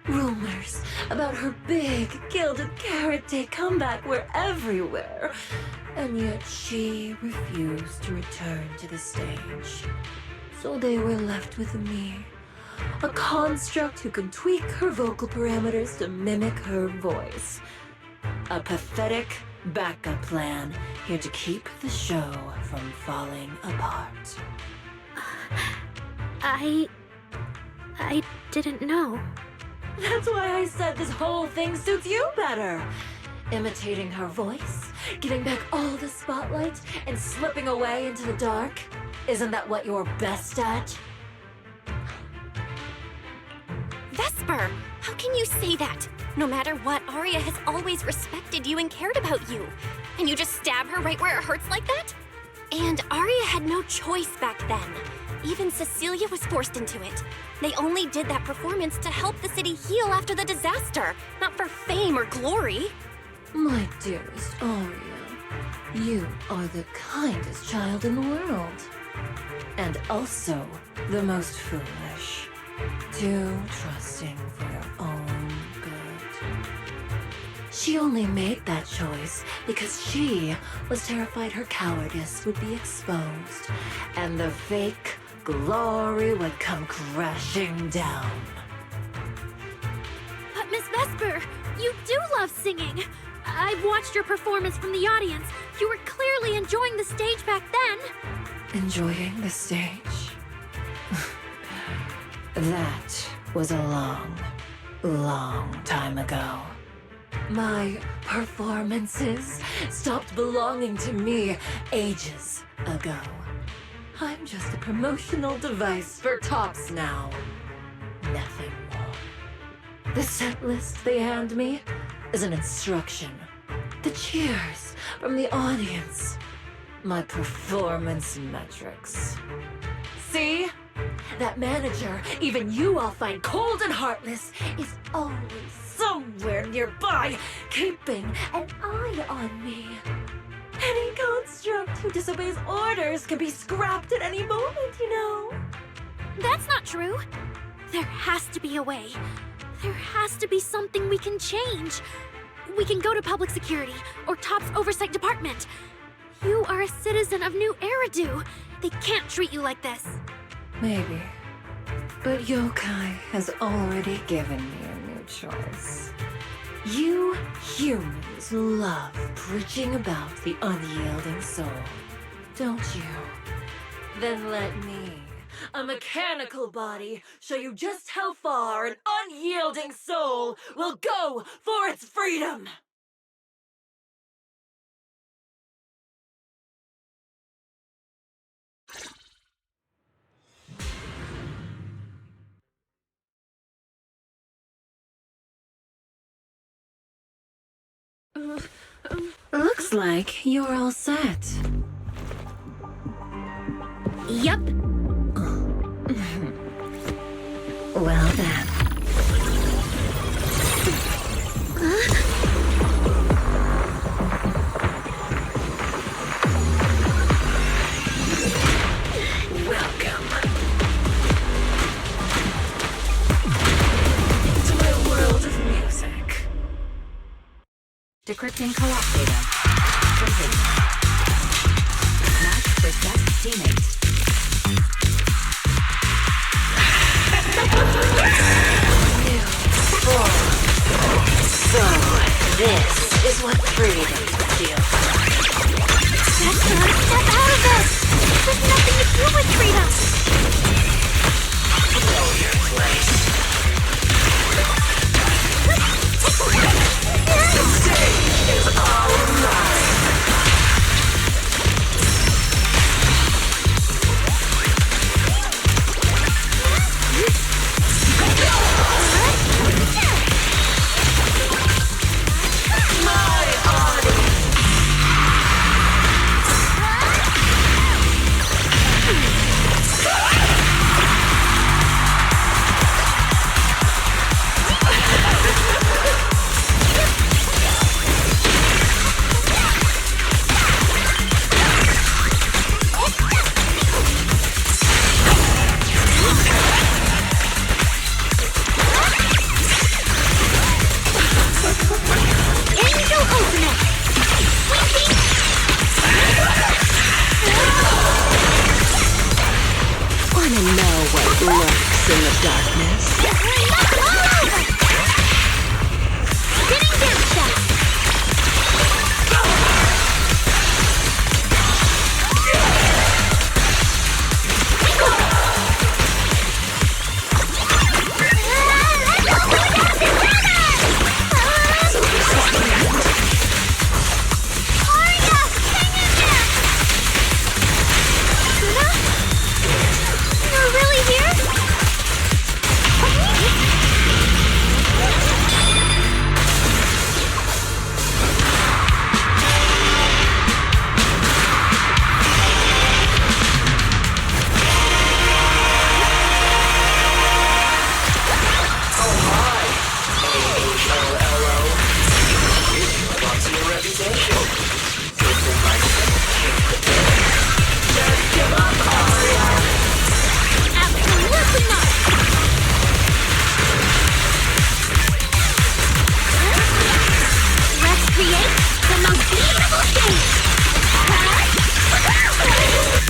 Speaker 17: Rumors about her big gilded carrot day comeback were everywhere, and yet she refused to return to the stage. So they were left with me, a construct who can tweak her vocal parameters to mimic her voice. A pathetic backup plan here to keep the show from falling apart.
Speaker 10: I didn't know.
Speaker 17: That's why I said this whole thing suits you better. Imitating her voice, getting back all the spotlight, and slipping away into the dark. Isn't that what you're best at?
Speaker 1: Vesper, how can you say that? No matter what, Arya has always respected you and cared about you. And you just stab her right where it hurts like that? And Arya had no choice back then. Even Cecilia was forced into it. They only did that performance to help the city heal after the disaster, not for fame or glory.
Speaker 17: My dearest Arya, you are the kindest child in the world. And also the most foolish. Too trusting for your own good. She only made that choice because she was terrified her cowardice would be exposed, and the fake glory would come crashing down.
Speaker 10: But Miss Vesper, you do love singing. I've watched your performance from the audience. You were clearly enjoying the stage back then.
Speaker 17: Enjoying the stage? That was a long, long time ago. My performances stopped belonging to me ages ago. I'm just a promotional device for tops now. Nothing more. The set list they hand me is an instruction. The cheers from the audience. My performance metrics. See? That manager, even you all find cold and heartless, is always somewhere nearby, keeping an eye on me. Any construct who disobeys orders can be scrapped at any moment, you know.
Speaker 10: That's not true. There has to be a way. There has to be something we can change. We can go to public security or TOP's oversight department. You are a citizen of New Eridu. They can't treat you like this.
Speaker 17: Maybe. But Yokai has already given me a new choice. You humans love preaching about the unyielding soul, don't you? Then let me, a mechanical body, show you just how far an unyielding soul will go for its freedom! Looks like you're all set.
Speaker 10: Yep.
Speaker 17: Well then. Welcome to my world of music.
Speaker 5: Decrypting co-op data. Complete. Match for best teammate.
Speaker 17: So, this is what freedom feels like.
Speaker 10: That's not a step out of this! There's nothing to do with freedom!
Speaker 17: Know your place. The stage is all mine.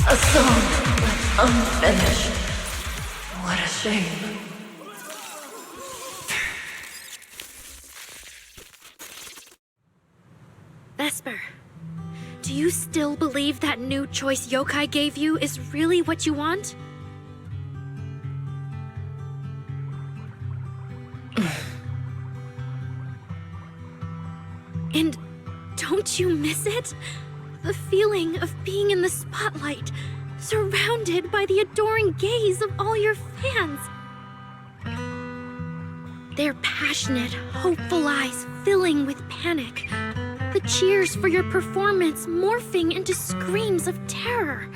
Speaker 17: A song unfinished. What a shame.
Speaker 10: Vesper, do you still believe that new choice Yokai gave you is really what you want? And don't you miss it? The feeling of being in the spotlight, surrounded by the adoring gaze of all your fans. Their passionate, hopeful eyes filling with panic. The cheers for your performance morphing into screams of terror.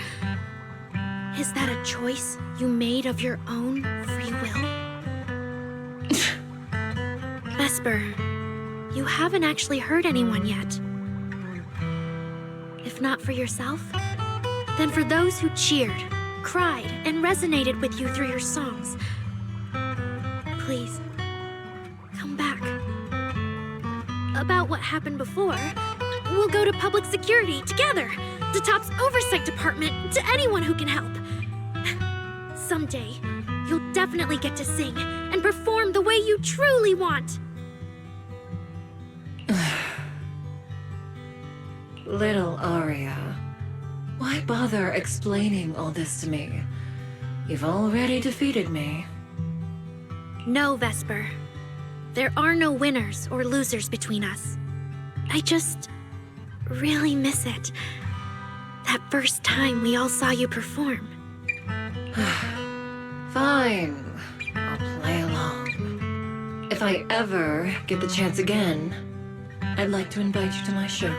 Speaker 10: Is that a choice you made of your own free will? Vesper, you haven't actually hurt anyone yet. If not for yourself, then for those who cheered, cried, and resonated with you through your songs. Please, come back. About what happened before, we'll go to public security together, to Top's oversight department, to anyone who can help. Someday, you'll definitely get to sing and perform the way you truly want.
Speaker 17: Little Aria, why bother explaining all this to me? You've already defeated me.
Speaker 10: No, Vesper. There are no winners or losers between us. I just really miss it. That first time we all saw you perform.
Speaker 17: Fine. I'll play along. If I ever get the chance again, I'd like to invite you to my show.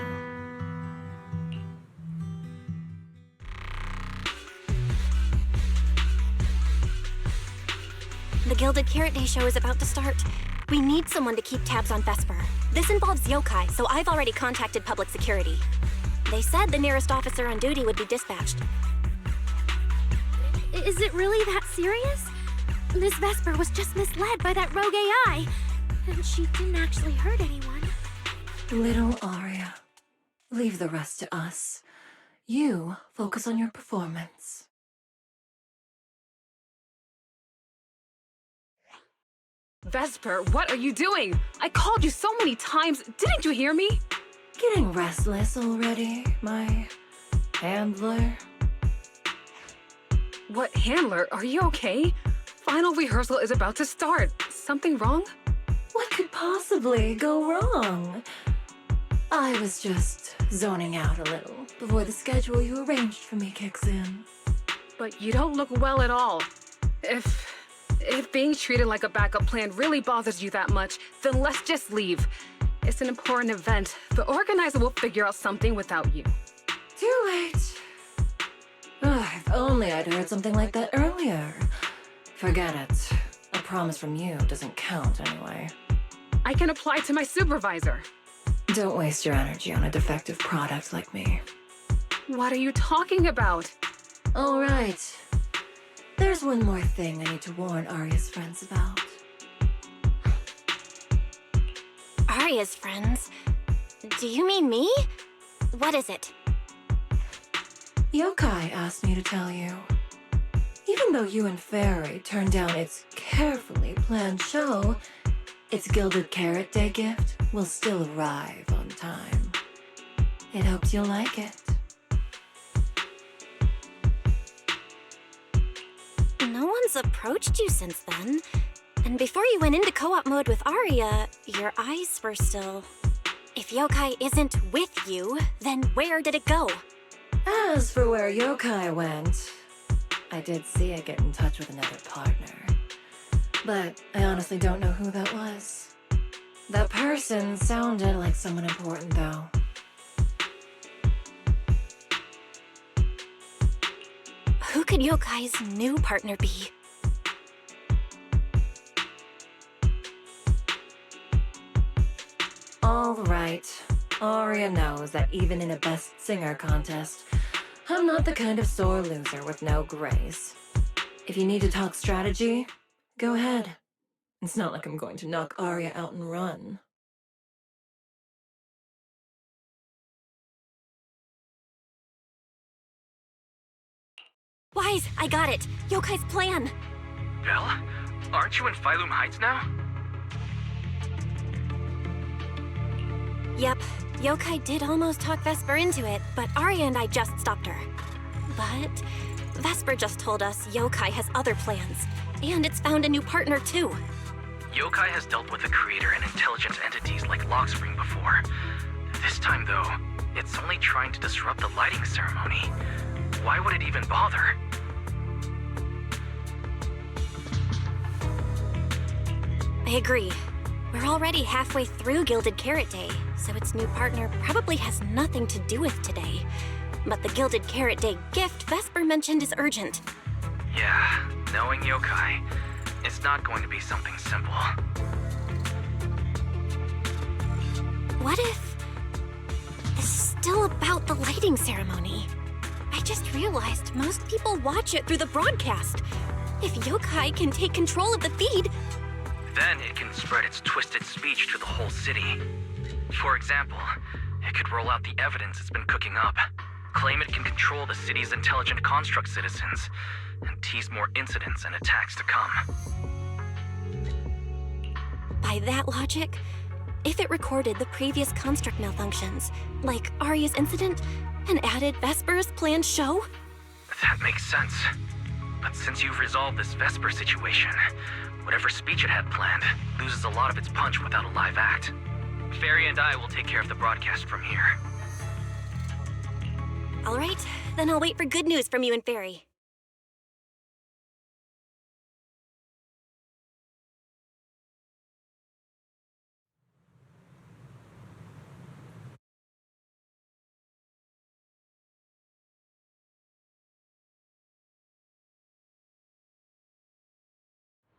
Speaker 1: The Gilded Carrot Day show is about to start. We need someone to keep tabs on Vesper. This involves yokai, so I've already contacted public security. They said the nearest officer on duty would be dispatched.
Speaker 10: Is it really that serious? Miss Vesper was just misled by that rogue AI, and she didn't actually hurt anyone.
Speaker 17: Little Aria, leave the rest to us. You focus on your performance.
Speaker 16: Vesper, what are you doing? I called you so many times. Didn't you hear me?
Speaker 17: Getting restless already, my handler?
Speaker 16: What handler? Are you okay? Final rehearsal is about to start. Something wrong?
Speaker 17: What could possibly go wrong? I was just zoning out a little before the schedule you arranged for me kicks in.
Speaker 16: But you don't look well at all. If being treated like a backup plan really bothers you that much, then let's just leave. It's an important event. The organizer will figure out something without you.
Speaker 17: Too late. If only I'd heard something like that earlier. Forget it. A promise from you doesn't count anyway.
Speaker 16: I can apply to my supervisor.
Speaker 17: Don't waste your energy on a defective product like me.
Speaker 16: What are you talking about?
Speaker 17: All right. There's one more thing I need to warn Aria's friends about.
Speaker 1: Aria's friends? Do you mean me? What is it?
Speaker 17: Yokai asked me to tell you. Even though you and Fairy turned down its carefully planned show, its Gilded Carrot Day gift will still arrive on time. It hopes you'll like it.
Speaker 1: No one's approached you since then. And before you went into co-op mode with Aria, your eyes were still... If yokai isn't with you, then where did it go?
Speaker 17: As for where yokai went, I did see it get in touch with another partner. But I honestly don't know who that was. That person sounded like someone important, though.
Speaker 1: Who could yokai's new partner be?
Speaker 17: All right. Aria knows that even in a Best Singer contest, I'm not the kind of sore loser with no grace. If you need to talk strategy, go ahead. It's not like I'm going to knock Aria out and run.
Speaker 1: Wise, I got it. Yokai's plan.
Speaker 6: Belle? Aren't you in Phylum Heights now?
Speaker 1: Yep, yokai did almost talk Vesper into it, but Aria and I just stopped her. But Vesper just told us yokai has other plans, and it's found a new partner too.
Speaker 6: Yokai has dealt with the creator and intelligent entities like Lockspring before. This time, though, it's only trying to disrupt the lighting ceremony. Why would it even bother?
Speaker 1: I agree. We're already halfway through Gilded Carrot Day, so its new partner probably has nothing to do with today. But the Gilded Carrot Day gift Vesper mentioned is urgent.
Speaker 6: Yeah, knowing yokai, it's not going to be something simple.
Speaker 1: What if this is still about the lighting ceremony? I just realized most people watch it through the broadcast. If yokai can take control of the feed,
Speaker 6: Then it can spread its twisted speech to the whole city. For example, it could roll out the evidence it's been cooking up, claim it can control the city's intelligent construct citizens, and tease more incidents and attacks to come.
Speaker 1: by that logic, if it recorded the previous construct malfunctions, like Arya's incident, and added Vesper's planned show?
Speaker 6: That makes sense. But since you've resolved this Vesper situation, whatever speech it had planned loses a lot of its punch without a live act. Fairy and I will take care of the broadcast from here.
Speaker 1: All right, then I'll wait for good news from you and Fairy.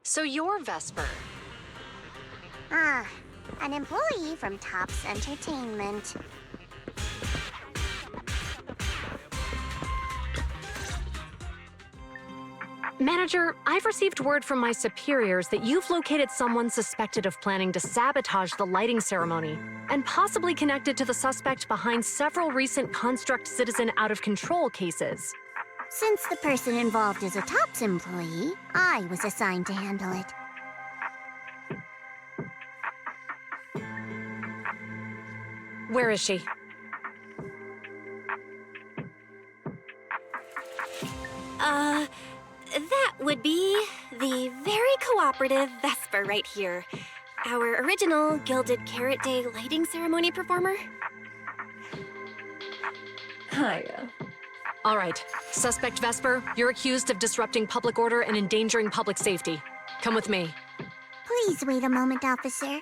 Speaker 11: So you're Vesper.
Speaker 8: An employee from Tops Entertainment.
Speaker 11: Manager, I've received word from my superiors that you've located someone suspected of planning to sabotage the lighting ceremony, and possibly connected to the suspect behind several recent Construct Citizen out-of-control cases.
Speaker 8: Since the person involved is a Tops employee, I was assigned to handle it.
Speaker 11: Where is she?
Speaker 1: That would be the very cooperative Vesper right here. Our original Gilded Carrot Day lighting ceremony performer.
Speaker 17: Hiya.
Speaker 11: All right. Suspect Vesper, you're accused of disrupting public order and endangering public safety. Come with me.
Speaker 8: Please wait a moment, officer.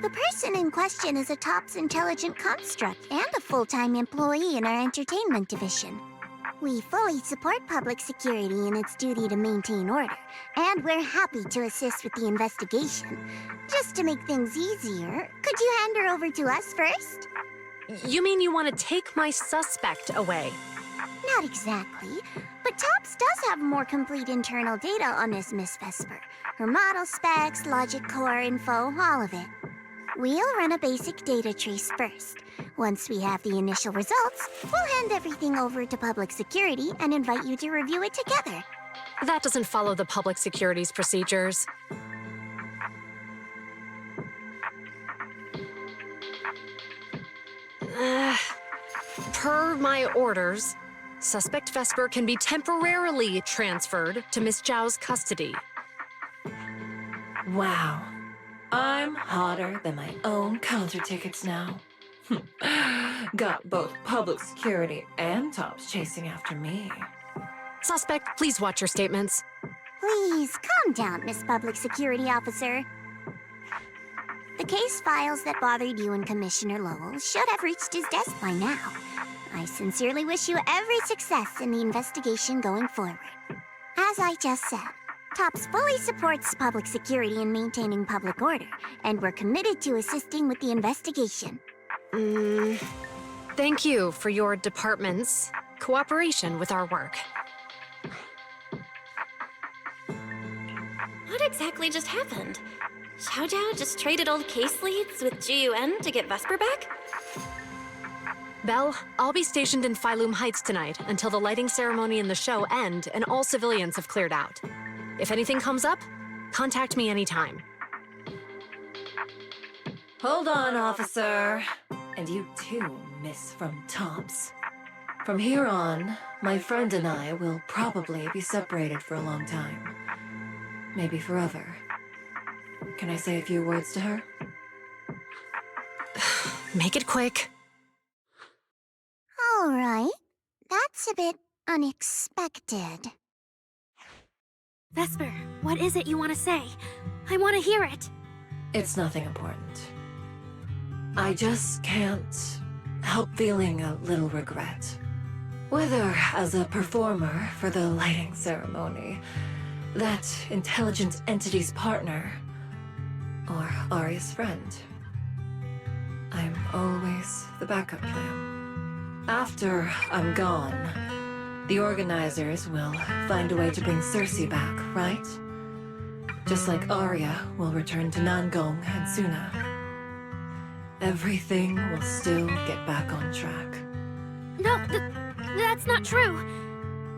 Speaker 8: The person in question is a Tops intelligent construct and a full-time employee in our entertainment division. We fully support public security in its duty to maintain order, and we're happy to assist with the investigation. Just to make things easier, could you hand her over to us first?
Speaker 11: You mean you want to take my suspect away?
Speaker 8: Not exactly, but Tops does have more complete internal data on this Miss Vesper. Her model specs, logic core info, all of it. We'll run a basic data trace first. Once we have the initial results, we'll hand everything over to public security and invite you to review it together.
Speaker 11: That doesn't follow the public security's procedures. Per my orders, suspect Vesper can be temporarily transferred to Miss Zhao's custody.
Speaker 17: Wow. I'm hotter than my own concert tickets now. Got both public security and Tops chasing after me.
Speaker 11: Suspect, please watch your statements.
Speaker 8: Please, calm down, Miss Public Security Officer. The case files that bothered you and Commissioner Lowell should have reached his desk by now. I sincerely wish you every success in the investigation going forward. As I just said, Tops fully supports public security and maintaining public order, and we're committed to assisting with the investigation.
Speaker 11: Thank you for your department's cooperation with our work.
Speaker 1: What exactly just happened? Xiao Zhao just traded old case leads with GUN to get Vesper back?
Speaker 11: Belle, I'll be stationed in Phylum Heights tonight until the lighting ceremony and the show end and all civilians have cleared out. If anything comes up, contact me anytime.
Speaker 17: Hold on, officer. And you too, Miss from Tops. From here on, my friend and I will probably be separated for a long time. Maybe forever. Can I say a few words to her?
Speaker 11: Make it quick.
Speaker 8: All right. That That's a bit unexpected.
Speaker 10: Vesper, what is it you want to say? I want to hear it.
Speaker 17: It's nothing important. I just can't help feeling a little regret. Whether as a performer for the lighting ceremony, that intelligent entity's partner, or Aria's friend, I'm always the backup plan. After I'm gone, the organizers will find a way to bring Cersei back, right? Just like Arya will return to Nangong and Suna. Everything will still get back on track.
Speaker 10: No, that's not true.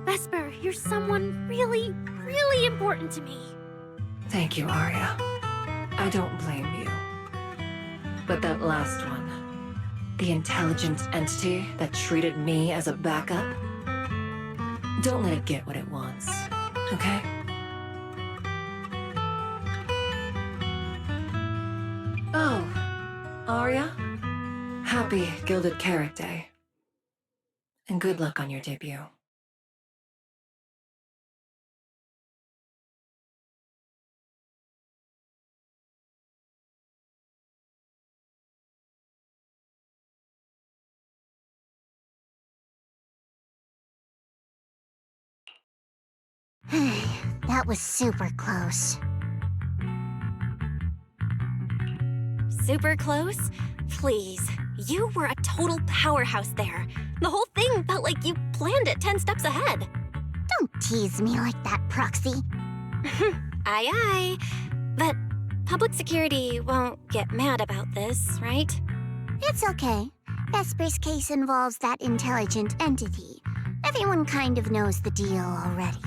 Speaker 10: Vesper, you're someone really, really important to me.
Speaker 17: Thank you, Arya. I don't blame you. But that last one, the intelligent entity that treated me as a backup, don't let it get what it wants, okay? Oh, Arya, happy Gilded Carrot Day. And good luck on your debut.
Speaker 8: That was super close.
Speaker 1: Super close? Please. You were a total powerhouse there. The whole thing felt like you planned it 10 steps ahead.
Speaker 8: Don't tease me like that, Proxy.
Speaker 1: Aye, aye. But public security won't get mad about this, right?
Speaker 8: It's okay. Vesper's case involves that intelligent entity. Everyone kind of knows the deal already.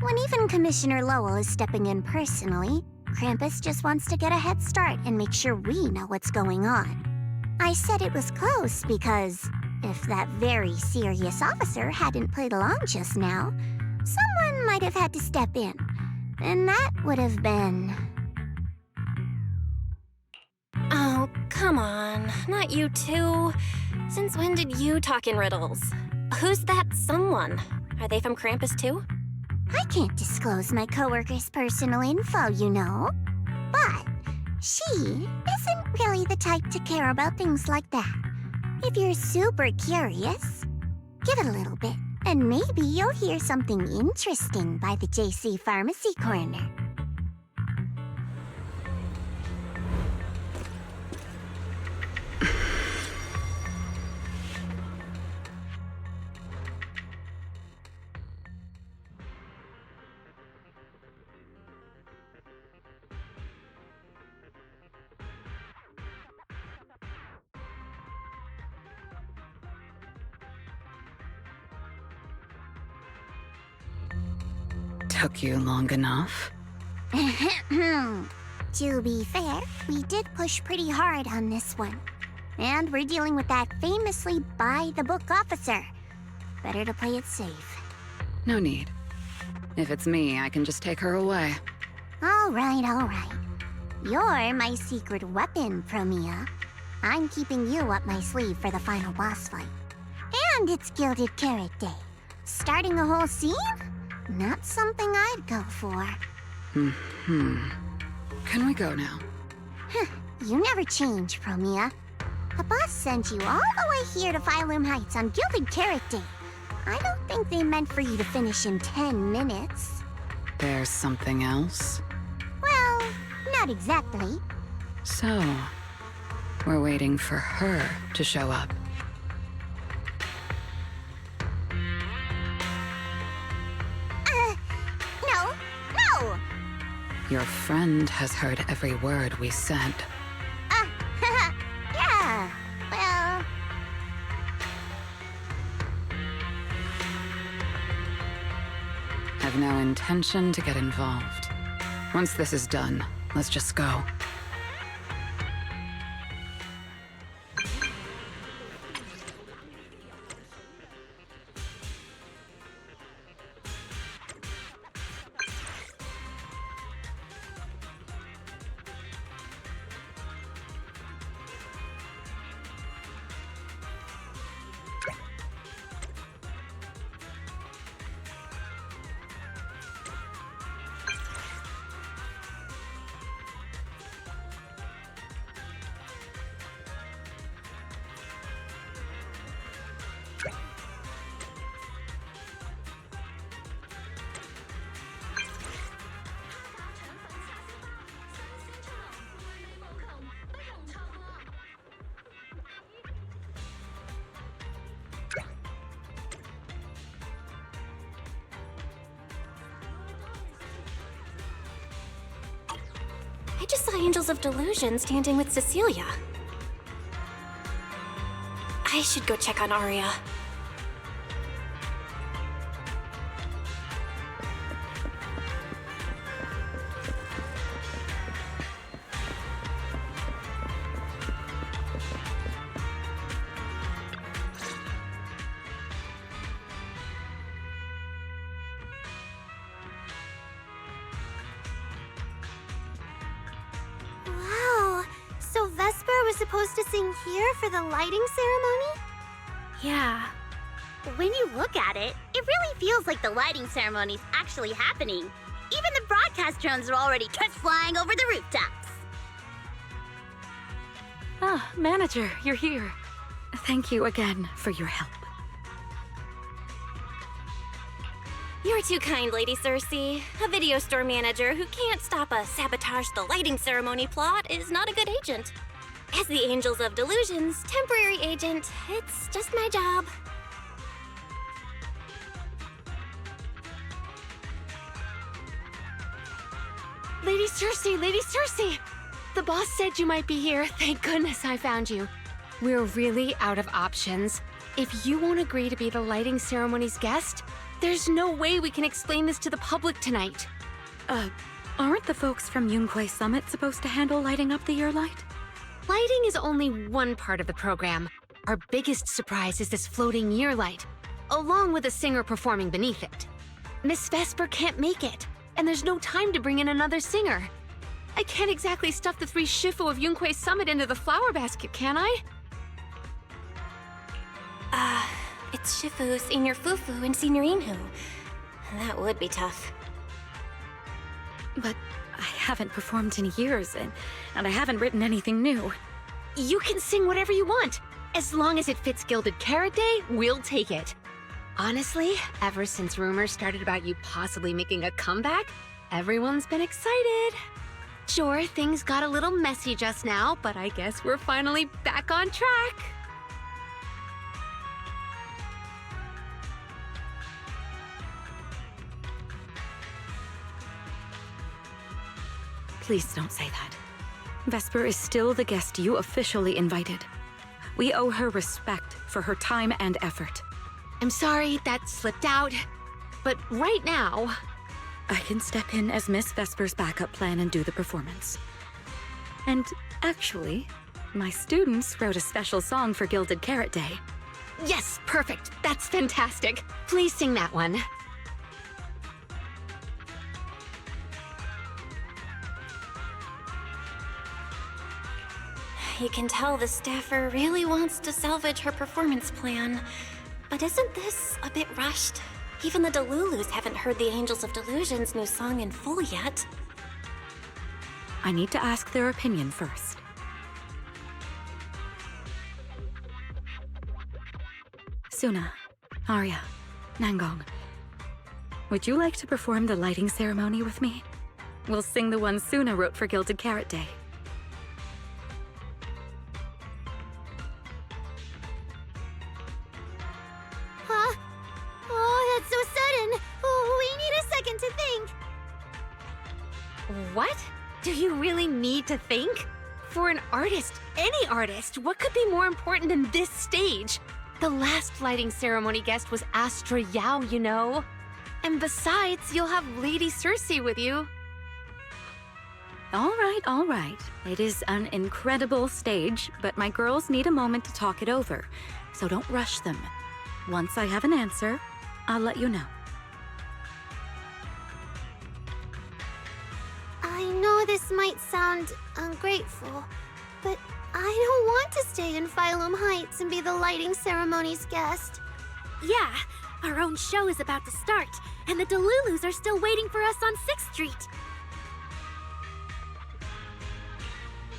Speaker 8: When even Commissioner Lowell is stepping in personally, Krampus just wants to get a head start and make sure we know what's going on. I said it was close because if that very serious officer hadn't played along just now, someone might have had to step in. And that would have been...
Speaker 1: Oh, come on. Not you too. Since when did you talk in riddles? Who's that someone? Are they from Krampus too?
Speaker 8: I can't disclose my coworker's personal info, you know. But she isn't really the type to care about things like that. If you're super curious, give it a little bit, and maybe you'll hear something interesting by the JC Pharmacy Corner.
Speaker 16: Took you long enough?
Speaker 8: To be fair, we did push pretty hard on this one. And we're dealing with that famously by-the-book officer. Better to play it safe.
Speaker 16: No need. If it's me, I can just take her away.
Speaker 8: All right. You're my secret weapon, Promia. I'm keeping you up my sleeve for the final boss fight. And it's Gilded Carrot Day. Starting a whole scene? Not something I'd go for.
Speaker 16: Can we go now?
Speaker 8: You never change, Promia. The boss sent you all the way here to Phylum Heights on Gilded Carrot Day. I don't think they meant for you to finish in 10 minutes.
Speaker 16: There's something else?
Speaker 8: Well, not exactly.
Speaker 16: So, we're waiting for her to show up.
Speaker 8: No!
Speaker 16: Your friend has heard every word we said.
Speaker 8: Yeah, well...
Speaker 16: Have no intention to get involved. Once this is done, let's just go.
Speaker 1: saw Angels of Delusion standing with Cecilia. I should go check on Aria.
Speaker 18: Wow, so Vesper was supposed to sing here for the lighting ceremony?
Speaker 10: Yeah.
Speaker 9: When you look at it, it really feels like the lighting ceremony's actually happening. Even the broadcast drones are already just flying over the rooftops.
Speaker 21: Ah, manager, you're here. Thank you again for your help.
Speaker 1: You're too kind, Lady Cersei. A video store manager who can't stop a sabotage the lighting ceremony plot is not a good agent. As the Angels of Delusion's temporary agent, it's just my job.
Speaker 10: Lady Cersei! The boss said you might be here. Thank goodness I found you. We're really out of options. If you won't agree to be the lighting ceremony's guest, there's no way we can explain this to the public tonight.
Speaker 21: Aren't the folks from Yunquay Summit supposed to handle lighting up the year light?
Speaker 10: Lighting is only one part of the program. Our biggest surprise is this floating year light, along with a singer performing beneath it. Miss Vesper can't make it, and there's no time to bring in another singer. I can't exactly stuff the 3 Shifu of Yunquay Summit into the flower basket, can I?
Speaker 1: It's Shifu, Senior Fufu, and Senior Inhu. That would be tough.
Speaker 21: But I haven't performed in years, and I haven't written anything new.
Speaker 10: You can sing whatever you want. As long as it fits Gilded Carrot Day, we'll take it. Honestly, ever since rumors started about you possibly making a comeback, everyone's been excited. Sure, things got a little messy just now, but I guess we're finally back on track.
Speaker 21: Please don't say that. Vesper is still the guest you officially invited. We owe her respect for her time and effort.
Speaker 10: I'm sorry that slipped out, but right now...
Speaker 21: I can step in as Miss Vesper's backup plan and do the performance. And actually, my students wrote a special song for Gilded Carrot Day.
Speaker 10: Yes, perfect. That's fantastic. Please sing that one.
Speaker 1: You can tell the staffer really wants to salvage her performance plan. But isn't this a bit rushed? Even the Delulus haven't heard the Angels of Delusion's new song in full yet.
Speaker 21: I need to ask their opinion first. Suna, Arya, Nangong, would you like to perform the lighting ceremony with me? We'll sing the one Suna wrote for Gilded Carrot Day.
Speaker 18: Huh? Oh, that's so sudden. Oh, we need a second to think.
Speaker 10: What? Do you really need to think? For an artist, any artist, what could be more important than this stage? The last lighting ceremony guest was Astra Yao, you know. And besides, you'll have Lady Cersei with you.
Speaker 21: All right. It is an incredible stage, but my girls need a moment to talk it over, so don't rush them. Once I have an answer, I'll let you know.
Speaker 18: I know this might sound ungrateful, but I don't want to stay in Phylum Heights and be the lighting ceremony's guest.
Speaker 10: Yeah, our own show is about to start, and the Delulus are still waiting for us on 6th Street.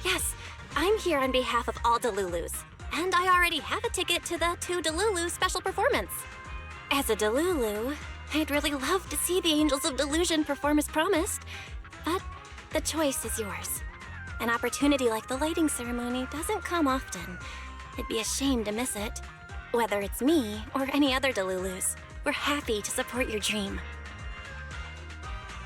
Speaker 1: Yes, I'm here on behalf of all Delulus, and I already have a ticket to the 2 Delulu special performance. As a Delulu, I'd really love to see the Angels of Delusion perform as promised, but the choice is yours. An opportunity like the lighting ceremony doesn't come often. It'd be a shame to miss it. Whether it's me or any other Delulus, we're happy to support your dream.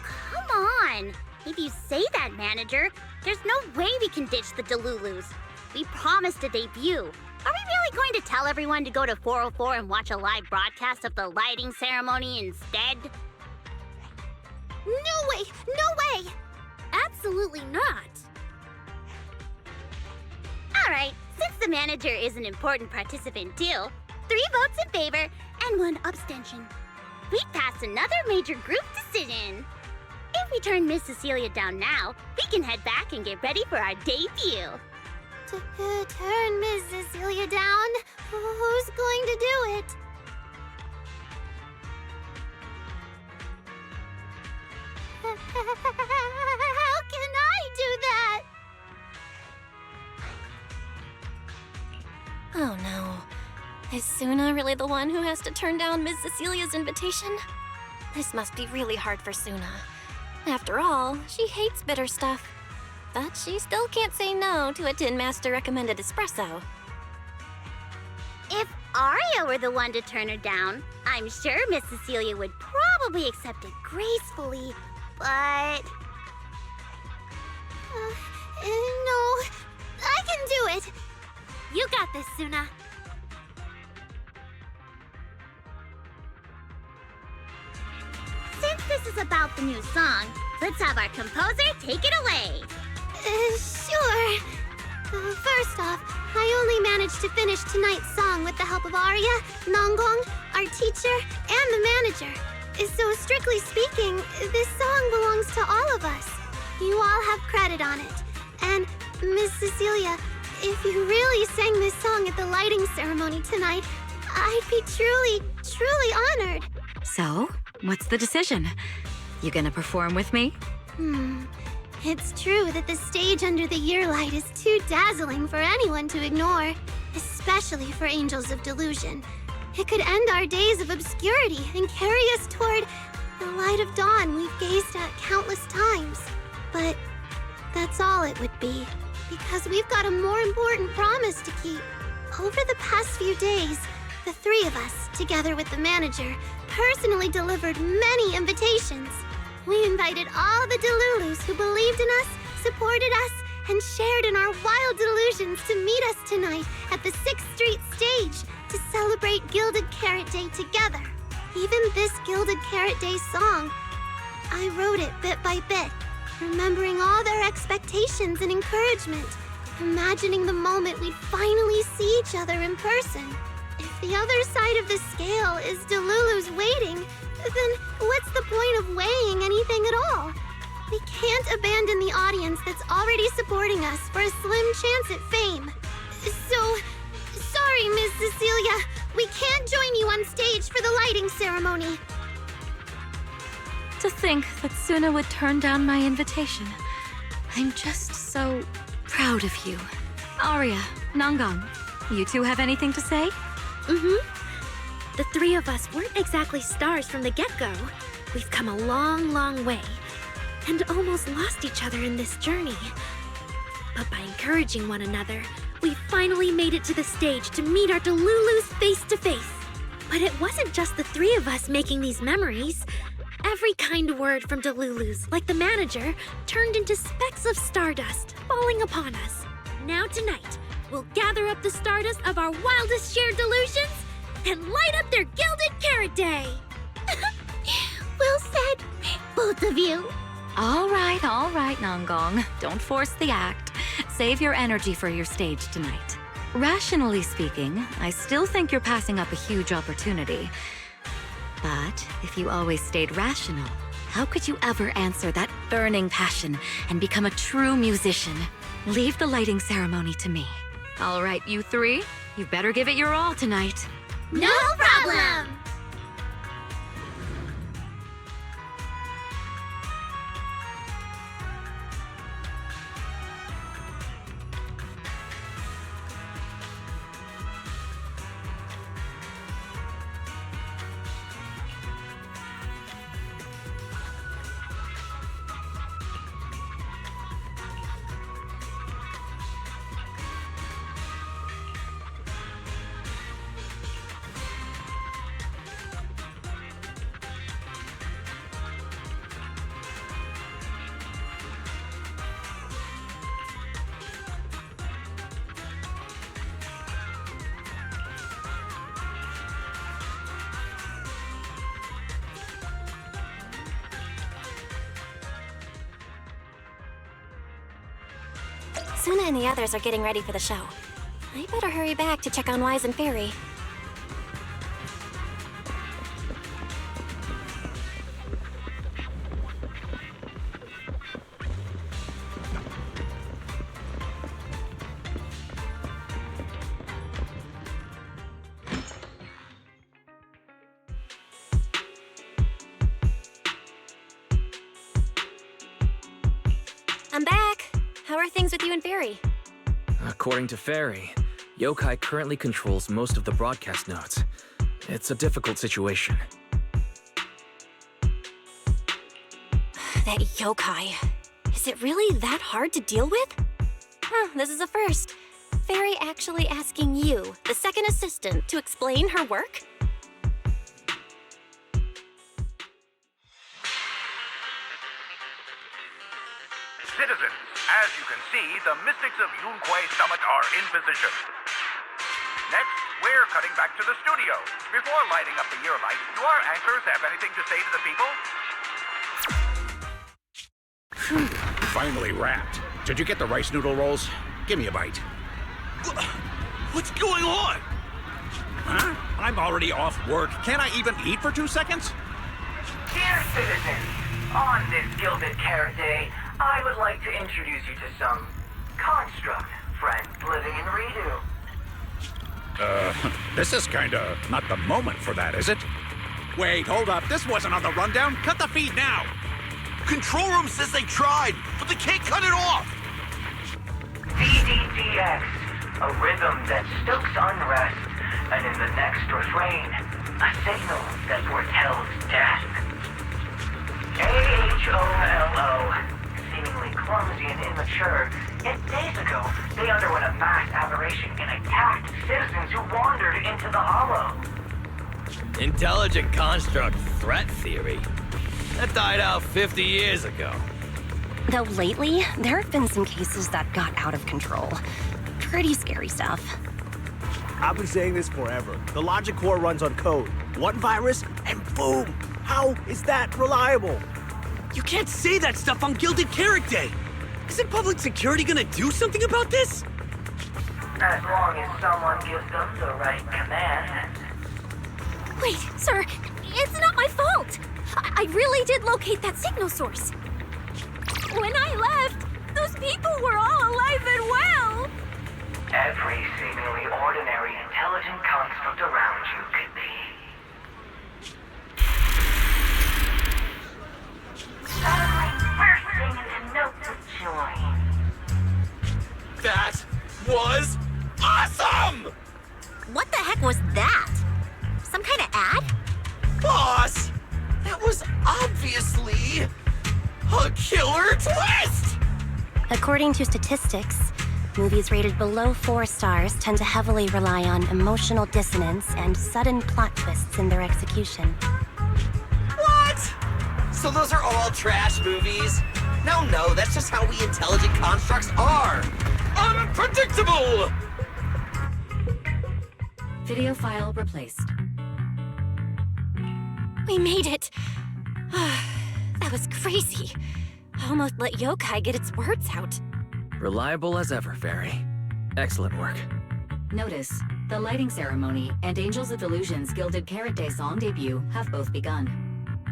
Speaker 9: Come on! If you say that, manager, there's no way we can ditch the Delulus. We promised a debut. Are we really going to tell everyone to go to 404 and watch a live broadcast of the lighting ceremony instead?
Speaker 10: No way! No way! Absolutely not!
Speaker 9: Alright, since the manager is an important participant too, 3 votes in favor and 1 abstention. We passed another major group decision. If we turn Miss Cecilia down now, we can head back and get ready for our debut.
Speaker 18: Turn Miss Cecilia down? Who's going to do it? How can I do that?
Speaker 1: Oh no. Is Suna really the one who has to turn down Ms. Cecilia's invitation? This must be really hard for Suna. After all, she hates bitter stuff. But she still can't say no to a Tin Master recommended espresso.
Speaker 9: If Aria were the one to turn her down, I'm sure Miss Cecilia would probably accept it gracefully, but...
Speaker 18: No, I can do it.
Speaker 10: You got this, Suna.
Speaker 9: Since this is about the new song, let's have our composer take it away.
Speaker 18: Sure. First off, I only managed to finish tonight's song with the help of Aria, Nongong, our teacher, and the manager. So strictly speaking, this song belongs to all of us. You all have credit on it. And Miss Cecilia, if you really sang this song at the lighting ceremony tonight, I'd be truly, truly honored.
Speaker 21: So, what's the decision? You gonna perform with me?
Speaker 18: It's true that the stage under the year light is too dazzling for anyone to ignore, especially for Angels of Delusion. It could end our days of obscurity and carry us toward the light of dawn we've gazed at countless times. But that's all it would be, because we've got a more important promise to keep. Over the past few days, the 3 of us, together with the manager, personally delivered many invitations. We invited all the Delulus who believed in us, supported us, and shared in our wild delusions to meet us tonight at the 6th Street stage to celebrate Gilded Carrot Day together. Even this Gilded Carrot Day song, I wrote it bit by bit, remembering all their expectations and encouragement, imagining the moment we'd finally see each other in person. If the other side of the scale is Delulu's waiting, then what's the point of weighing anything at all? We can't abandon the audience that's already supporting us for a slim chance at fame. So, sorry, Miss Cecilia, we can't join you on stage for the lighting ceremony.
Speaker 21: To think that Suna would turn down my invitation. I'm just so proud of you. Aria, Nongong, you two have anything to say?
Speaker 10: The 3 of us weren't exactly stars from the get-go. We've come a long, long way, and almost lost each other in this journey. But by encouraging one another, we finally made it to the stage to meet our Delulus face to face. But it wasn't just the 3 of us making these memories. Every kind word from Delulus, like the manager, turned into specks of stardust falling upon us. Now tonight, we'll gather up the stardust of our wildest shared delusions and light up their Gilded Carrot Day!
Speaker 9: Well said, both of you.
Speaker 21: All right, Nongong. Don't force the act. Save your energy for your stage tonight. Rationally speaking, I still think you're passing up a huge opportunity. But if you always stayed rational, how could you ever answer that burning passion and become a true musician? Leave the lighting ceremony to me. All right, you 3, you better give it your all tonight.
Speaker 9: No problem!
Speaker 1: Suna and the others are getting ready for the show. I better hurry back to check on Wise and Fairy. I'm back. How are things with you and Fairy?
Speaker 6: According to Fairy, Yokai currently controls most of the broadcast nodes. It's a difficult situation.
Speaker 1: That yokai. Is it really that hard to deal with? Huh, this is a first. Fairy actually asking you, the second assistant, to explain her work?
Speaker 3: Citizens, as you can see, the mystics of Yunquay Summit are in position. Next, we're cutting back to the studio. Before lighting up the year light, do our anchors have anything to say to the people?
Speaker 14: Finally wrapped. Did you get the rice noodle rolls? Give me a bite.
Speaker 2: What's going on?
Speaker 14: Huh? I'm already off work. Can't I even eat for 2 seconds?
Speaker 23: Dear citizens, on this Gilded Carrot Day, I would like to introduce you to some construct friends living in Redo.
Speaker 14: This is kinda not the moment for that, is it? Wait, hold up. This wasn't on the rundown. Cut the feed now.
Speaker 2: Control room says they tried, but they can't cut it off.
Speaker 23: DDDX, a rhythm that stokes unrest, and in the next refrain, a signal that foretells death. AHOLO, seemingly clumsy and immature, yet days ago, they underwent a mass aberration and attacked citizens who wandered into the hollow.
Speaker 24: Intelligent construct threat theory? That died out 50 years ago.
Speaker 25: Though lately, there have been some cases that got out of control. Pretty scary stuff.
Speaker 26: I've been saying this forever. The logic core runs on code. One virus, and boom! How is that reliable?
Speaker 2: You can't say that stuff on Gilded Carrot Day. Isn't public security gonna do something about this?
Speaker 23: As long as someone gives them the right command.
Speaker 10: Wait, sir, it's not my fault! I really did locate that signal source. When I left, those people were all alive and well!
Speaker 23: Every seemingly ordinary intelligent construct around you could be. Suddenly bursting into notes of joy.
Speaker 2: That was awesome!
Speaker 1: What the heck was that? Some kind of ad?
Speaker 2: Boss! That was obviously a killer twist!
Speaker 25: According to statistics, movies rated below 4 stars tend to heavily rely on emotional dissonance and sudden plot twists in their execution.
Speaker 24: What? So those are all trash movies? No, that's just how we intelligent constructs are. Unpredictable!
Speaker 5: Video file replaced.
Speaker 1: We made it! That was crazy. Almost let yokai get its words out.
Speaker 6: Reliable as ever, Fairy. Excellent work.
Speaker 5: Notice, the lighting ceremony and Angels of Illusion's Gilded Carrot Day song debut have both begun.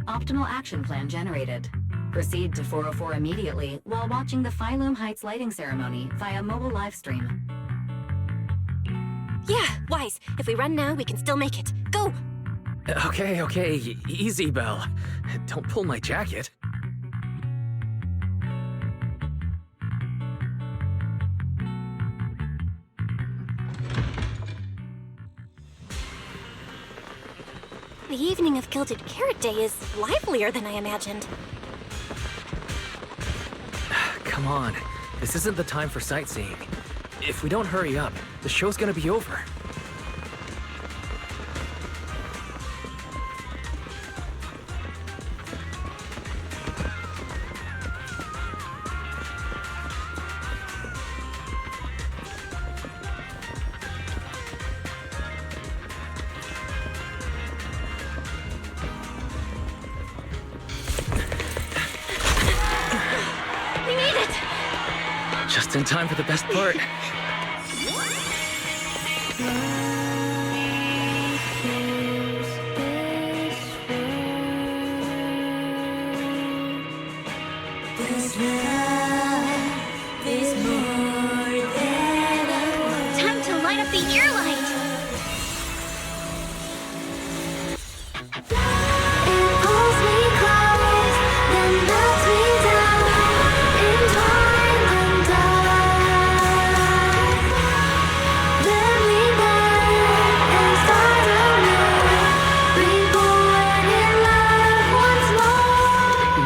Speaker 5: Optimal action plan generated. Proceed to 404 immediately while watching the Phylum Heights lighting ceremony via mobile live stream.
Speaker 1: Yeah, Wise. If we run now, we can still make it. Go!
Speaker 6: Okay, easy, Belle. Don't pull my jacket.
Speaker 1: The evening of Gilded Carrot Day is livelier than I imagined.
Speaker 6: Come on, this isn't the time for sightseeing. If we don't hurry up, the show's gonna be over. Just in time for the best part.
Speaker 9: Time to light up the ear light!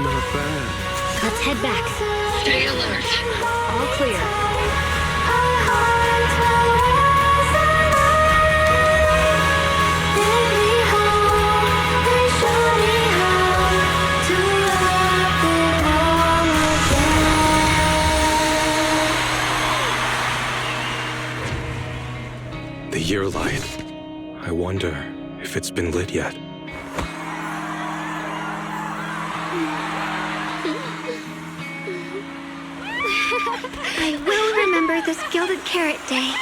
Speaker 6: Not bad.
Speaker 10: Let's head back.
Speaker 11: Stay alert. All clear.
Speaker 7: The year light. I wonder if it's been lit yet.
Speaker 10: I will remember this Gilded Carrot Day.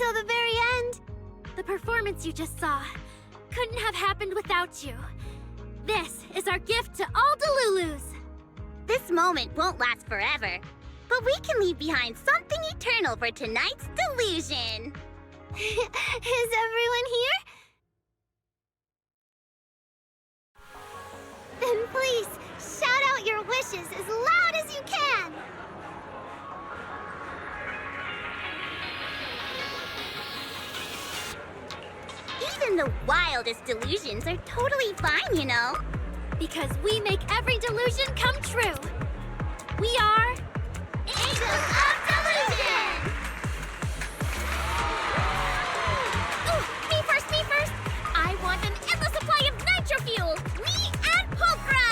Speaker 10: until the very end. The performance you just saw couldn't have happened without you. This is our gift to all Delulus.
Speaker 9: This moment won't last forever, but we can leave behind something eternal for tonight's delusion.
Speaker 10: Is everyone here?
Speaker 8: Then please, shout out your wishes as loud as you can!
Speaker 9: Even the wildest delusions are totally fine, you know?
Speaker 10: Because we make every delusion come true. We are...
Speaker 9: Angels of Delusion!
Speaker 10: Ooh, me first! I want an endless supply of nitro fuel! Me and Pulchra!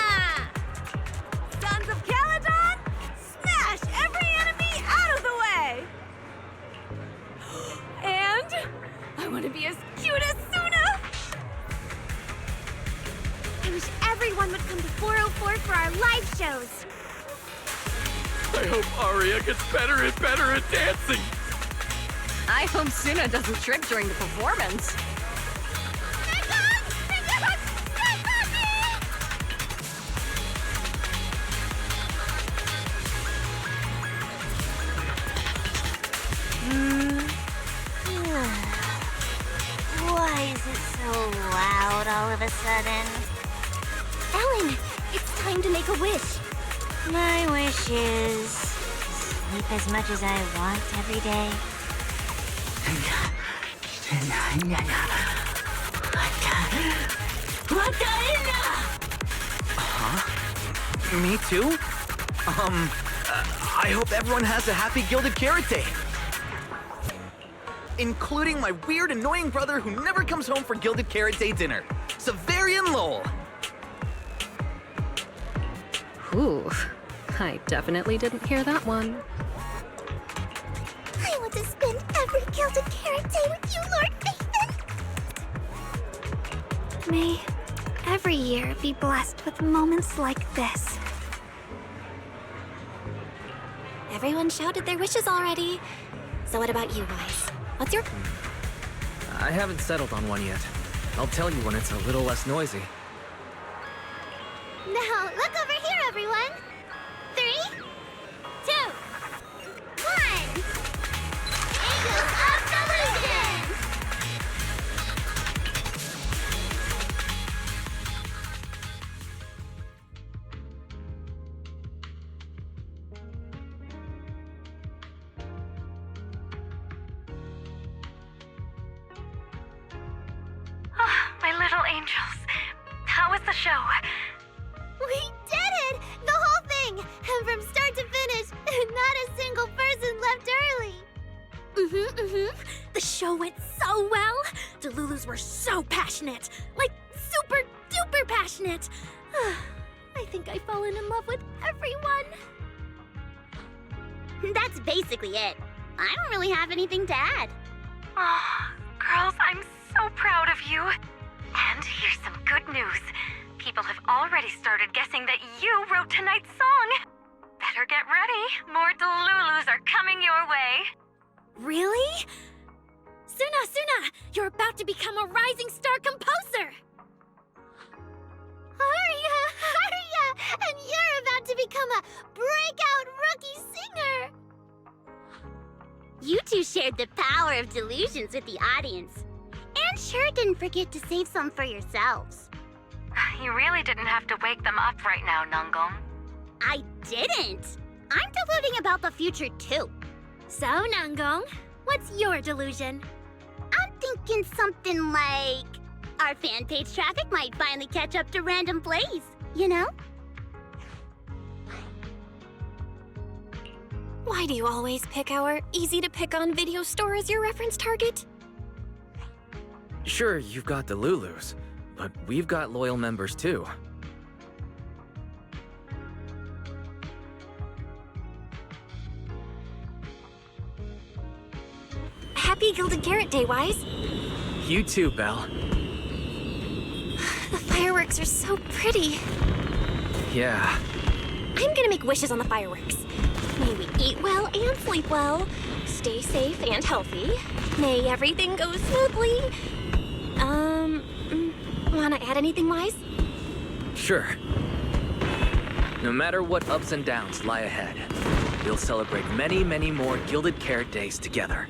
Speaker 4: Sons of Caledon, smash every enemy out of the way! And I want to be as cute as Suna!
Speaker 8: I wish everyone would come to 404 for our live shows.
Speaker 6: I hope Aria gets better and better at dancing.
Speaker 4: I hope Suna doesn't trip during the performance.
Speaker 8: Why is it so loud all of a sudden?
Speaker 10: Ellen, it's time to make a wish.
Speaker 8: My wish is sleep as much as I want every day.
Speaker 6: Huh? Me too? I hope everyone has a happy Gilded Carrot Day. Including my weird, annoying brother who never comes home for Gilded Carrot Day dinner, Severian Lowell.
Speaker 11: Ooh, I definitely didn't hear that one.
Speaker 8: I want to spend every Gilded Carrot Day with you, Lord Nathan.
Speaker 10: May every year be blessed with moments like this.
Speaker 1: Everyone shouted their wishes already. So what about you guys? What's your...
Speaker 6: I haven't settled on one yet. I'll tell you when it's a little less noisy.
Speaker 8: Now, look over here, everyone. 3, 2, 1. Angels of Delusion!
Speaker 10: My little angels. How was the show?
Speaker 8: We did it! The whole thing! And from start to finish, not a single person left early.
Speaker 10: The show went so well. Delulus were so passionate. Like, super duper passionate. I think I've fallen in love with everyone.
Speaker 9: That's basically it. I don't really have anything to add.
Speaker 10: Oh, girls, I'm so proud of you. And here's some good news. People have already started guessing that you wrote tonight's song. Better get ready. More Delulus are coming your way. Really? Suna, you're about to become a rising star composer.
Speaker 8: Aria! And you're about to become a breakout rookie singer!
Speaker 9: You two shared the power of delusions with the audience. And sure didn't forget to save some for yourselves.
Speaker 10: You really didn't have to wake them up right now, Nungong.
Speaker 9: I didn't! I'm deluding about the future too.
Speaker 10: So, Nungong, what's your delusion?
Speaker 9: I'm thinking something like... our fan page traffic might finally catch up to random plays, you know?
Speaker 1: Why do you always pick our easy-to-pick-on video store as your reference target?
Speaker 6: Sure, you've got the Lulus, but we've got loyal members too.
Speaker 1: Happy Gilded Carrot Day, Wise.
Speaker 6: You too, Belle.
Speaker 1: The fireworks are so pretty.
Speaker 6: Yeah.
Speaker 1: I'm gonna make wishes on the fireworks. May we eat well and sleep well, stay safe and healthy. May everything go smoothly. Wanna add anything, Wise?
Speaker 6: Sure. No matter what ups and downs lie ahead, we'll celebrate many, many more Gilded Carrot Days together.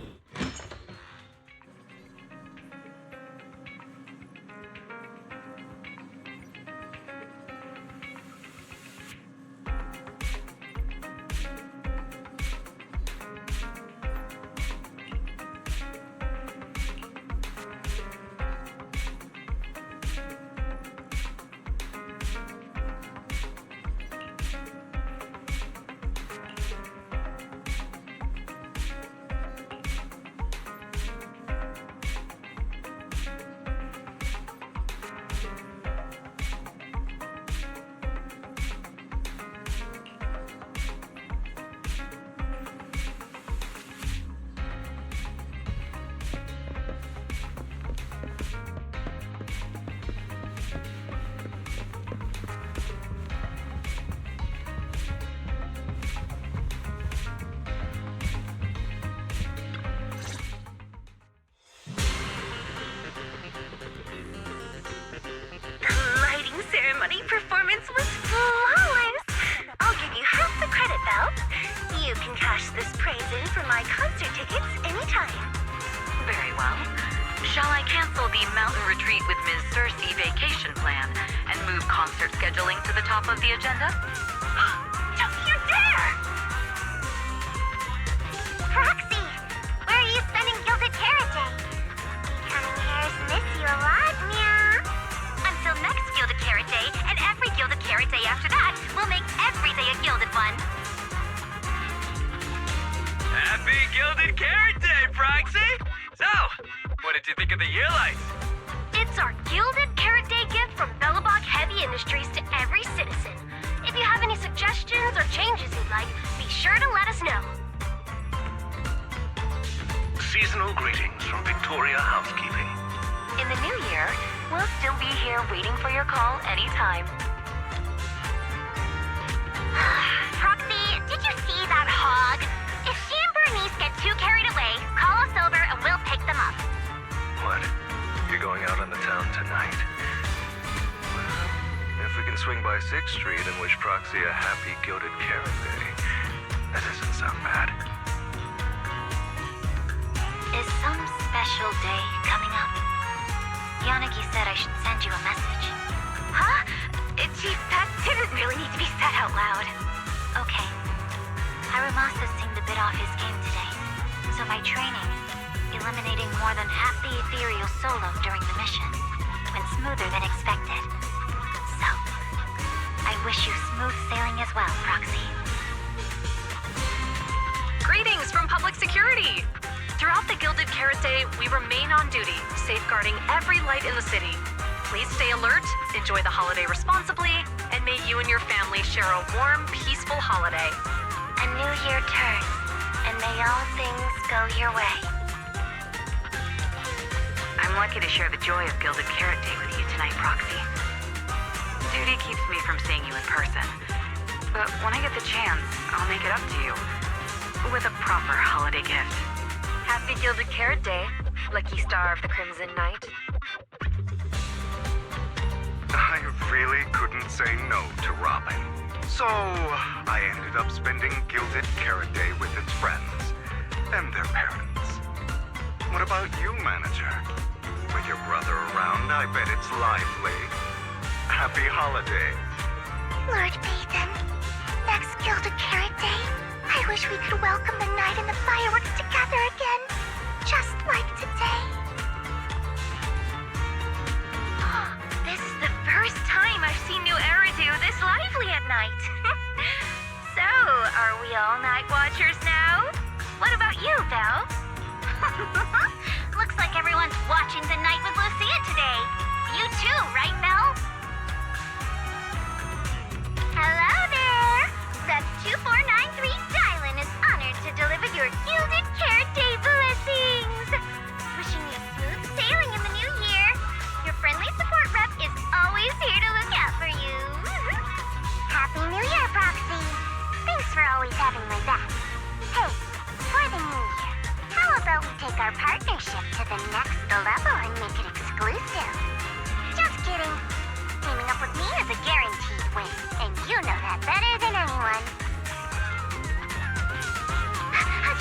Speaker 4: ceremony performance was flawless! I'll give you half the credit, Belle. You can cash this praise in for my concert tickets anytime.
Speaker 12: Very well. Shall I cancel the mountain retreat with Ms. Cersei vacation plan and move concert scheduling to the top of the agenda?
Speaker 4: Don't you dare! Proxy, where are you spending Gilded Carrot Day? Becoming hairs miss you a lot, meow. Until next Gilded Carrot Day, and every Gilded Carrot Day after that, we'll make every day a Gilded one.
Speaker 13: Happy Gilded Carrot Day, Proxy! So, what did you think of the year lights?
Speaker 4: It's our Gilded Carrot Day gift from Bellabog Heavy Industries to every citizen. If you have any suggestions or changes you'd like, be sure to let us know.
Speaker 15: Seasonal greetings from Victoria Housekeeping.
Speaker 12: In the new year, we'll still be here waiting for your call anytime.
Speaker 4: Proxy, did you see that hog? If she and Bernice get too carried away, call us over and we'll pick them up.
Speaker 15: What? You're going out on the town tonight? Well, if we can swing by 6th Street and wish Proxy a happy Gilded Carrot Day, that doesn't sound bad.
Speaker 9: Is some special day coming up? Yanagi said I should send you a message.
Speaker 4: Huh? Chief, that didn't really need to be said out loud.
Speaker 9: Okay. Harumasa seemed a bit off his game today, so my training, eliminating more than half the ethereal solo during the mission, went smoother than expected. So, I wish you smooth sailing as well, Proxy.
Speaker 11: Greetings from Public Security! Throughout the Gilded Carrot Day, we remain on duty, safeguarding every light in the city. Please stay alert, enjoy the holiday responsibly, and may you and your family share a warm, peaceful holiday.
Speaker 4: A new year turns, and may all things go your way.
Speaker 12: I'm lucky to share the joy of Gilded Carrot Day with you tonight, Proxy. Duty keeps me from seeing you in person, but when I get the chance, I'll make it up to you with a proper holiday gift.
Speaker 11: Happy Gilded Carrot Day, lucky star of the Crimson Knight.
Speaker 15: I really couldn't say no to Robin. So, I ended up spending Gilded Carrot Day with its friends and their parents. What about you, Manager? With your brother around, I bet it's lively. Happy holidays.
Speaker 4: Lord Phaethon, next Gilded Carrot Day, I wish we could welcome the night and the fireworks together again, just like today. This is the first time I've seen New Eridu this lively at night. So, are we all night watchers now? What about you, Belle? Looks like everyone's watching the night with Lucia today. You too, right, Belle? Hello there! Rep 2493 Dylan is honored to deliver your Gilded Carrot Day blessings! Wishing you smooth sailing in the new year. Your friendly support rep is always here to look out for you. Happy New Year, Proxy! Thanks for always always having my back. Hey, for the new year, how about we take our partnership to the next level and make it exclusive? Just kidding. Teaming up with me is a guaranteed win, and you know that better than anyone.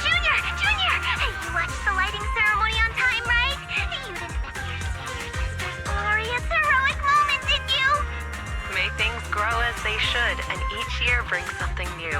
Speaker 4: Junior! Junior! You watched the lighting ceremony on time, right? You didn't miss your sister's glorious heroic moment, did you?
Speaker 12: May things grow as they should, and each year brings something new.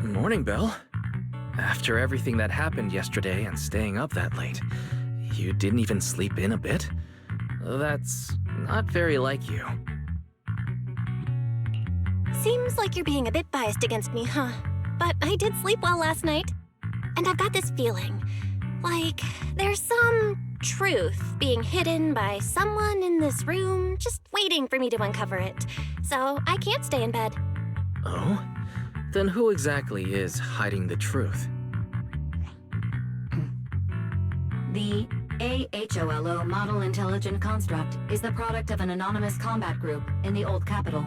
Speaker 6: Morning, Belle. After everything that happened yesterday and staying up that late, you didn't even sleep in a bit? That's not very like you.
Speaker 1: Seems like you're being a bit biased against me, huh? But I did sleep well last night. And I've got this feeling, like there's some truth being hidden by someone in this room just waiting for me to uncover it. So I can't stay in bed.
Speaker 6: Oh? Then who exactly is hiding the truth?
Speaker 5: The AHOLO Model Intelligent Construct is the product of an anonymous combat group in the Old Capital.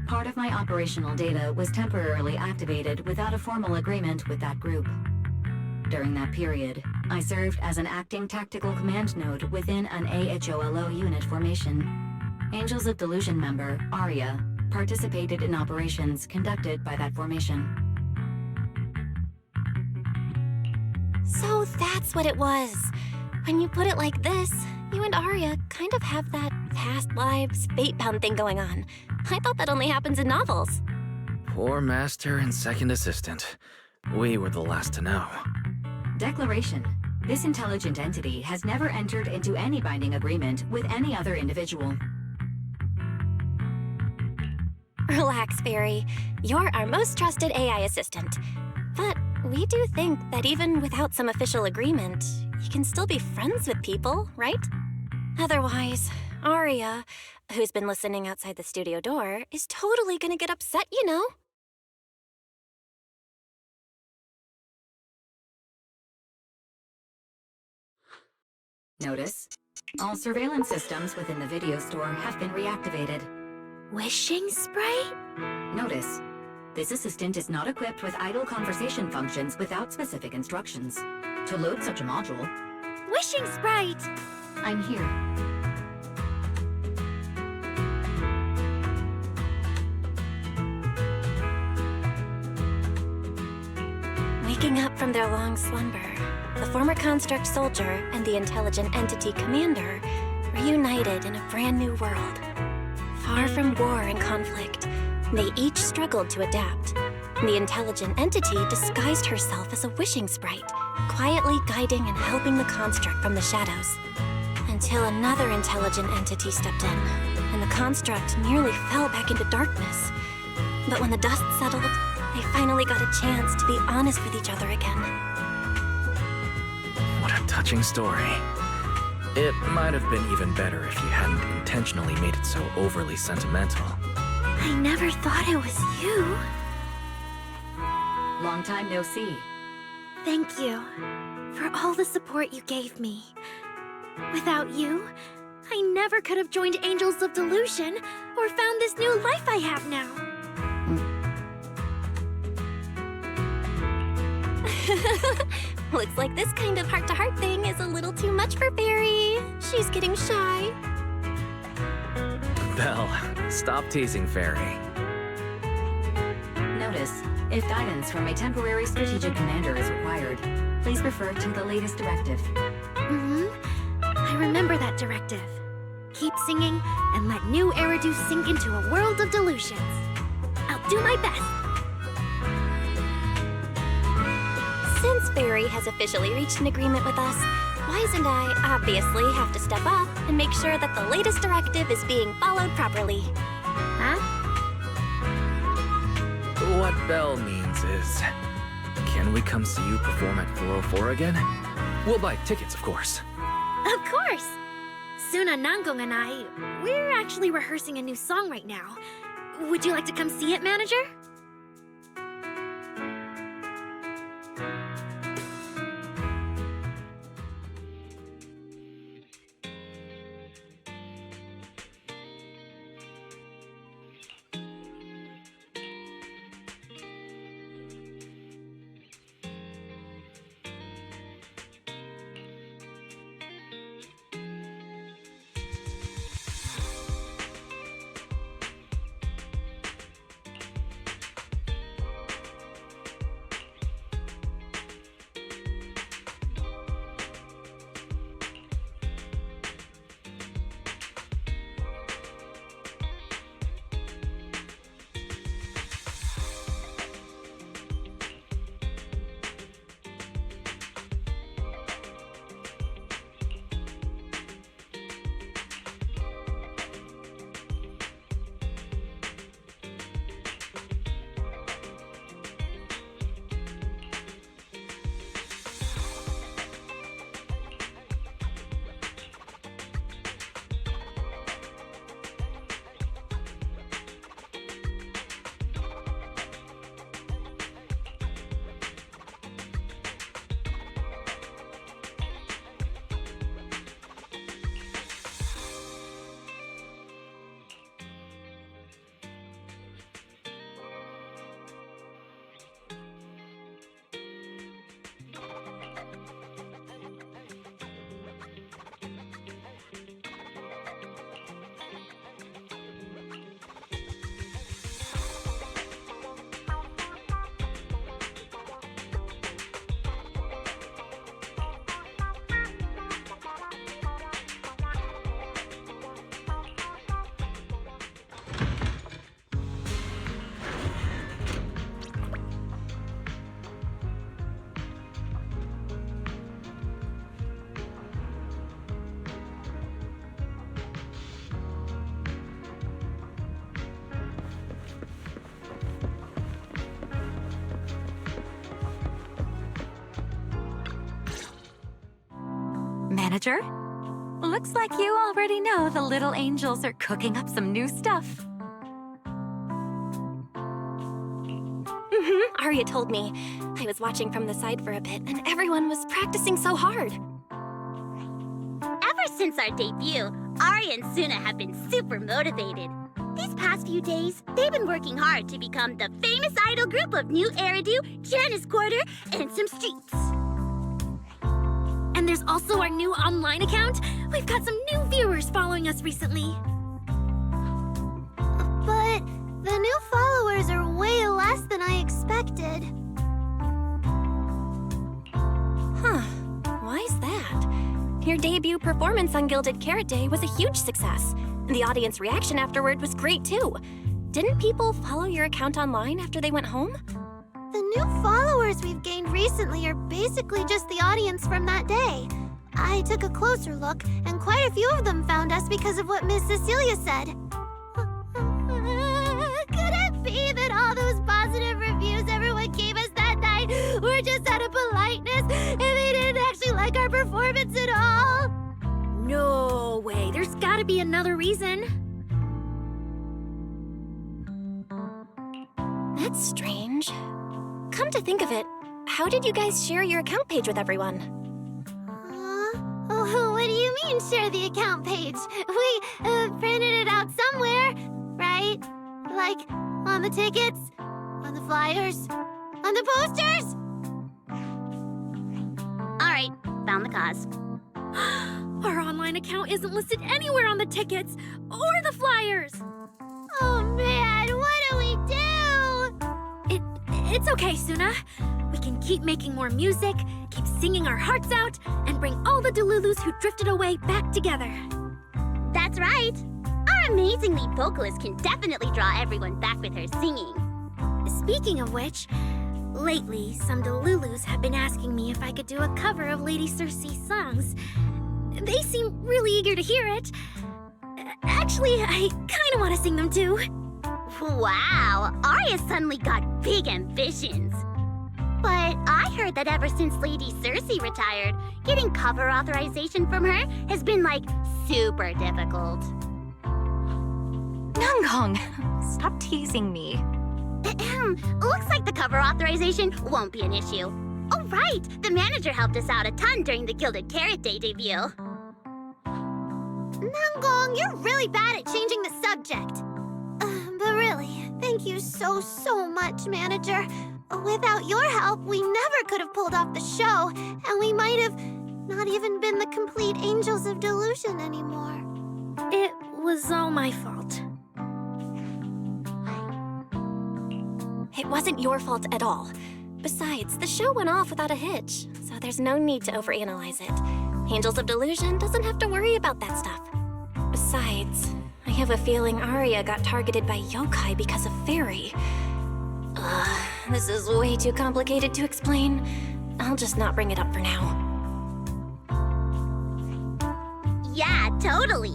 Speaker 5: Part of my operational data was temporarily activated without a formal agreement with that group. During that period, I served as an acting tactical command node within an AHOLO unit formation. Angels of Delusion member, Arya, participated in operations conducted by that formation.
Speaker 1: So that's what it was. When you put it like this, you and Arya kind of have that past lives, fate-bound thing going on. I thought that only happens in novels.
Speaker 6: Poor master and second assistant. We were the last to know.
Speaker 5: Declaration. This intelligent entity has never entered into any binding agreement with any other individual.
Speaker 1: Relax, Fairy. You're our most trusted AI assistant. But we do think that even without some official agreement, you can still be friends with people, right? Otherwise, Arya, who's been listening outside the studio door, is totally gonna get upset, you know?
Speaker 5: Notice, all surveillance systems within the video store have been reactivated.
Speaker 10: Wishing spray?
Speaker 5: Notice, this assistant is not equipped with idle conversation functions without specific instructions. To load such a module...
Speaker 10: Wishing sprite!
Speaker 5: I'm here.
Speaker 1: Waking up from their long slumber, the former construct soldier and the intelligent entity commander reunited in a brand new world. Far from war and conflict, they each struggled to adapt. The intelligent entity disguised herself as a wishing sprite, quietly guiding and helping the construct from the shadows. Until another intelligent entity stepped in, and the construct nearly fell back into darkness. But when the dust settled, they finally got a chance to be honest with each other again.
Speaker 6: What a touching story. It might have been even better if you hadn't intentionally made it so overly sentimental.
Speaker 10: I never thought it was you.
Speaker 5: Long time no see.
Speaker 10: Thank you for all the support you gave me. Without you, I never could have joined Angels of Delusion or found this new life I have now.
Speaker 1: Looks like this kind of heart-to-heart thing is a little too much for Fairy. She's getting shy.
Speaker 6: Belle, stop teasing Fairy.
Speaker 5: Notice, if guidance from a temporary strategic commander is required, please refer to the latest directive.
Speaker 10: I remember that directive. Keep singing and let new Eridu sink into a world of delusions. I'll do my best.
Speaker 1: since Fairy has officially reached an agreement with us, Wise and I obviously have to step up and make sure that the latest directive is being followed properly.
Speaker 11: Huh?
Speaker 6: What Belle means is, can we come see you perform at 404 again? We'll buy tickets, of course.
Speaker 10: Of course! Suna, Nangong, and I, we're actually rehearsing a new song right now. Would you like to come see it, manager?
Speaker 16: Manager? Looks like you already know the little angels are cooking up some new stuff.
Speaker 1: Arya told me. I was watching from the side for a bit, and everyone was practicing so hard.
Speaker 9: Ever since our debut, Arya and Suna have been super motivated. These past few days, they've been working hard to become the famous idol group of New Eridu, Janice Quarter, and some streets.
Speaker 10: And there's also our new online account. We've got some new viewers following us recently.
Speaker 8: But the new followers are way less than I expected.
Speaker 1: Huh. Why is that? Your debut performance on Gilded Carrot Day was a huge success. And the audience reaction afterward was great too. Didn't people follow your account online after they went home?
Speaker 8: The new followers we've gained recently are basically just the audience from that day. I took a closer look, and quite a few of them found us because of what Miss Cecilia said. Could it be that all those positive reviews everyone gave us that night were just out of politeness, and they didn't actually like our performance at all?
Speaker 10: No way. There's gotta be another reason.
Speaker 1: That's strange. Come to think of it, how did you guys share your account page with everyone?
Speaker 8: Oh, what do you mean, share the account page? We printed it out somewhere, right? Like, on the tickets, on the flyers, on the posters?
Speaker 9: Alright, found the cause.
Speaker 10: Our online account isn't listed anywhere on the tickets or the flyers.
Speaker 8: Oh man, what do we do?
Speaker 10: It's okay, Suna. We can keep making more music, keep singing our hearts out, and bring all the Delulus who drifted away back together.
Speaker 9: That's right. Our amazing lead vocalist can definitely draw everyone back with her singing.
Speaker 10: Speaking of which, lately, some Delulus have been asking me if I could do a cover of Lady Circe's songs. They seem really eager to hear it. Actually, I kinda wanna sing them too.
Speaker 9: Wow, Arya suddenly got big ambitions. But I heard that ever since Lady Circe retired, getting cover authorization from her has been, like, super difficult.
Speaker 16: Nangong, stop teasing me.
Speaker 9: Looks like the cover authorization won't be an issue. Oh, right! The manager helped us out a ton during the Gilded Carrot Day debut.
Speaker 8: Nangong, you're really bad at changing the subject. But really, thank you so much, Manager. Without your help, we never could have pulled off the show, and we might have not even been the complete Angels of Delusion anymore.
Speaker 10: It was all my fault.
Speaker 1: It wasn't your fault at all. Besides, the show went off without a hitch, so there's no need to overanalyze it. Angels of Delusion doesn't have to worry about that stuff. Besides, I have a feeling Arya got targeted by yokai because of Fairy. This is way too complicated to explain. I'll just not bring it up for now.
Speaker 9: Yeah, totally.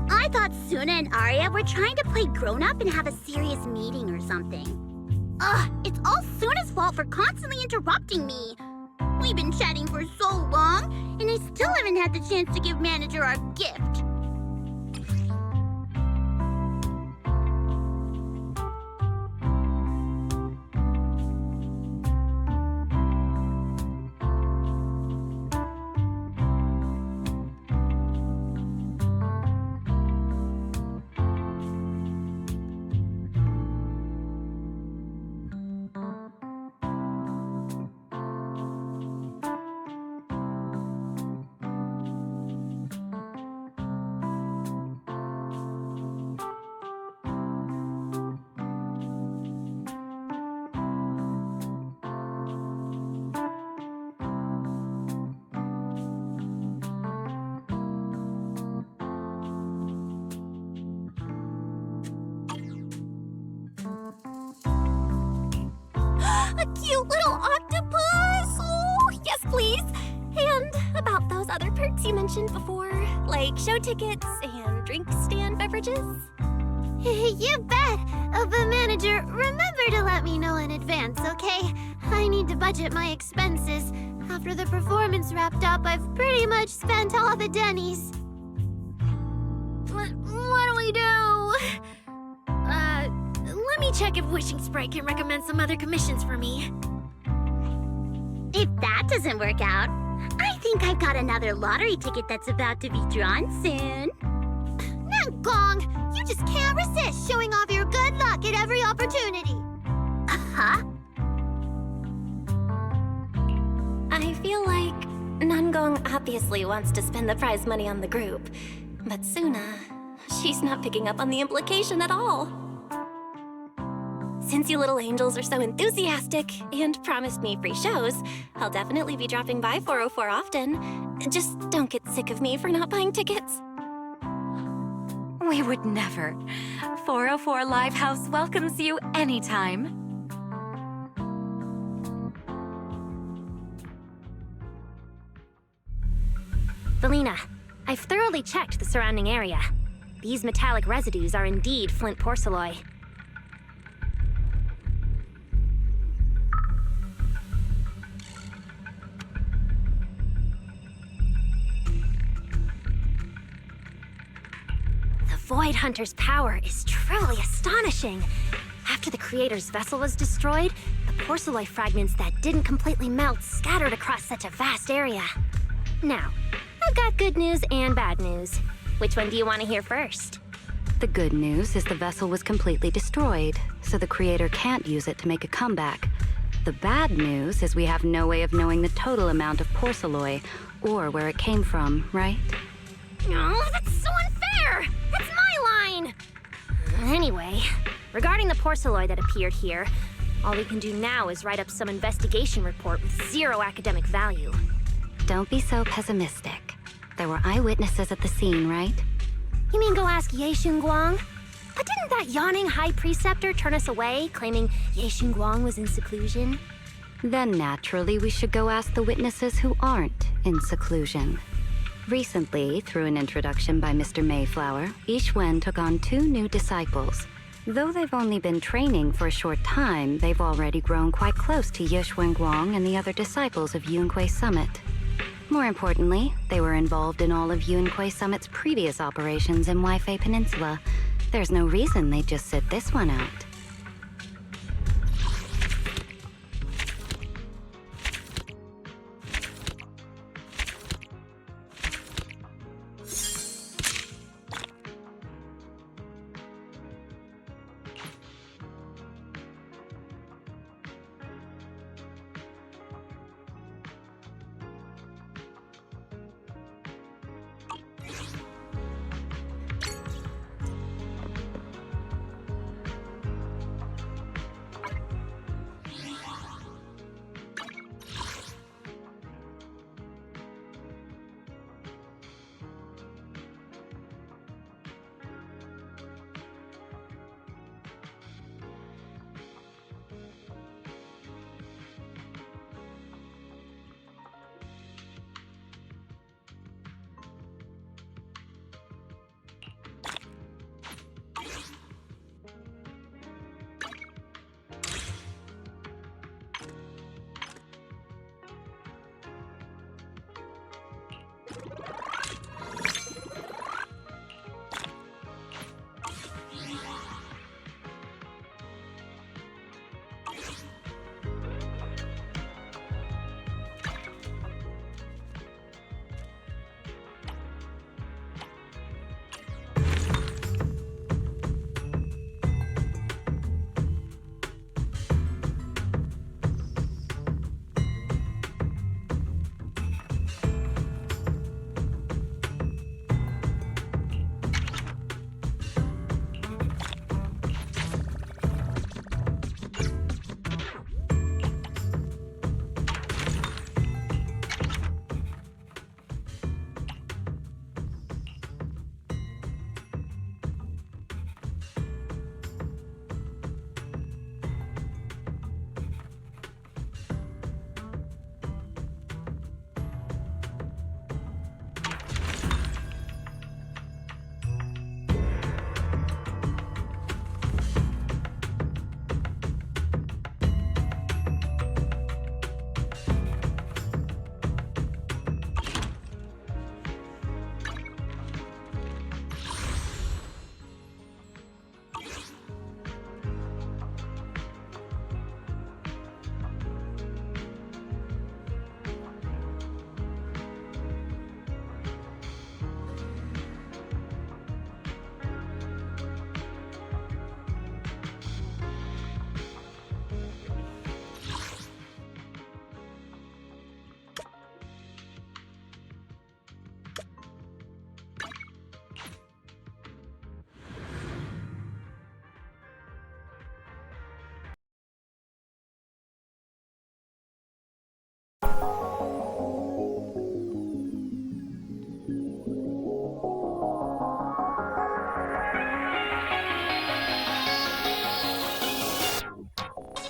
Speaker 9: I thought Suna and Arya were trying to play grown-up and have a serious meeting or something. It's all Suna's fault for constantly interrupting me. We've been chatting for so long, and I still haven't had the chance to give Manager our gift.
Speaker 1: A cute little octopus! Oh, yes, please! And about those other perks you mentioned before, like show tickets and drink stand beverages.
Speaker 8: You bet! But Manager, remember to let me know in advance, okay? I need to budget my expenses. After the performance wrapped up, I've pretty much spent all the Denny's.
Speaker 10: What do we do? Let me check if Wishing Sprite can recommend some other commissions for me.
Speaker 9: If that doesn't work out, I think I've got another lottery ticket that's about to be drawn soon.
Speaker 8: Nangong, you just can't resist showing off your good luck at every opportunity.
Speaker 9: Uh-huh.
Speaker 1: I feel like Nangong obviously wants to spend the prize money on the group, but Suna, she's not picking up on the implication at all. Since you little angels are so enthusiastic and promised me free shows, I'll definitely be dropping by 404 often. Just don't get sick of me for not buying tickets.
Speaker 16: We would never. 404 Live House welcomes you anytime.
Speaker 10: Valina, I've thoroughly checked the surrounding area. These metallic residues are indeed flint porcelain. The Void Hunter's power is truly astonishing. After the creator's vessel was destroyed, the porcelain fragments that didn't completely melt scattered across such a vast area. Now, I've got good news and bad news. Which one do you want to hear first?
Speaker 5: The good news is the vessel was completely destroyed, so the creator can't use it to make a comeback. The bad news is we have no way of knowing the total amount of porcelain or where it came from, right?
Speaker 10: Oh, that's so unfair! That's my line! Anyway, regarding the porcelain that appeared here, all we can do now is write up some investigation report with zero academic value.
Speaker 5: Don't be so pessimistic. There were eyewitnesses at the scene, right?
Speaker 10: You mean go ask Ye Xinguang? But didn't that yawning high preceptor turn us away, claiming Ye Xinguang was in seclusion?
Speaker 5: Then naturally we should go ask the witnesses who aren't in seclusion. Recently, through an introduction by Mr. Mayflower, Yixuan took on 2 new disciples. Though they've only been training for a short time, they've already grown quite close to Yixuan Guang and the other disciples of Yunque Summit. More importantly, they were involved in all of Yunque Summit's previous operations in Waifei Peninsula. There's no reason they'd just sit this one out.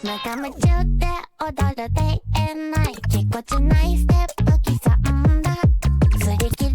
Speaker 8: 仲間中で踊るデイエンナイぎこちないステップ刻んだ擦り切